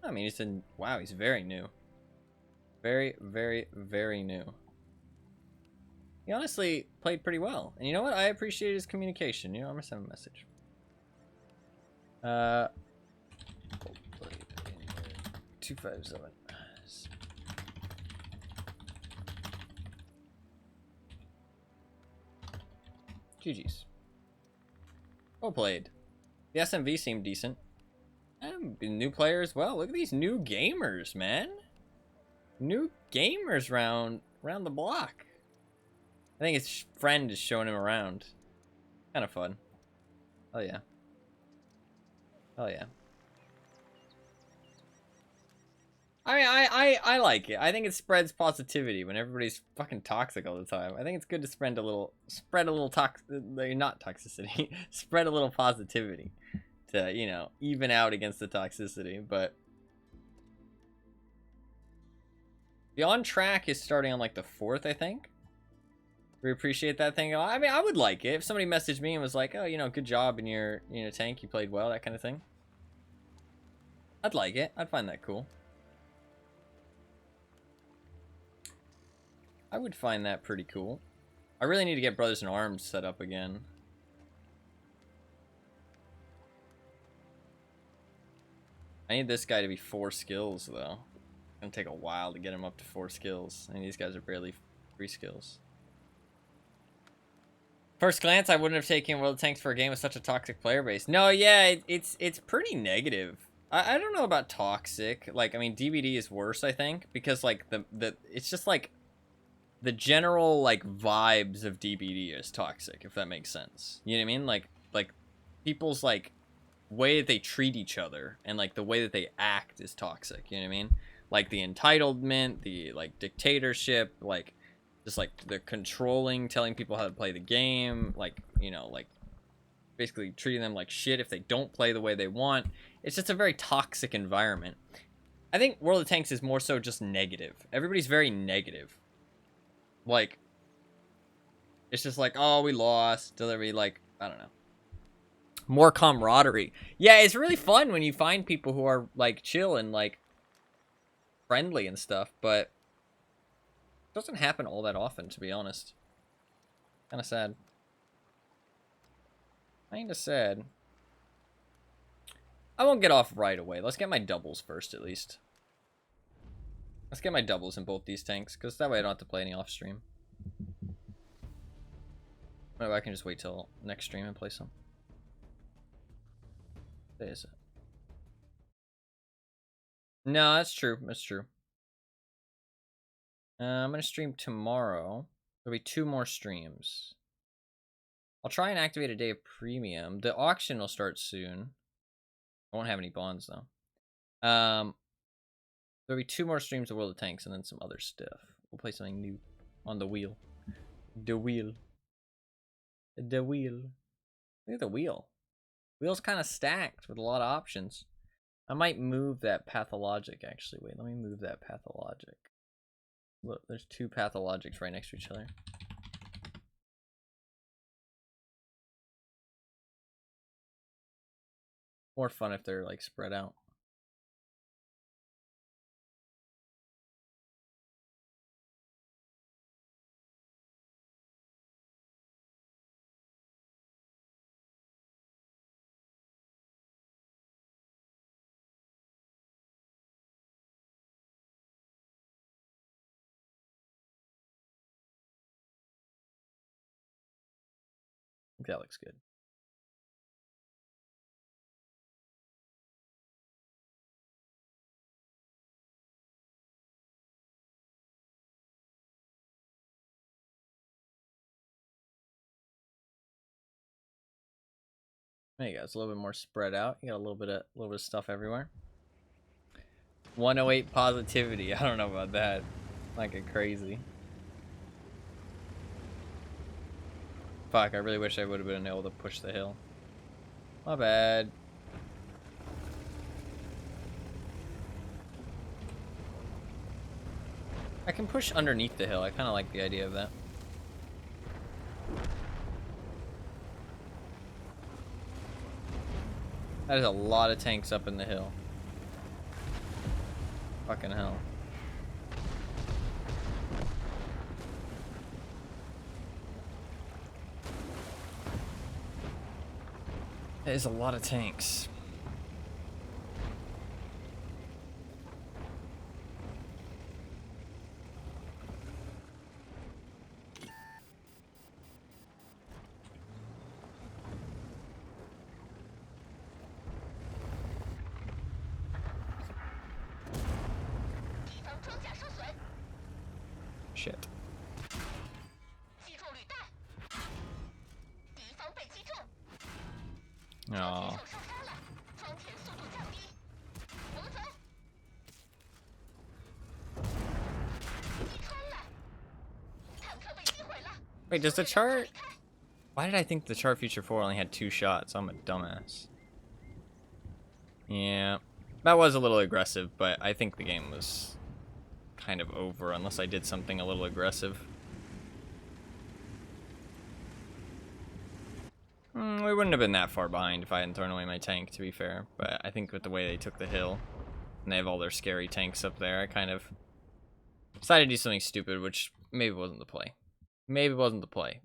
A: I mean, he's in. Wow, he's very new. Very, very, very new. He honestly played pretty well. And you know what? I appreciate his communication. You know, I'm gonna send him a message. 257. GG's. Well played. The SMV seemed decent. And new player as well. Look at these new gamers, man. New gamers round the block. I think his friend is showing him around. Kind of fun. Oh yeah. Oh yeah. I mean, I like it. I think it spreads positivity when everybody's fucking toxic all the time. I think it's good to spread a little not toxicity, spread a little positivity to, you know, even out against the toxicity. But Beyond Track is starting on like the 4th, I think. We appreciate that thing. I mean, I would like it if somebody messaged me and was like, "Oh, you know, good job in your, you know, tank. You played well," that kind of thing. I'd like it. I'd find that cool. I would find that pretty cool. I really need to get Brothers in Arms set up again. I need this guy to be 4 skills, though. It's gonna take a while to get him up to 4 skills. And these guys are barely 3 skills. First glance, I wouldn't have taken World of Tanks for a game with such a toxic player base. No, yeah, it's pretty negative. I don't know about toxic. Like, I mean, DBD is worse, I think, because like the it's just like the general like vibes of DBD is toxic, if that makes sense. You know what I mean? Like people's like way that they treat each other and like the way that they act is toxic. You know what I mean? Like the entitlement, the like dictatorship, like just like the controlling, telling people how to play the game, like, you know, like basically treating them like shit if they don't play the way they want. It's just a very toxic environment. I think World of Tanks is more so just negative. Everybody's very negative. Like, it's just like, oh, we lost. Delivery, like, I don't know. More camaraderie. Yeah, it's really fun when you find people who are like chill and like friendly and stuff, but it doesn't happen all that often, to be honest. Kind of sad. Kind of sad. I won't get off right away. Let's get my doubles first, at least. Let's get my doubles in both these tanks, because that way I don't have to play any off stream. Oh, I can just wait till next stream and play some. What is it? No, that's true. That's true. I'm going to stream tomorrow. There'll be 2 more streams. I'll try and activate a day of premium. The auction will start soon. I won't have any bonds, though. There'll be 2 more streams of World of Tanks and then some other stuff. We'll play something new on the wheel. The wheel. The wheel. Look at the wheel. Wheel's kind of stacked with a lot of options. I might move that pathologic, actually. Wait, let me move that pathologic. Look, there's 2 pathologics right next to each other. More fun if they're, like, spread out. I think that looks good. There you go. It's a little bit more spread out. You got a little bit of stuff everywhere. 108 positivity. I don't know about that. Like it crazy. Fuck, I really wish I would have been able to push the hill. My bad. I can push underneath the hill. I kind of like the idea of that. That is a lot of tanks up in the hill. Fucking hell. That is a lot of tanks. Shit. Oh. Wait, does the chart... Why did I think the chart Future 4 only had 2 shots? I'm a dumbass. Yeah. That was a little aggressive, but I think the game was kind of over unless I did something a little aggressive. We wouldn't have been that far behind if I hadn't thrown away my tank, to be fair. But I think with the way they took the hill, and they have all their scary tanks up there, I kind of decided to do something stupid, which maybe wasn't the play. Maybe wasn't the play.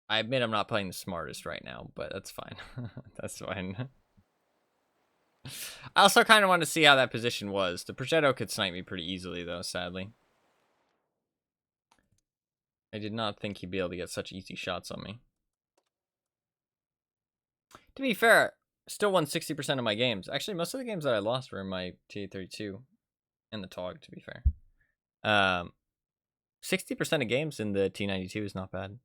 A: I admit I'm not playing the smartest right now, but that's fine. That's fine. I also kind of wanted to see how that position was. The Progetto could snipe me pretty easily, though, sadly. I did not think he'd be able to get such easy shots on me. To be fair, still won 60% of my games. Actually, most of the games that I lost were in my T32 and the TOG, to be fair. 60% of games in the T92 is not bad.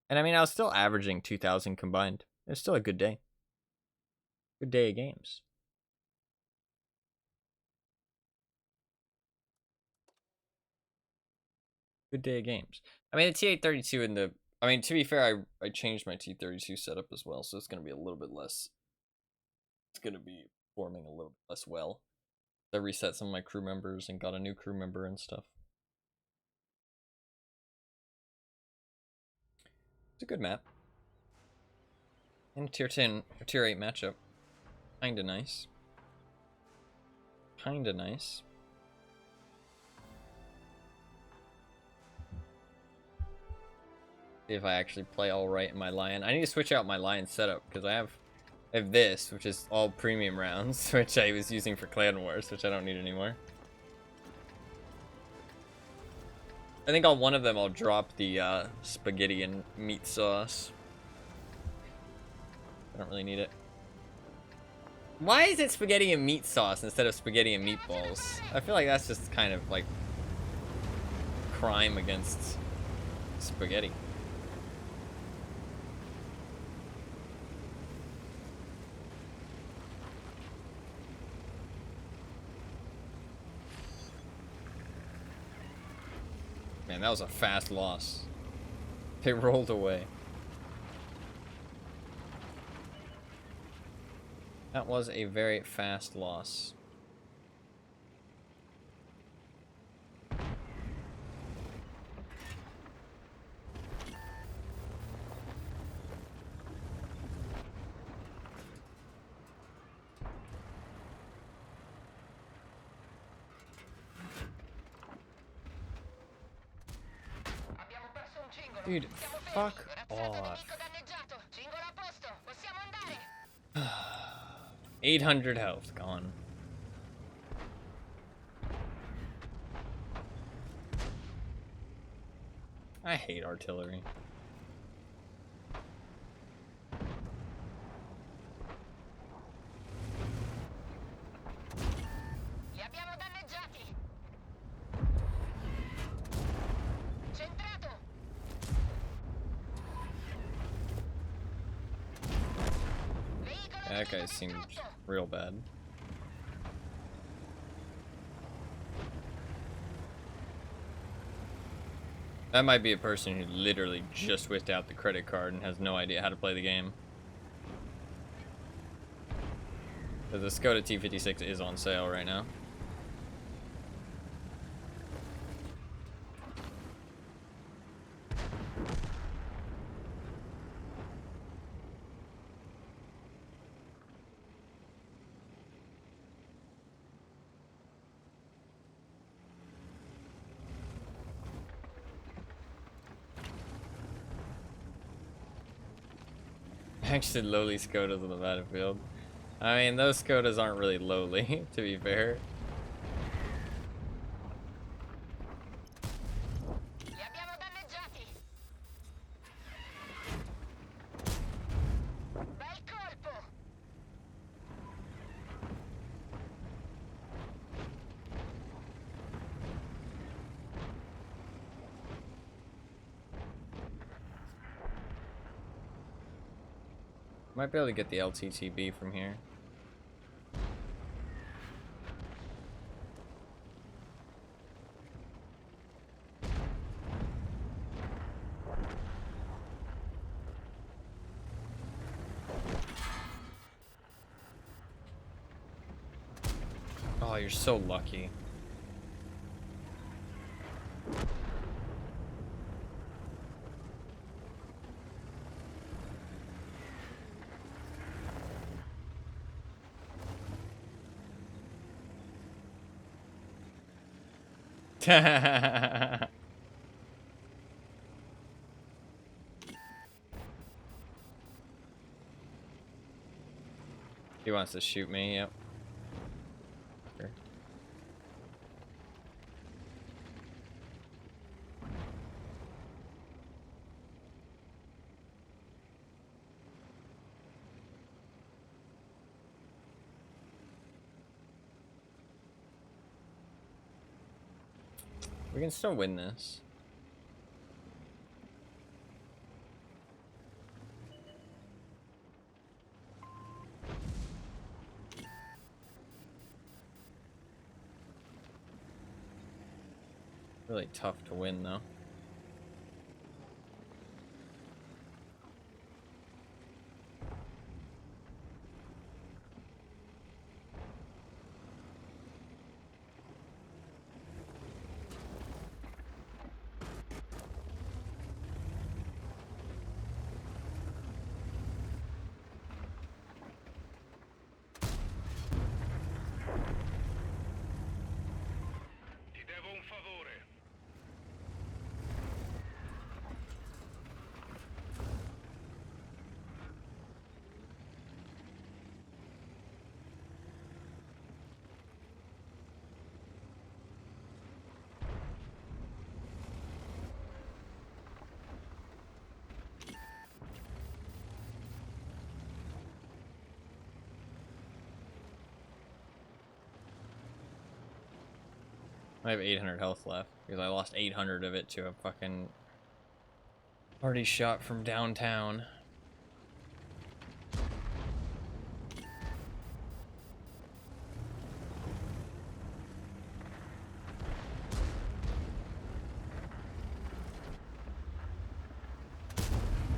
A: And I mean, I was still averaging 2,000 combined. It was still a good day. Good day of games. Good day of games. I mean, the T832 and the... I mean, to be fair, I changed my T32 setup as well, so it's going to be a little bit less... It's going to be performing a little bit less well. I reset some of my crew members and got a new crew member and stuff. It's a good map. And tier 10 or tier 8 matchup. Kinda nice. Kinda nice. See if I actually play alright in my Lion. I need to switch out my Lion setup because I have this, which is all premium rounds, which I was using for Clan Wars, which I don't need anymore. I think on one of them I'll drop the spaghetti and meat sauce. I don't really need it. Why is it spaghetti and meat sauce instead of spaghetti and meatballs? I feel like that's just kind of like crime against spaghetti. Man, that was a fast loss. They rolled away. That was a very fast loss. Dude, fuck off. 800 health gone. I hate artillery.
D: Li abbiamo danneggiati. Centrato.
A: That guy seemed real bad. That might be a person who literally just whipped out the credit card and has no idea how to play the game. Because the Skoda T56 is on sale right now. Actually, lowly Skodas on the battlefield. I mean, those Skodas aren't really lowly, to be fair.
D: Li abbiamo danneggiati. Bel colpo.
A: Might be able to get the LTTB from here. Oh, you're so lucky. He wants to shoot me, yep. Sure. We can still win this. Really tough to win, though.
B: Ti devo un favore.
A: I have 800 health left because I lost 800 of it to a fucking party shot from downtown.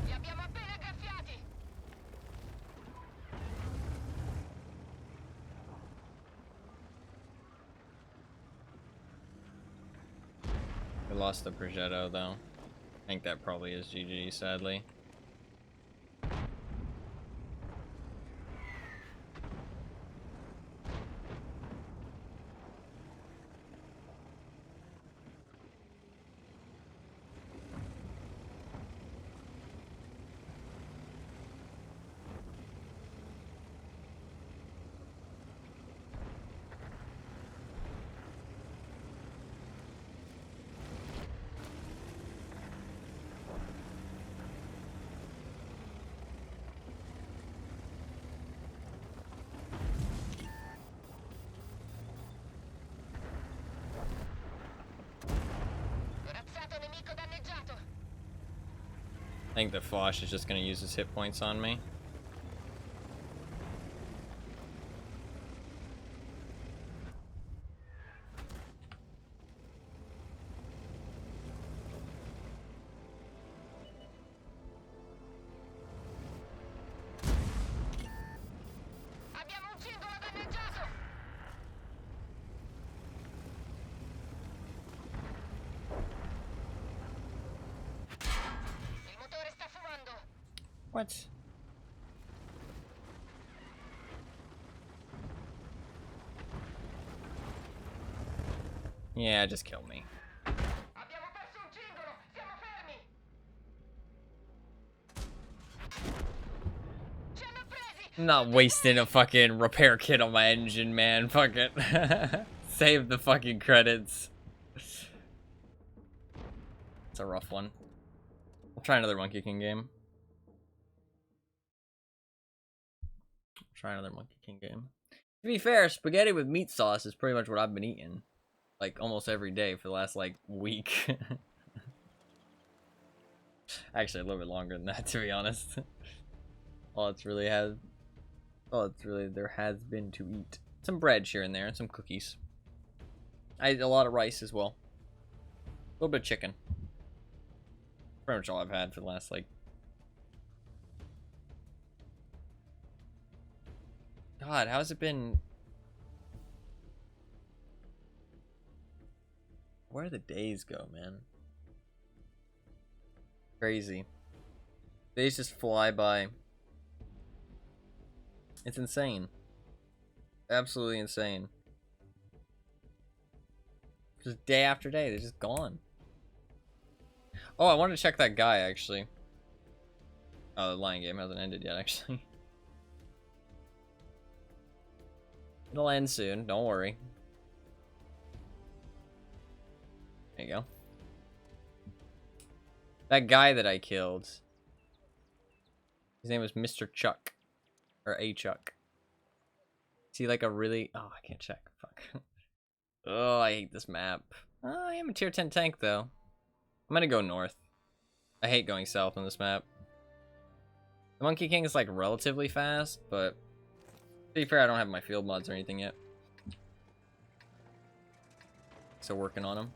D: Li abbiamo appena graffiati!
A: We lost the Progetto though. I think that probably is GG, sadly.
D: Corazzato nemico danneggiato!
A: I think the Foch is just gonna use his hit points on me.
D: Abbiamo un cingolo danneggiato! Il motore sta fumando!
A: What? Yeah, just kill me.
D: Abbiamo perso un cingolo! Siamo fermi! Ci hanno presi!
A: I'm not wasting a fucking repair kit on my engine, man. Fuck it. Save the fucking credits. It's a rough one. I'll try another Monkey King game. To be fair, spaghetti with meat sauce is pretty much what I've been eating. Like, almost every day for the last, like, week. Actually, a little bit longer than that, to be honest. All there has been to eat. Some bread here and there, and some cookies. I ate a lot of rice as well. A little bit of chicken. Pretty much all I've had for the last, like... God, how's it been... Where the days go, man? Crazy. Days just fly by. It's insane. Absolutely insane. Just day after day, they're just gone. Oh, I wanted to check that guy, actually. Oh, the Lion game hasn't ended yet, actually. It'll end soon, don't worry. There you go. That guy that I killed. His name was Mr. Chuck. Or A Chuck. Is he like a really... Oh, I can't check. Fuck. Oh, I hate this map. I am a tier 10 tank, though. I'm gonna go north. I hate going south on this map. The Monkey King is, like, relatively fast, but... to be fair, I don't have my field mods or anything yet. So working on them.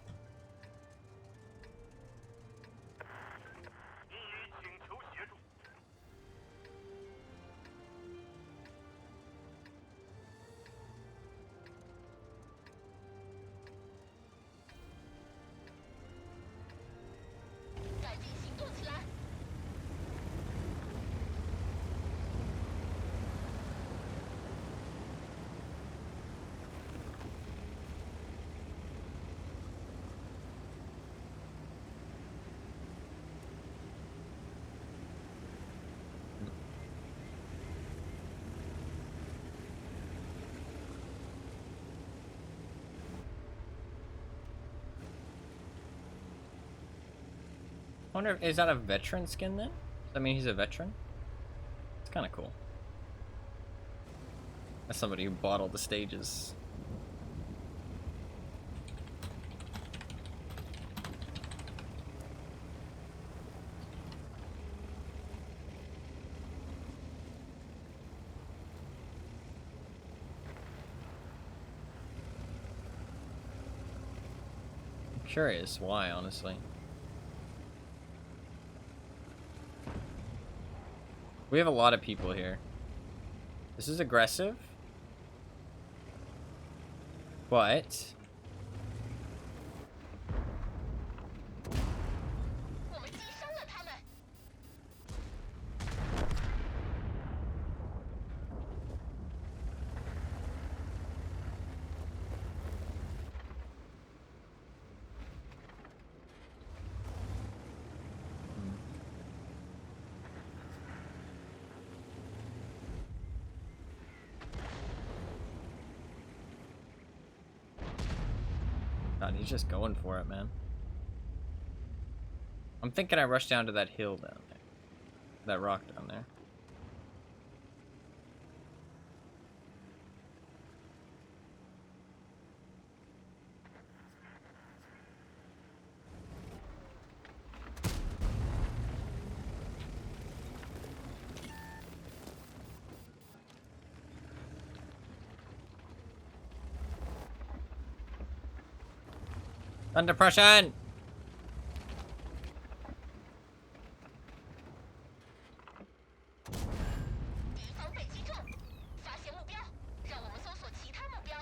A: I wonder, is that a veteran skin then? Does that mean he's a veteran? It's kind of cool. That's somebody who bought all the stages. I'm curious why, honestly. We have a lot of people here. This is aggressive. But... God, he's just going for it, man. I'm thinking I rush down to that hill down there. That rock down there. Under pressure!
D: 敌方被击中，发现目标，让我们搜索其他目标。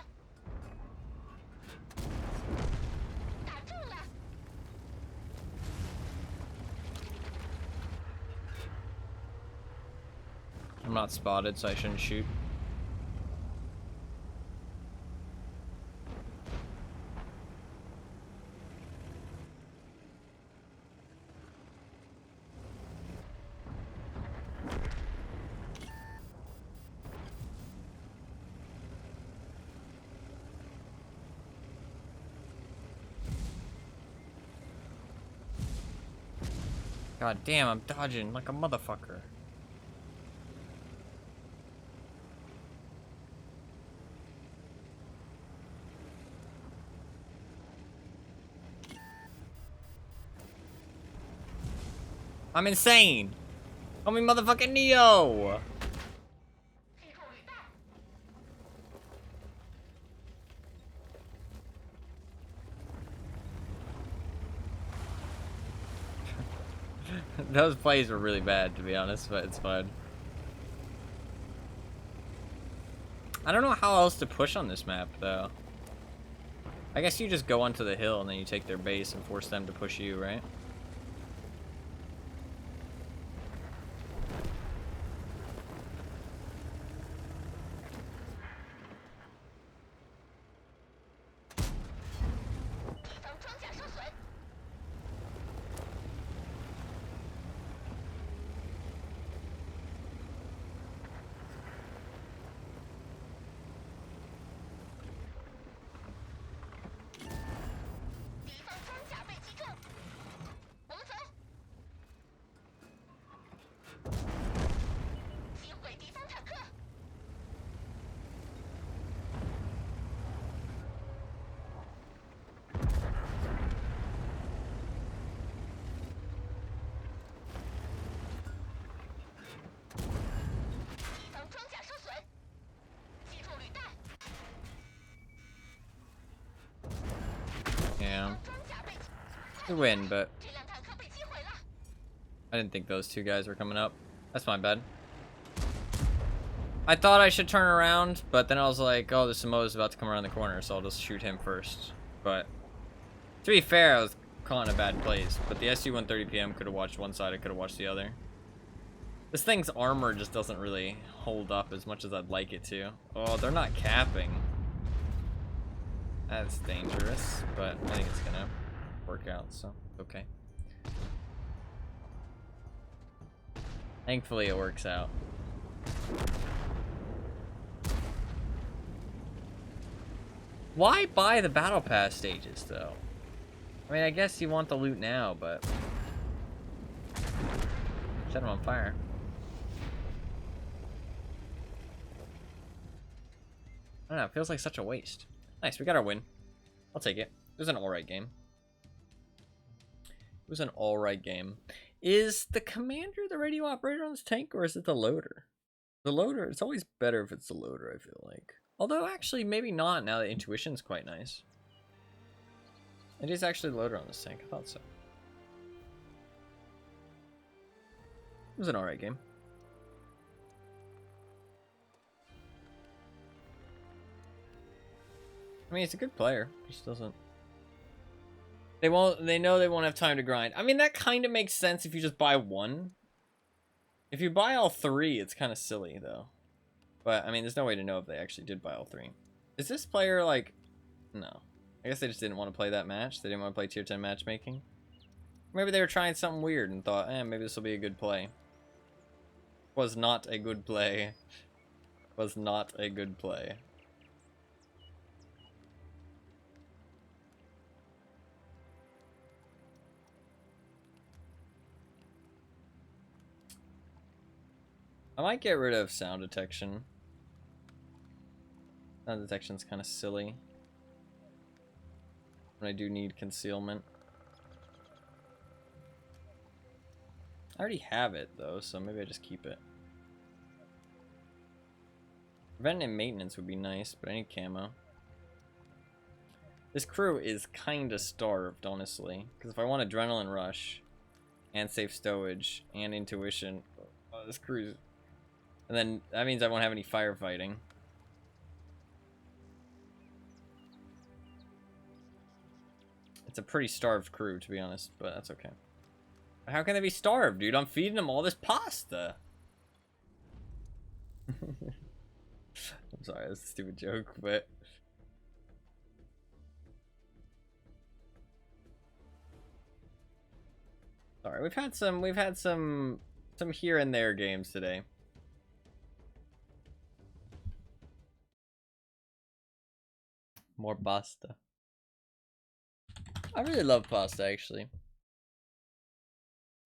D: 打中了，
A: I'm not spotted, so I shouldn't shoot. God damn, I'm dodging like a motherfucker. I'm insane! Call me motherfucking Neo!
D: 击中履带，
A: Those plays were really bad, to be honest, but it's fine. I don't know how else to push on this map, though. I guess you just go onto the hill and then you take their base and force them to push you, right? down.
D: 装甲被
A: We win, but
D: 这辆坦克被击毁了。
A: I didn't think those two guys were coming up. That's my bad. I thought I should turn around, but then I was like, oh, the Samoa's about to come around the corner, so I'll just shoot him first. But to be fair, I was caught in a bad place. But the SU-130PM could have watched one side, I could have watched the other. This thing's armor just doesn't really hold up as much as I'd like it to. Oh, they're not capping. That's dangerous, but I think it's gonna work out, so okay. Thankfully, it works out. Why buy the battle pass stages, though? I mean, I guess you want the loot now, but set them on fire. I don't know, it feels like such a waste. Nice, we got our win. I'll take it. It was an alright game. It was an alright game. Is the commander the radio operator on this tank, or is it the loader? The loader, it's always better if it's the loader, I feel like. Although, actually, maybe not now that intuition's quite nice. It is actually the loader on this tank, I thought so. It was an alright game. I mean, it's a good player. Just doesn't. They won't. They know they won't have time to grind. I mean, that kind of makes sense if you just buy one. If you buy all three, it's kind of silly though. But I mean, there's no way to know if they actually did buy all three. Is this player like? No. I guess they just didn't want to play that match. They didn't want to play tier 10 matchmaking. Maybe they were trying something weird and thought, maybe this will be a good play. Was not a good play. Was not a good play. I might get rid of sound detection. Sound detection's kind of silly. When I do need concealment. I already have it though, so maybe I just keep it. Preventative maintenance would be nice, but I need camo. This crew is kinda starved, honestly. Because if I want adrenaline rush, and safe stowage, and intuition, oh, this crew's... And then that means I won't have any firefighting. It's a pretty starved crew, to be honest, but that's okay. How can they be starved, dude? I'm feeding them all this pasta. I'm sorry, that's a stupid joke, but... Sorry, we've had some here and there games today. More pasta. I really love pasta, actually.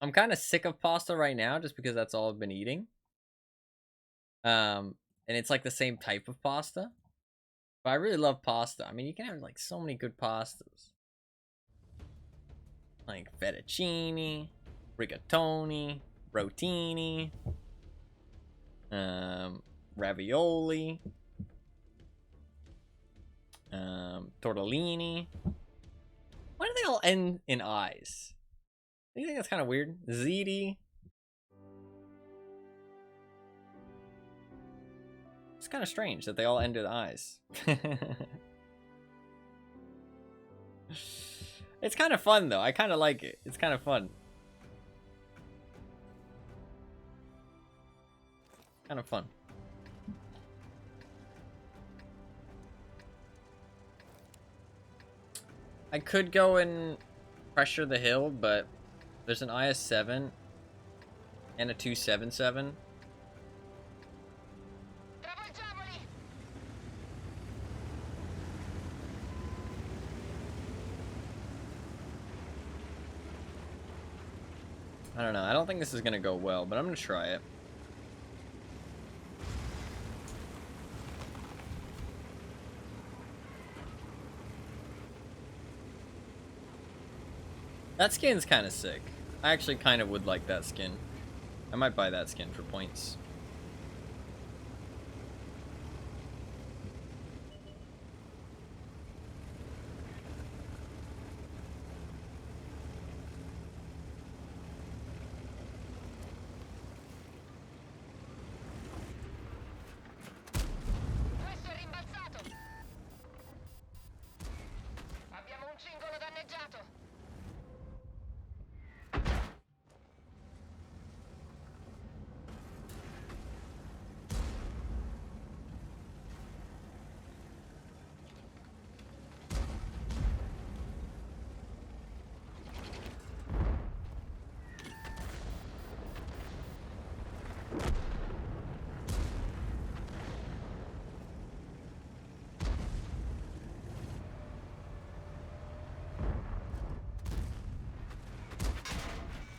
A: I'm kind of sick of pasta right now, just because that's all I've been eating. And it's like the same type of pasta. But I really love pasta. I mean, you can have like so many good pastas. Like fettuccine, rigatoni, rotini, ravioli, tortellini. Why do they all end in eyes? Do you think that's kind of weird? Ziti. It's kind of strange that they all end with eyes. It's kind of fun though. I kind of like it. It's kind of fun. Kind of fun. I could go and pressure the hill, but there's an IS-7 and a 277. I don't know. I don't think this is going to go well, but I'm going to try it. That skin's kind of sick. I actually kind of would like that skin. I might buy that skin for points.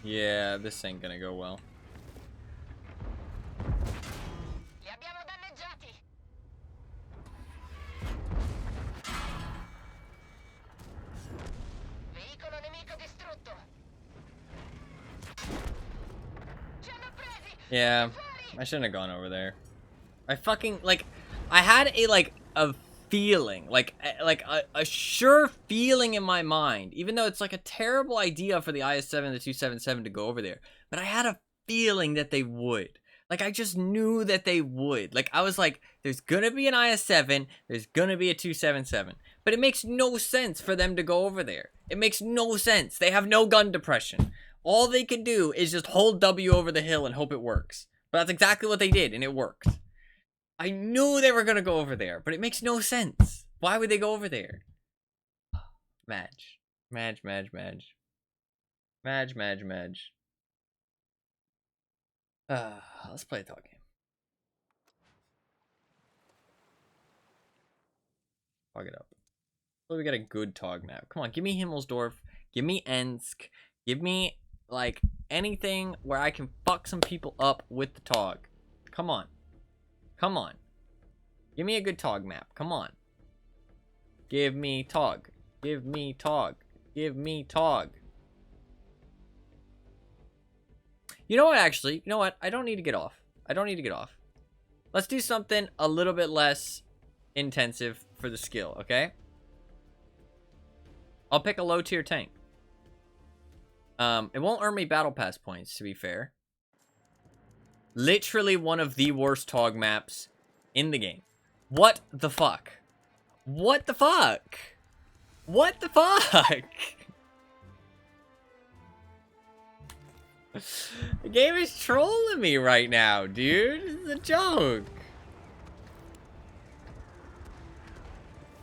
A: Yeah, this ain't gonna go well.
D: Li abbiamo danneggiati. Veicolo nemico distrutto. Ci hanno presi.
A: Yeah, I shouldn't have gone over there. I fucking, like, I had a feeling, a sure feeling in my mind, even though it's like a terrible idea for the IS-7 and the 277 to go over there, but I had a feeling that they would. Like, I just knew that they would. Like, I was like, there's gonna be an IS-7, there's gonna be a 277. But it makes no sense for them to go over there. It makes no sense. They have no gun depression. All they can do is just hold W over the hill and hope it works. But that's exactly what they did, and it worked. I knew they were gonna go over there, but it makes no sense. Why would they go over there? Madge. Madge. Let's play a dog game. Tog it up. So we got a good Tog map. Come on, give me Himmelsdorf. Give me Ensk. Give me, like, anything where I can fuck some people up with the Tog. Come on. Come on. Give me a good Tog map. Come on. Give me Tog. Give me Tog. Give me Tog. You know what, actually? You know what? I don't need to get off. I don't need to get off. Let's do something a little bit less intensive for the skill, okay? I'll pick a low tier tank. It won't earn me battle pass points, to be fair. Literally one of the worst Tog maps in the game. What the fuck? What the fuck? What the fuck? The game is trolling me right now, dude. It's a joke.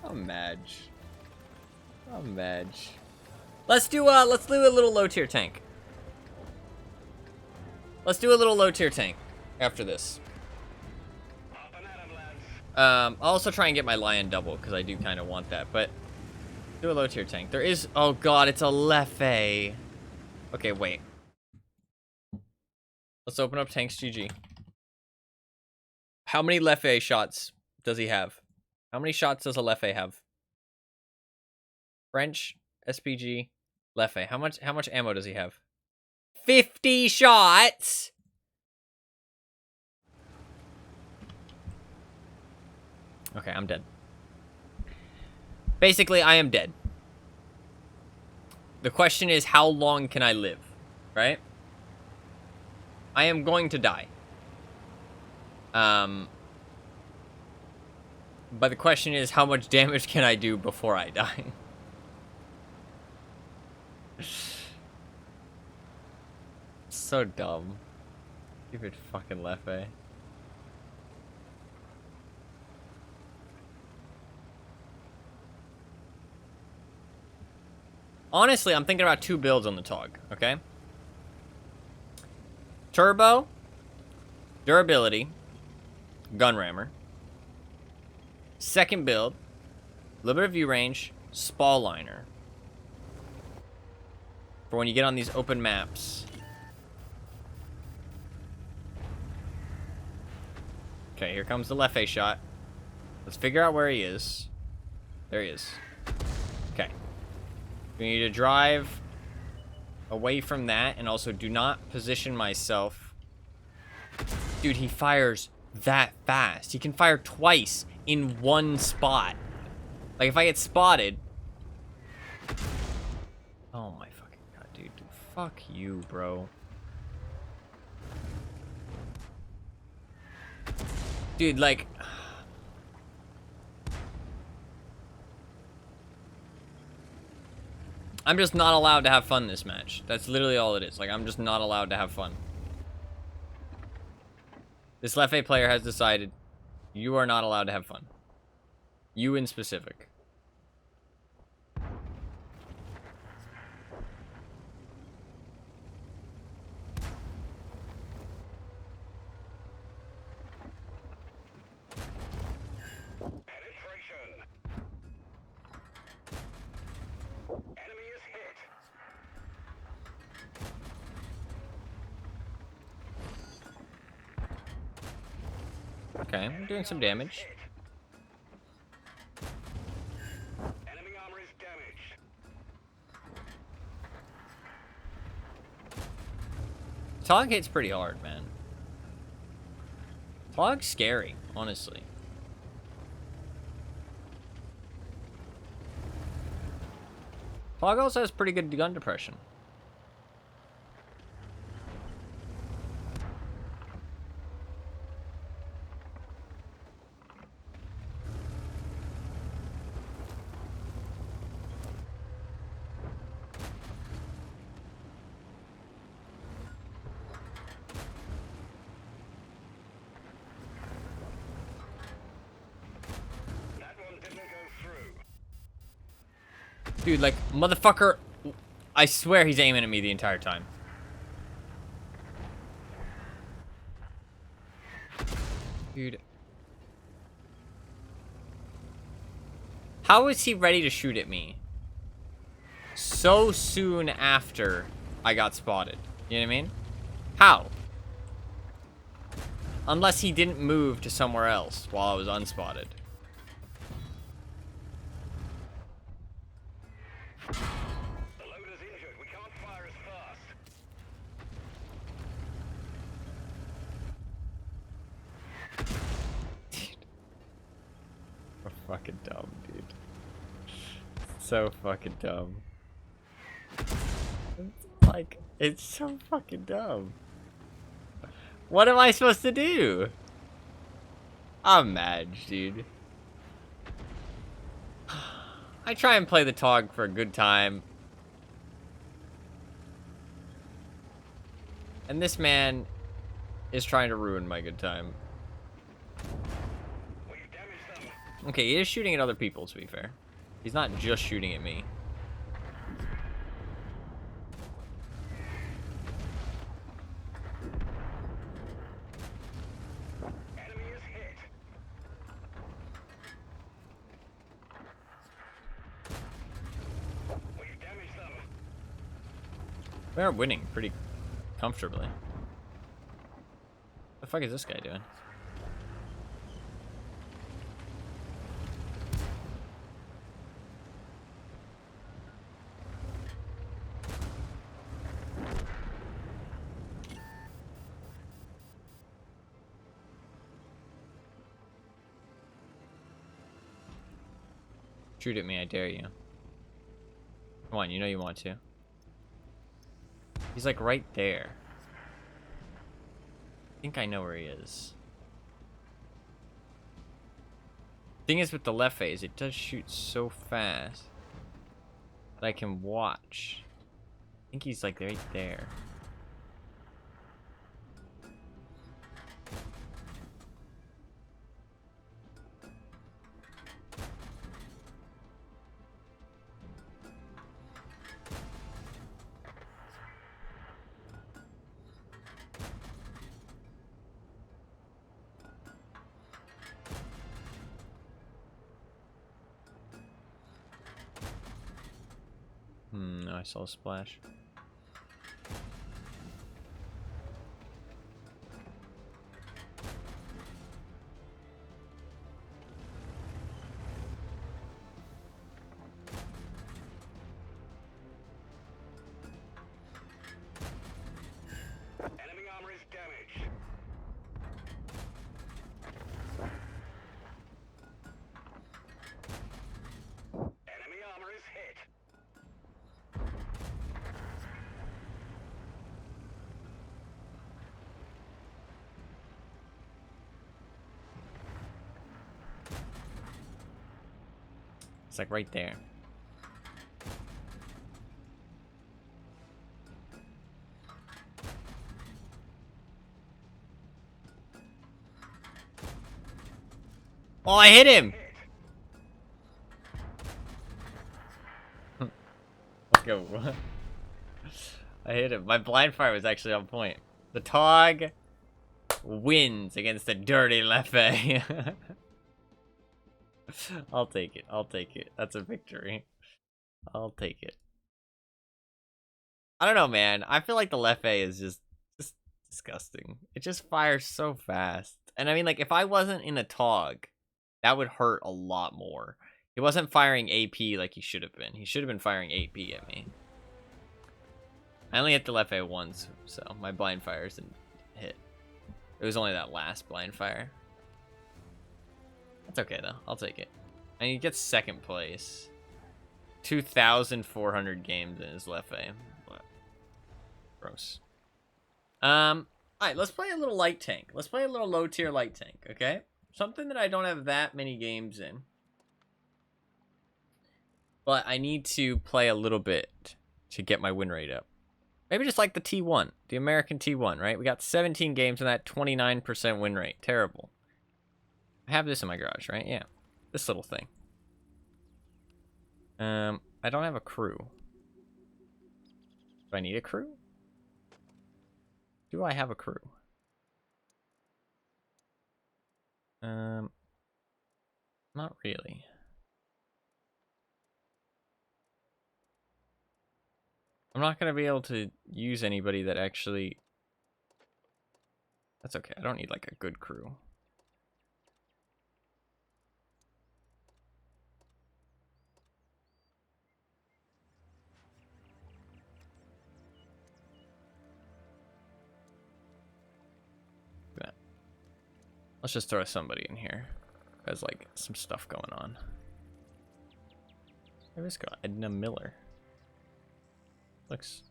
A: I'm mad. I'm mad. Let's do a little low tier tank. Let's do a little low tier tank after this. I'll also try and get my lion double because I do kind of want that, but do a low tier tank. There is, oh god, it's a Leffe. Okay, wait. Let's open up tanks GG. How many Leffe shots does he have? How many shots does a Leffe have? French, SPG, Leffe. How much ammo does he have? 50 shots. Okay, I'm dead. Basically, I am dead. The question is, how long can I live? Right? I am going to die. But the question is, how much damage can I do before I die? So dumb. Stupid fucking Leffe. Honestly, I'm thinking about 2 builds on the Tog, okay? Turbo, durability, gun rammer. Second build, a little bit of view range, spall liner. For when you get on these open maps. Okay, here comes the Leffe shot. Let's figure out where he is. There he is. Okay. We need to drive away from that, and also do not position myself. Dude, he fires that fast. He can fire twice in one spot. Like, if I get spotted... Oh my fucking god, dude. Fuck you, bro. Dude, like... I'm just not allowed to have fun this match. That's literally all it is. Like, I'm just not allowed to have fun. This Leffe player has decided you are not allowed to have fun. You in specific. Okay, I'm doing some damage.
B: Enemy armor is damaged.
A: Tog hits pretty hard, man. Tog's scary, honestly. Tog also has pretty good gun depression.
B: That one didn't go through.
A: Dude, like, motherfucker, I swear he's aiming at me the entire time. Dude. How is he ready to shoot at me so soon after I got spotted? You know what I mean? How? Unless he didn't move to somewhere else while I was unspotted.
B: The loader's injured. We can't fire as fast.
A: We're fucking dumb, dude. So fucking dumb. It's so fucking dumb. What am I supposed to do? I'm mad, dude. I try and play the Tog for a good time. And this man is trying to ruin my good time.
B: We've damaged them.
A: Okay, he is shooting at other people, to be fair. He's not just shooting at me.
B: Enemy is hit. We've damaged them.
A: We are winning pretty comfortably. The fuck is this guy doing? Shoot at me, I dare you. Come on, you know you want to. He's like right there. I think I know where he is. Thing is with the left phase, it does shoot so fast that I can watch. I think he's like right there. No, I saw a splash.
B: Enemy armor is damaged. Enemy armor is hit.
A: It's like right there. Oh, I hit him! Let's go. I hit him. My blind fire was actually on point. The Tog wins against the dirty Leffe. I'll take it. I'll take it. That's a victory. I'll take it. I don't know, man. I feel like the Leffe is just disgusting. It just fires so fast. And I mean, like, if I wasn't in a TOG, that would hurt a lot more. He wasn't firing AP like he should have been. He should have been firing AP at me. I only hit the left A once, so my blind fires didn't hit. It was only that last blind fire. That's okay, though. I'll take it. And he gets second place. 2,400 games in his left A. What? Gross. Alright, let's play a little light tank. Let's play a little low tier light tank, okay? Something that I don't have that many games in. But I need to play a little bit to get my win rate up. Maybe just like the T1, the American T1, right? We got 17 games and that 29% win rate. Terrible. I have this in my garage, right? Yeah. This little thing. I don't have a crew. Do I need a crew? Do I have a crew? Not really. I'm not gonna be able to use anybody that actually... That's okay, I don't need like a good crew. Let's just throw somebody in here. There's like some stuff going on. There is go Edna Miller. Looks.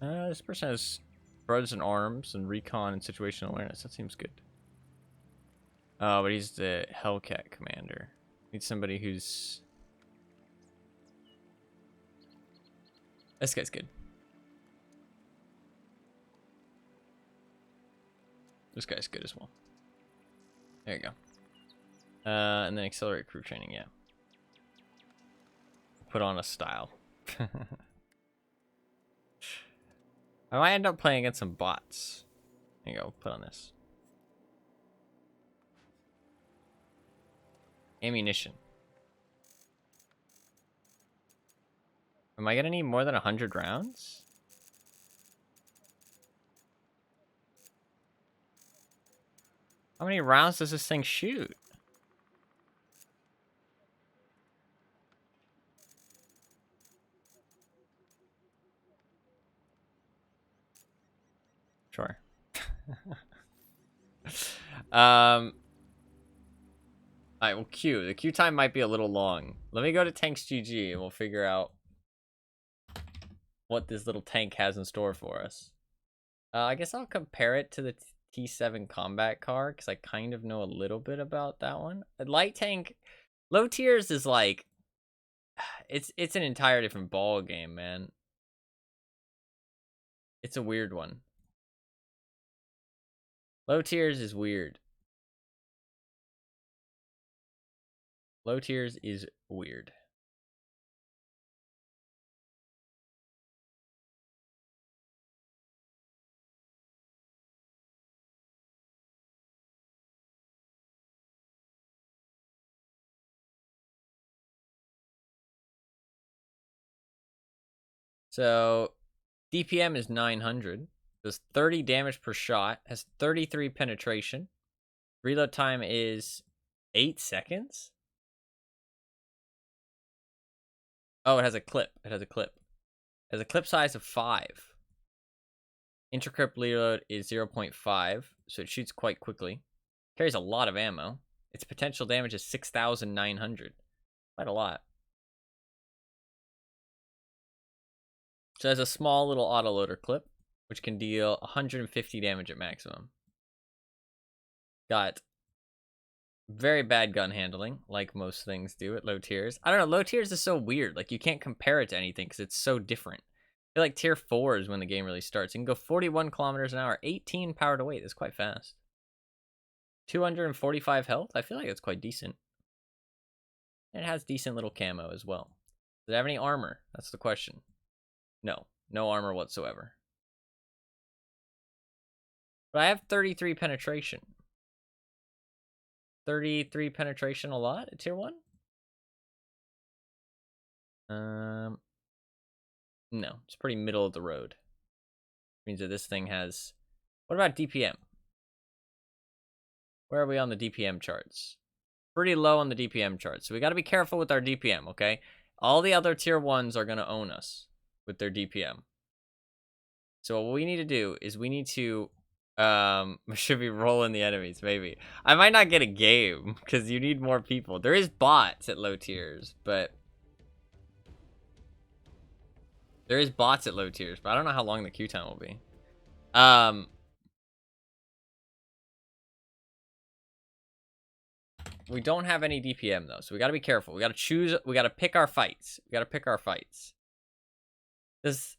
A: This person has brothers in arms and recon and situational awareness. That seems good. Oh, but he's the Hellcat commander. Need somebody who's. This guy's good. This guy's good as well. There you go. And then accelerate crew training, yeah. Put on a style. I might end up playing against some bots. There you go, put on this. Ammunition. Am I gonna need more than 100 rounds? How many rounds does this thing shoot? Sure. Alright, well, Q. The Q time might be a little long. Let me go to Tanks GG and we'll figure out what this little tank has in store for us. I guess I'll compare it to the T7 combat car because I kind of know a little bit about that one. A light tank, low tiers is like, it's an entire different ball game, man. It's a weird one. Low tiers is weird. Low tiers is weird. So, DPM is 900. Does 30 damage per shot. Has 33 penetration. Reload time is 8 seconds. Oh, it has a clip. It has a clip. It has a clip size of 5. Intercrypt reload is 0.5, so it shoots quite quickly. Carries a lot of ammo. Its potential damage is 6,900. Quite a lot. So it has a small little autoloader clip, which can deal 150 damage at maximum. Got very bad gun handling, like most things do at low tiers. I don't know, low tiers is so weird. Like, you can't compare it to anything because it's so different. I feel like tier 4 is when the game really starts. You can go 41 kilometers an hour, 18 power to weight. That's quite fast. 245 health. I feel like that's quite decent. And it has decent little camo as well. Does it have any armor? That's the question. No. No armor whatsoever. But I have 33 penetration. 33 penetration a lot at tier 1? No, it's pretty middle of the road. Means that this thing has... What about DPM? Where are we on the DPM charts? Pretty low on the DPM charts. So we got to be careful with our DPM, okay? All the other tier 1s are going to own us with their DPM. So what we need to do is we need to should be rolling the enemies, maybe. I might not get a game because you need more people. There is bots at low tiers, but I don't know how long the queue time will be. We don't have any DPM though, so we got to be careful. We got to choose. We got to pick our fights. This,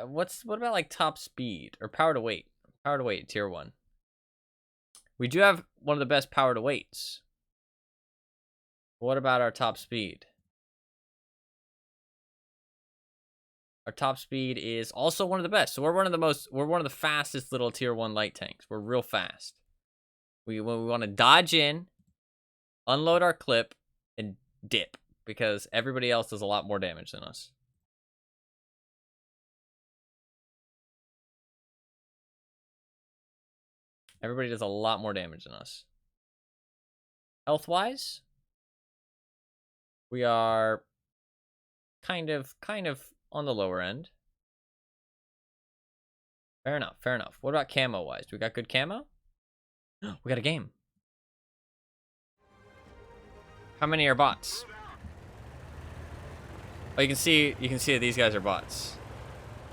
A: what about like top speed or power to weight? Power to weight tier 1. We do have one of the best power to weights. What about our top speed? Our top speed is also one of the best. So we're one of the fastest little tier 1 light tanks. We're real fast. We want to dodge in, unload our clip, and dip because everybody else does a lot more damage than us. Everybody does a lot more damage than us. Health-wise, we are kind of on the lower end. Fair enough. What about camo-wise? Do we got good camo? We got a game. How many are bots? Oh, you can see that these guys are bots.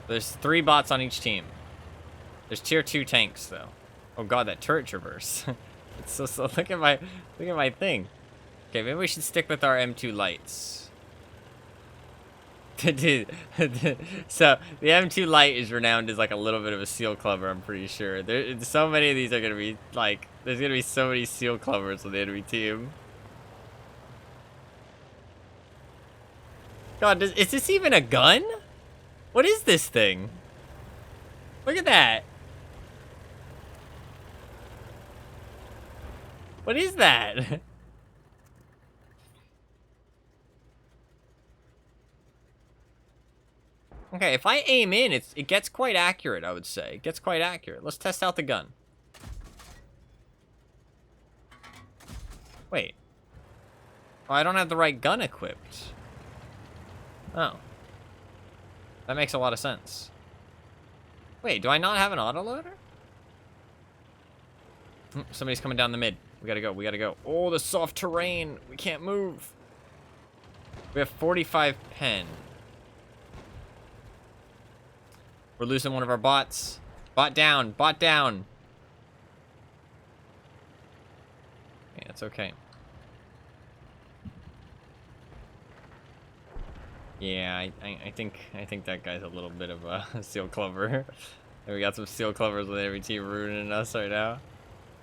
A: There's 3 bots on each team. There's tier 2 tanks though. Oh god, that turret traverse. It's so slow. Look at my thing. Okay, maybe we should stick with our M2 lights. Dude, so the M2 light is renowned as like a little bit of a seal clubber, I'm pretty sure. There's so many of these are gonna be like, there's gonna be so many seal clubbers on the enemy team. God, is this even a gun? What is this thing? Look at that. What is that? Okay, if I aim in, it gets quite accurate, I would say. It gets quite accurate. Let's test out the gun. Wait. Oh, I don't have the right gun equipped. Oh. That makes a lot of sense. Wait, do I not have an autoloader? Somebody's coming down the mid. We gotta go. Oh, the soft terrain. We can't move. We have 45 pen. We're losing one of our bots. Bot down. Yeah, it's okay. Yeah, I think that guy's a little bit of a seal clubber. And we got some seal clubbers with every team ruining us right now.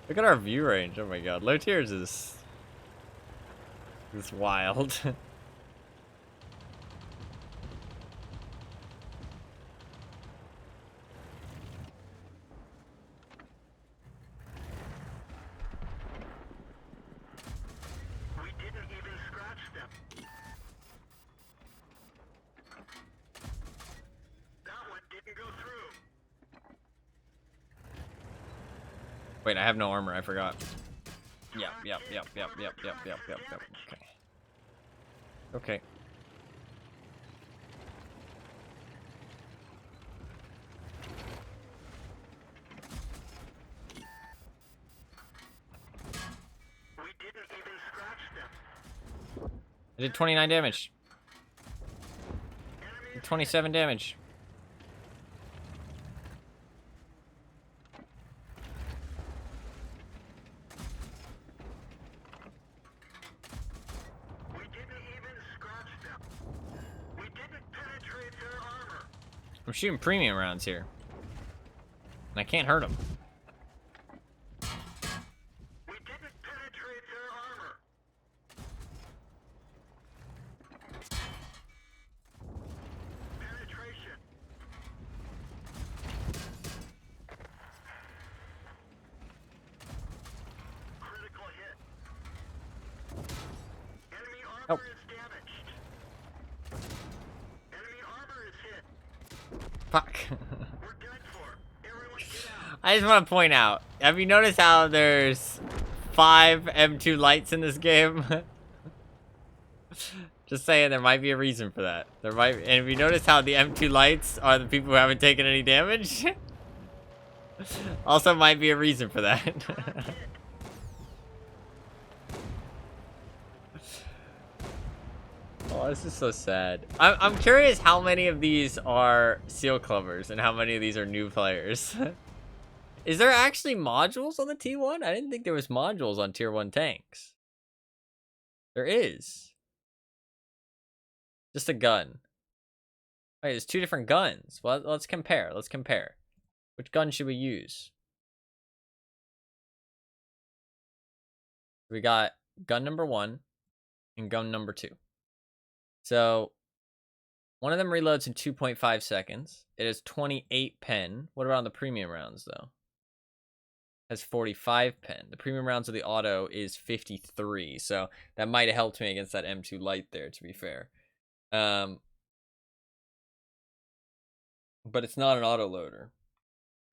A: Look at our view range. Oh my god. Low tiers is wild.
B: We didn't even scratch them. That one didn't go through.
A: Wait, I have no armor. I forgot. Yep. Okay.
B: We didn't even scratch them.
A: I did 29 damage. 27 damage.
B: We didn't even scratch them. We didn't penetrate their armor.
A: I'm shooting premium rounds here. And I can't hurt them.
B: We didn't penetrate their armor. Penetration. Critical hit. Enemy armor
A: Oh.
B: is damaged. Enemy armor is hit.
A: Fuck.
B: We're done for. Everyone get out.
A: I just want to point out. Have you noticed how there's 5 M2 lights in this game. Just saying, there might be a reason for that. There might, and if you notice how the M2 lights are the people who haven't taken any damage, also might be a reason for that. Oh, this is so sad. I'm curious how many of these are seal clubbers and how many of these are new players. Is there actually modules on the T1? I didn't think there was modules on tier 1 tanks. There is. Just a gun. Wait, there's 2 different guns. Well, let's compare. Let's compare. Which gun should we use? We got gun number 1 and gun number 2. So, one of them reloads in 2.5 seconds. It has 28 pen. What about on the premium rounds, though? It has 45 pen. The premium rounds of the auto is 53. So, that might have helped me against that M2 light there, to be fair. But it's not an autoloader.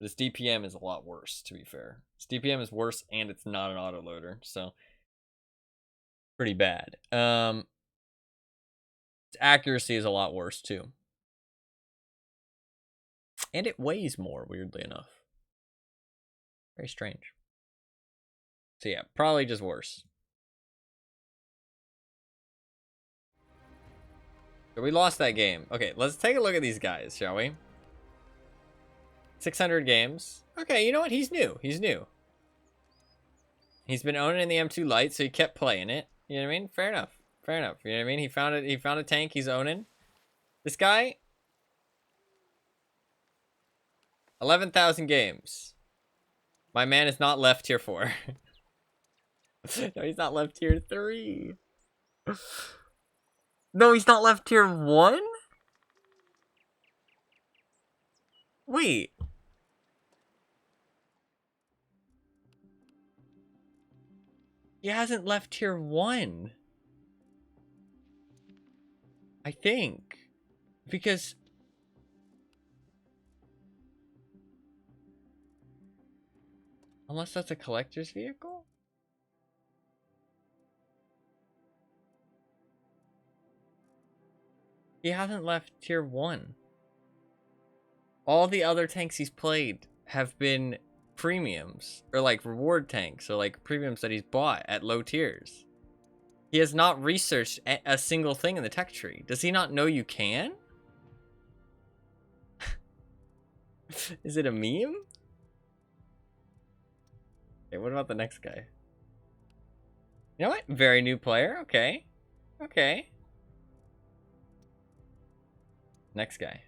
A: This DPM is a lot worse, to be fair. This DPM is worse, and it's not an autoloader. So, pretty bad. Accuracy is a lot worse too, and it weighs more, weirdly enough. Very strange. So yeah, probably just worse. So we lost that game. Okay, let's take a look at these guys, shall we? 600 games. Okay, you know what? He's new. He's new. He's been owning in the M2 light, so he kept playing it. You know what I mean? Fair enough. Fair enough. You know what I mean? He found it. He found a tank he's owning. This guy, 11,000 games. My man is not left tier 4. No, he's not left tier 3. No, he's not left tier 1? Wait. He hasn't left tier 1. I think. Because... unless that's a collector's vehicle? He hasn't left tier 1. All the other tanks he's played have been premiums. Or like reward tanks. Or like premiums that he's bought at low tiers. He has not researched a single thing in the tech tree. Does he not know you can? Is it a meme? Okay, what about the next guy? You know what? Very new player. Okay. Okay. Next guy.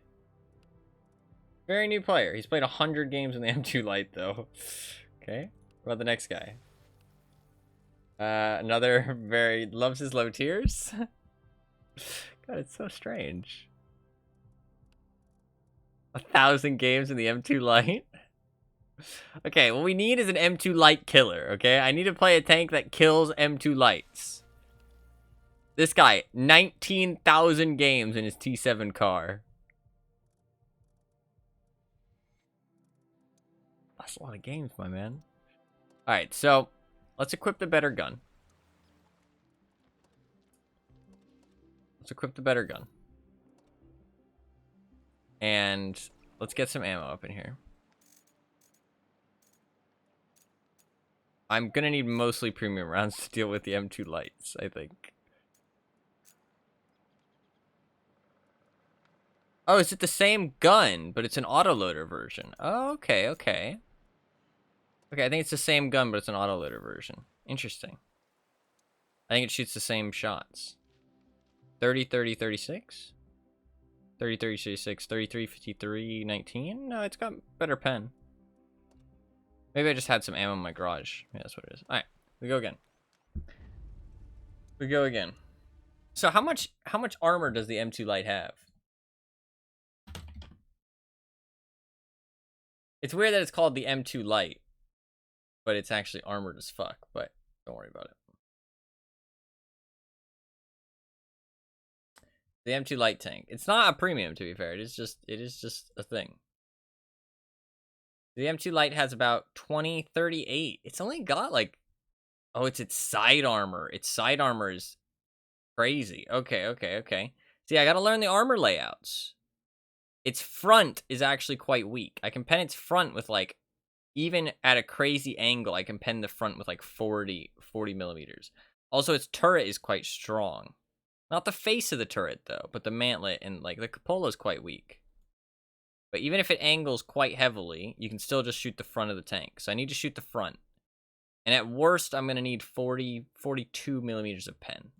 A: Very new player. He's played 100 games in the M2 light, though. Okay. What about the next guy? Another very loves his low tiers. God, it's so strange. 1,000 games in the M2 light. Okay, what we need is an M2 light killer. Okay, I need to play a tank that kills M2 lights. This guy, 19,000 games in his T7 car. That's a lot of games, my man. All right, so let's equip the better gun. Let's equip the better gun. And let's get some ammo up in here. I'm gonna need mostly premium rounds to deal with the M2 lights, I think. Oh, is it the same gun, but it's an autoloader version? Oh, okay, okay. Okay, I think it's the same gun, but it's an autoloader version. Interesting. I think it shoots the same shots. 30, 30, 36? 30, 30, 36, 33, 53, 19? No, it's got better pen. Maybe I just had some ammo in my garage. Yeah, that's what it is. Alright, we go again. We go again. So how much armor does the M2 light have? It's weird that it's called the M2 light, but it's actually armored as fuck, but don't worry about it. The M2 light tank. It's not a premium, to be fair. It is just a thing. The M2 light has about 38. It's only got like Oh, it's its side armor. Its side armor is crazy. Okay. See, I gotta learn the armor layouts. Its front is actually quite weak. I can pen its front with, like, even at a crazy angle, I can pen the front with, like, 40 millimeters. Also, its turret is quite strong. Not the face of the turret, though, but the mantlet and, like, the cupola is quite weak. But even if it angles quite heavily, you can still just shoot the front of the tank. So I need to shoot the front. And at worst, I'm going to need 42 millimeters of pen.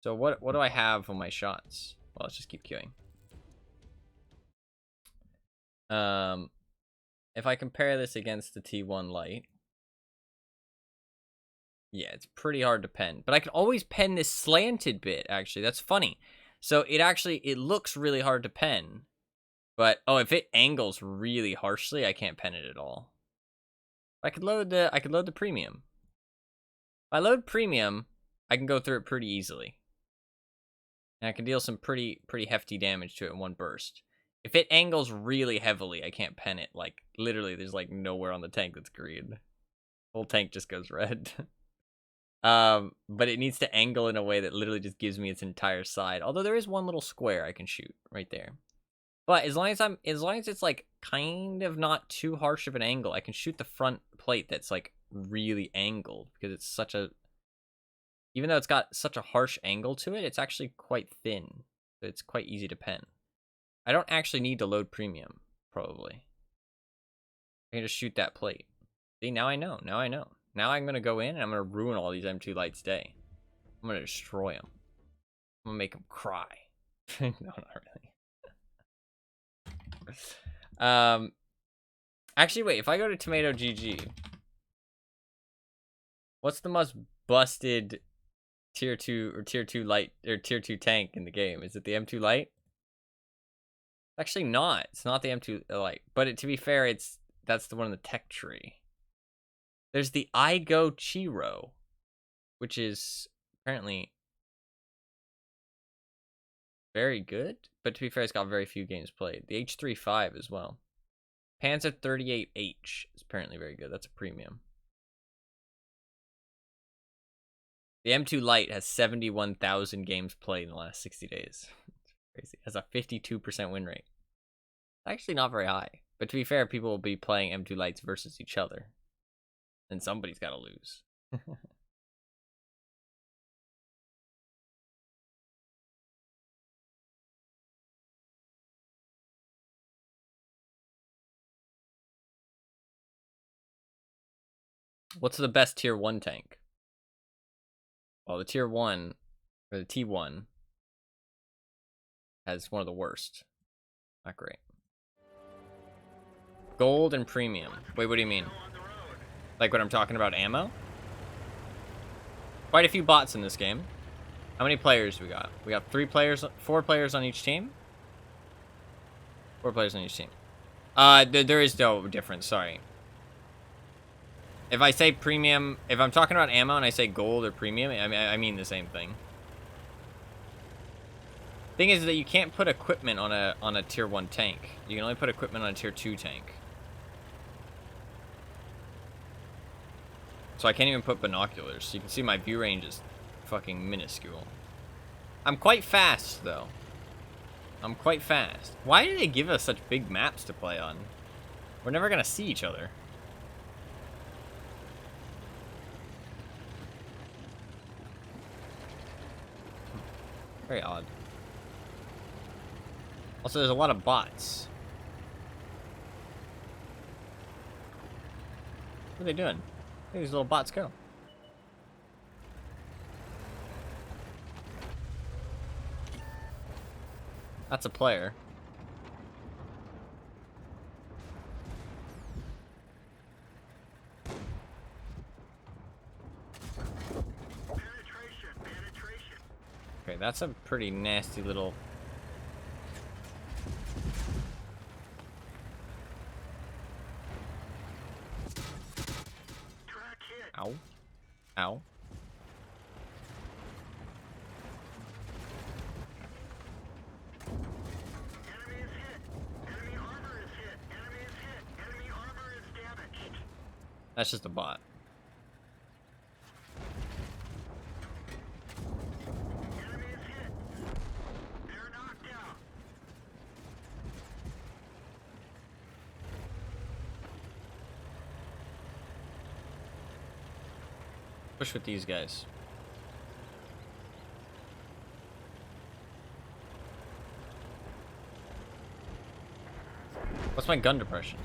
A: So what do I have on my shots? Well, let's just keep queuing. If I compare this against the T1 Lite, yeah, it's pretty hard to pen. But I can always pen this slanted bit, actually. That's funny. So it looks really hard to pen. But, oh, if it angles really harshly, I can't pen it at all. I could load the premium. If I load premium, I can go through it pretty easily. And I can deal some pretty hefty damage to it in one burst. If it angles really heavily, I can't pen it. Like, literally, there's, like, nowhere on the tank that's green. Whole tank just goes red. But it needs to angle in a way that literally just gives me its entire side. Although there is one little square I can shoot right there. But as long as it's, like, kind of not too harsh of an angle, I can shoot the front plate that's, like, really angled, because it's such a, even though it's got such a harsh angle to it, it's actually quite thin. So it's quite easy to pen. I don't actually need to load premium, probably. I can just shoot that plate. See, now I know. Now I'm going to go in and I'm going to ruin all these M2 Lights' day. I'm going to destroy them. I'm going to make them cry. No, not really. Actually, wait, if I go to Tomato GG, what's the most busted tier 2 or tier 2 light or tier 2 tank in the game? Is it the M2 Light? Actually not. It's not the M2 Light. But to be fair, that's the one in the tech tree. There's the Igo Chiro, which is apparently very good, but to be fair, it's got very few games played. The H35 as well. Panzer 38H is apparently very good. That's a premium. The M2 Lite has 71,000 games played in the last 60 days. It's crazy. It has a 52% win rate. Actually not very high. But to be fair, people will be playing M2 Lights versus each other. And somebody's got to lose. What's the best tier 1 tank? Well, the tier 1, or the T1, has one of the worst. Not great. Gold and premium. Wait, what do you mean? Like when I'm talking about ammo? Quite a few bots in this game. How many players do we got? We got 4 players on each team? 4 players on each team. There is no difference, sorry. If I say premium, if I'm talking about ammo and I say gold or premium, I mean the same thing. Thing is that you can't put equipment on a tier 1 tank. You can only put equipment on a tier 2 tank. So I can't even put binoculars. You can see my view range is fucking minuscule. I'm quite fast, though. I'm quite fast. Why do they give us such big maps to play on? We're never gonna see each other. Very odd. Also, there's a lot of bots. What are they doing? Look at these little bots go. That's a player.
B: Penetration.
A: Okay, that's a pretty nasty little...
B: Track hit.
A: Ow. Ow.
B: Enemy is hit. Enemy armor is hit. Enemy is hit. Enemy armor is damaged.
A: That's just a bot. Push with these guys. What's my gun depression?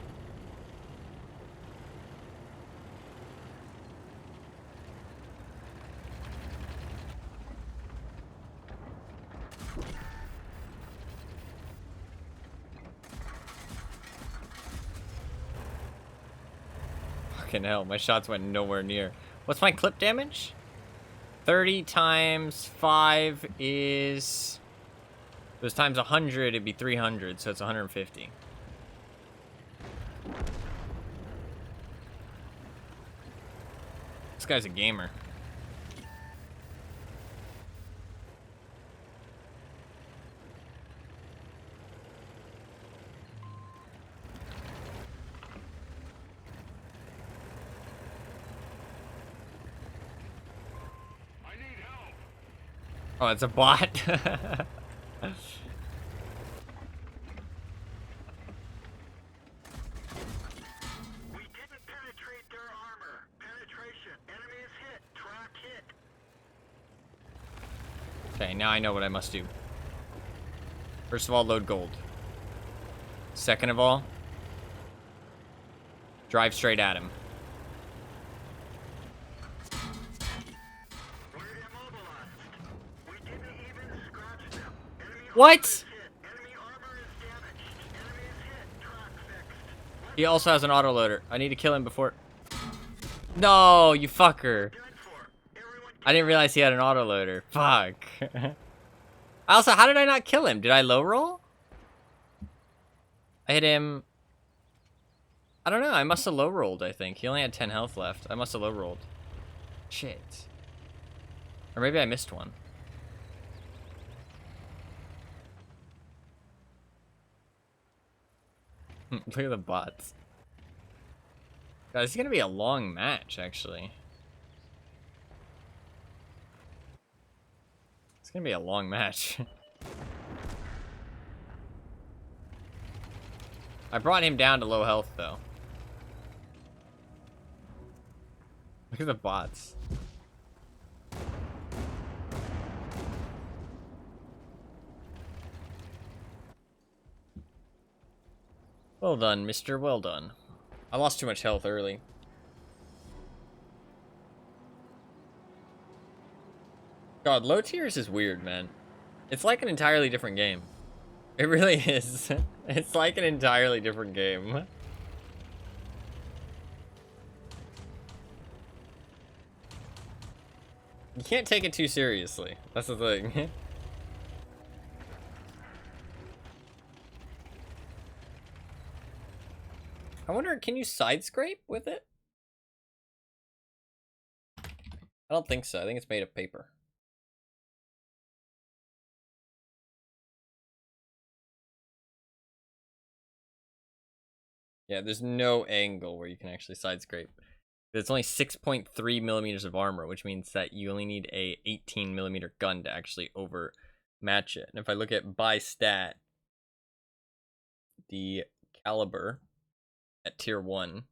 A: Fucking hell, my shots went nowhere near. What's my clip damage? 30 times 5 is... If it was times 100, it'd be 300, so it's 150. This guy's a gamer.
C: I need help.
A: Oh, it's a bot.
B: We didn't penetrate their armor. Penetration. Enemies hit. Track hit.
A: Okay, now I know what I must do. First of all, load gold. Second of all, drive straight at him.
B: We're immobilized. We didn't even scratch them. Enemy
A: What?
B: hit. Enemy armor is damaged. Enemies hit. Track fixed.
A: He also has an autoloader. I need to kill him before... No, you fucker.
B: Done for. Everyone
A: I didn't realize he had an autoloader. Fuck. Also, how did I not kill him? Did I low roll? I hit him... I don't know. I must have low rolled, I think. He only had 10 health left. I must have low rolled. Shit. Or maybe I missed one. Look at the bots. God, this is gonna be a long match, actually. It's gonna be a long match. I brought him down to low health, though. Look at the bots. Well done, mister. Well done. I lost too much health early. God, low tiers is weird, man. It's like an entirely different game. It really is. It's like an entirely different game. You can't take it too seriously. That's the thing. I wonder, can you side scrape with it? I don't think so. I think it's made of paper. Yeah, there's no angle where you can actually side scrape. It's only 6.3 millimeters of armor, which means that you only need a 18 millimeter gun to actually overmatch it. And if I look at by stat, the caliber at tier 1,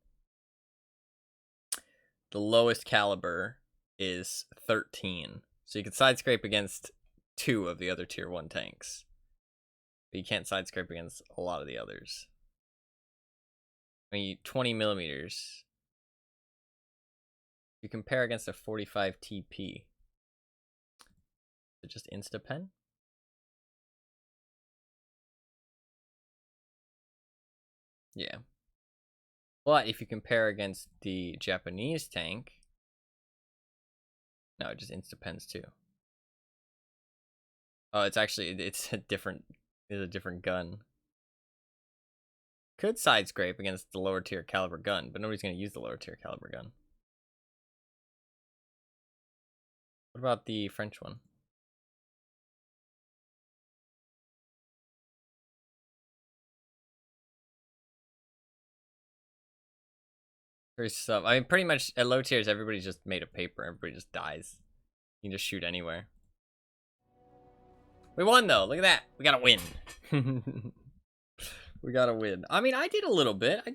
A: the lowest caliber is 13. So you can side scrape against 2 of the other tier 1 tanks. But you can't side scrape against a lot of the others. I mean, 20 millimeters. You compare against a 45 TP. Is it just insta-pen? Yeah. But if you compare against the Japanese tank, no, it just insta-pens too. Oh, it's actually, it's a different gun. Could side scrape against the lower tier caliber gun, but nobody's going to use the lower tier caliber gun. What about the French one? Very sub. I mean, pretty much at low tiers, everybody's just made of paper. Everybody just dies. You can just shoot anywhere. We won though. Look at that. We gotta win. We gotta win. I mean, I did a little bit. I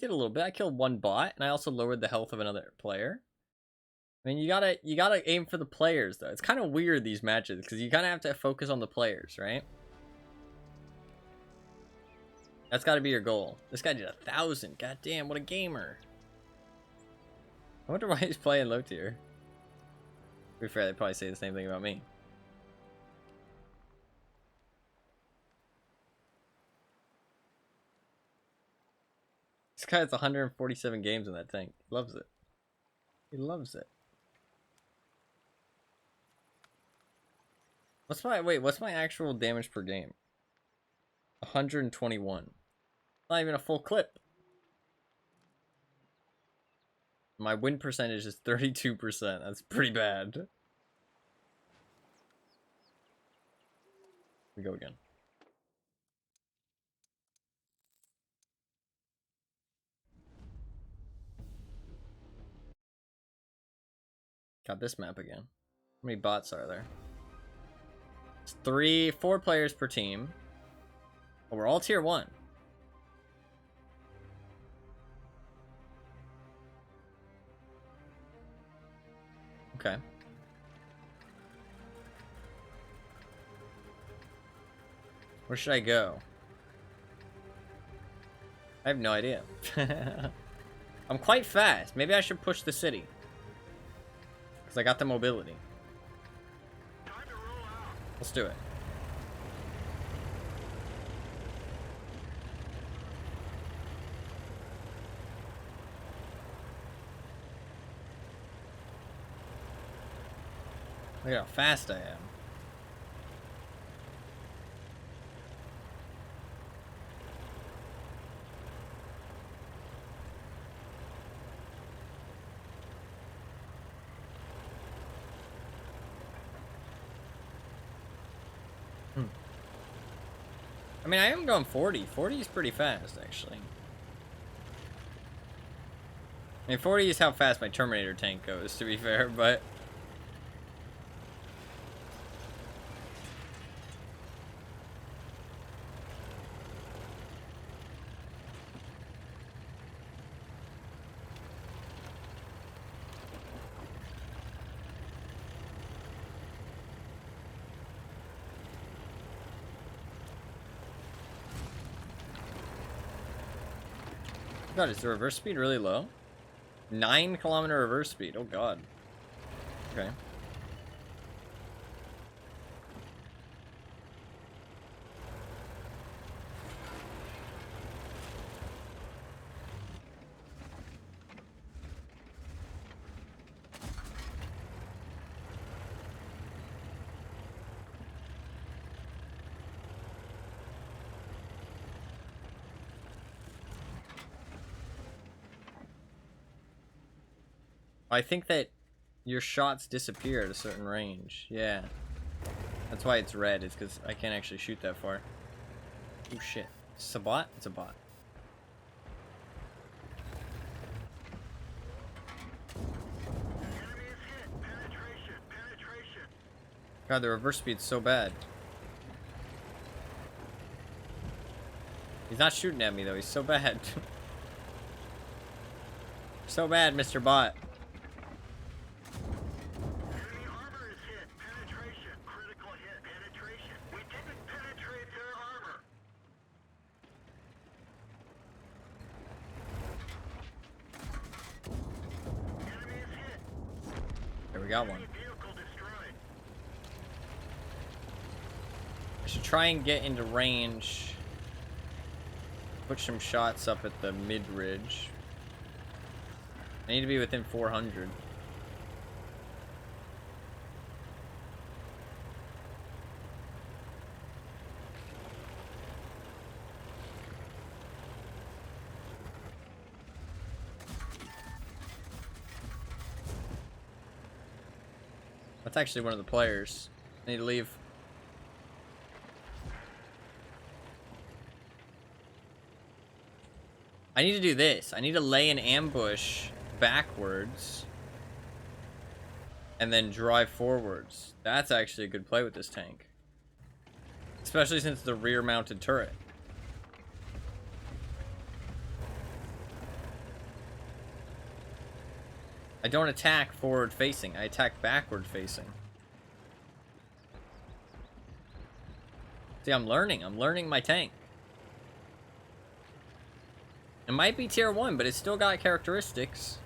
A: killed one bot, and I also lowered the health of another player. I mean, you gotta aim for the players though. It's kind of weird these matches because you kind of have to focus on the players, right? That's got to be your goal. This guy did 1,000. God damn, what a gamer! I wonder why he's playing low tier. To be fair, they'd probably say the same thing about me. This guy has 147 games in that tank. He loves it. He loves it. What's my actual damage per game? 121. Not even a full clip. My win percentage is 32%. That's pretty bad. We go again. Got this map again. How many bots are there? It's 4 players per team. Oh, we're all tier 1. Okay. Where should I go? I have no idea. I'm quite fast. Maybe I should push the city. Because I got the mobility.
B: Time to roll out.
A: Let's do it. Look at how fast I am. I mean, I am going 40. 40 is pretty fast, actually. I mean, 40 is how fast my Terminator tank goes, to be fair, but... God, is the reverse speed really low? 9-kilometer reverse speed. Oh god. Okay. I think that your shots disappear at a certain range. Yeah. That's why it's red, is because I can't actually shoot that far. Oh shit. Is this a bot? It's a bot.
B: Enemy is hit. Penetration. Penetration.
A: God, the reverse speed's so bad. He's not shooting at me though, he's so bad. So bad, Mr. Bot.
B: Enemy armor is hit. Penetration. Critical hit. Penetration. We didn't penetrate their armor. Enemy is hit.
A: There, we got one.
B: Enemy vehicle destroyed.
A: I should try and get into range. Put some shots up at the mid-ridge. I need to be within 400. That's actually one of the players. I need to leave. I need to do this. I need to lay an ambush backwards and then drive forwards. That's actually a good play with this tank. Especially since the rear mounted turret. I don't attack forward facing. I attack backward facing. See, I'm learning. I'm learning my tank. It might be tier 1, but it's still got characteristics.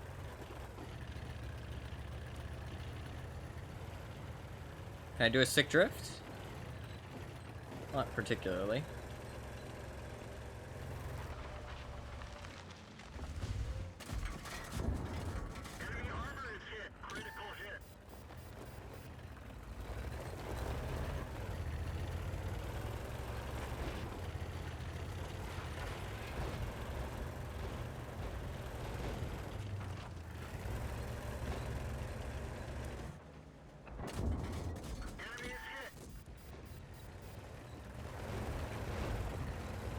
A: Can I do a sick drift? Not particularly.
B: Enemy armor is hit. Critical hit. Enemy is hit.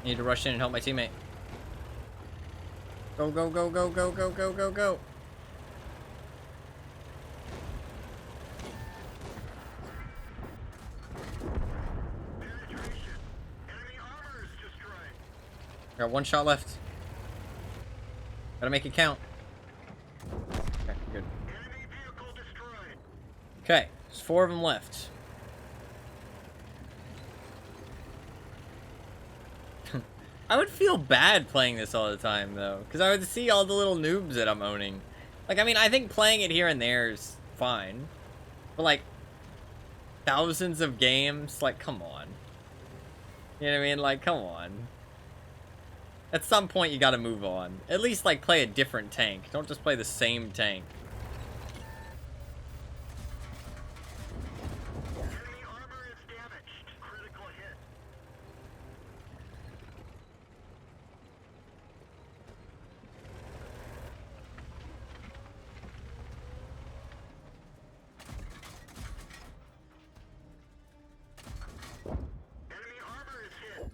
A: Need to rush in and help my teammate. Go, go, go, go, go, go, go, go, go.
B: Penetration. Enemy armor is destroyed.
A: Got 1 shot left. Gotta make it count. Okay, good.
B: Enemy vehicle destroyed.
A: Okay, there's 4 of them left. I would feel bad playing this all the time, though, because I would see all the little noobs that I'm owning. Like, I mean, I think playing it here and there is fine. But, like, thousands of games, like, come on. You know what I mean? Like, come on. At some point, you gotta move on. At least, like, play a different tank. Don't just play the same tank.
B: Enemy armor is damaged. Critical hit. Enemy armor is hit.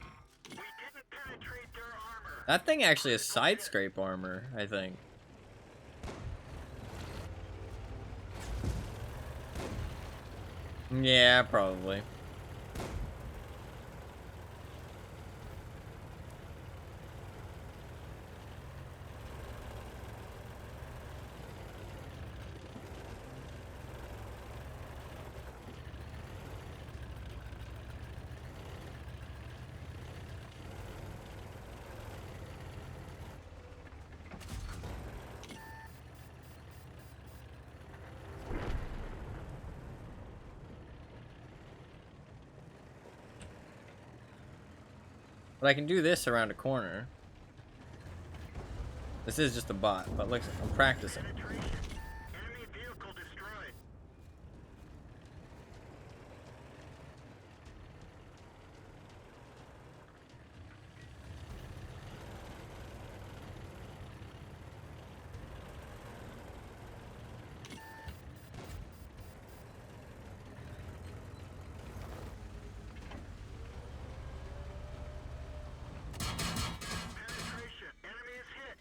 B: We didn't penetrate their armor.
A: That thing actually has side scrape armor, I think. Yeah, probably. But I can do this around a corner. This is just a bot, but look, I'm practicing.
B: Penetration. Enemy vehicle destroyed. Penetration. Enemy is hit.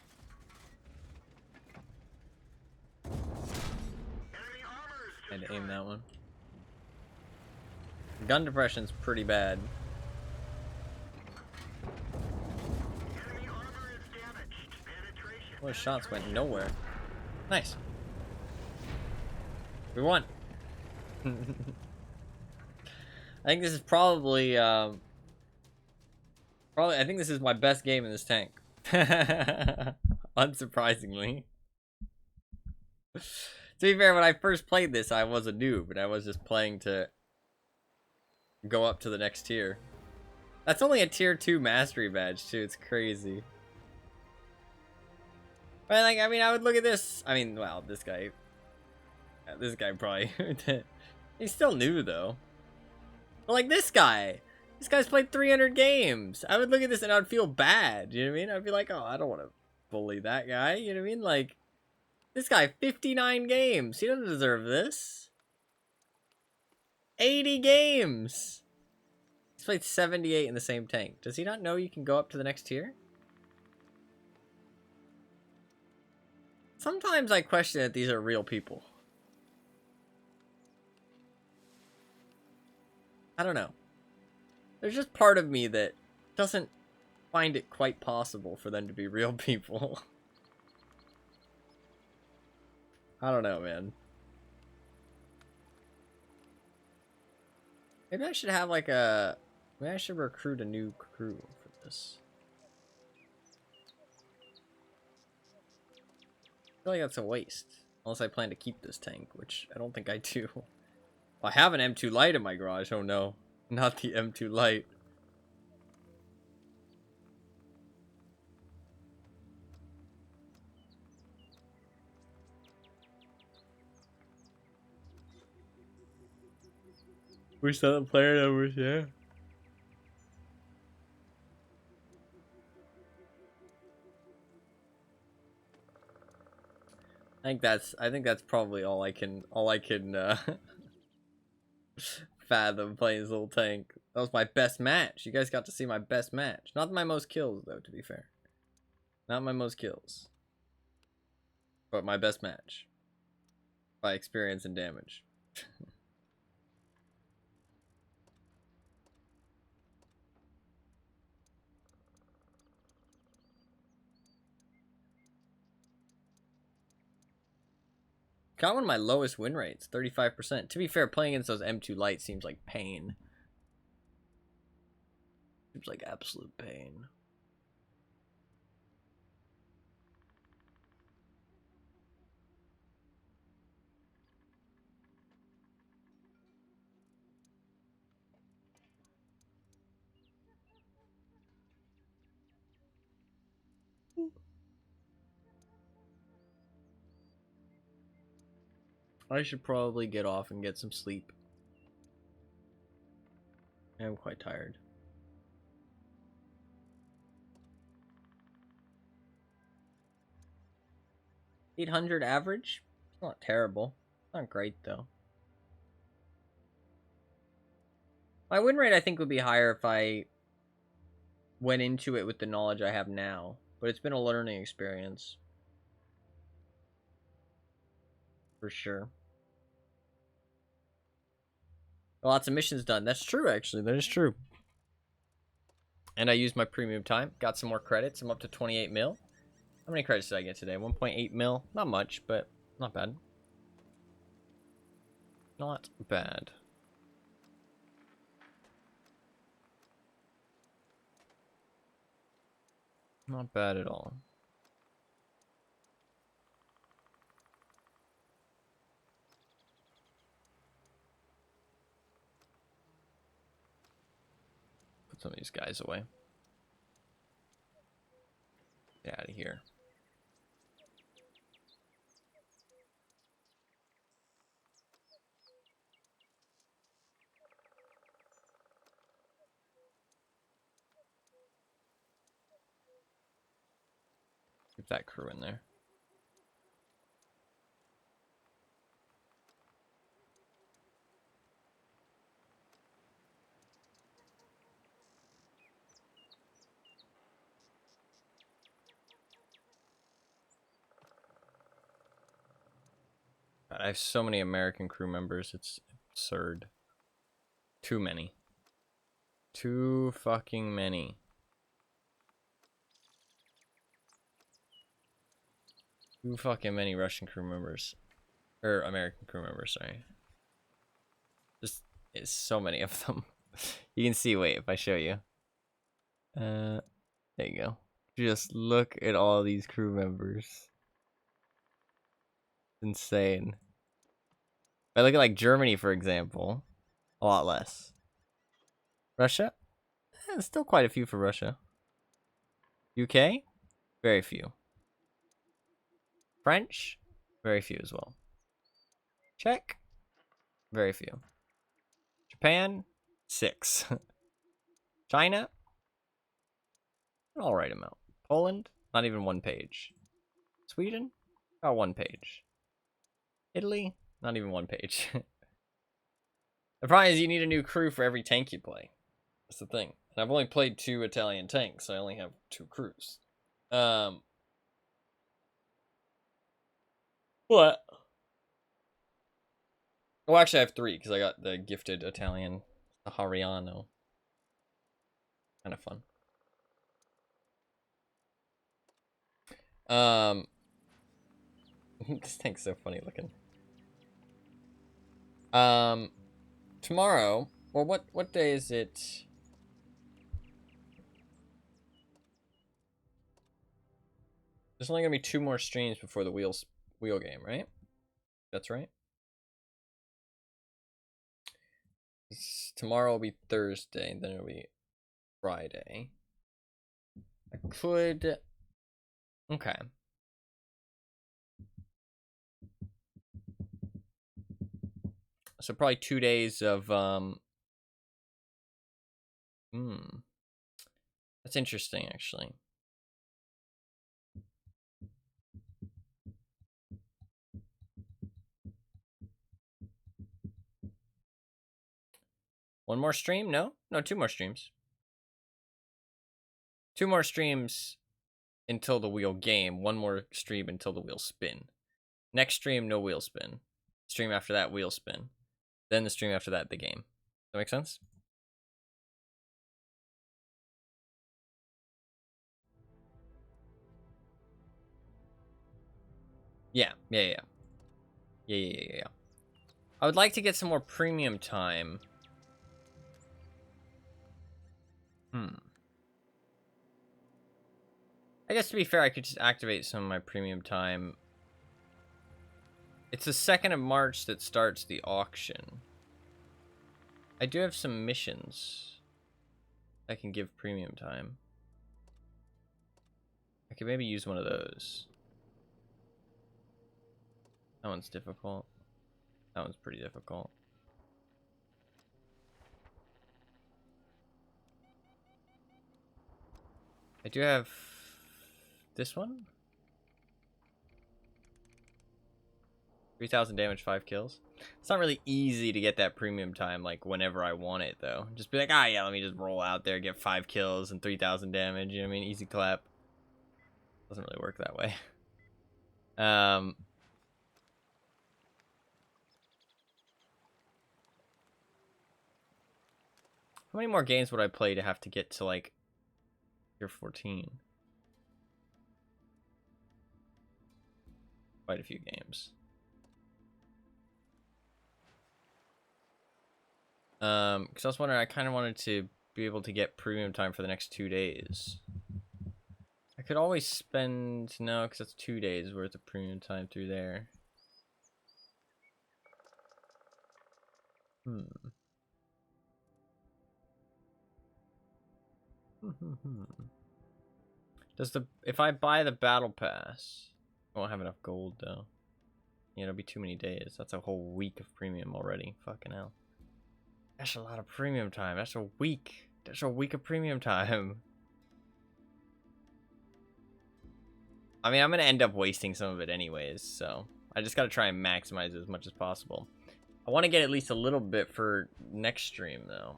B: Enemy armor is
A: I had
B: destroyed.
A: to aim that one. Gun depression's pretty bad.
B: Enemy armor is damaged. Penetration.
A: Those shots went nowhere. Nice. We won. I think this is probably, I think this is my best game in this tank. Unsurprisingly. To be fair, when I first played this, I was a noob, and I was just playing to go up to the next tier. That's only a tier 2 mastery badge, too. It's crazy. But, like, I mean, I would look at this. I mean, well, this guy probably, he's still new, though. But, like, this guy's played 300 games. I would look at this and I would feel bad, you know what I mean? I'd be like, oh, I don't want to bully that guy, you know what I mean? Like, this guy, 59 games. He doesn't deserve this. 80 games. He's played 78 in the same tank. Does he not know you can go up to the next tier? Sometimes I question that these are real people. I don't know. There's just part of me that doesn't find it quite possible for them to be real people. I don't know, man. Maybe I should have like a... Maybe I should recruit a new crew for this. I feel like that's a waste. Unless I plan to keep this tank, which I don't think I do. I have an M2 Light in my garage. Oh no. Not the M2 Light. We're selling player numbers, yeah. I think that's probably all I can fathom playing this little tank. That was my best match. You guys got to see my best match. Not my most kills though, to be fair. Not my most kills. But my best match. By experience and damage. Got one of my lowest win rates, 35%. To be fair, playing against those M2 lights seems like pain. Seems like absolute pain. I should probably get off and get some sleep. I'm quite tired. 800 average? It's not terrible. Not great though. My win rate I think would be higher if I went into it with the knowledge I have now. But it's been a learning experience. For sure. Lots of missions done. That's true, actually. That is true. And I used my premium time. Got some more credits. I'm up to 28 mil. How many credits did I get today? 1.8 mil. Not much, but not bad. Not bad. Not bad at all. Put some of these guys away. Get out of here. Keep that crew in there. God, I have so many American crew members. It's absurd. Too many. Too fucking many. Too fucking many Russian crew members. Or American crew members, sorry. Just, it's so many of them. You can see, wait, if I show you. There you go. Just look at all these crew members. Insane. If I look at like Germany, for example, a lot less. Russia? Still quite a few for Russia. UK? Very few. French? Very few as well. Czech? Very few. Japan? 6. China? An alright amount. Poland? Not even 1 page. Sweden? About 1 page. Italy? Not even 1 page. The problem is you need a new crew for every tank you play. That's the thing. And I've only played 2 Italian tanks, so I only have 2 crews. What? Well, actually, I have 3 because I got the gifted Italian Hariano. Kind of fun. This thing's so funny looking. Tomorrow. Well, what day is it? There's only gonna be 2 more streams before the wheel game, right? That's right. Tomorrow will be Thursday, then it'll be Friday. I could. Okay. So probably 2 days of That's interesting, actually. One more stream? No, 2 more streams. 2 more streams until the wheel game. 1 more stream until the wheel spin. Next stream, no wheel spin. Stream after that, wheel spin. Then the stream after that, the game. Does that make sense? Yeah. I would like to get some more premium time. I guess to be fair, I could just activate some of my premium time. It's the 2nd of March that starts the auction. I do have some missions that can give premium time. I could maybe use one of those. That one's difficult. That one's pretty difficult. I do have this one. 3,000 damage, 5 kills. It's not really easy to get that premium time like whenever I want it though. Just be like, ah, yeah, let me just roll out there, get 5 kills and 3,000 damage. You know what I mean? Easy clap. Doesn't really work that way. How many more games would I play to have to get to like tier 14? Quite a few games. Because I was wondering, I kind of wanted to be able to get premium time for the next 2 days. I could always spend, no, because that's 2 days worth of premium time through there. If I buy the battle pass, I won't have enough gold though. Yeah, it'll be too many days. That's a whole week of premium already. Fucking hell. That's a lot of premium time. That's a week. That's a week of premium time. I mean, I'm gonna end up wasting some of it anyways, so I just gotta try and maximize it as much as possible. I want to get at least a little bit for next stream though.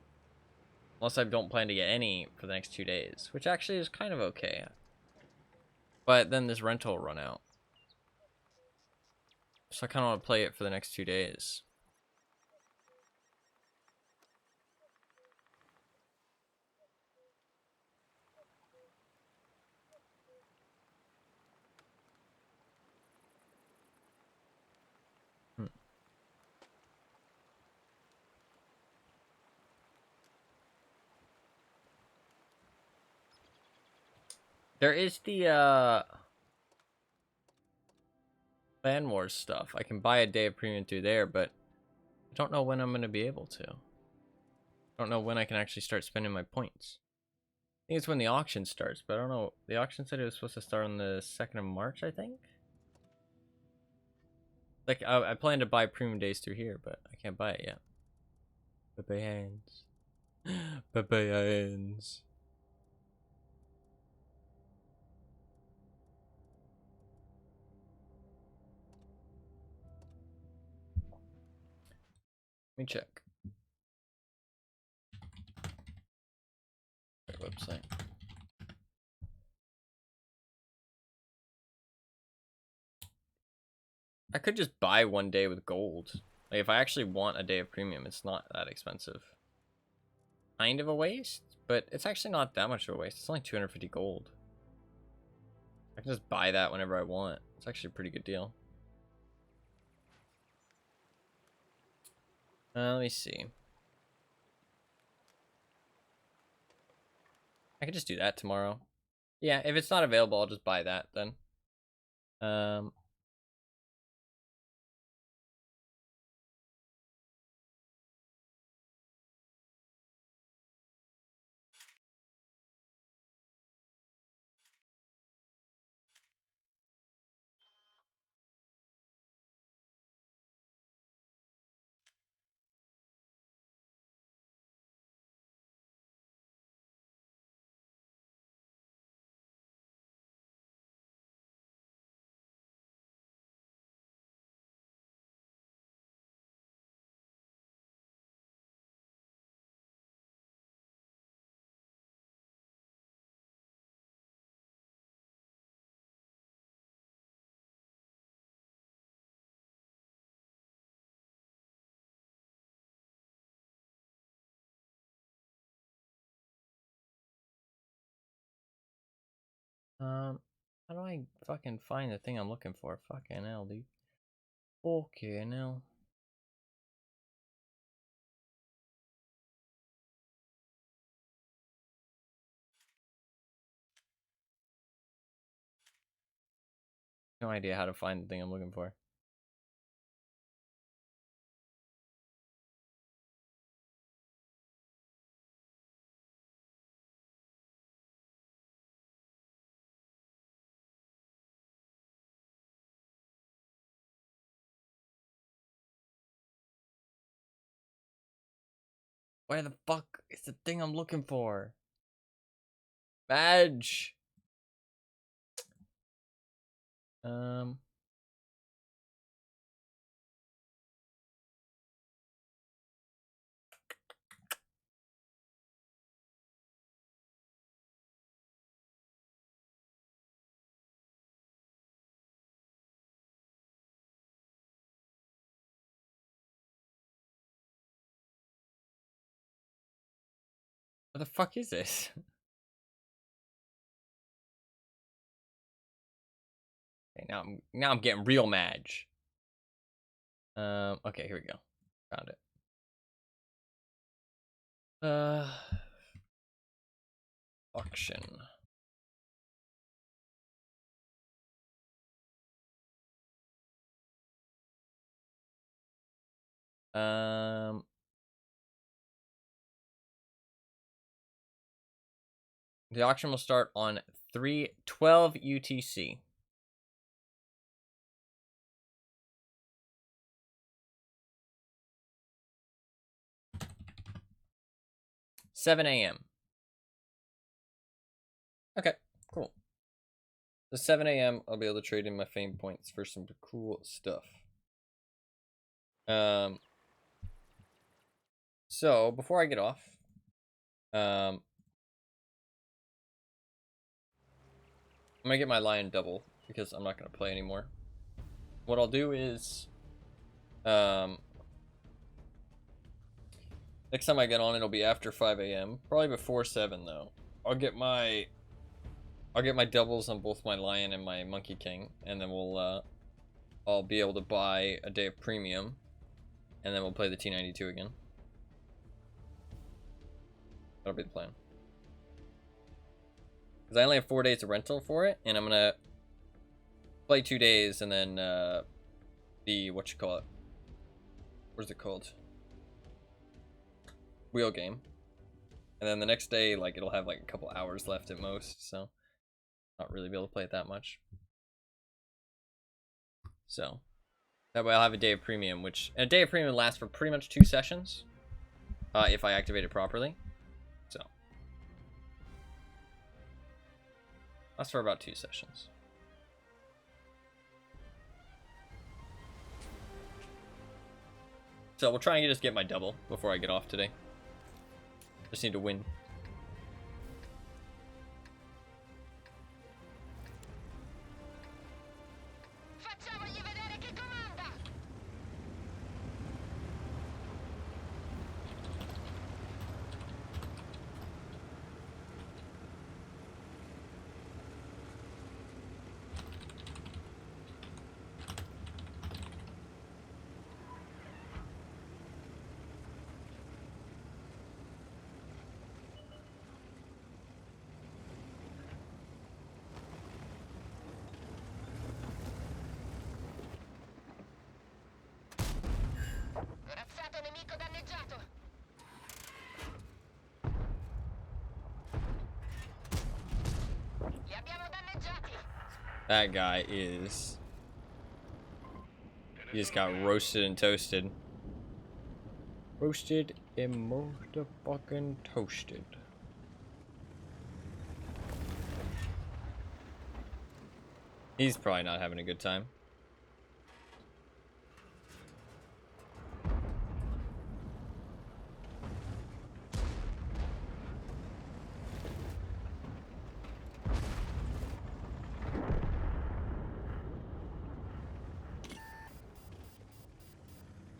A: Unless I don't plan to get any for the next 2 days, which actually is kind of okay. But then this rental will run out. So I kind of want to play it for the next 2 days. There is the Clan Wars stuff. I can buy a day of premium through there, but I don't know when I'm going to be able to. I don't know when I can actually start spending my points. I think it's when the auction starts, but I don't know. The auction said it was supposed to start on the 2nd of March, I think? Like, I plan to buy premium days through here, but I can't buy it yet. Pepe hands. Pepe hands. Let me check. Website. I could just buy 1 day with gold. Like, if I actually want a day of premium, it's not that expensive. Kind of a waste, but it's actually not that much of a waste. It's only 250 gold. I can just buy that whenever I want. It's actually a pretty good deal. Let me see. I could just do that tomorrow. Yeah, if it's not available, I'll just buy that then. How do I fucking find the thing I'm looking for? Fucking hell, dude. Okay, now. No idea how to find the thing I'm looking for. Where the fuck is the thing I'm looking for? Badge. What the fuck is this? Okay, now I'm getting real mad. Okay, here we go. Found it. Auction. The auction will start on 3/12 UTC. $7 a.m. Okay, cool. So 7 a.m. I'll be able to trade in my fame points for some cool stuff. So before I get off, I'm gonna get my lion double because I'm not gonna play anymore. What I'll do is, next time I get on, it'll be after 5 a.m. Probably before 7 though. I'll get my doubles on both my lion and my monkey king, and then I'll be able to buy a day of premium, and then we'll play the T92 again. That'll be the plan. Because I only have 4 days of rental for it, and I'm gonna play 2 days, and then the what you call it? What's it called? Wheel game. And then the next day, like, it'll have like a couple hours left at most, so not really be able to play it that much. So that way I'll have a day of premium, which a day of premium lasts for pretty much 2 sessions, if I activate it properly. So lasts for about 2 sessions. So we'll try and just get my double before I get off today. Just need to win.
D: Facciamogli vedere chi comanda!
A: That guy is... He just got roasted and toasted. Roasted and motherfucking toasted. He's probably not having a good time.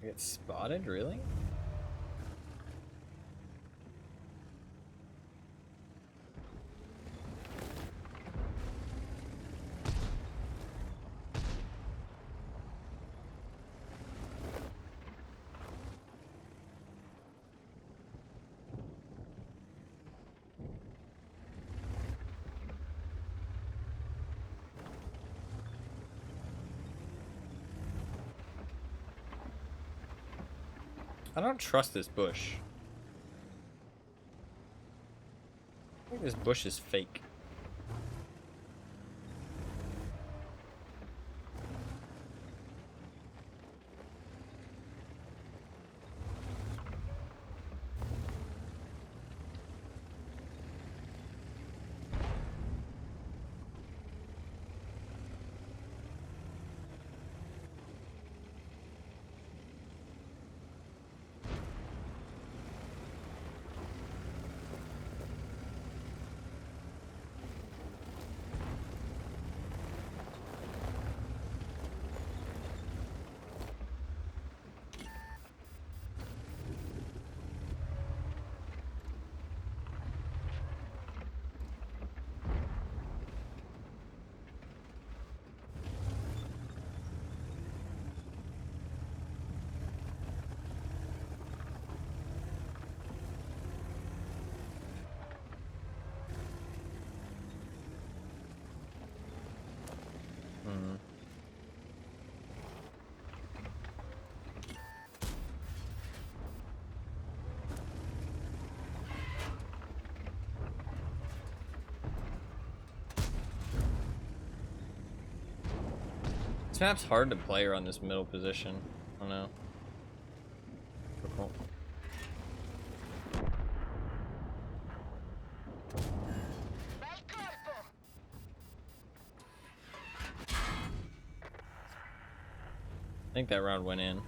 A: Get spotted, really? I don't trust this bush. I think this bush is fake. This map's hard to play around this middle position. I don't know. Difficult.
D: Vai colpo!
A: I think that round went in.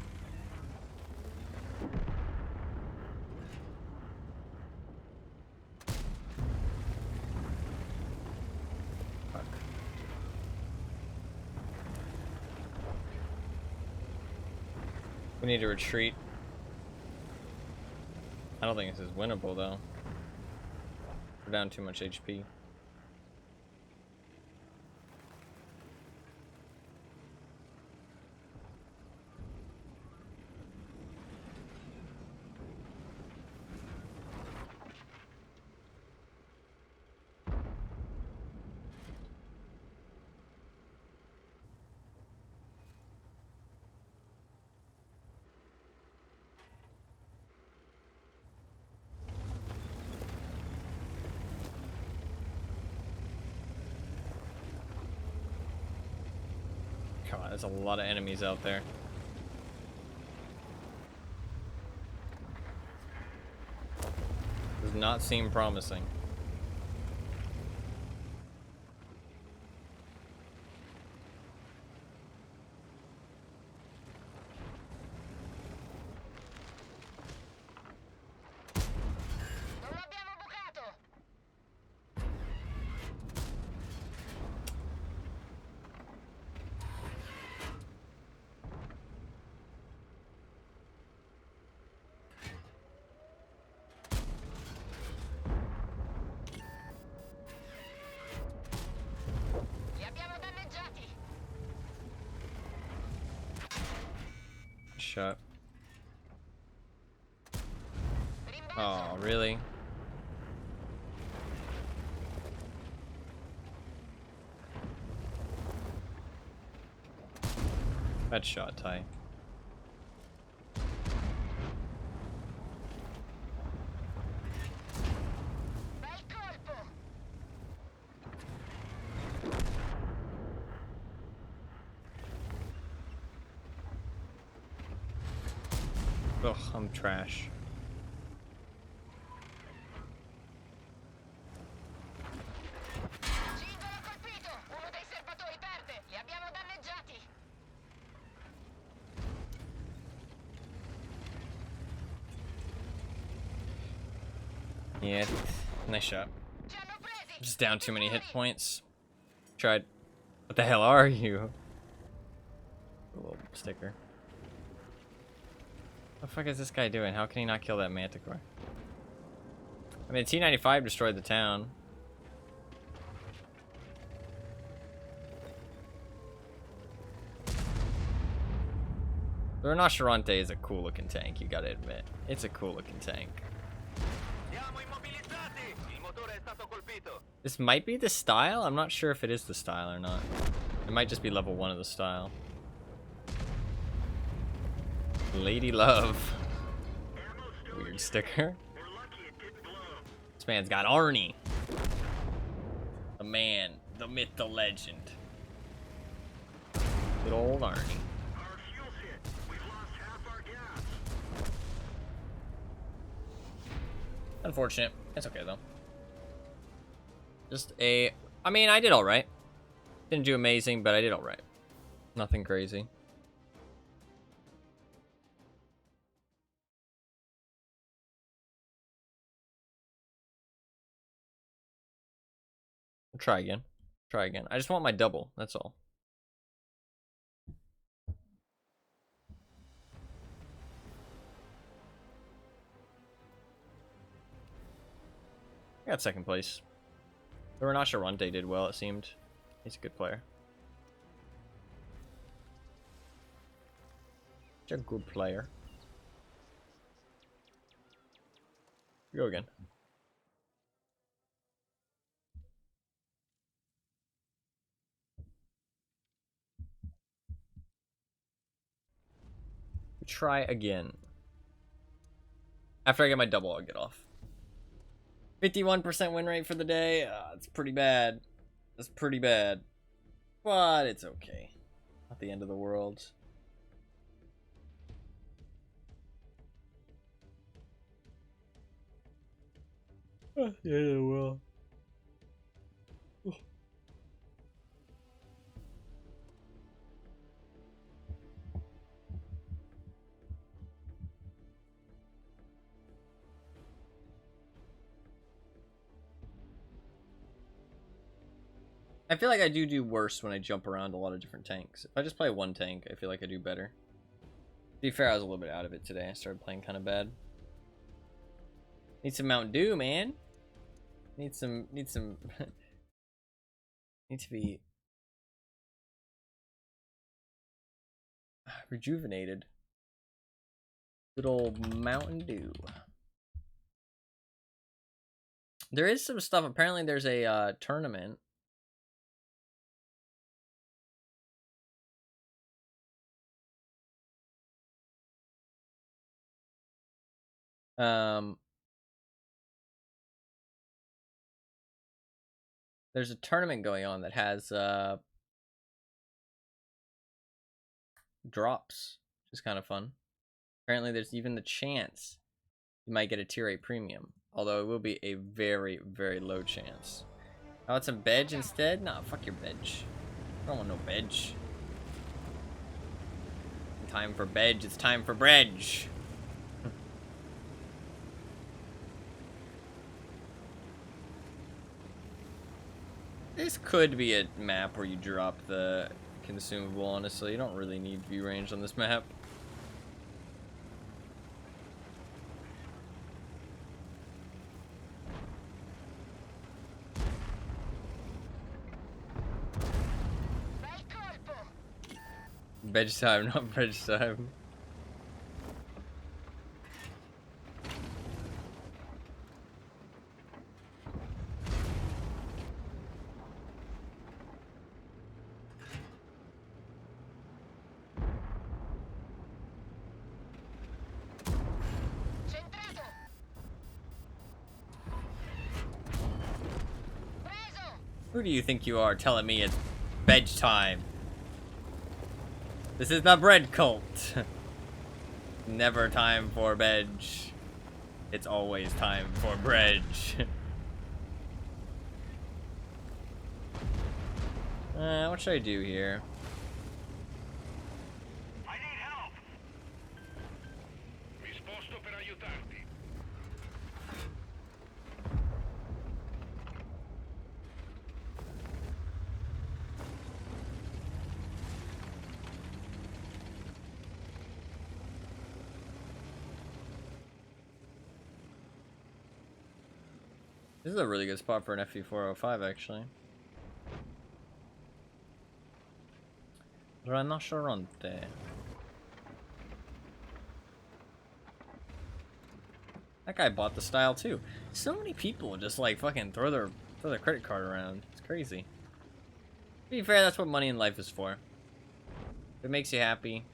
A: Fuck. We need to retreat. I don't think this is winnable though. We're down too much HP. Come on, there's a lot of enemies out there. Does not seem promising.
D: Non l'abbiamo bucato! Li abbiamo danneggiati!
A: Shot.
D: Rimbalzo!
A: Oh, really? That shot, Ty.
D: Vai colpo!
A: Ugh, I'm trash.
D: Singolo colpito! Uno dei serbatoi perde! Li abbiamo danneggiati!
A: Yeah, nice shot.
D: Ci hanno presi!
A: Just down too many hit points. Tried. What the hell are you? A little sticker. What the fuck is this guy doing? How can he not kill that manticore? I mean, T95 destroyed the town. The Rinoceronte is a cool looking tank, you gotta admit. It's a cool looking tank.
B: Siamo immobilizzati! Il motore è stato colpito!
A: This might be the style? I'm not sure if it is the style or not. It might just be level 1 of the style. Lady Love. Weird sticker.
B: We're lucky it didn't blow.
A: This man's got Arnie. The man, the myth, the legend. Good old Arnie.
B: Our fuel's hit. We've lost half our gas.
A: Unfortunate. It's okay though. Just a... I mean, I did alright. Didn't do amazing, but I did alright. Nothing crazy. Try again. Try again. I just want my double. That's all. I got second place. The Rinoceronte did well, it seemed. He's a good player. He's a good player. Go again. Try again. After I get my double, I'll get off. 51% win rate for the day. It's pretty bad. That's pretty bad. But it's okay. Not the end of the world. Not the end of the world. I feel like I do worse when I jump around a lot of different tanks. If I just play one tank, I feel like I do better. To be fair, I was a little bit out of it today. I started playing kind of bad. Need some Mountain Dew, man. Need some need to be rejuvenated. Good old Mountain Dew. There is some stuff. Apparently there's a tournament. There's a tournament going on that has drops, which is kind of fun. Apparently there's even the chance you might get a tier 8 premium, although it will be a very, very low chance. I want some veg instead? Nah, fuck your veg. I don't want no veg. Time for veg, it's time for bread. This could be a map where you drop the consumable, honestly. You don't really need view range on this map.
D: Bel colpo!
A: Veg time, not veg time.
D: Centrato! Preso!
A: Who do you think you are telling me it's veg time? This is the bread cult. Never time for veg. It's always time for bread. What should I do here?
B: I need help. Mi sposto per aiutarti.
A: This is a really good spot for an FE405, actually. Rinoceronte. That guy bought the style too. So many people just like fucking throw their credit card around. It's crazy. To be fair, that's what money in life is for. If it makes you happy,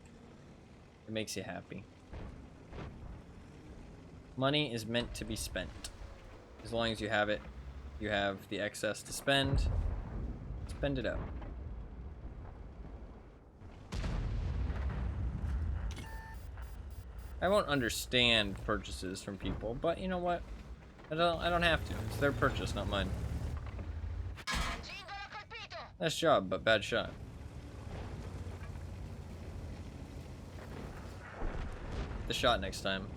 A: it makes you happy. Money is meant to be spent. As long as you have it, you have the excess to spend. Spend it out. I won't understand purchases from people, but you know what? I don't have to. It's their purchase, not mine.
D: Cingolo colpito.
A: Nice job, but bad shot. The shot next time.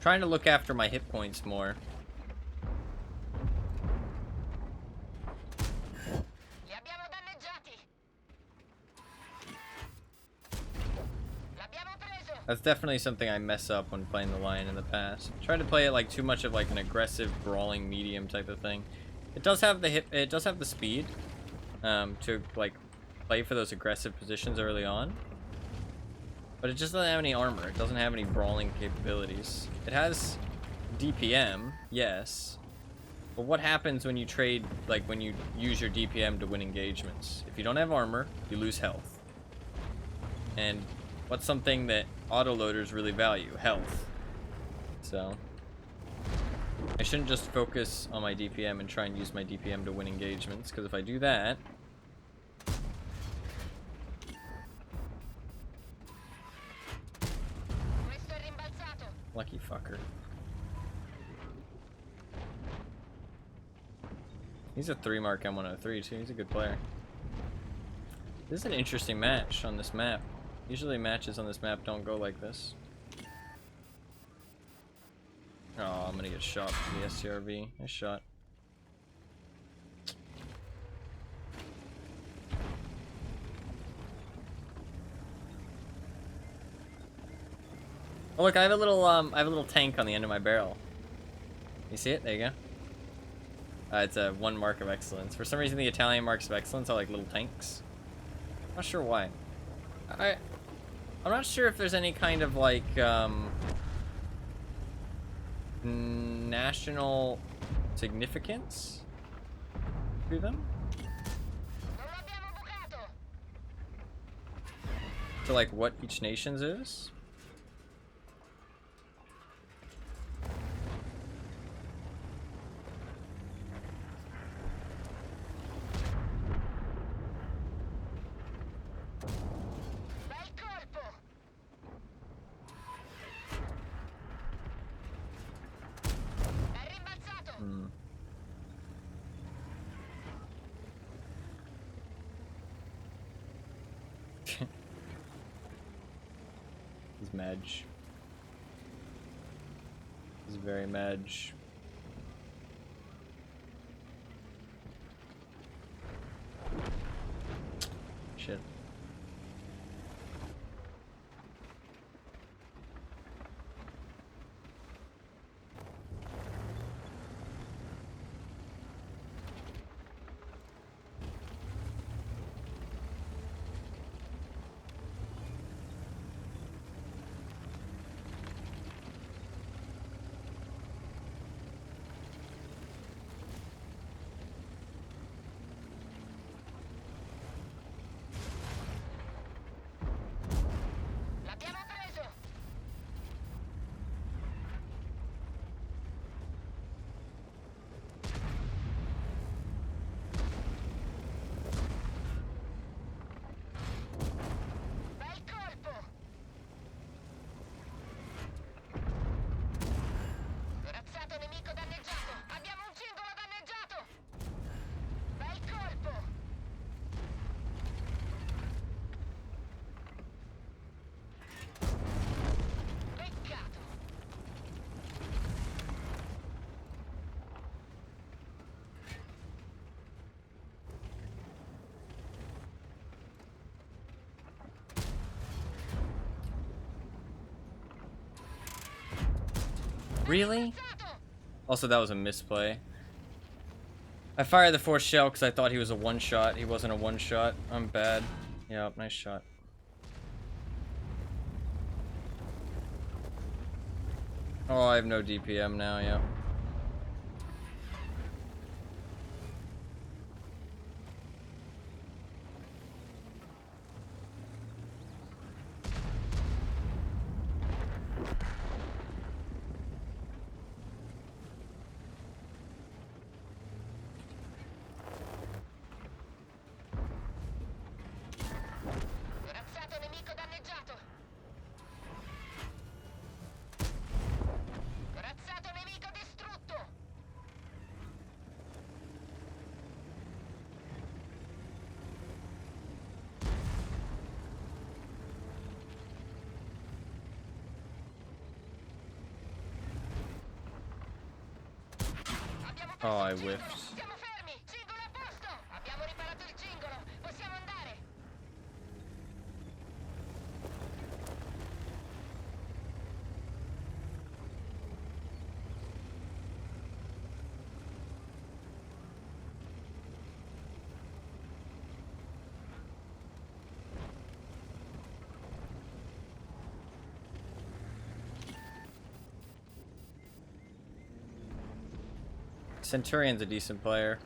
A: Trying to look after my hit points more.
D: Li abbiamo danneggiati. L'abbiamo preso.
A: That's definitely something I mess up when playing the Lion in the past. Try to play it like too much of like an aggressive, brawling medium type of thing. It does have the hit. It does have the speed to like play for those aggressive positions early on. But it just doesn't have any armor. It doesn't have any brawling capabilities. It has DPM, yes. But what happens when you trade, like when you use your DPM to win engagements? If you don't have armor, you lose health. And what's something that autoloaders really value? Health. So I shouldn't just focus on my DPM and try and use my DPM to win engagements, because if I do that,
D: Questo è rimbalzato.
A: lucky fucker. He's a 3-mark M103 too. He's a good player. This is an interesting match on this map. Usually matches on this map don't go like this. Oh, I'm gonna get shot for the SCRV. Nice shot. Oh look, I have a little tank on the end of my barrel. You see it? There you go. It's a 1 mark of excellence. For some reason, the Italian marks of excellence are like little tanks. Not sure why. I'm not sure if there's any kind of like national significance to them.
D: Non l'abbiamo bucato.
A: To like what each nation's is.
D: Bel colpo. È rimbalzato.
A: Hmm. He's Madge. He's very Madge. Shit. Really? Also, that was a misplay. I fired the fourth shell because I thought he was a one-shot. He wasn't a one-shot. I'm bad. Yep, nice shot. Oh, I have no DPM now, yep.
D: Corazzato nemico danneggiato. Corazzato nemico distrutto. Abbiamo
A: Oh, I
D: perso il
A: whiffed.
D: cingolo. Siamo fermi. Cingolo a posto. Abbiamo riparato il cingolo. Possiamo andare.
A: Centurion's a decent player.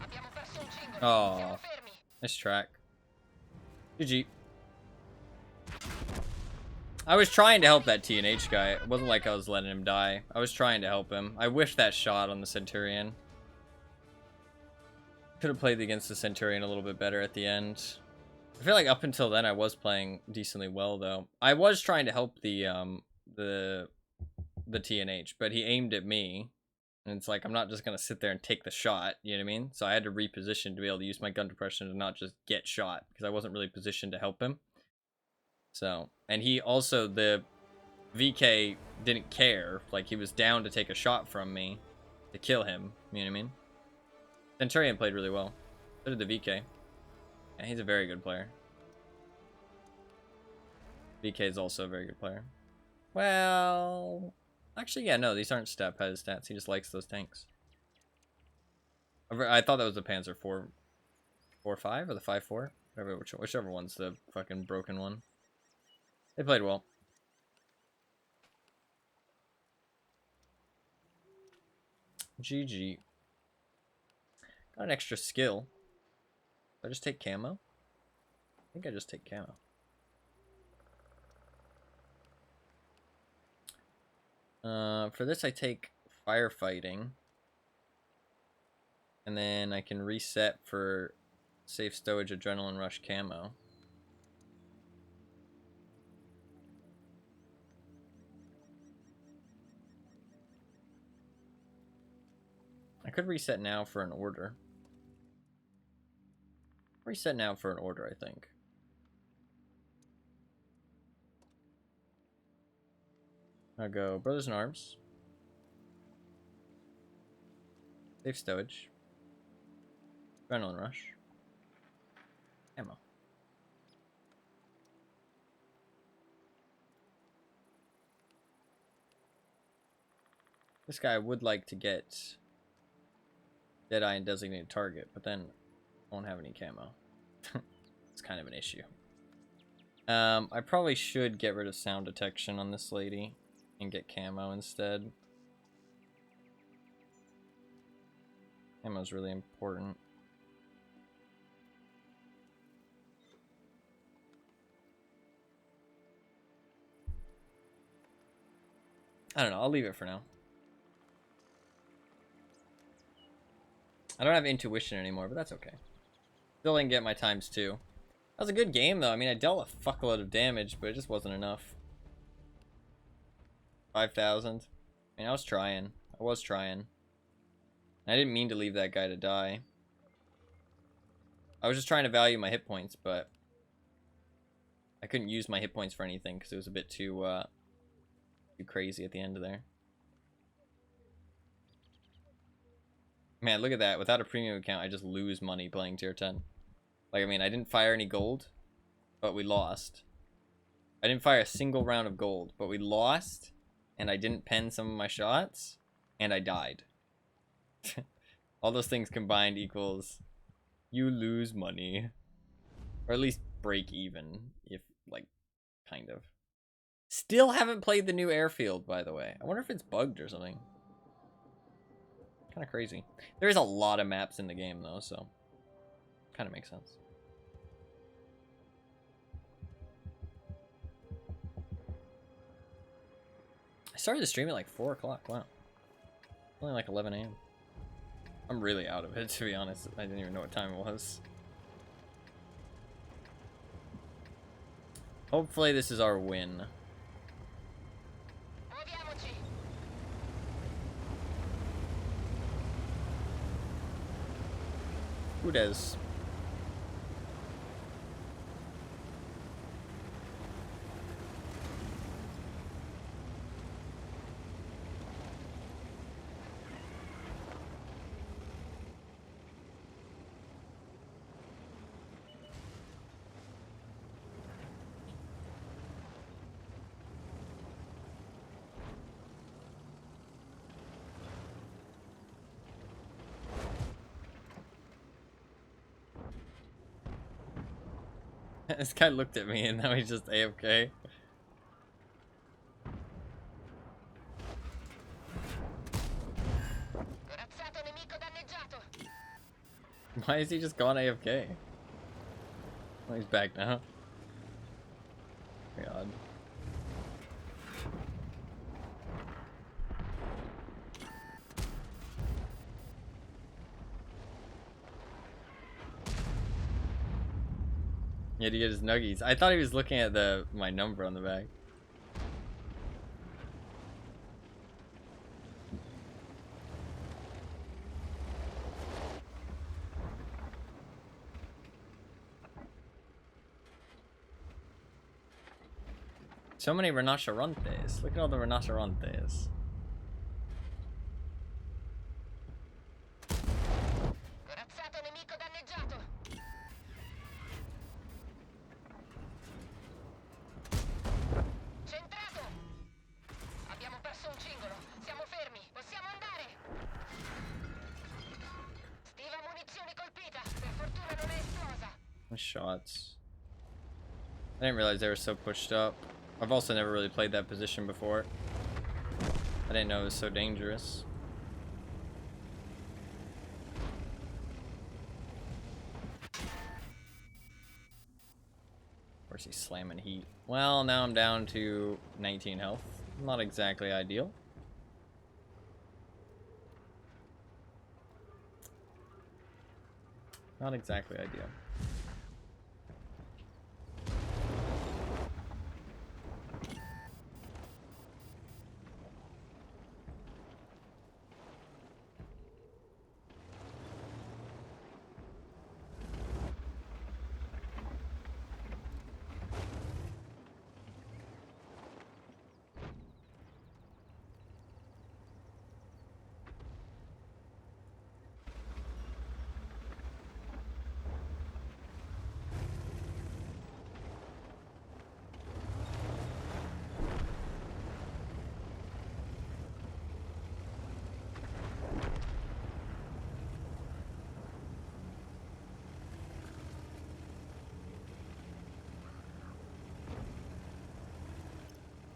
D: Abbiamo perso un cingolo.
A: Oh,
D: Siamo fermi.
A: nice track. GG. I was trying to help that T&H guy. It wasn't like I was letting him die. I was trying to help him. I whiffed that shot on the Centurion. Could have played against the Centurion a little bit better at the end. I feel like up until then I was playing decently well though. I was trying to help the T&H, but he aimed at me. And it's like, I'm not just going to sit there and take the shot, you know what I mean? So I had to reposition to be able to use my gun depression to not just get shot, because I wasn't really positioned to help him. So, and he also, the VK didn't care. Like, he was down to take a shot from me to kill him, you know what I mean? Centurion played really well. So did the VK. Yeah, he's a very good player. VK is also a very good player. Well, actually, yeah, no, these aren't stat pad stats. He just likes those tanks. I thought that was the Panzer 4.5 or the 5.4, whichever one's the fucking broken one. They played well. GG. Got an extra skill. Did I just take camo? I think I just take camo. For this I take firefighting. And then I can reset for safe stowage adrenaline rush camo. I could reset now for an order. Reset now for an order, I think. I'll go Brothers in Arms. Safe stowage. Adrenaline rush. Ammo. This guy would like to get Deadeye and Designated Target, but then won't have any camo. It's kind of an issue. I probably should get rid of sound detection on this lady and get camo instead. Camo's really important. I don't know, I'll leave it for now. I don't have intuition anymore, but that's okay. Still didn't get my ×2. That was a good game, though. I mean, I dealt a fuckload of damage, but it just wasn't enough. 5,000. I mean, I was trying. I didn't mean to leave that guy to die. I was just trying to value my hit points, but I couldn't use my hit points for anything because it was a bit too crazy at the end of there. Man, look at that. Without a premium account, I just lose money playing tier 10. Like, I mean, I didn't fire any gold, but we lost. I didn't fire a single round of gold, but we lost, and I didn't pen some of my shots, and I died. All those things combined equals you lose money. Or at least break even, if, like, kind of. Still haven't played the new airfield, by the way. I wonder if it's bugged or something. Kind of crazy. There is a lot of maps in the game, though, so kind of makes sense. I started the stream at like 4 o'clock. Wow. Only like 11 a.m. I'm really out of it, to be honest. I didn't even know what time it was. Hopefully this is our win.
D: Muoviamoci.
A: Who does? This guy looked at me and now he's just AFK.
D: Corazzato nemico danneggiato.
A: Why is he just gone AFK? Oh, he's back now. God. He had to get his nuggies. I thought he was looking at my number on the back. So many rinocerontes. Look at all the rinocerontes.
D: Corazzato nemico danneggiato. Centrato. Abbiamo perso un cingolo. Siamo fermi. Possiamo andare. Stiva munizioni colpita. Per fortuna non è esplosa.
A: Shots. I didn't realize they were so pushed up. I've also never really played that position before. I didn't know it was so dangerous. Of course he's slamming heat. Well, now I'm down to 19 health. Not exactly ideal. Not exactly ideal.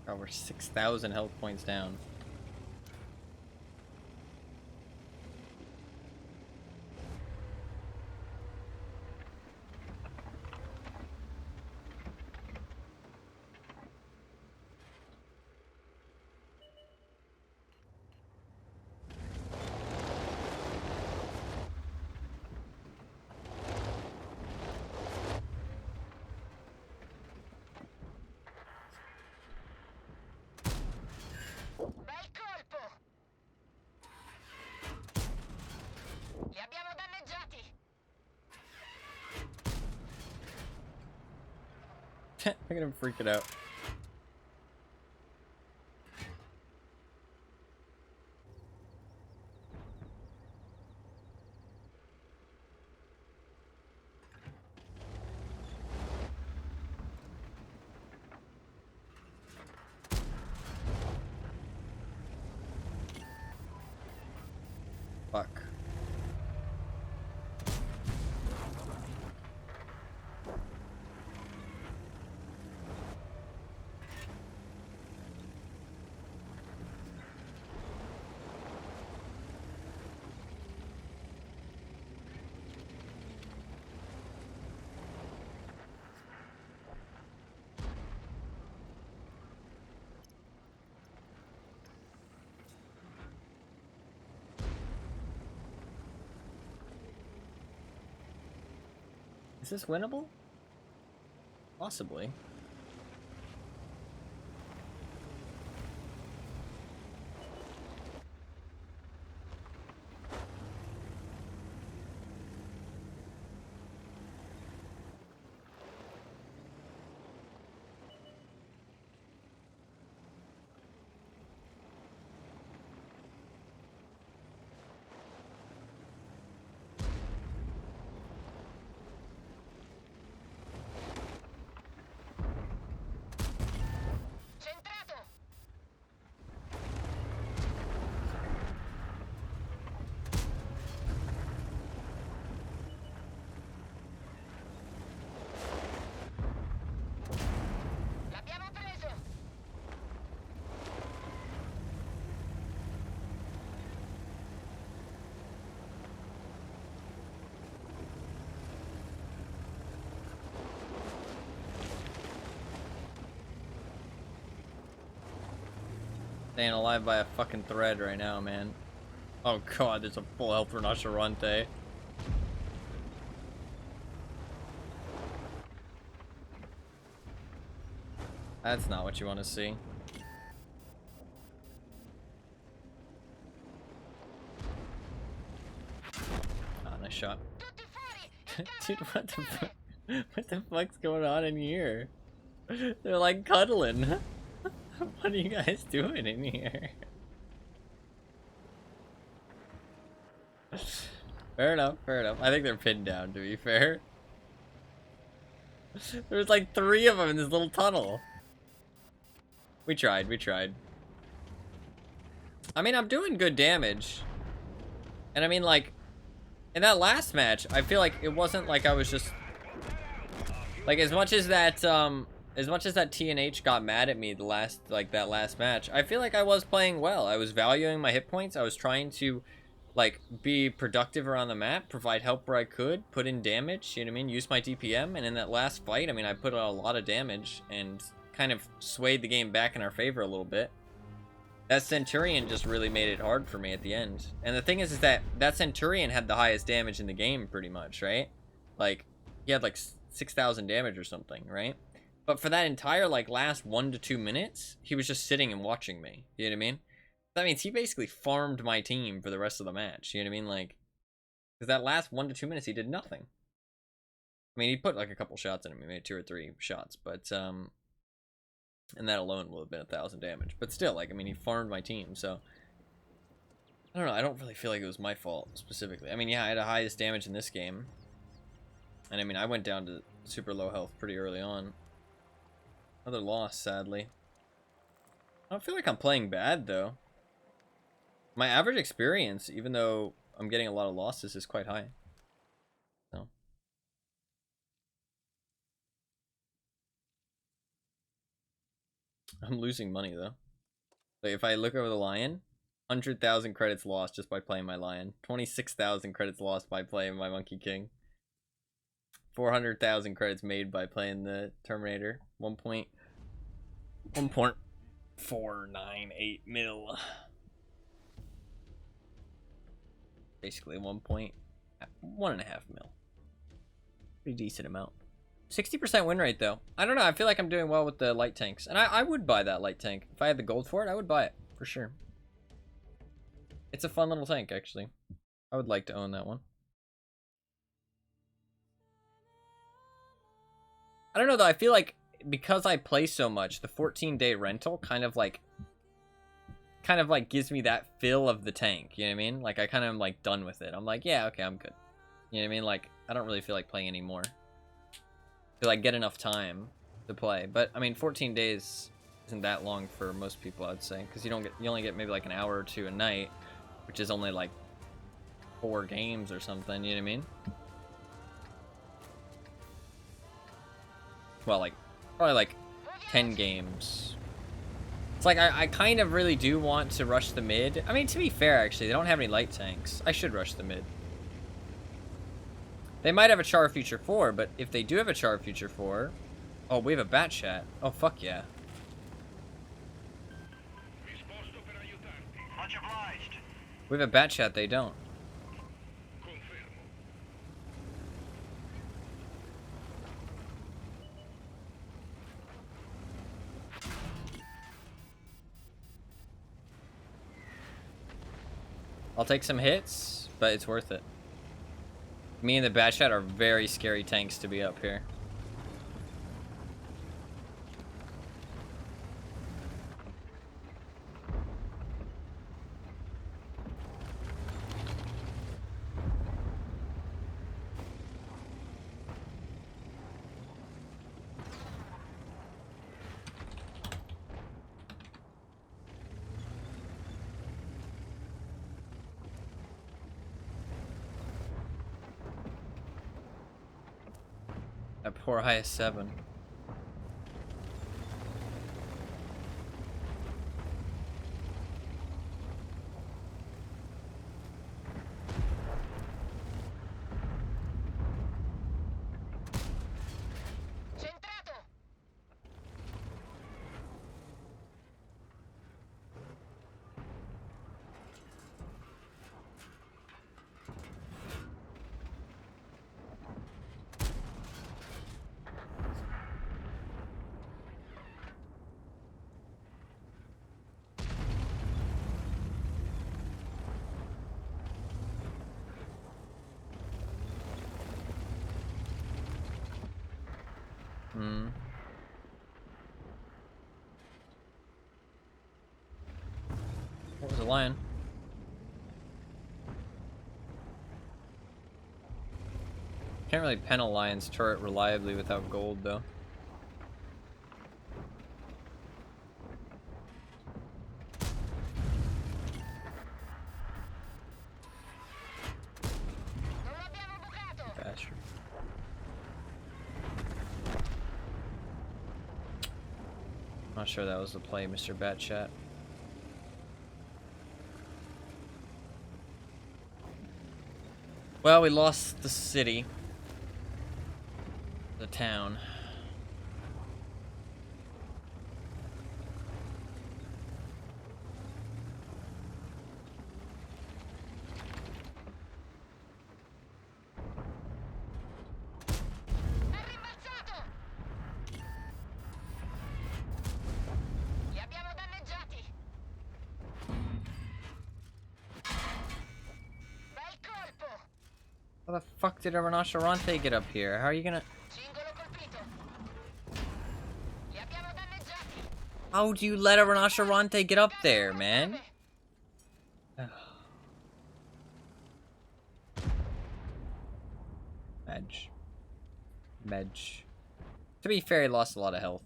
A: Oh, we're 6,000 health points down.
D: Bel colpo. Li abbiamo danneggiati.
A: Look at him freaking out. Fuck. Is this winnable? Possibly.
D: Centrato. L'abbiamo preso.
A: Staying alive by a fucking thread right now, man. Oh god, there's a full health rinoceronte. That's not what you want to see. Ah, nice shot.
D: Tutti fuori.
A: Dude, what the fuck? What the fuck's going on in here? They're like cuddling. What are you guys doing in here? Fair enough, fair enough. I think they're pinned down, to be fair. There's like 3 of them in this little tunnel. We tried, we tried. I mean, I'm doing good damage. And I mean, like, in that last match, I feel like it wasn't like I was just... Like, as much as that TNH got mad at me that last match, I feel like I was playing well. I was valuing my hit points. I was trying to, like, be productive around the map, provide help where I could, put in damage, you know what I mean, use my DPM, and in that last fight, I mean, I put out a lot of damage and kind of swayed the game back in our favor a little bit. That Centurion just really made it hard for me at the end. And the thing is that Centurion had the highest damage in the game, pretty much, right? Like, he had like 6,000 damage or something, right? But for that entire, like, last 1 to 2 minutes, he was just sitting and watching me. You know what I mean? That means he basically farmed my team for the rest of the match. You know what I mean? Like, because that last 1 to 2 minutes, he did nothing. I mean, he put, like, a couple shots in him. He made 2 or 3 shots, but, and that alone will have been 1,000 damage. But still, like, I mean, he farmed my team, so... I don't know, I don't really feel like it was my fault, specifically. I mean, yeah, I had the highest damage in this game. And, I mean, I went down to super low health pretty early on. Another loss, sadly. I don't feel like I'm playing bad, though. My average experience, even though I'm getting a lot of losses, is quite high. So. I'm losing money, though. Like, if I look over the lion, 100,000 credits lost just by playing my lion. 26,000 credits lost by playing my Monkey King. 400,000 credits made by playing the Terminator. 1.498 mil. Basically 1.5 mil. Pretty decent amount. 60% win rate, though. I don't know, I feel like I'm doing well with the light tanks. And I would buy that light tank. If I had the gold for it, I would buy it. For sure. It's a fun little tank, actually. I would like to own that one. I don't know, though. I feel like because I play so much, the 14-day rental kind of like gives me that feel of the tank. You know what I mean? Like, I kind of am like done with it. I'm like, yeah, okay, I'm good. You know what I mean? Like, I don't really feel like playing anymore. To like get enough time to play. But I mean, 14 days isn't that long for most people, I'd say, because you only get maybe like an hour or two a night, which is only like 4 games or something, you know what I mean? Well, like, probably like 10 games. It's like, I kind of really do want to rush the mid. I mean, to be fair, actually, they don't have any light tanks. I should rush the mid. They might have a Char Future 4, but if they do have a Char Future 4... Oh, we have a bat chat. Oh, fuck yeah.
B: Much obliged.
A: We have a bat chat, they don't. I'll take some hits, but it's worth it. Me and the bat chat are very scary tanks to be up here. That poor highest 7.
D: Centrato.
A: What was the lion? Can't really pen a lion's turret reliably without gold, though.
D: Non l'abbiamo bucato.
A: Bastard. Not sure that was the play, Mr. Batchat. Well, we lost the city. The town.
D: È rimbalzato. Li abbiamo danneggiati. Bel colpo.
A: How the fuck did a rinoceronte get up here? How are you gonna...
D: Singolo colpito. Li abbiamo danneggiati.
A: How do you let a rinoceronte get up there, man? Medj. To be fair, he lost a lot of health.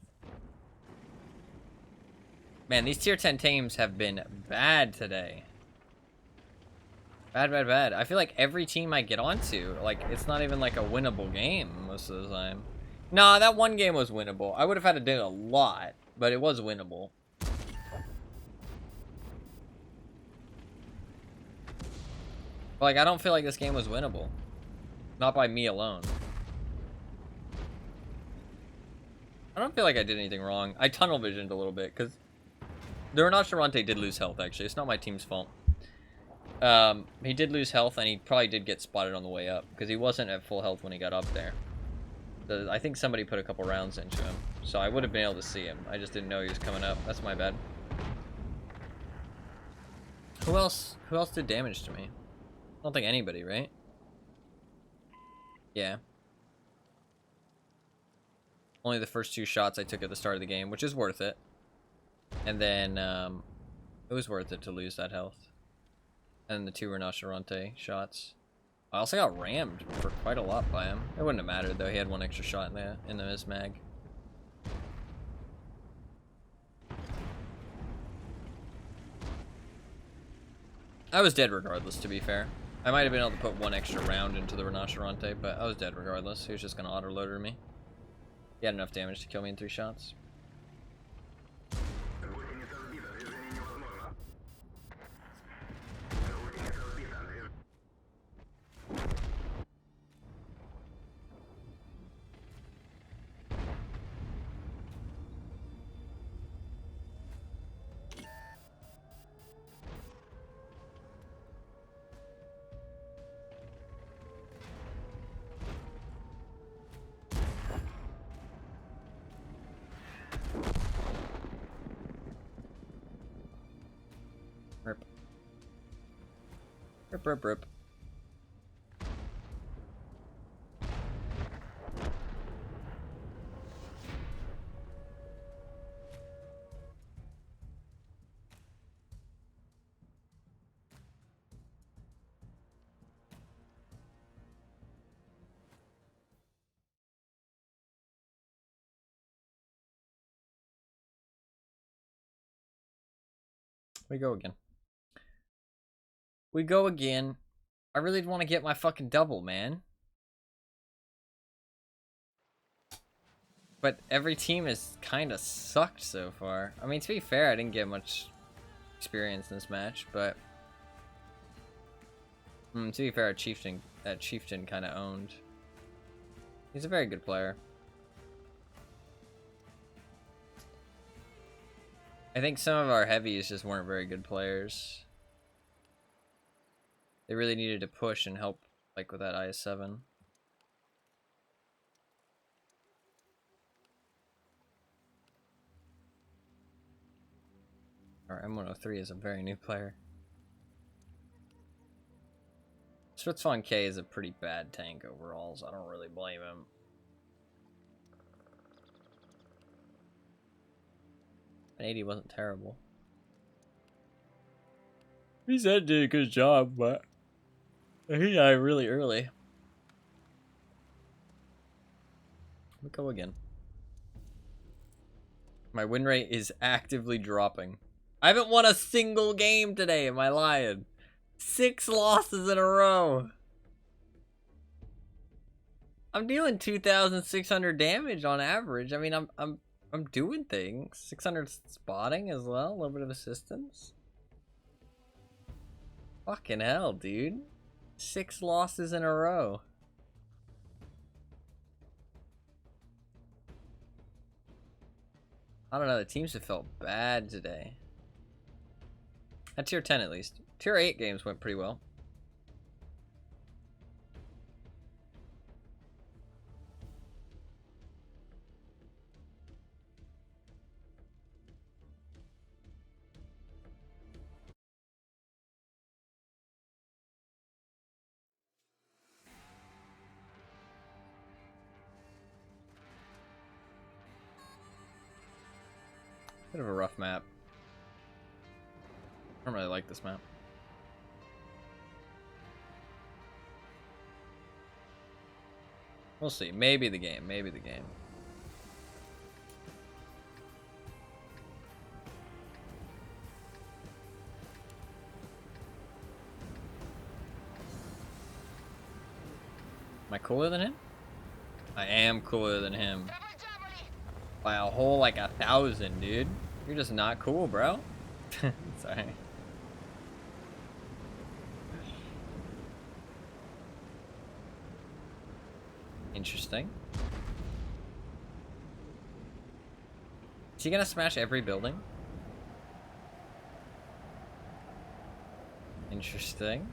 A: Man, these tier 10 teams have been bad today. Bad, bad, bad. I feel like every team I get onto, like, it's not even like a winnable game most of the time. Nah, that one game was winnable. I would have had to do a lot, but it was winnable. But, like, I don't feel like this game was winnable. Not by me alone. I don't feel like I did anything wrong. I tunnel visioned a little bit, because the rinoceronte did lose health, actually. It's not my team's fault. He did lose health, and he probably did get spotted on the way up, because he wasn't at full health when he got up there. I think somebody put a couple rounds into him, so I would have been able to see him. I just didn't know he was coming up. That's my bad. Who else did damage to me? I don't think anybody, right? Yeah. Only the first 2 shots I took at the start of the game, which is worth it. And then, it was worth it to lose that health. And the 2 rinoceronte shots. I also got rammed for quite a lot by him. It wouldn't have mattered though. He had 1 extra shot in the mismag. I was dead regardless, to be fair. I might have been able to put one extra round into the Rinoceronte, but I was dead regardless. He was just gonna auto-loader me. He had enough damage to kill me in 3 shots. Rip. Rip, rip, rip. We go again. We go again. I really want to get my fucking double, man. But every team has kind of sucked so far. I mean, to be fair, I didn't get much experience in this match, but to be fair, that Chieftain kind of owned. He's a very good player. I think some of our heavies just weren't very good players. They really needed to push and help, like with that IS-7. Our M103 is a very new player. Switzfon K is a pretty bad tank overall, so I don't really blame him. An 80 wasn't terrible. He said did a good job, but he died really early. We go again. My win rate is actively dropping. I haven't won a single game today, am I lying? 6 losses in a row. I'm dealing 2,600 damage on average. I mean, I'm doing things. 600 spotting as well, a little bit of assistance. Fucking hell, dude. 6 losses in a row. I don't know, the teams have felt bad today. At tier 10 at least. Tier 8 games went pretty well. Bit of a rough map. I don't really like this map. We'll see. Maybe the game. Maybe the game. Am I cooler than him? I am cooler than him. By a whole like 1,000, dude. You're just not cool, bro. Sorry. Interesting. Is he gonna smash every building? Interesting.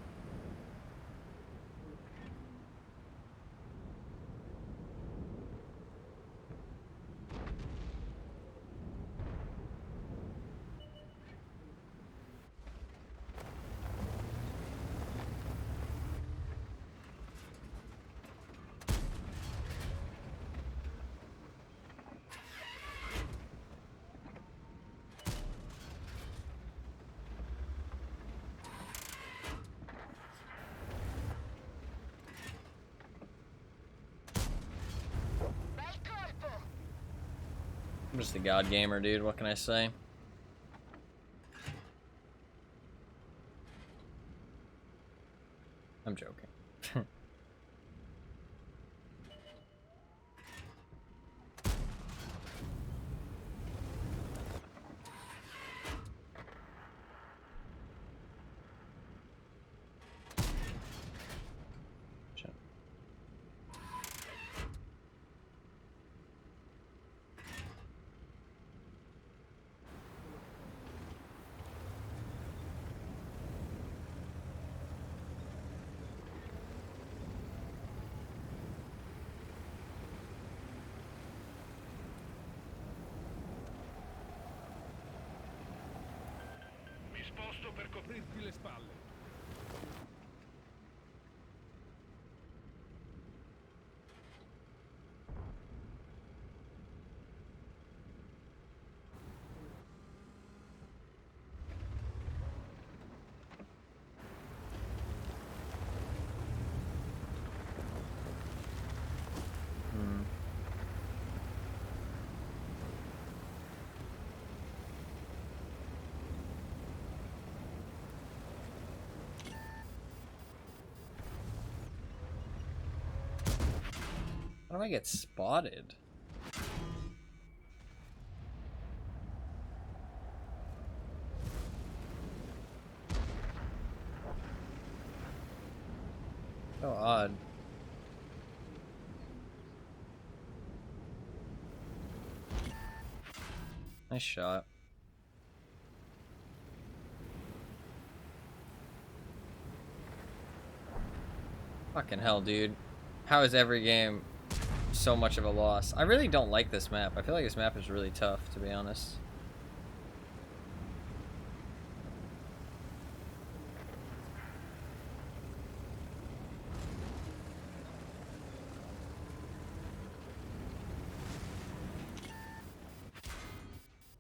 A: I'm just a god gamer, dude. What can I say? I'm joking.
C: Mi sposto per coprirti le spalle.
A: How do I get spotted? So odd. Nice shot. Fucking hell, dude. How is every game so much of a loss? I really don't like this map. I feel like this map is really tough, to be honest.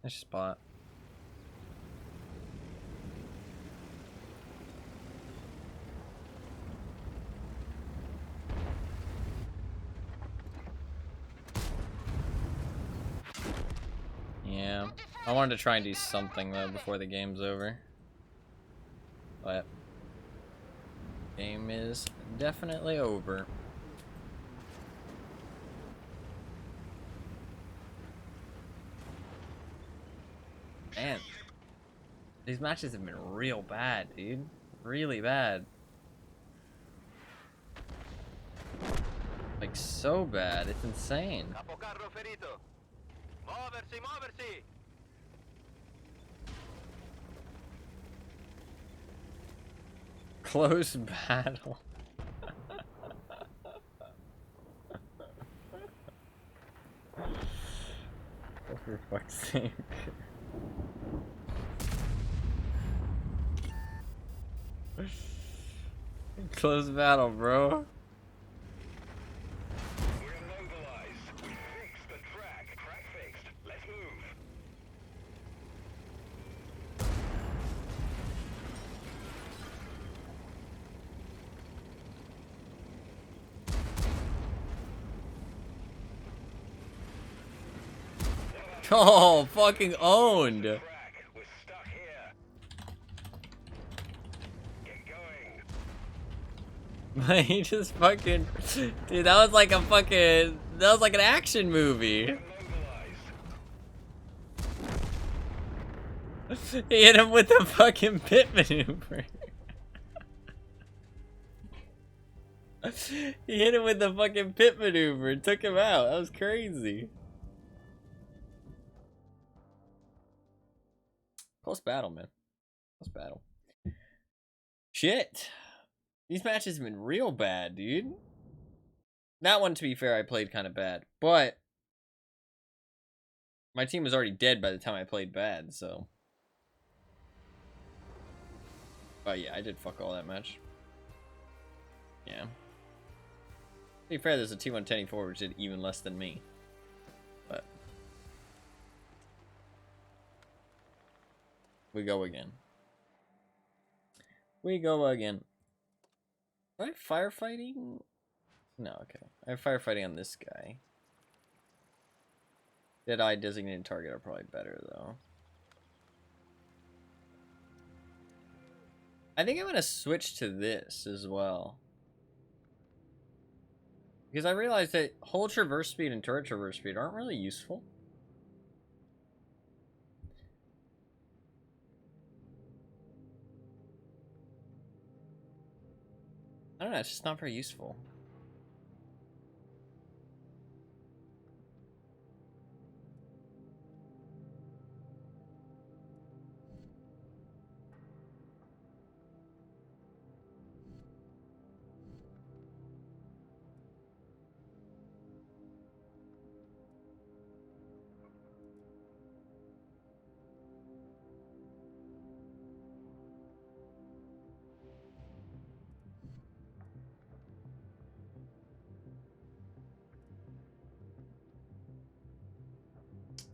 A: Nice spot. Yeah. I wanted to try and do something, though, before the game's over. But game is definitely over. Man, these matches have been real bad, dude. Really bad. Like, so bad. It's insane.
B: Capocarro ferito. Muoversi, muoversi.
A: Close battle. Oh, for fuck's sake. Close battle, bro.
C: We're immobilized. We fixed the track. Track fixed. Let's move.
A: Oh, fucking owned.
C: Track. We're stuck here. Get going.
A: He just fucking, dude, that was like a fucking, that was like an action movie.
C: Immobilized.
A: He hit him with the fucking pit maneuver. He hit him with the fucking pit maneuver and took him out. That was crazy. Close battle, man. Close battle. Shit. These matches have been real bad, dude. That one, to be fair, I played kind of bad. But my team was already dead by the time I played bad, so. Oh, yeah, I did fuck all that match. Yeah. To be fair, there's a T124 which did even less than me. But we go again. We go again. Am I firefighting? No, okay. I have firefighting on this guy. Deadeye designated target are probably better, though. I think I'm gonna switch to this as well. Because I realized that whole traverse speed and turret traverse speed aren't really useful. I don't know, it's just not very useful.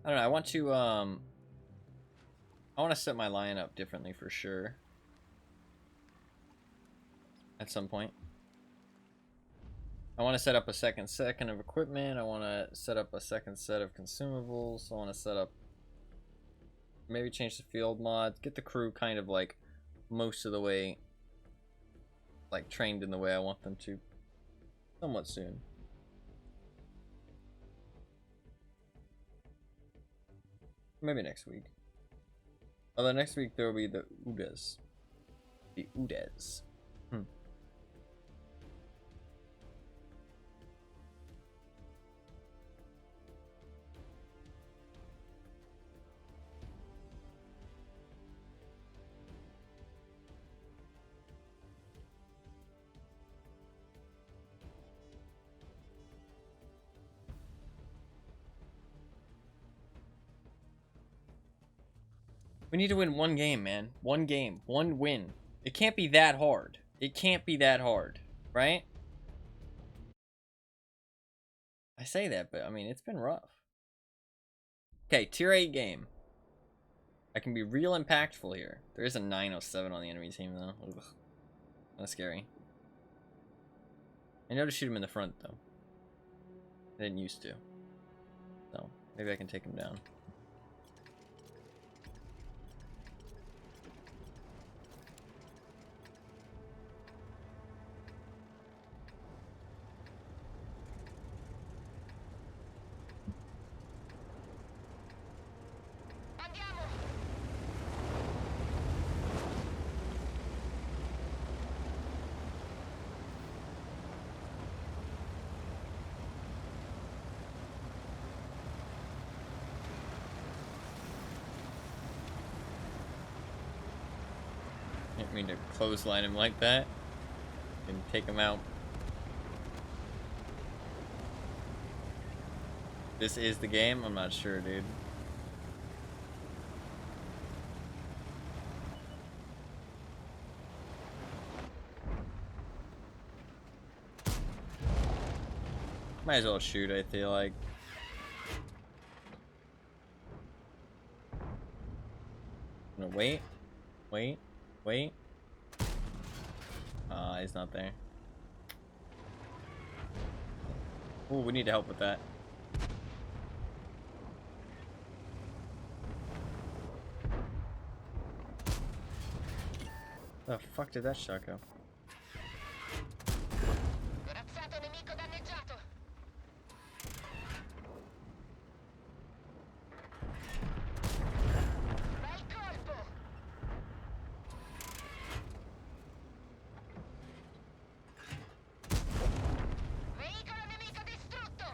A: I don't know, I want to set my line up differently for sure. At some point. I want to set up a second of equipment. I want to set up a second set of consumables. I want to set up, maybe change the field mods, get the crew kind of like most of the way like trained in the way I want them to somewhat soon. Maybe next week. Although next week there will be the VODs. The VODs. We need to win one game, man. One game. One win. It can't be that hard. It can't be that hard. Right? I say that, but I mean, it's been rough. Okay, tier 8 game. I can be real impactful here. There is a 907 on the enemy team, though. Ugh. That's scary. I know to shoot him in the front, though. I didn't used to. So, maybe I can take him down.
D: Andiamo!
A: Didn't mean to clothesline him like that. And take him out. This is the game? I'm not sure, dude. Might as well shoot, I feel like. I'm gonna wait. Wait. He's not there. Ooh, we need to help with that. The fuck did that shot go?
D: Corazzato nemico danneggiato. Bel colpo. Veicolo nemico distrutto.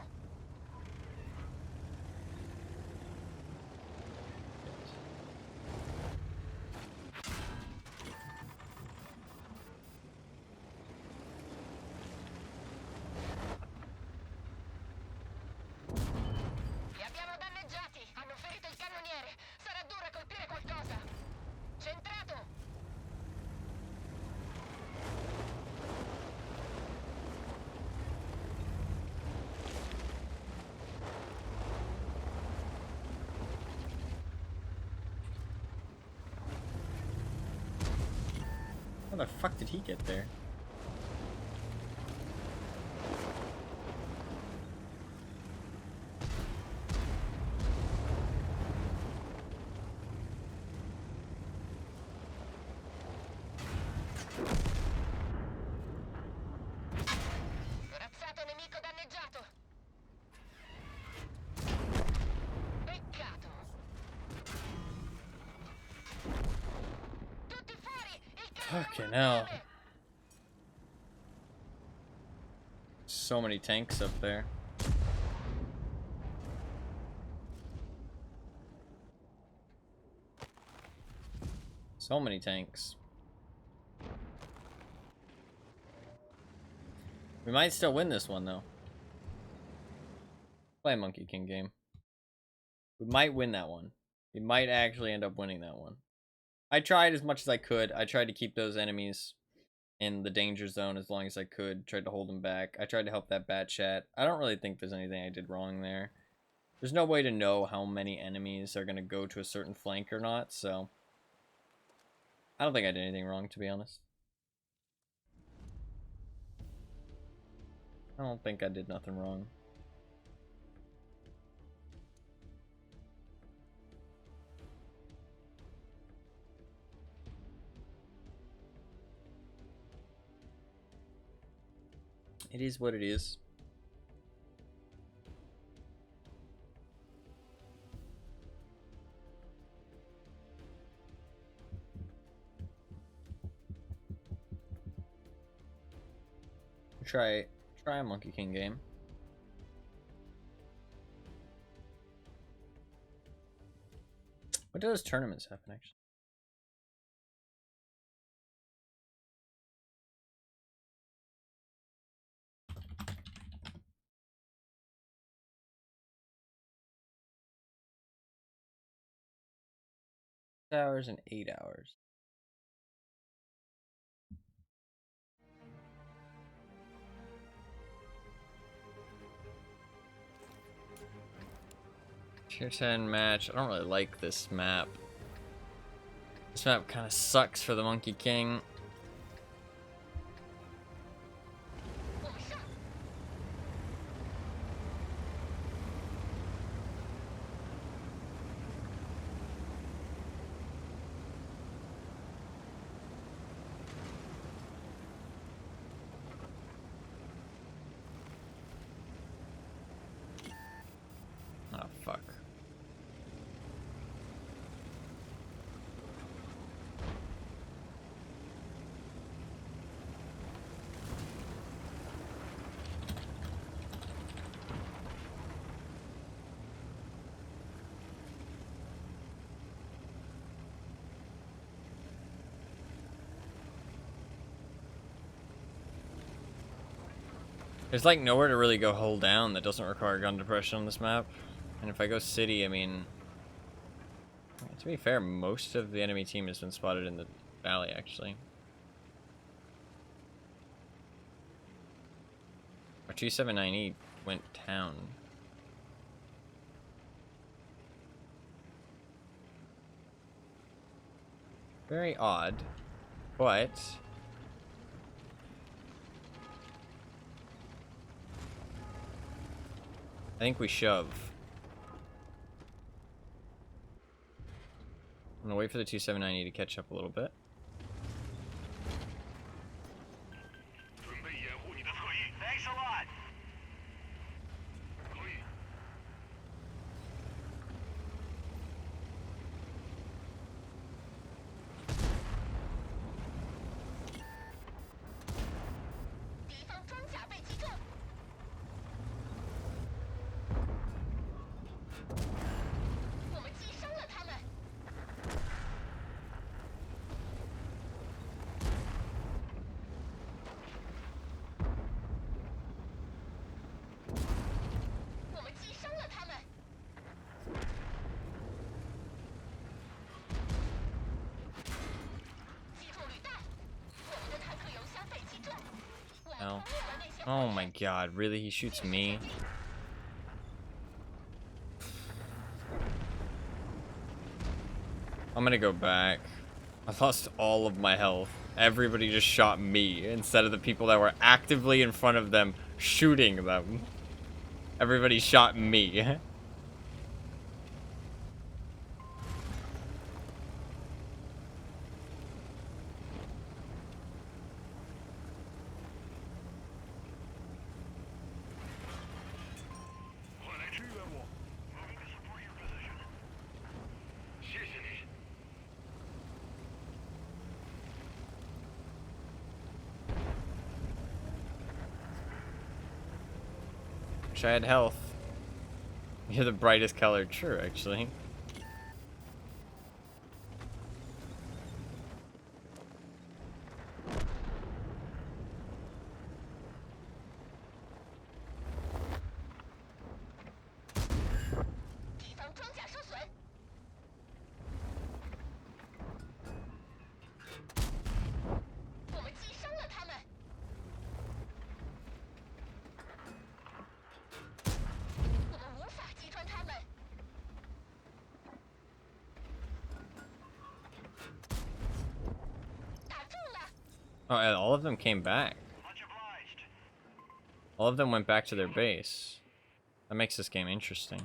D: Li abbiamo danneggiati. Hanno ferito il cannoniere. Sarà dura colpire qualcosa. Centrato.
A: How the fuck did he get there? Fucking hell. So many tanks up there. So many tanks. We might still win this one, though. Play a Monkey King game. We might win that one. We might actually end up winning that one. I tried as much as I could. I tried to keep those enemies in the danger zone as long as I could. Tried to hold them back. I tried to help that bad chat. I don't really think there's anything I did wrong there. There's no way to know how many enemies are going to go to a certain flank or not, so... I don't think I did anything wrong, to be honest. I don't think I did nothing wrong. It is what it is. Try a Monkey King game. What do those tournaments happen, actually? Hours and 8 hours. Tier 10 match. I don't really like this map. This map kind of sucks for the Monkey King. Oh, fuck. There's like nowhere to really go hold down that doesn't require gun depression on this map. And if I go city, I mean, to be fair, most of the enemy team has been spotted in the valley, actually. Our 279E went town. Very odd, but I think we shove. I'm gonna wait for the 279E to catch up a little bit.
B: Thanks a lot.
A: No. Oh my god, really? He shoots me? I'm gonna go back. I lost all of my health. Everybody just shot me instead of the people that were actively in front of them shooting them. Everybody shot me. Wish I had health. You're the brightest color. True, actually. Oh, and all of them came back.
B: Much obliged.
A: All of them went back to their base. That makes this game interesting.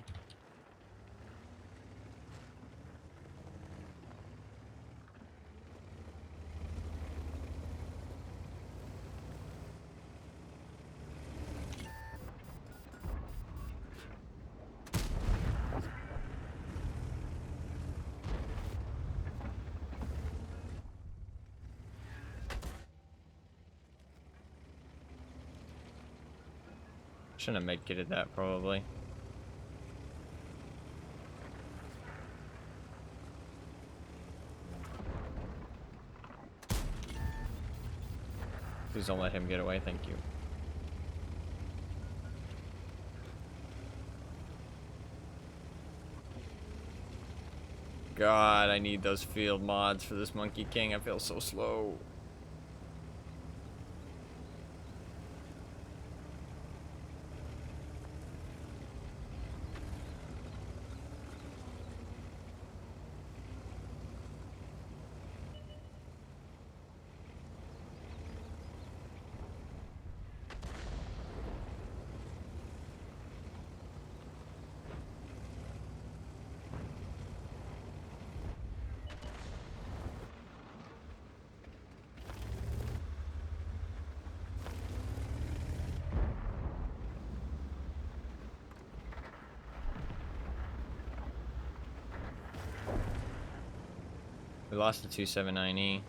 A: Shouldn't have medkited that, probably. Please don't let him get away, thank you. God, I need those field mods for this Monkey King. I feel so slow. We lost the 279E.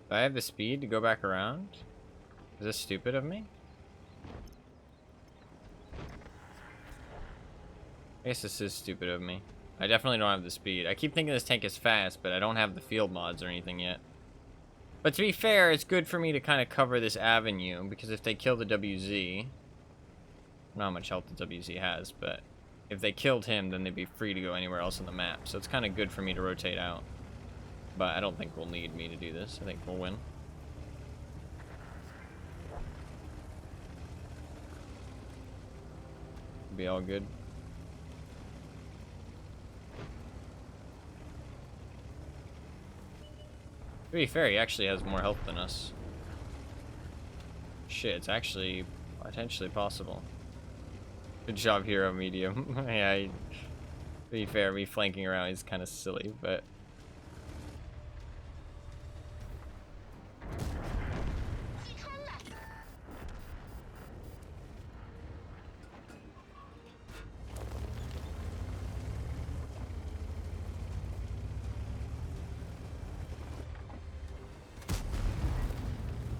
A: Do I have the speed to go back around? Is this stupid of me? I guess this is stupid of me. I definitely don't have the speed. I keep thinking this tank is fast, but I don't have the field mods or anything yet. But to be fair, it's good for me to kind of cover this avenue, because if they kill the WZ... I don't know how much health the WZ has, but if they killed him, then they'd be free to go anywhere else on the map. So it's kind of good for me to rotate out. But I don't think we'll need me to do this. I think we'll win. Be all good. To be fair, he actually has more health than us. Shit, it's actually potentially possible. Good job, Hero Medium. Yeah, to be fair, me flanking around is kind of silly, but...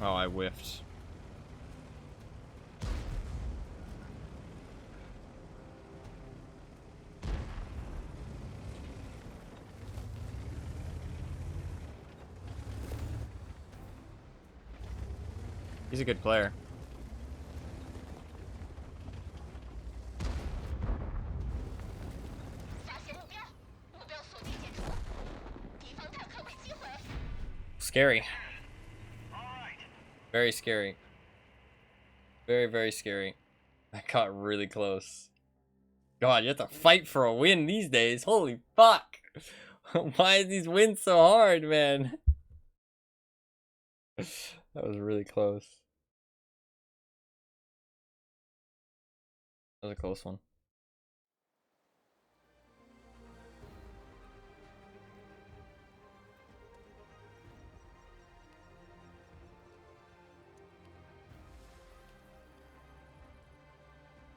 A: Oh, I whiffed. He's a good player. Scary. Very scary. Very, very scary. I got really close. God, you have to fight for a win these days. Holy fuck. Why is these wins so hard, man? That was really close. That was a close one.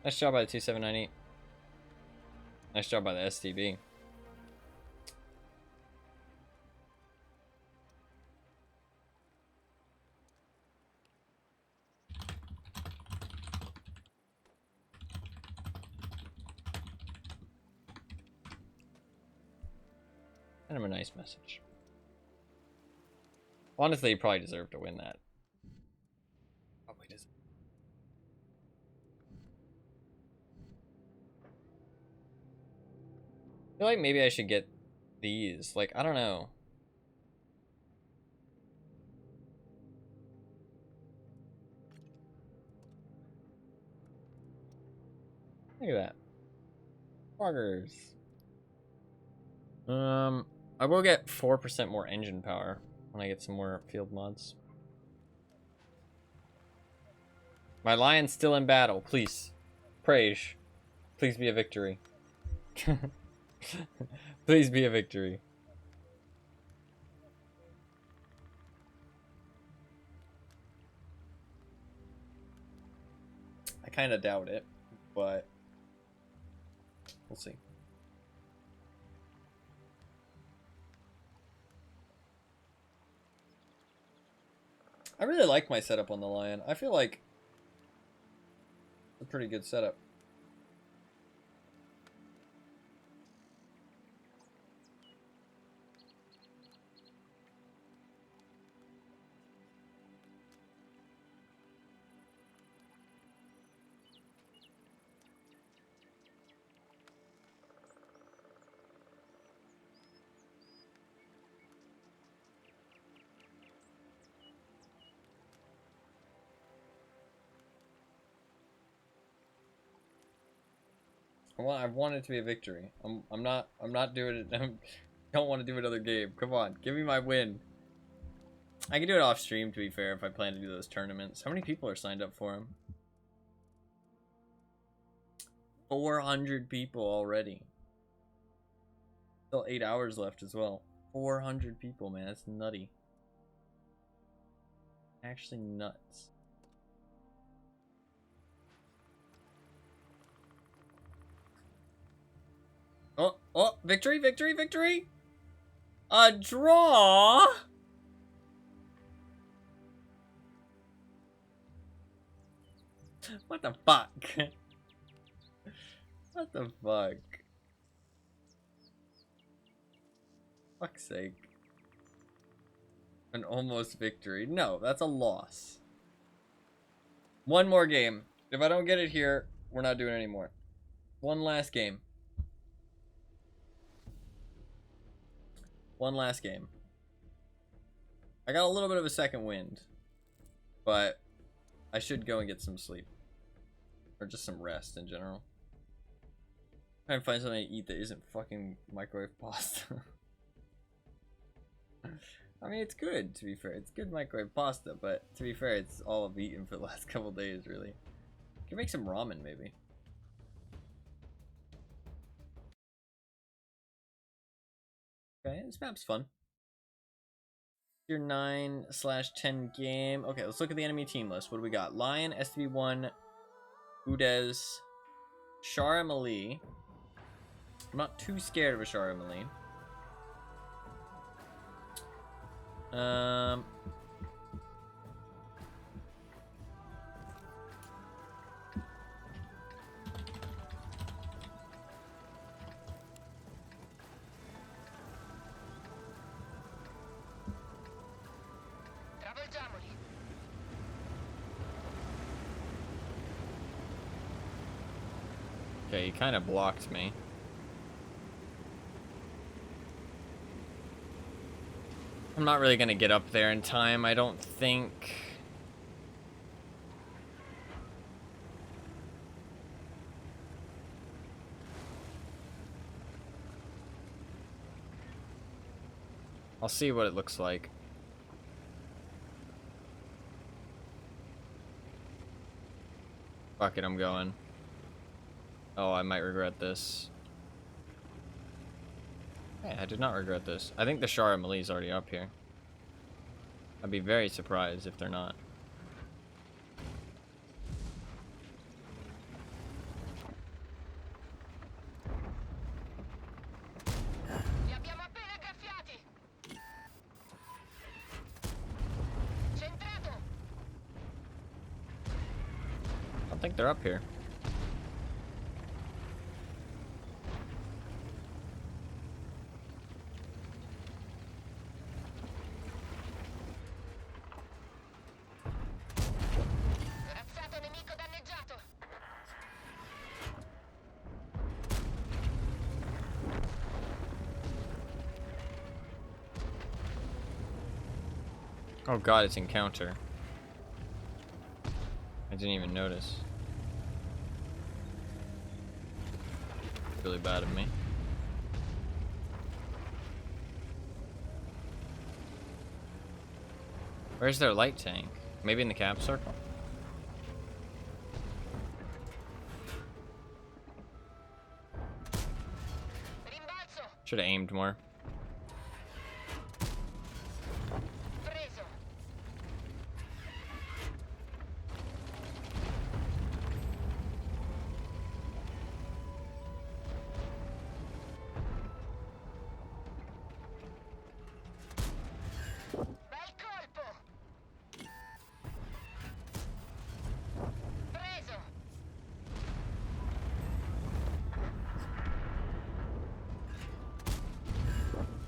A: Nice job by the 2798. Nice job by the STB. Kind of a nice message. Honestly, he probably deserved to win that. Probably does. I feel like maybe I should get these. Like, I don't know. Look at that. Loggers. I will get 4% more engine power when I get some more field mods. My lion's still in battle. Please. Praise. Please be a victory. Please be a victory. I kind of doubt it, but we'll see. I really like my setup on the lion. I feel like it's a pretty good setup. I want it to be a victory. I'm not doing it. I don't want to do another game. Come on, give me my win. I can do it off stream, to be fair, if I plan to do those tournaments. How many people are signed up for them? 400 people already. Still 8 hours left as well. 400 people, man. That's nutty. Actually nuts. Oh, victory, victory, victory! A draw! What the fuck? What the fuck? Fuck's sake. An almost victory. No, that's a loss. One more game. If I don't get it here, we're not doing it anymore. One last game. One last game. I got a little bit of a second wind, but I should go and get some sleep. Or just some rest in general. Try and find something to eat that isn't fucking microwave pasta. I mean, it's good, to be fair. It's good microwave pasta, but to be fair, it's all I've eaten for the last couple days, really. Can make some ramen, maybe. Okay, this map's fun. Your 9/10 game. Okay, let's look at the enemy team list. What do we got? Lion, STB1, VODs, Shara Mali. I'm not too scared of a Shara Mali.
D: Travolgiamoli.
A: Okay, he kind of blocked me. I'm not really gonna get up there in time, I don't think. I'll see what it looks like. Fuck it, I'm going. Oh, I might regret this. Hey, I did not regret this. I think the Shara Mali's already up here. I'd be very surprised if they're not.
D: Li abbiamo appena graffiati. Centrato.
A: I don't think they're up here. Oh god, it's encounter. I didn't even notice. Really bad of me. Where's their light tank? Maybe in the cap circle?
D: Rimbalzo.
A: Should have aimed more.
D: Preso. Bel colpo. Preso.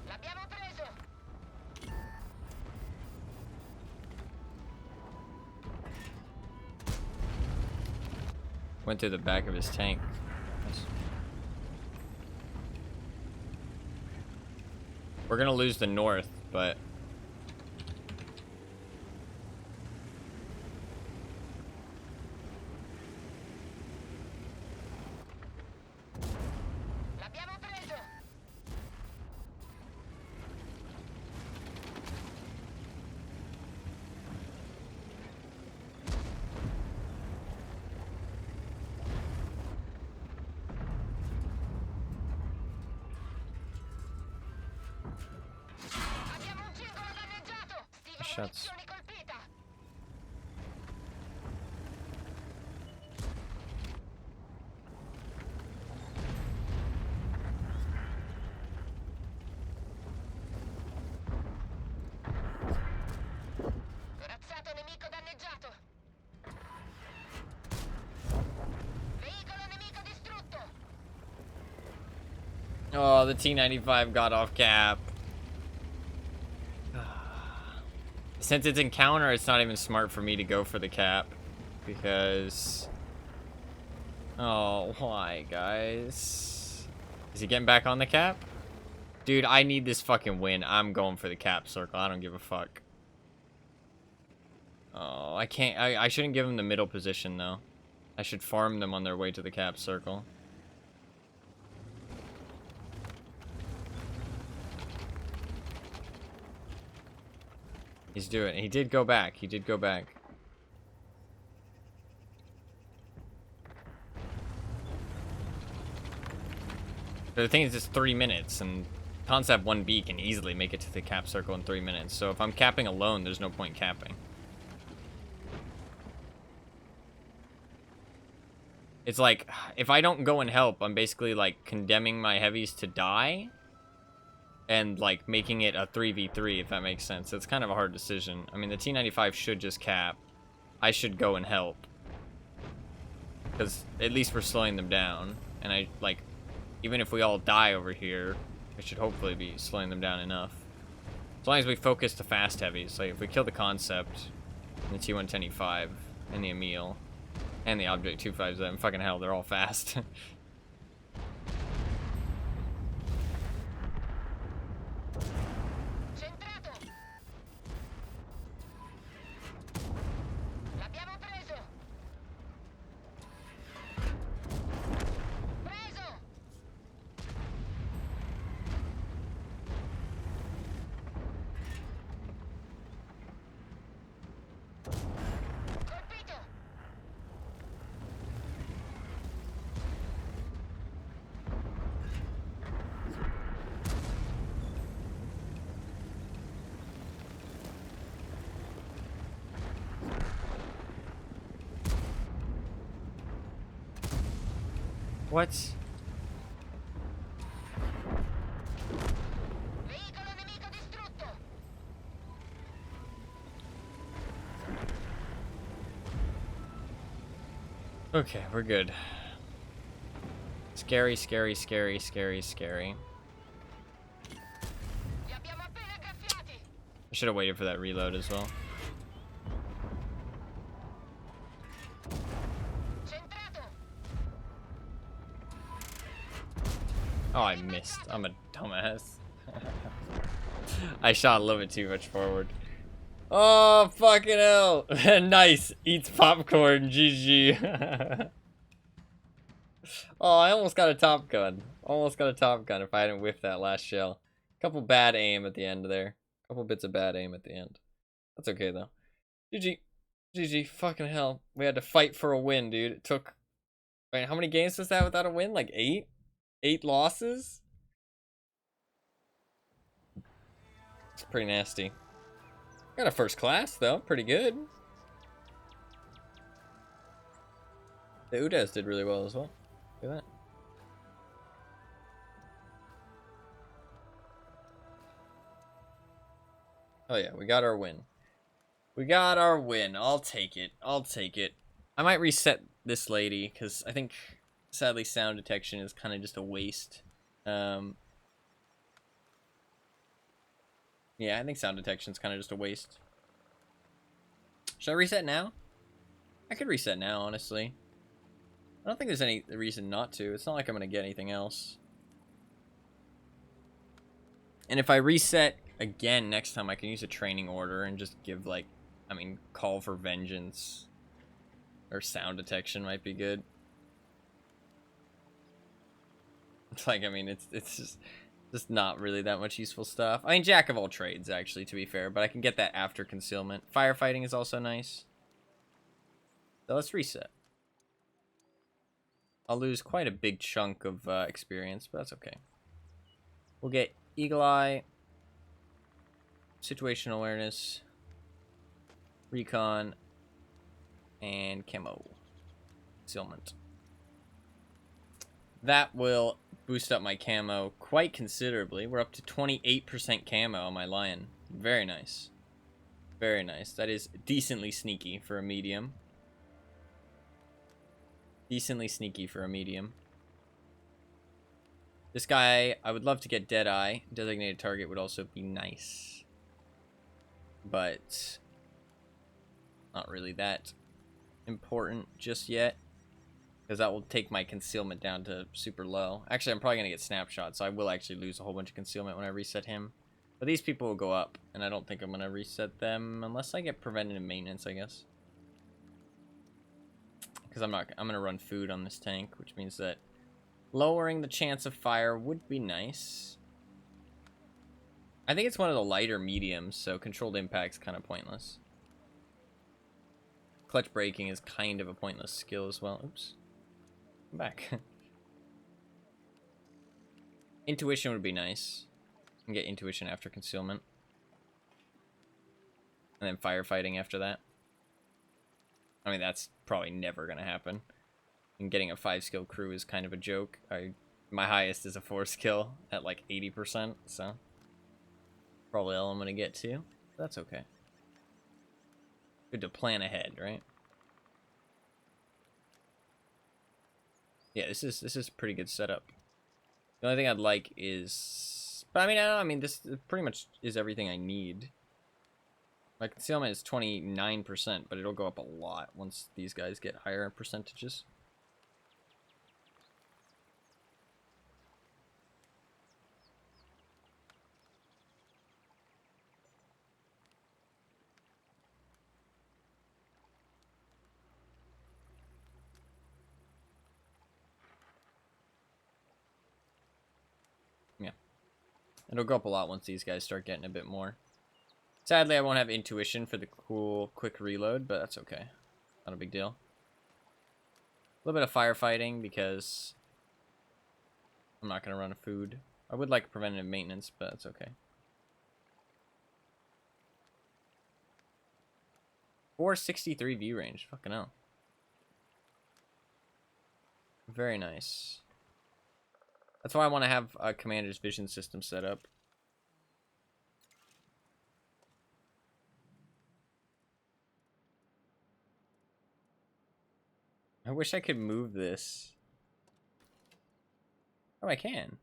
D: L'abbiamo preso.
A: Went through the back of his tank. Nice. We're gonna lose the north, but
D: L'abbiamo preso. Abbiamo un cingolo danneggiato. Stiva
A: Shots.
D: munizioni colpita. Corazzato nemico danneggiato. Veicolo nemico distrutto.
A: oh, the T95 got off cap. Since it's encounter, it's not even smart for me to go for the cap because oh, why, guys? Is he getting back on the cap? Dude, I need this fucking win. I'm going for the cap circle. I don't give a fuck. Oh, I can't. I shouldn't give him the middle position, though. I should farm them on their way to the cap circle. He's doing it. He did go back. He did go back. But the thing is, it's 3 minutes, and Concept 1B can easily make it to the cap circle in 3 minutes. So if I'm capping alone, there's no point capping. It's like, if I don't go and help, I'm basically, like, condemning my heavies to die. And, like, making it a 3v3, if that makes sense. It's kind of a hard decision. I mean, the T95 should just cap. I should go and help. Because at least we're slowing them down. And I, like, even if we all die over here, I should hopefully be slowing them down enough. As long as we focus the fast heavies. Like, if we kill the Concept, and the T110E5, and the Emil, and the Object 257, fucking hell, they're all fast.
D: Centrato. L'abbiamo preso. Preso. Colpito.
A: What?
D: Veicolo nemico distrutto.
A: Okay, we're good. Scary, scary, scary, scary, scary.
D: Li abbiamo appena graffiati.
A: I should have waited for that reload as well.
D: Centrato.
A: Oh, I missed. I'm a dumbass. I shot a little bit too much forward. Oh, fucking hell. Nice. Eats popcorn. GG. Oh, I almost got a top gun. Almost got a top gun if I hadn't whiffed that last shell. Couple bad aim at the end there. Couple bits of bad aim at the end. That's okay, though. GG. GG. Fucking hell. We had to fight for a win, dude. It took... Wait, how many games was that without a win? Like 8? 8 losses? It's pretty nasty. Got a first class, though. Pretty good. The Udas did really well as well. Look at that. Oh yeah, we got our win. We got our win. I'll take it. I'll take it. I might reset this lady, because I think, sadly, sound detection is kind of just a waste. Yeah, I think sound detection is kind of just a waste. Should I reset now? I could reset now, honestly. I don't think there's any reason not to. It's not like I'm going to get anything else. And if I reset again next time, I can use a training order and just give, like, I mean, call for vengeance. Or sound detection might be good. It's like, I mean, it's just not really that much useful stuff. I mean, jack of all trades, actually, to be fair. But I can get that after concealment. Firefighting is also nice. So let's reset. I'll lose quite a big chunk of experience, but that's okay. We'll get Eagle Eye, Situational Awareness, Recon, and Camo. Concealment. That will boost up my camo quite considerably. We're up to 28% camo on my Lion. Very nice. Very nice. That is decently sneaky for a medium. Decently sneaky for a medium. This guy, I would love to get Deadeye. Designated target would also be nice. But not really that important just yet. Because that will take my concealment down to super low. Actually, I'm probably going to get snapshot, so I will actually lose a whole bunch of concealment when I reset him. But these people will go up, and I don't think I'm going to reset them unless I get preventative maintenance, I guess. Because I'm going to run food on this tank, which means that lowering the chance of fire would be nice. I think it's one of the lighter mediums, so controlled impact's kind of pointless. Clutch braking is kind of a pointless skill as well. Oops. Come back. Intuition would be nice. You can get intuition after concealment. And then firefighting after that. I mean, that's probably never going to happen. And getting a 5-skill crew is kind of a joke. My highest is a 4-skill at like 80%, so probably all I'm going to get to. That's okay. Good to plan ahead, right? Yeah, this is a pretty good setup. The only thing I'd like is, but I mean, this pretty much is everything I need. My concealment is 29%, but it'll go up a lot once these guys get higher percentages. Yeah. It'll go up a lot once these guys start getting a bit more. Sadly, I won't have intuition for the cool quick reload, but that's okay. Not a big deal. A little bit of firefighting because I'm not going to run a food. I would like preventative maintenance, but that's okay. 463 view range. Fucking hell. Very nice. That's why I want to have a commander's vision system set up. I wish I could move this. Oh, I can.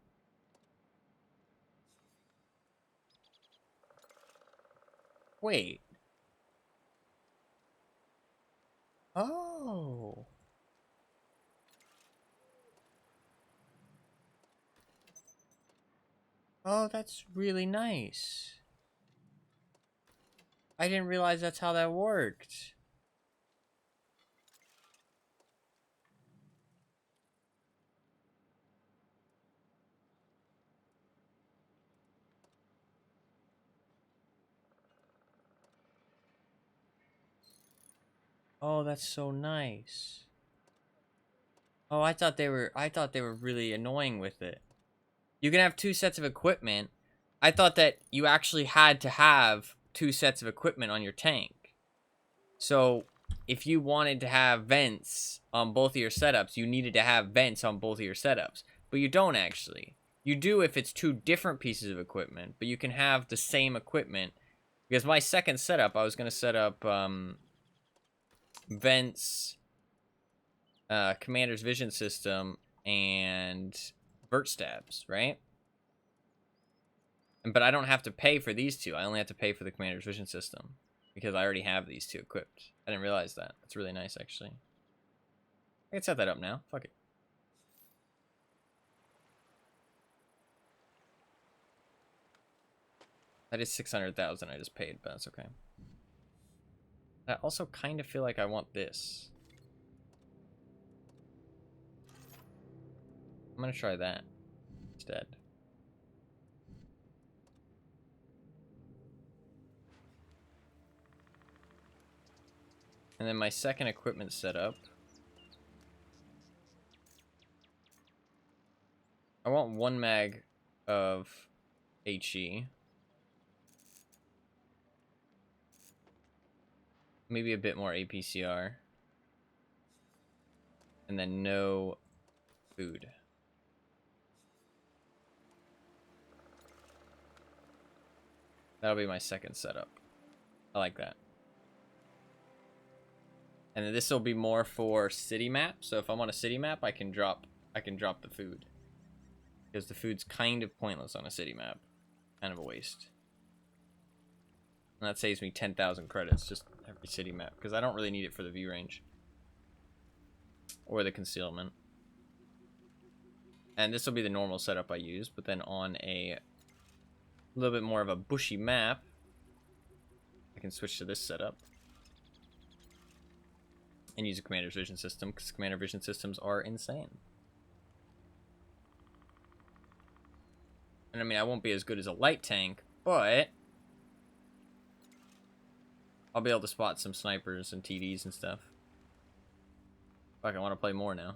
A: Wait. Oh. Oh, that's really nice. I didn't realize that's how that worked. Oh, that's so nice. Oh, I thought they were really annoying with it. You can have 2 sets of equipment. I thought that you actually had to have 2 sets of equipment on your tank. So, if you wanted to have vents on both of your setups, you needed to have vents on both of your setups. But you don't actually. You do if it's 2 different pieces of equipment, but you can have the same equipment. Because my second setup, I was going to set up vents, commander's vision system, and vert stabs, right? But I don't have to pay for these 2. I only have to pay for the commander's vision system because I already have these 2 equipped. I didn't realize that. That's really nice, actually. I can set that up now. Fuck it. That is 600,000 I just paid, but that's okay. I also kind of feel like I want this. I'm gonna try that instead. And then my second equipment setup. I want 1 mag of HE. Maybe a bit more APCR. And then no food. That'll be my second setup. I like that. And then this will be more for city map. So if I'm on a city map, I can drop the food. Because the food's kind of pointless on a city map. Kind of a waste. And that saves me 10,000 credits just every city map. Because I don't really need it for the view range. Or the concealment. And this will be the normal setup I use. But then on a little bit more of a bushy map, I can switch to this setup. And use a commander's vision system. Because commander vision systems are insane. And I mean, I won't be as good as a light tank, but I'll be able to spot some snipers and TDs and stuff. Fuck, I want to play more now.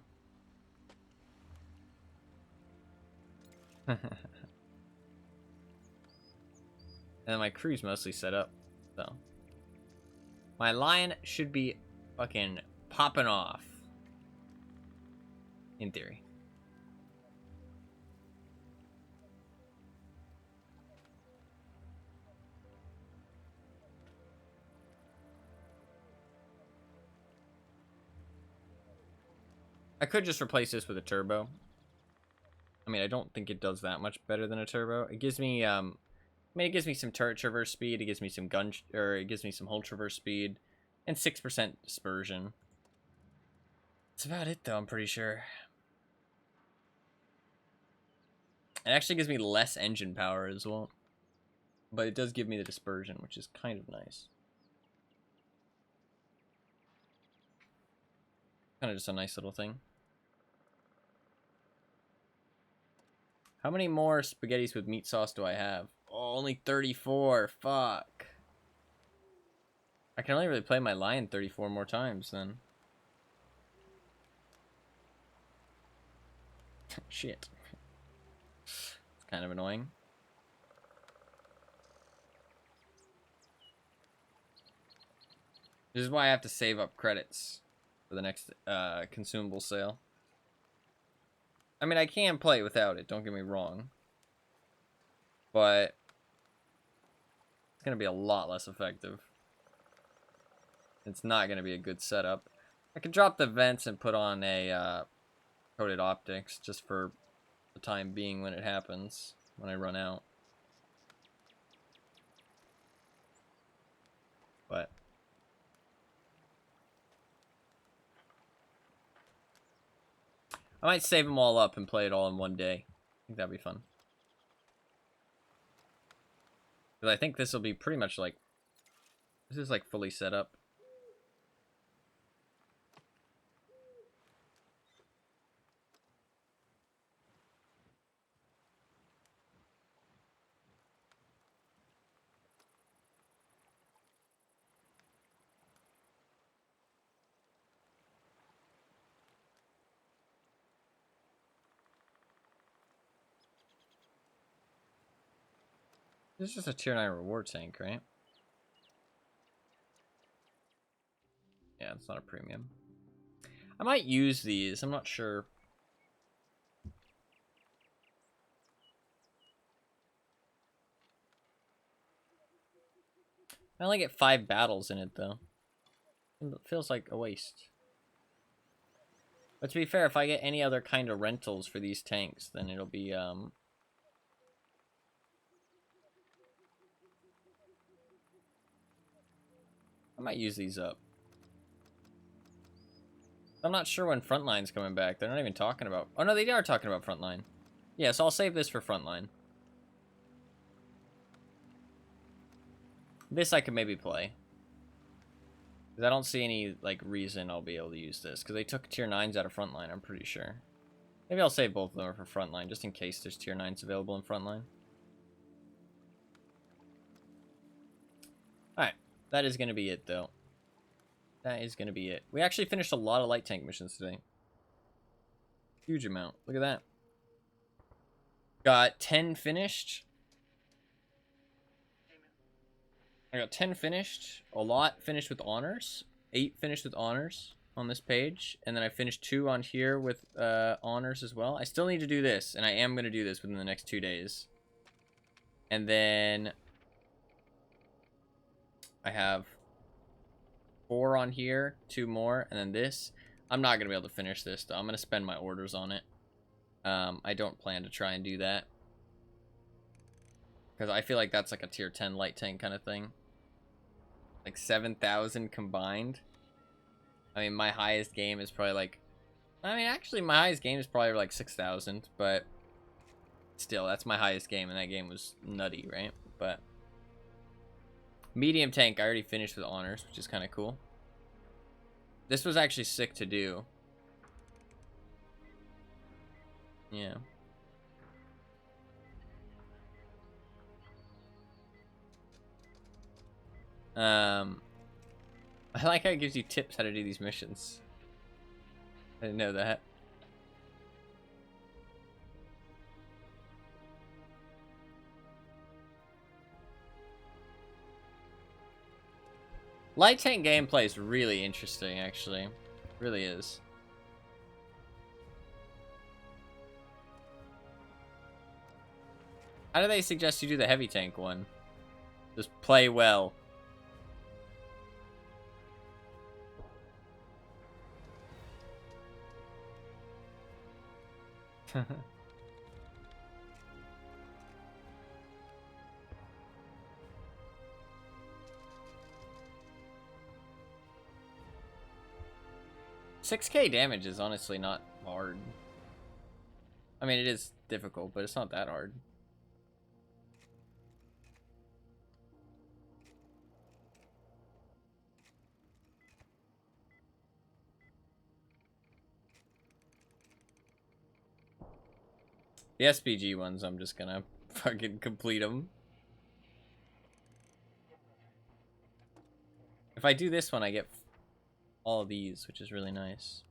A: And my crew's mostly set up, so my lion should be fucking popping off. In theory. I could just replace this with a turbo. I mean, I don't think it does that much better than a turbo. It gives me, I mean, it gives me some turret traverse speed. It gives me some it gives me some hull traverse speed, and 6% dispersion. That's about it, though. I'm pretty sure. It actually gives me less engine power as well, but it does give me the dispersion, which is kind of nice. Kind of just a nice little thing. How many more spaghettis with meat sauce do I have? Oh, only 34. Fuck. I can only really play my lion 34 more times then. Shit. It's kind of annoying. This is why I have to save up credits for the next consumable sale. I mean, I can play without it, don't get me wrong. But it's going to be a lot less effective. It's not going to be a good setup. I could drop the vents and put on a coated optics just for the time being when it happens, when I run out. But I might save them all up and play it all in one day. I think that'd be fun. Because I think this will be pretty much like This is like fully set up. This is just a tier 9 reward tank, right? Yeah, it's not a premium. I might use these. I'm not sure. I only get 5 battles in it, though. It feels like a waste. But to be fair, if I get any other kind of rentals for these tanks, then it'll be, I might use these up. I'm not sure when Frontline's coming back. They're not even talking about... Oh, no, they are talking about Frontline. Yeah, so I'll save this for Frontline. This I could maybe play. Because I don't see any, like, reason I'll be able to use this. Because they took tier 9s out of Frontline, I'm pretty sure. Maybe I'll save both of them for Frontline, just in case there's tier 9s available in Frontline. Alright, that is going to be it, though. That is going to be it. We actually finished a lot of light tank missions today. Huge amount. Look at that. Got 10 finished. I got 10 finished. A lot finished with honors. 8 finished with honors on this page. And then I finished 2 on here with honors as well. I still need to do this. And I am going to do this within the next 2 days. And then I have 4 on here, 2 more, and then this. I'm not going to be able to finish this, though. I'm going to spend my orders on it. I don't plan to try and do that. Because I feel like that's like a tier 10 light tank kind of thing. Like 7,000 combined. I mean, my highest game is probably like... I mean, actually, my highest game is probably like 6,000, but... Still, that's my highest game, and that game was nutty, right? But... Medium tank, I already finished with honors, which is kind of cool. This was actually sick to do. Yeah. I like how it gives you tips how to do these missions. I didn't know that. Light tank gameplay is really interesting, actually. It really is. How do they suggest you do the heavy tank one? Just play well. $6K damage is honestly not hard. I mean, it is difficult, but it's not that hard. The SPG ones, I'm just gonna fucking complete them. If I do this one, I get all of these, which is really nice.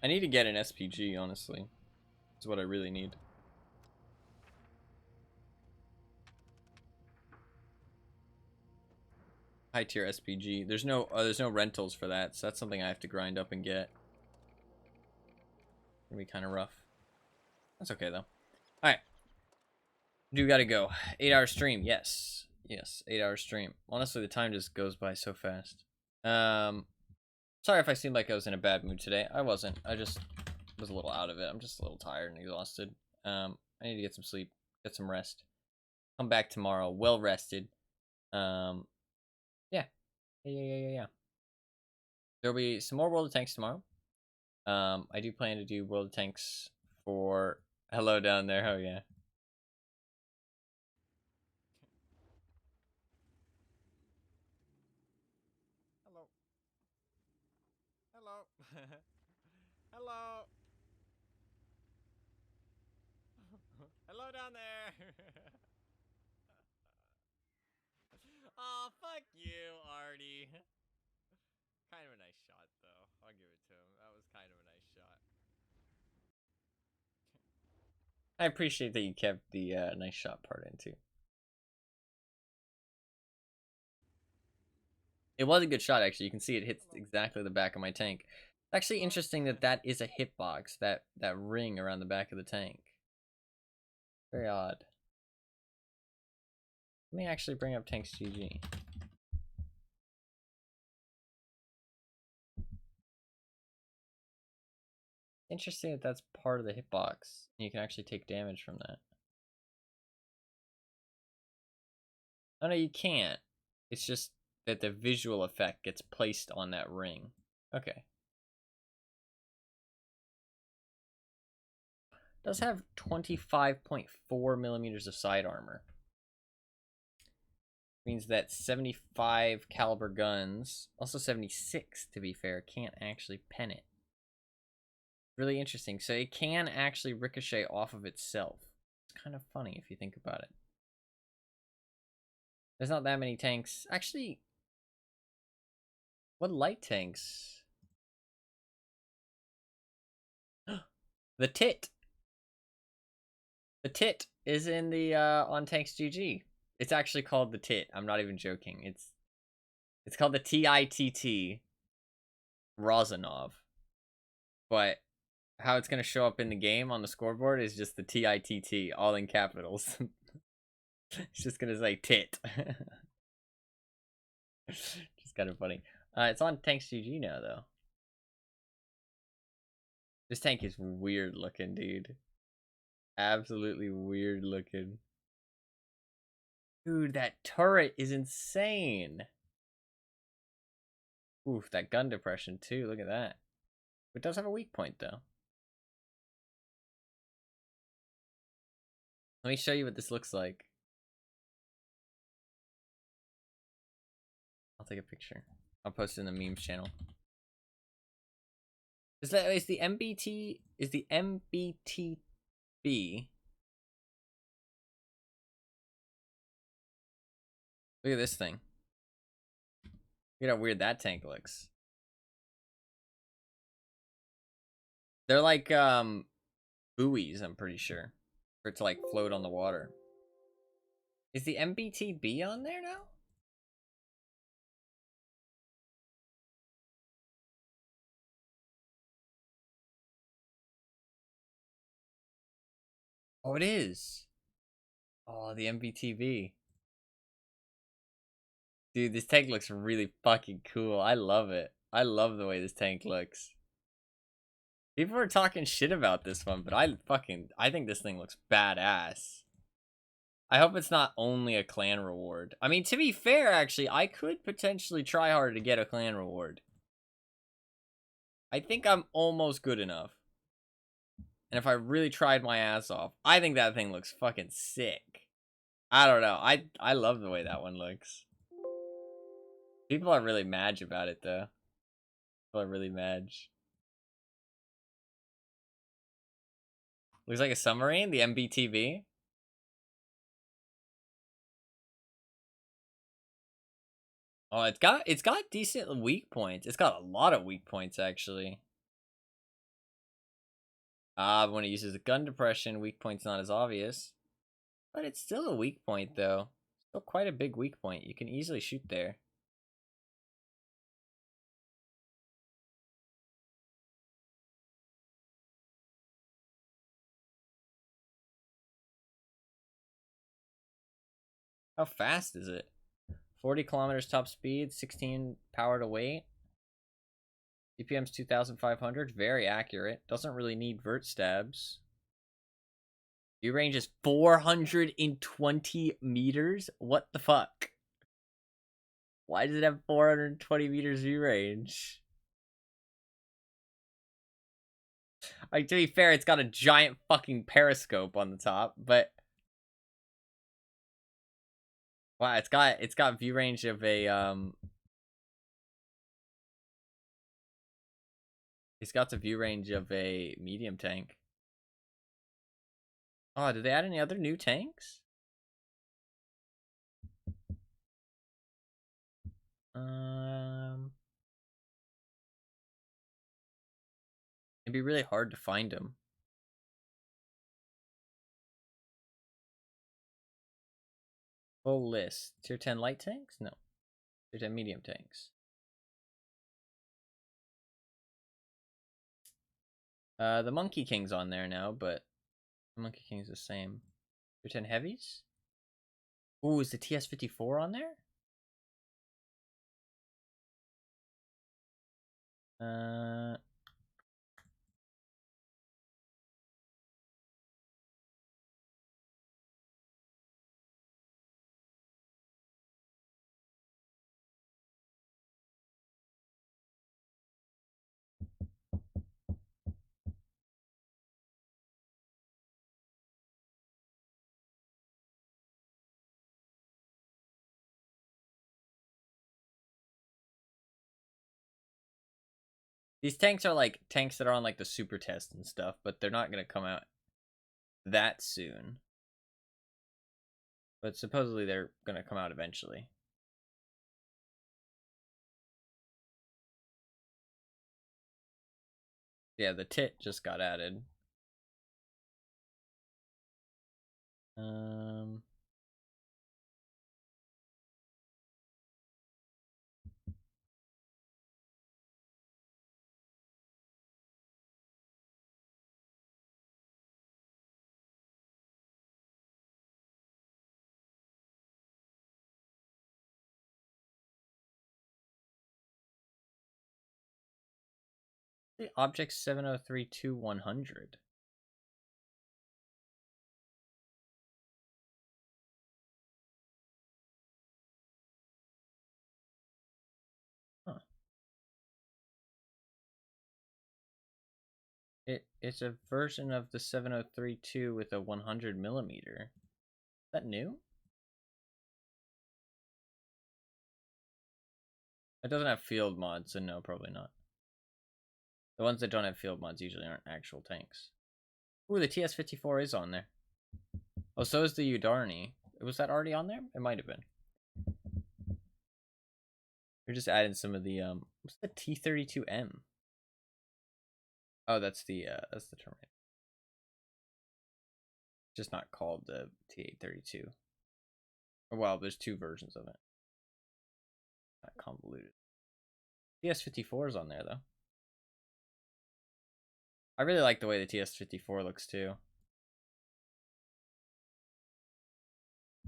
A: I need to get an SPG, honestly. That's what I really need. High tier SPG. There's no rentals for that, so that's something I have to grind up and get. Gonna be kind of rough. That's okay though. All right, do gotta go. 8-hour stream. Yes, 8-hour stream. Honestly, the time just goes by so fast. Sorry if I seemed like I was in a bad mood today. I wasn't. I just was a little out of it. I'm just a little tired and exhausted. I need to get some sleep, get some rest. Come back tomorrow, well rested. Yeah. Yeah. There'll be some more World of Tanks tomorrow. I do plan to do World of Tanks for... Hello down there, oh yeah. Hello. Hello. Hello. Hello down there. Oh, fuck you, Artie. Kind of a nice shot, though. I'll give it to him. That was kind of a nice shot. I appreciate that you kept the nice shot part in, too. It was a good shot, actually. You can see it hits exactly the back of my tank. It's actually interesting that that is a hitbox, that ring around the back of the tank. Very odd. Let me actually bring up Tanks GG. Interesting that that's part of the hitbox. You can actually take damage from that. Oh no, you can't. It's just that the visual effect gets placed on that ring. Okay. Does have 25.4 millimeters of side armor. Means that 75 caliber guns, also 76 to be fair, can't actually pen it. Really interesting. So it can actually ricochet off of itself. It's kind of funny if you think about it. There's not that many tanks. Actually, what light tanks? The Tit. The Tit is in the on Tanks GG. It's actually called the Tit. I'm not even joking. It's called the TITT Rozanov. But how it's gonna show up in the game on the scoreboard is just the TITT, all in capitals. It's just gonna say tit. Just kind of funny. It's on Tanks GG now, though. This tank is weird looking, dude. Absolutely weird looking. Dude, that turret is insane. Oof, that gun depression, too. Look at that. It does have a weak point, though. Let me show you what this looks like. I'll take a picture. I'll post it in the memes channel. Is the MBT? Is the MBTB? Look at this thing. Look at how weird that tank looks. They're like buoys, I'm pretty sure, for it to like float on the water. Is the MBTB on there now? Oh, it is. Oh, the MBTB. Dude, this tank looks really fucking cool. I love it. I love the way this tank looks. People are talking shit about this one, but I think this thing looks badass. I hope it's not only a clan reward. I mean, to be fair, actually, I could potentially try harder to get a clan reward. I think I'm almost good enough. And if I really tried my ass off, I think that thing looks fucking sick. I don't know. I love the way that one looks. People are really mad about it, though. People are really mad. Looks like a submarine, the MBTV. Oh, it's got decent weak points. It's got a lot of weak points, actually. When it uses a gun depression, weak point's not as obvious. But it's still a weak point, though. Still quite a big weak point. You can easily shoot there. How fast is it? 40 kilometers top speed, 16 power to weight. DPM's 2,500, very accurate. Doesn't really need vert stabs. View range is 420 meters? What the fuck? Why does it have 420 meters view range? Like, to be fair, it's got a giant fucking periscope on the top, but wow, it's got view range of a it's got the view range of a medium tank. Oh, did they add any other new tanks? It'd be really hard to find them. Full list. Tier 10 light tanks? No. Tier 10 medium tanks. The Monkey King's on there now, but the Monkey King's the same. Tier 10 heavies? Ooh, is the TS-54 on there? These tanks are like tanks that are on like the super test and stuff, but they're not gonna come out that soon. But supposedly they're gonna come out eventually. Yeah, the tit just got added. The Object 703-100. Huh. It's a version of the 703-2 with a 100 millimeter. Is that new? It doesn't have field mods, so no, probably not. The ones that don't have field mods usually aren't actual tanks. Ooh, the TS-54 is on there. Oh, so is the Udarni. Was that already on there? It might have been. We're just adding some of the what's the T32M? Oh, that's the Terminator. Just not called the T832. Well, there's two versions of it. Not convoluted. TS-54 is on there though. I really like the way the TS-54 looks too.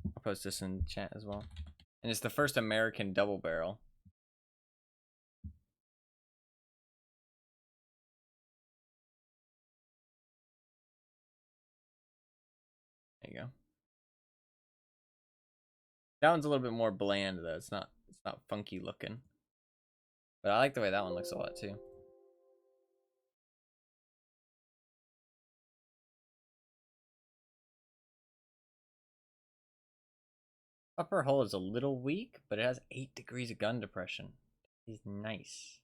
A: I'll post this in chat as well. And it's the first American double barrel. There you go. That one's a little bit more bland though. It's not funky looking. But I like the way that one looks a lot too. Upper hull is a little weak, but it has 8 degrees of gun depression. That is nice.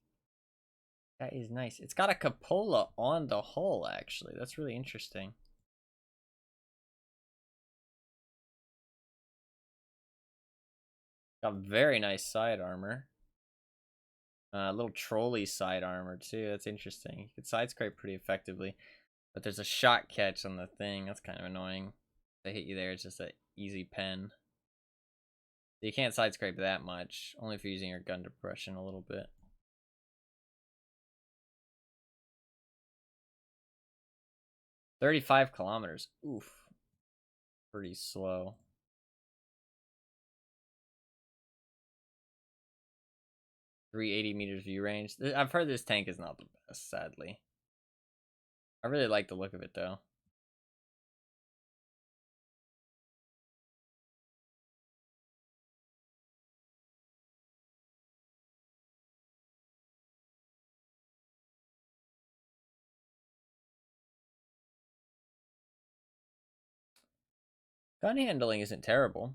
A: That is nice. It's got a cupola on the hull, actually. That's really interesting. Got very nice side armor. A little trolley side armor, too. That's interesting. You can side scrape pretty effectively. But there's a shot catch on the thing. That's kind of annoying. If they hit you there, it's just an easy pen. You can't side scrape that much. Only if you're using your gun depression a little bit. "35 kilometers. Oof. Pretty slow. "380 meters view range." I've heard this tank is not the best, sadly. I really like the look of it, though. Gun handling isn't terrible.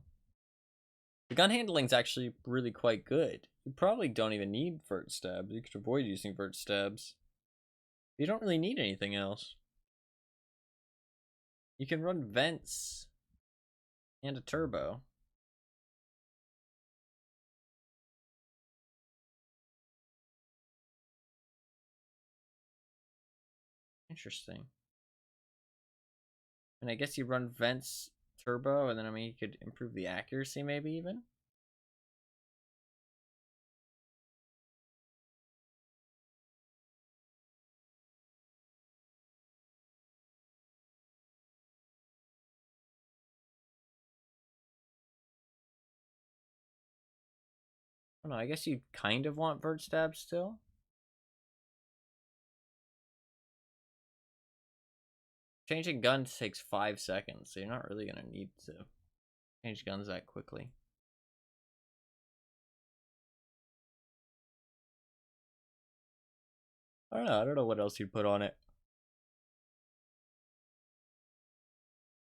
A: The gun handling's actually really quite good. You probably don't even need vert stabs. You could avoid using vert stabs. You don't really need anything else. You can run vents and a turbo. Interesting. And I guess you run vents, turbo, and then I mean you could improve the accuracy maybe even. I don't know, I guess you kind of want vert stabs still. Changing guns takes 5 seconds, so you're not really gonna need to change guns that quickly. I don't know what else you'd put on it.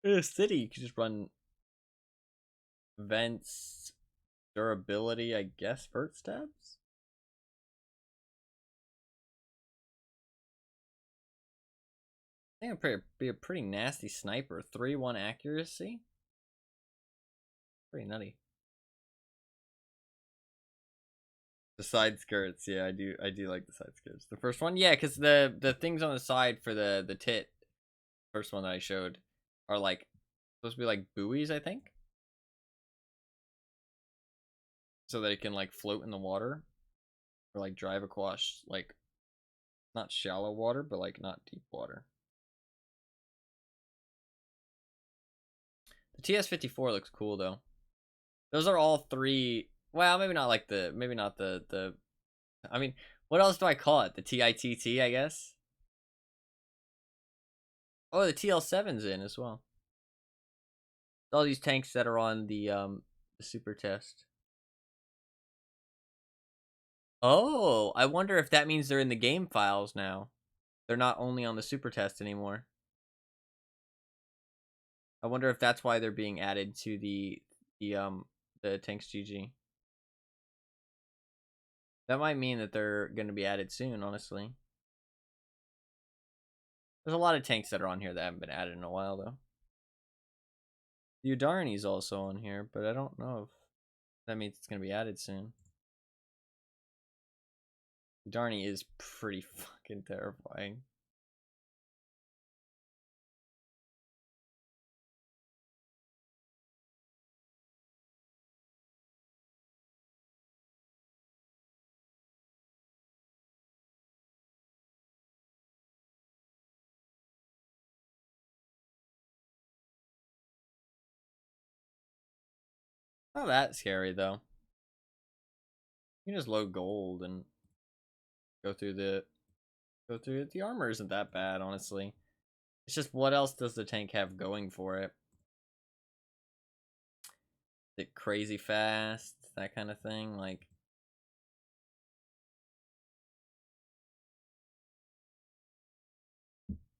A: In a city, you could just run vents, durability, I guess, vert stabs? I think it'd be a pretty nasty sniper. 3-1 accuracy? Pretty nutty. The side skirts, yeah, I do like the side skirts. The first one, yeah, because the things on the side for the tit, first one that I showed, are like supposed to be like buoys, I think. So that it can like float in the water. Or like drive across like not shallow water, but like not deep water. The TS-54 looks cool though. Those are all three. Well, maybe not like maybe not the. I mean, what else do I call it? The TITT, I guess. Oh, the TL7's in as well. All these tanks that are on the super test. Oh, I wonder if that means they're in the game files now. They're not only on the super test anymore. I wonder if that's why they're being added to the tanks GG. That might mean that they're going to be added soon, honestly. There's a lot of tanks that are on here that haven't been added in a while, though. The Udarni's also on here, but I don't know if that means it's going to be added soon. Udarni is pretty fucking terrifying. Not that scary, though. You can just load gold and go through it. The armor isn't that bad, honestly. It's just what else does the tank have going for it? Is it crazy fast? That kind of thing? Like,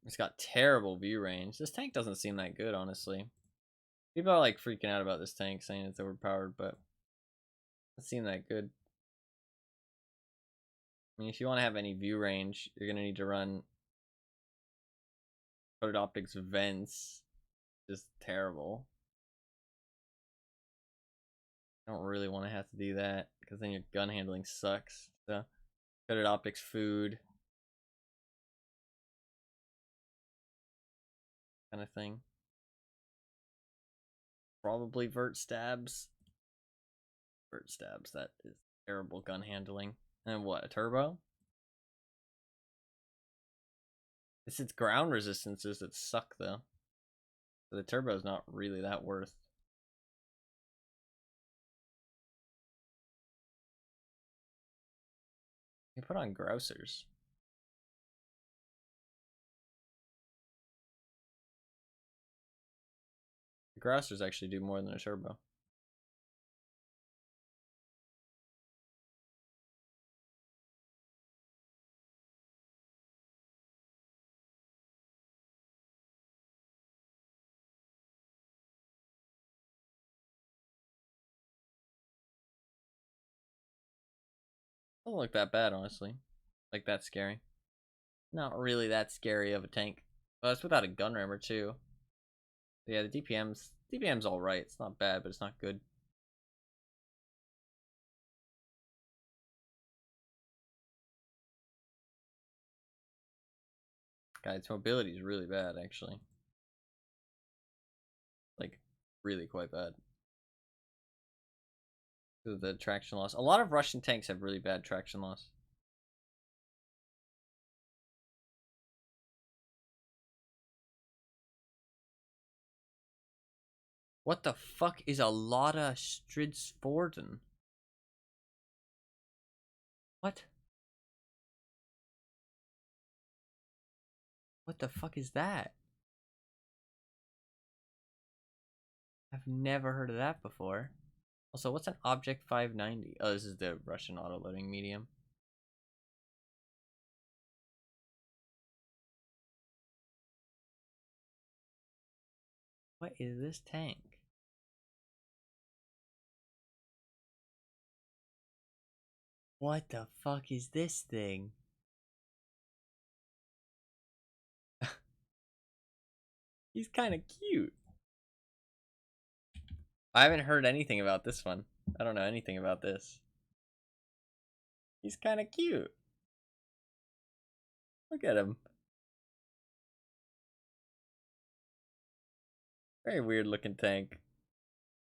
A: it's got terrible view range. This tank doesn't seem that good, honestly. People are like freaking out about this tank, saying it's overpowered, but it doesn't seem that good. I mean, if you want to have any view range, you're gonna need to run coated optics vents. Just terrible. I don't really want to have to do that because then your gun handling sucks. So, coated optics food kind of thing. Probably vert stabs. Vert stabs, that is terrible gun handling. And what, a turbo? It's its ground resistances that suck though. So the turbo is not really that worth. You put on grousers. The grousers actually do more than a turbo. Don't look that bad, honestly. Like, that scary. Not really that scary of a tank. Well, it's without a gun rammer, too. But yeah, the DPM's alright. It's not bad, but it's not good. God, its mobility is really bad, actually. Like, really quite bad. Because of the traction loss. A lot of Russian tanks have really bad traction loss. What the fuck is a Lotta Stridsforden? What? What the fuck is that? I've never heard of that before. Also, what's an Object 590? Oh, this is the Russian auto-loading medium. What is this tank? What the fuck is this thing? He's kind of cute. I haven't heard anything about this one. I don't know anything about this. He's kind of cute. Look at him. Very weird looking tank.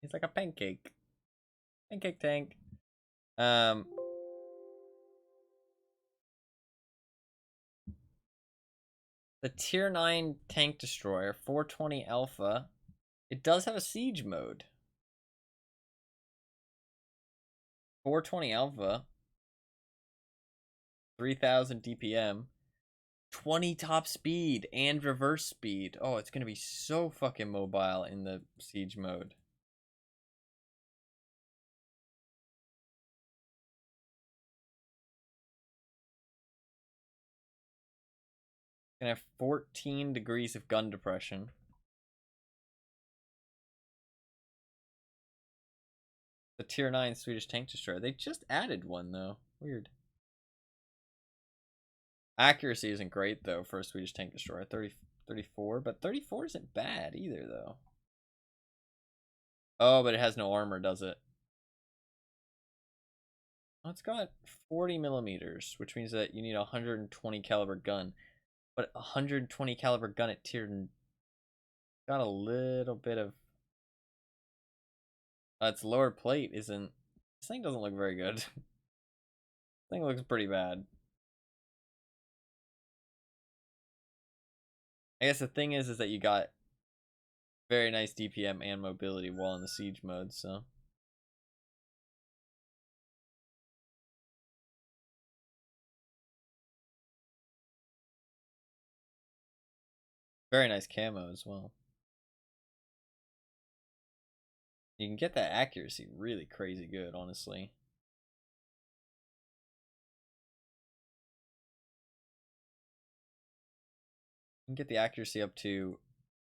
A: He's like a pancake. Pancake tank. The Tier 9 tank destroyer, 420 Alpha. It does have a siege mode. 420 Alpha. 3000 DPM. 20 top speed and reverse speed. Oh, it's gonna be so fucking mobile in the siege mode. Gonna have 14 degrees of gun depression. The Tier 9 Swedish tank destroyer. They just added one though. Weird. Accuracy isn't great though for a Swedish tank destroyer. 34, but 34 isn't bad either though. Oh, but it has no armor, does it? Oh, it's got 40 millimeters, which means that you need a 120 caliber gun. But a 120 caliber gun at tier got a little bit of its lower plate isn't. This thing doesn't look very good. This thing looks pretty bad. I guess the thing is that you got very nice DPM and mobility while in the siege mode, so. Very nice camo as well. You can get that accuracy really crazy good, honestly. You can get the accuracy up to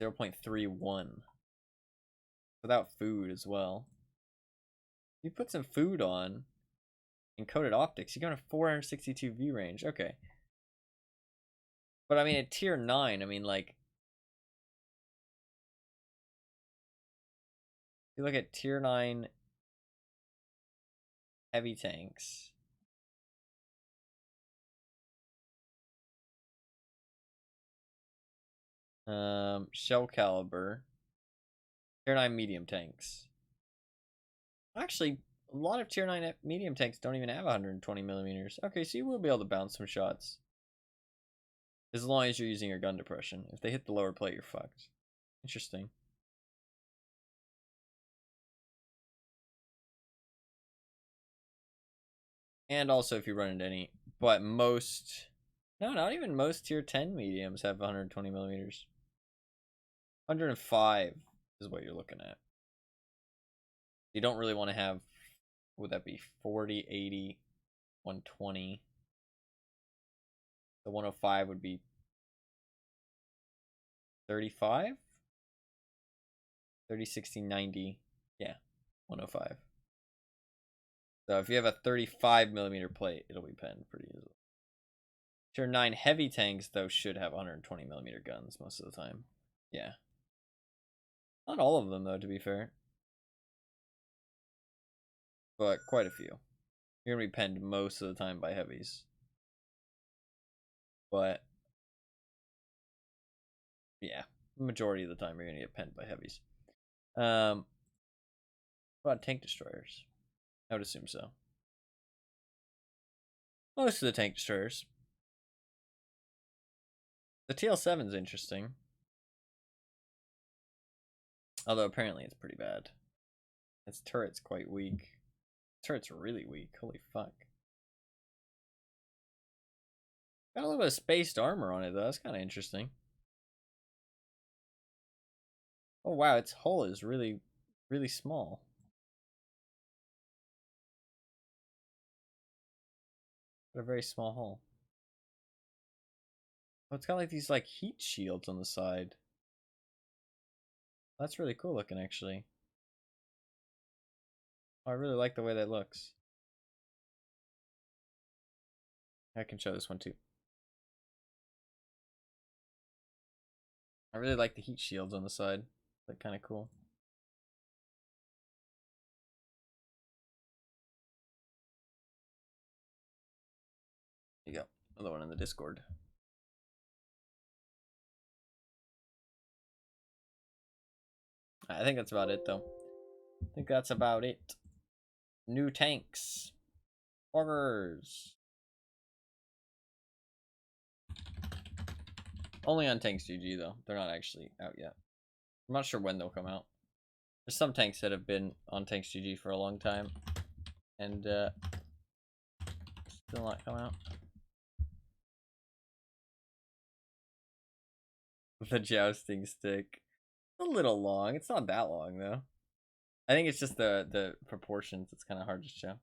A: 0.31 without food as well. You put some food on encoded optics, you go to 462 V range. Okay. But I mean, at tier 9, I mean, like, if you look at tier 9 heavy tanks, shell caliber, tier 9 medium tanks. Actually, a lot of tier 9 medium tanks don't even have 120 millimeters. Okay, so you will be able to bounce some shots. As long as you're using your gun depression. If they hit the lower plate, you're fucked. Interesting. And also if you run into any, but most, no, not even most tier 10 mediums have 120 millimeters. 105 is what you're looking at. You don't really want to have, would that be 40, 80, 120? The 105 would be 35? 30, 60, 90. Yeah, 105. So if you have a 35mm plate, it'll be penned pretty easily. Tier 9 heavy tanks, though, should have 120mm guns most of the time. Yeah. Not all of them, though, to be fair. But quite a few. You're going to be penned most of the time by heavies. But, yeah. Majority of the time, you're going to get penned by heavies. What about tank destroyers? I would assume so. Most of the tank destroyers. The TL7's interesting. Although apparently it's pretty bad. Its turret's quite weak. Turret's really weak. Holy fuck. Got a little bit of spaced armor on it though. That's kind of interesting. Oh wow, its hull is really, really small. Got a very small hull. Oh, it's got like these like heat shields on the side. That's really cool looking actually. Oh, I really like the way that looks. I can show this one too. I really like the heat shields on the side. They're kind of cool. There you go. Another one in the Discord. I think that's about it though. I think that's about it. New tanks. Orders. Only on Tanks GG though. They're not actually out yet. I'm not sure when they'll come out. There's some tanks that have been on Tanks GG for a long time. And still not come out. The jousting stick. A little long. It's not that long though. I think it's just the proportions. It's kind of hard to show.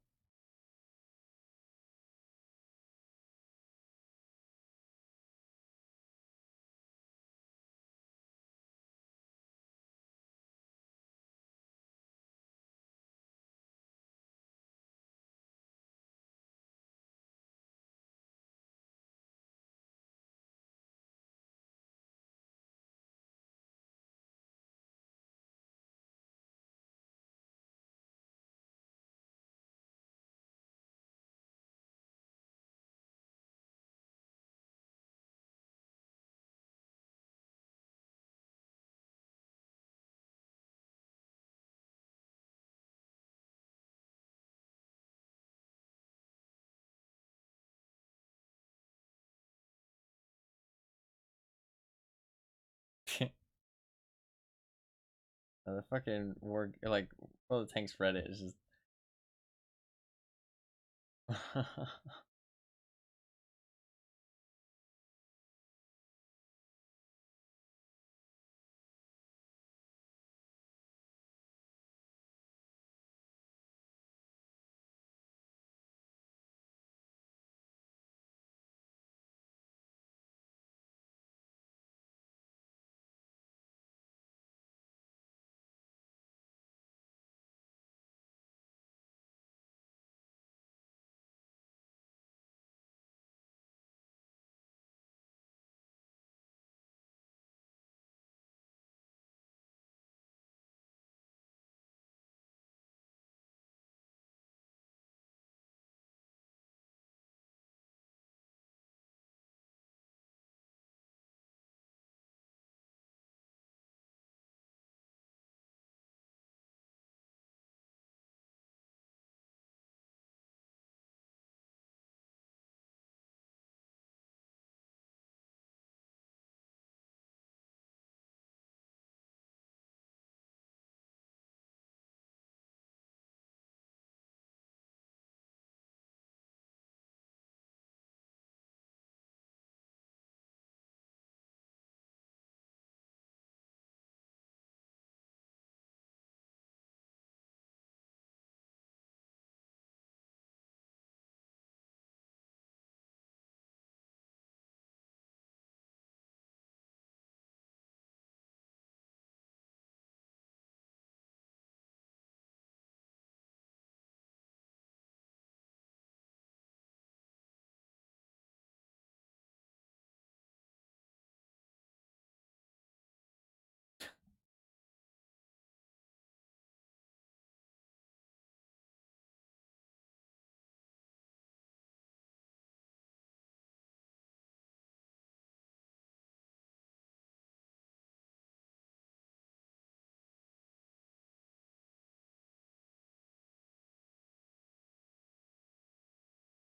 A: The fucking war, like, well, the tanks Reddit is just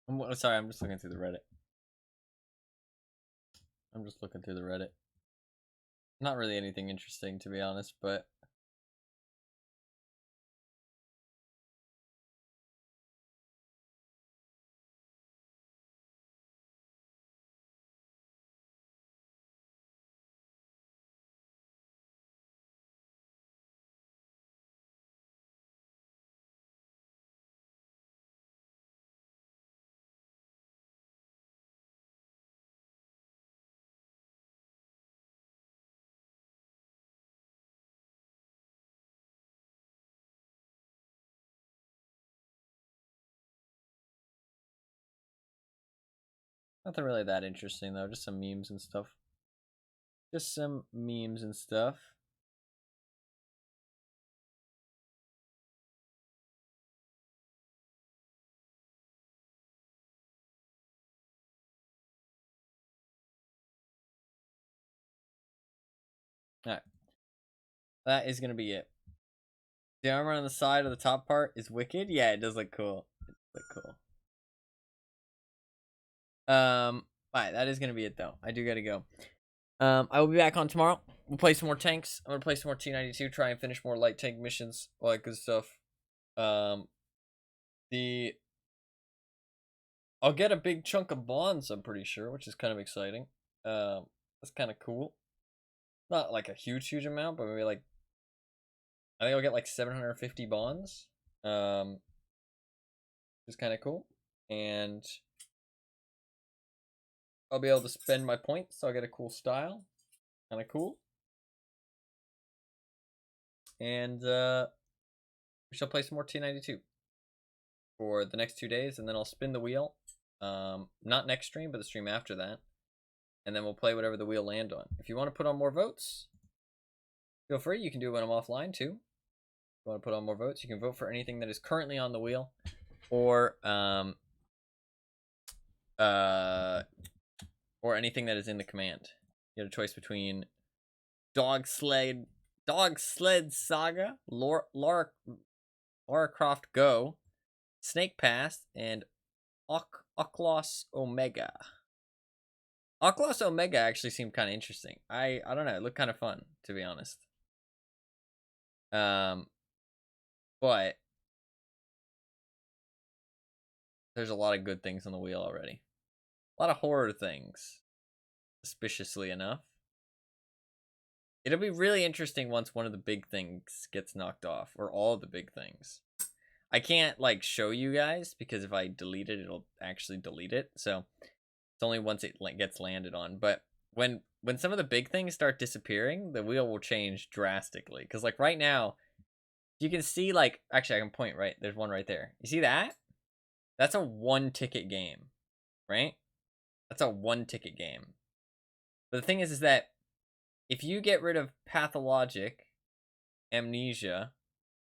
A: Sorry, I'm just looking through the Reddit. I'm just looking through the Reddit. Not really anything interesting, to be honest, but... Nothing really that interesting, though. Just some memes and stuff. Just some memes and stuff. Alright. That is going to be it. The armor on the side of the top part is wicked. Yeah, it does look cool. It does look cool. Alright, that is going to be it, though. I do got to go. I will be back on tomorrow. We'll play some more tanks. I'm going to play some more T92, try and finish more light tank missions, all that good stuff. I'll get a big chunk of bonds, I'm pretty sure, which is kind of exciting. That's kind of cool. Not like a huge amount, but maybe like, I think I'll get like 750 bonds. Which is kind of cool. And I'll be able to spend my points, so I'll get a cool style. Kind of cool. And we shall play some more T92 for the next 2 days, and then I'll spin the wheel. Not next stream, but the stream after that. And then we'll play whatever the wheel land on. If you want to put on more votes, feel free. You can do it when I'm offline too. If you want to put on more votes, you can vote for anything that is currently on the wheel, or anything that is in the command. You have a choice between Dog Sled Saga, Lara Croft Go, Snake Pass, and Oclos Omega. Oclos Omega actually seemed kind of interesting. I don't know, it looked kind of fun, to be honest. But there's a lot of good things on the wheel already. A lot of horror things, suspiciously enough. It'll be really interesting once one of the big things gets knocked off, or all of the big things. I can't like show you guys because if I delete it, it'll actually delete it. So it's only once it gets landed on. But when some of the big things start disappearing, the wheel will change drastically. Because like right now, you can see like, actually I can point right, there's one right there. You see that? That's a 1-ticket game, right? That's a 1-ticket game. But the thing is that if you get rid of Pathologic, Amnesia,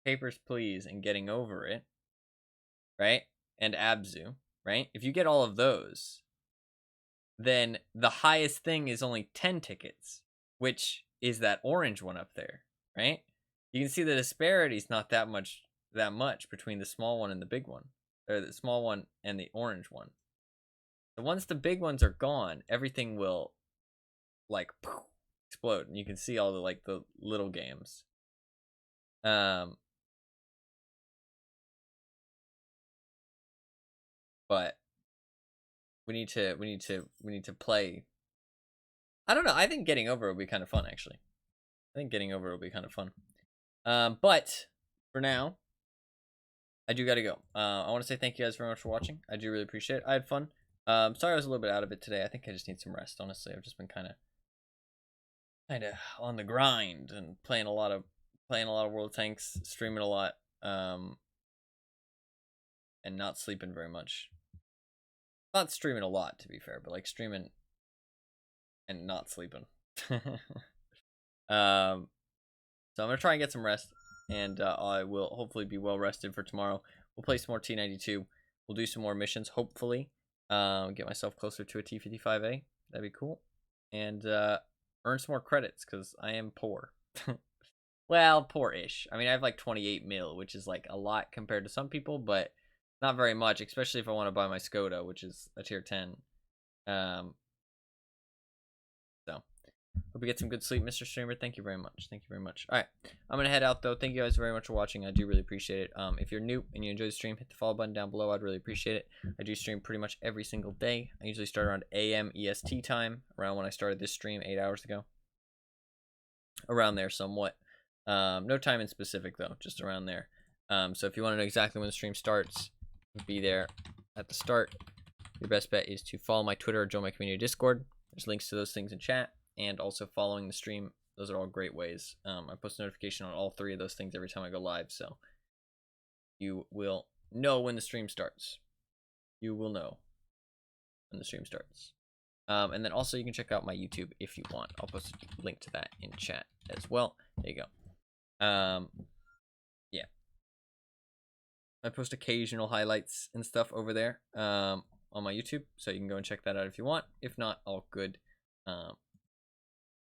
A: Papers, Please, and Getting Over It, right? And Abzu, right? If you get all of those, then the highest thing is only 10 tickets, which is that orange one up there, right? You can see the disparity is not that much between the small one and the big one, or the small one and the orange one. So once the big ones are gone, everything will like explode, and you can see all the like the little games. But we need to play. I don't know. I think Getting Over will be kind of fun, actually. I think Getting Over will be kind of fun. But for now, I do gotta go. I want to say thank you guys very much for watching. I do really appreciate it. I had fun. Sorry I was a little bit out of it today. I think I just need some rest. Honestly, I've just been kind of on the grind and playing a lot of World of Tanks, streaming a lot, and not sleeping very much. Not streaming a lot, to be fair, but like streaming and not sleeping. So I'm gonna try and get some rest, and I will hopefully be well rested for tomorrow. We'll play some more T92. We'll do some more missions, hopefully. Get myself closer to a T55A. That'd be cool. And earn some more credits, because I am poor. Well, poor-ish. I mean, I have like 28 mil, which is like a lot compared to some people, but Not very much, especially if I want to buy my Skoda, which is a tier 10. So, hope you get some good sleep, Mr. Streamer. Thank you very much. Thank you very much. All right, I'm going to head out, though. Thank you guys very much for watching. I do really appreciate it. If you're new and you enjoy the stream, hit the follow button down below. I'd really appreciate it. I do stream pretty much every single day. I usually start around AM EST time, around when I started this stream 8 hours ago. Around there somewhat. No time in specific, though, just around there. So if you want to know exactly when the stream starts, be there at the start. Your best bet is to follow my Twitter or join my community Discord. There's links to those things in chat, and also following the stream. Those are all great ways. I post a notification on all 3 of those things every time I go live, so you will know when the stream starts. You will know when the stream starts. And then also you can check out my YouTube if you want. I'll post a link to that in chat as well. There you go. Yeah. I post occasional highlights and stuff over there on my YouTube, so you can go and check that out if you want. If not, all good. I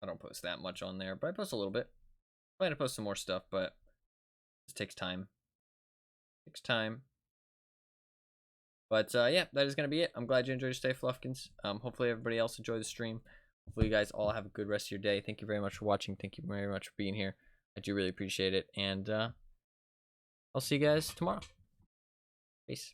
A: don't post that much on there, but I post a little bit. I plan to post some more stuff, but it takes time. It takes time. But yeah, that is going to be it. I'm glad you enjoyed your stay, Fluffkins. Hopefully everybody else enjoyed the stream. Hopefully you guys all have a good rest of your day. Thank you very much for watching. Thank you very much for being here. I do really appreciate it. And I'll see you guys tomorrow. Peace.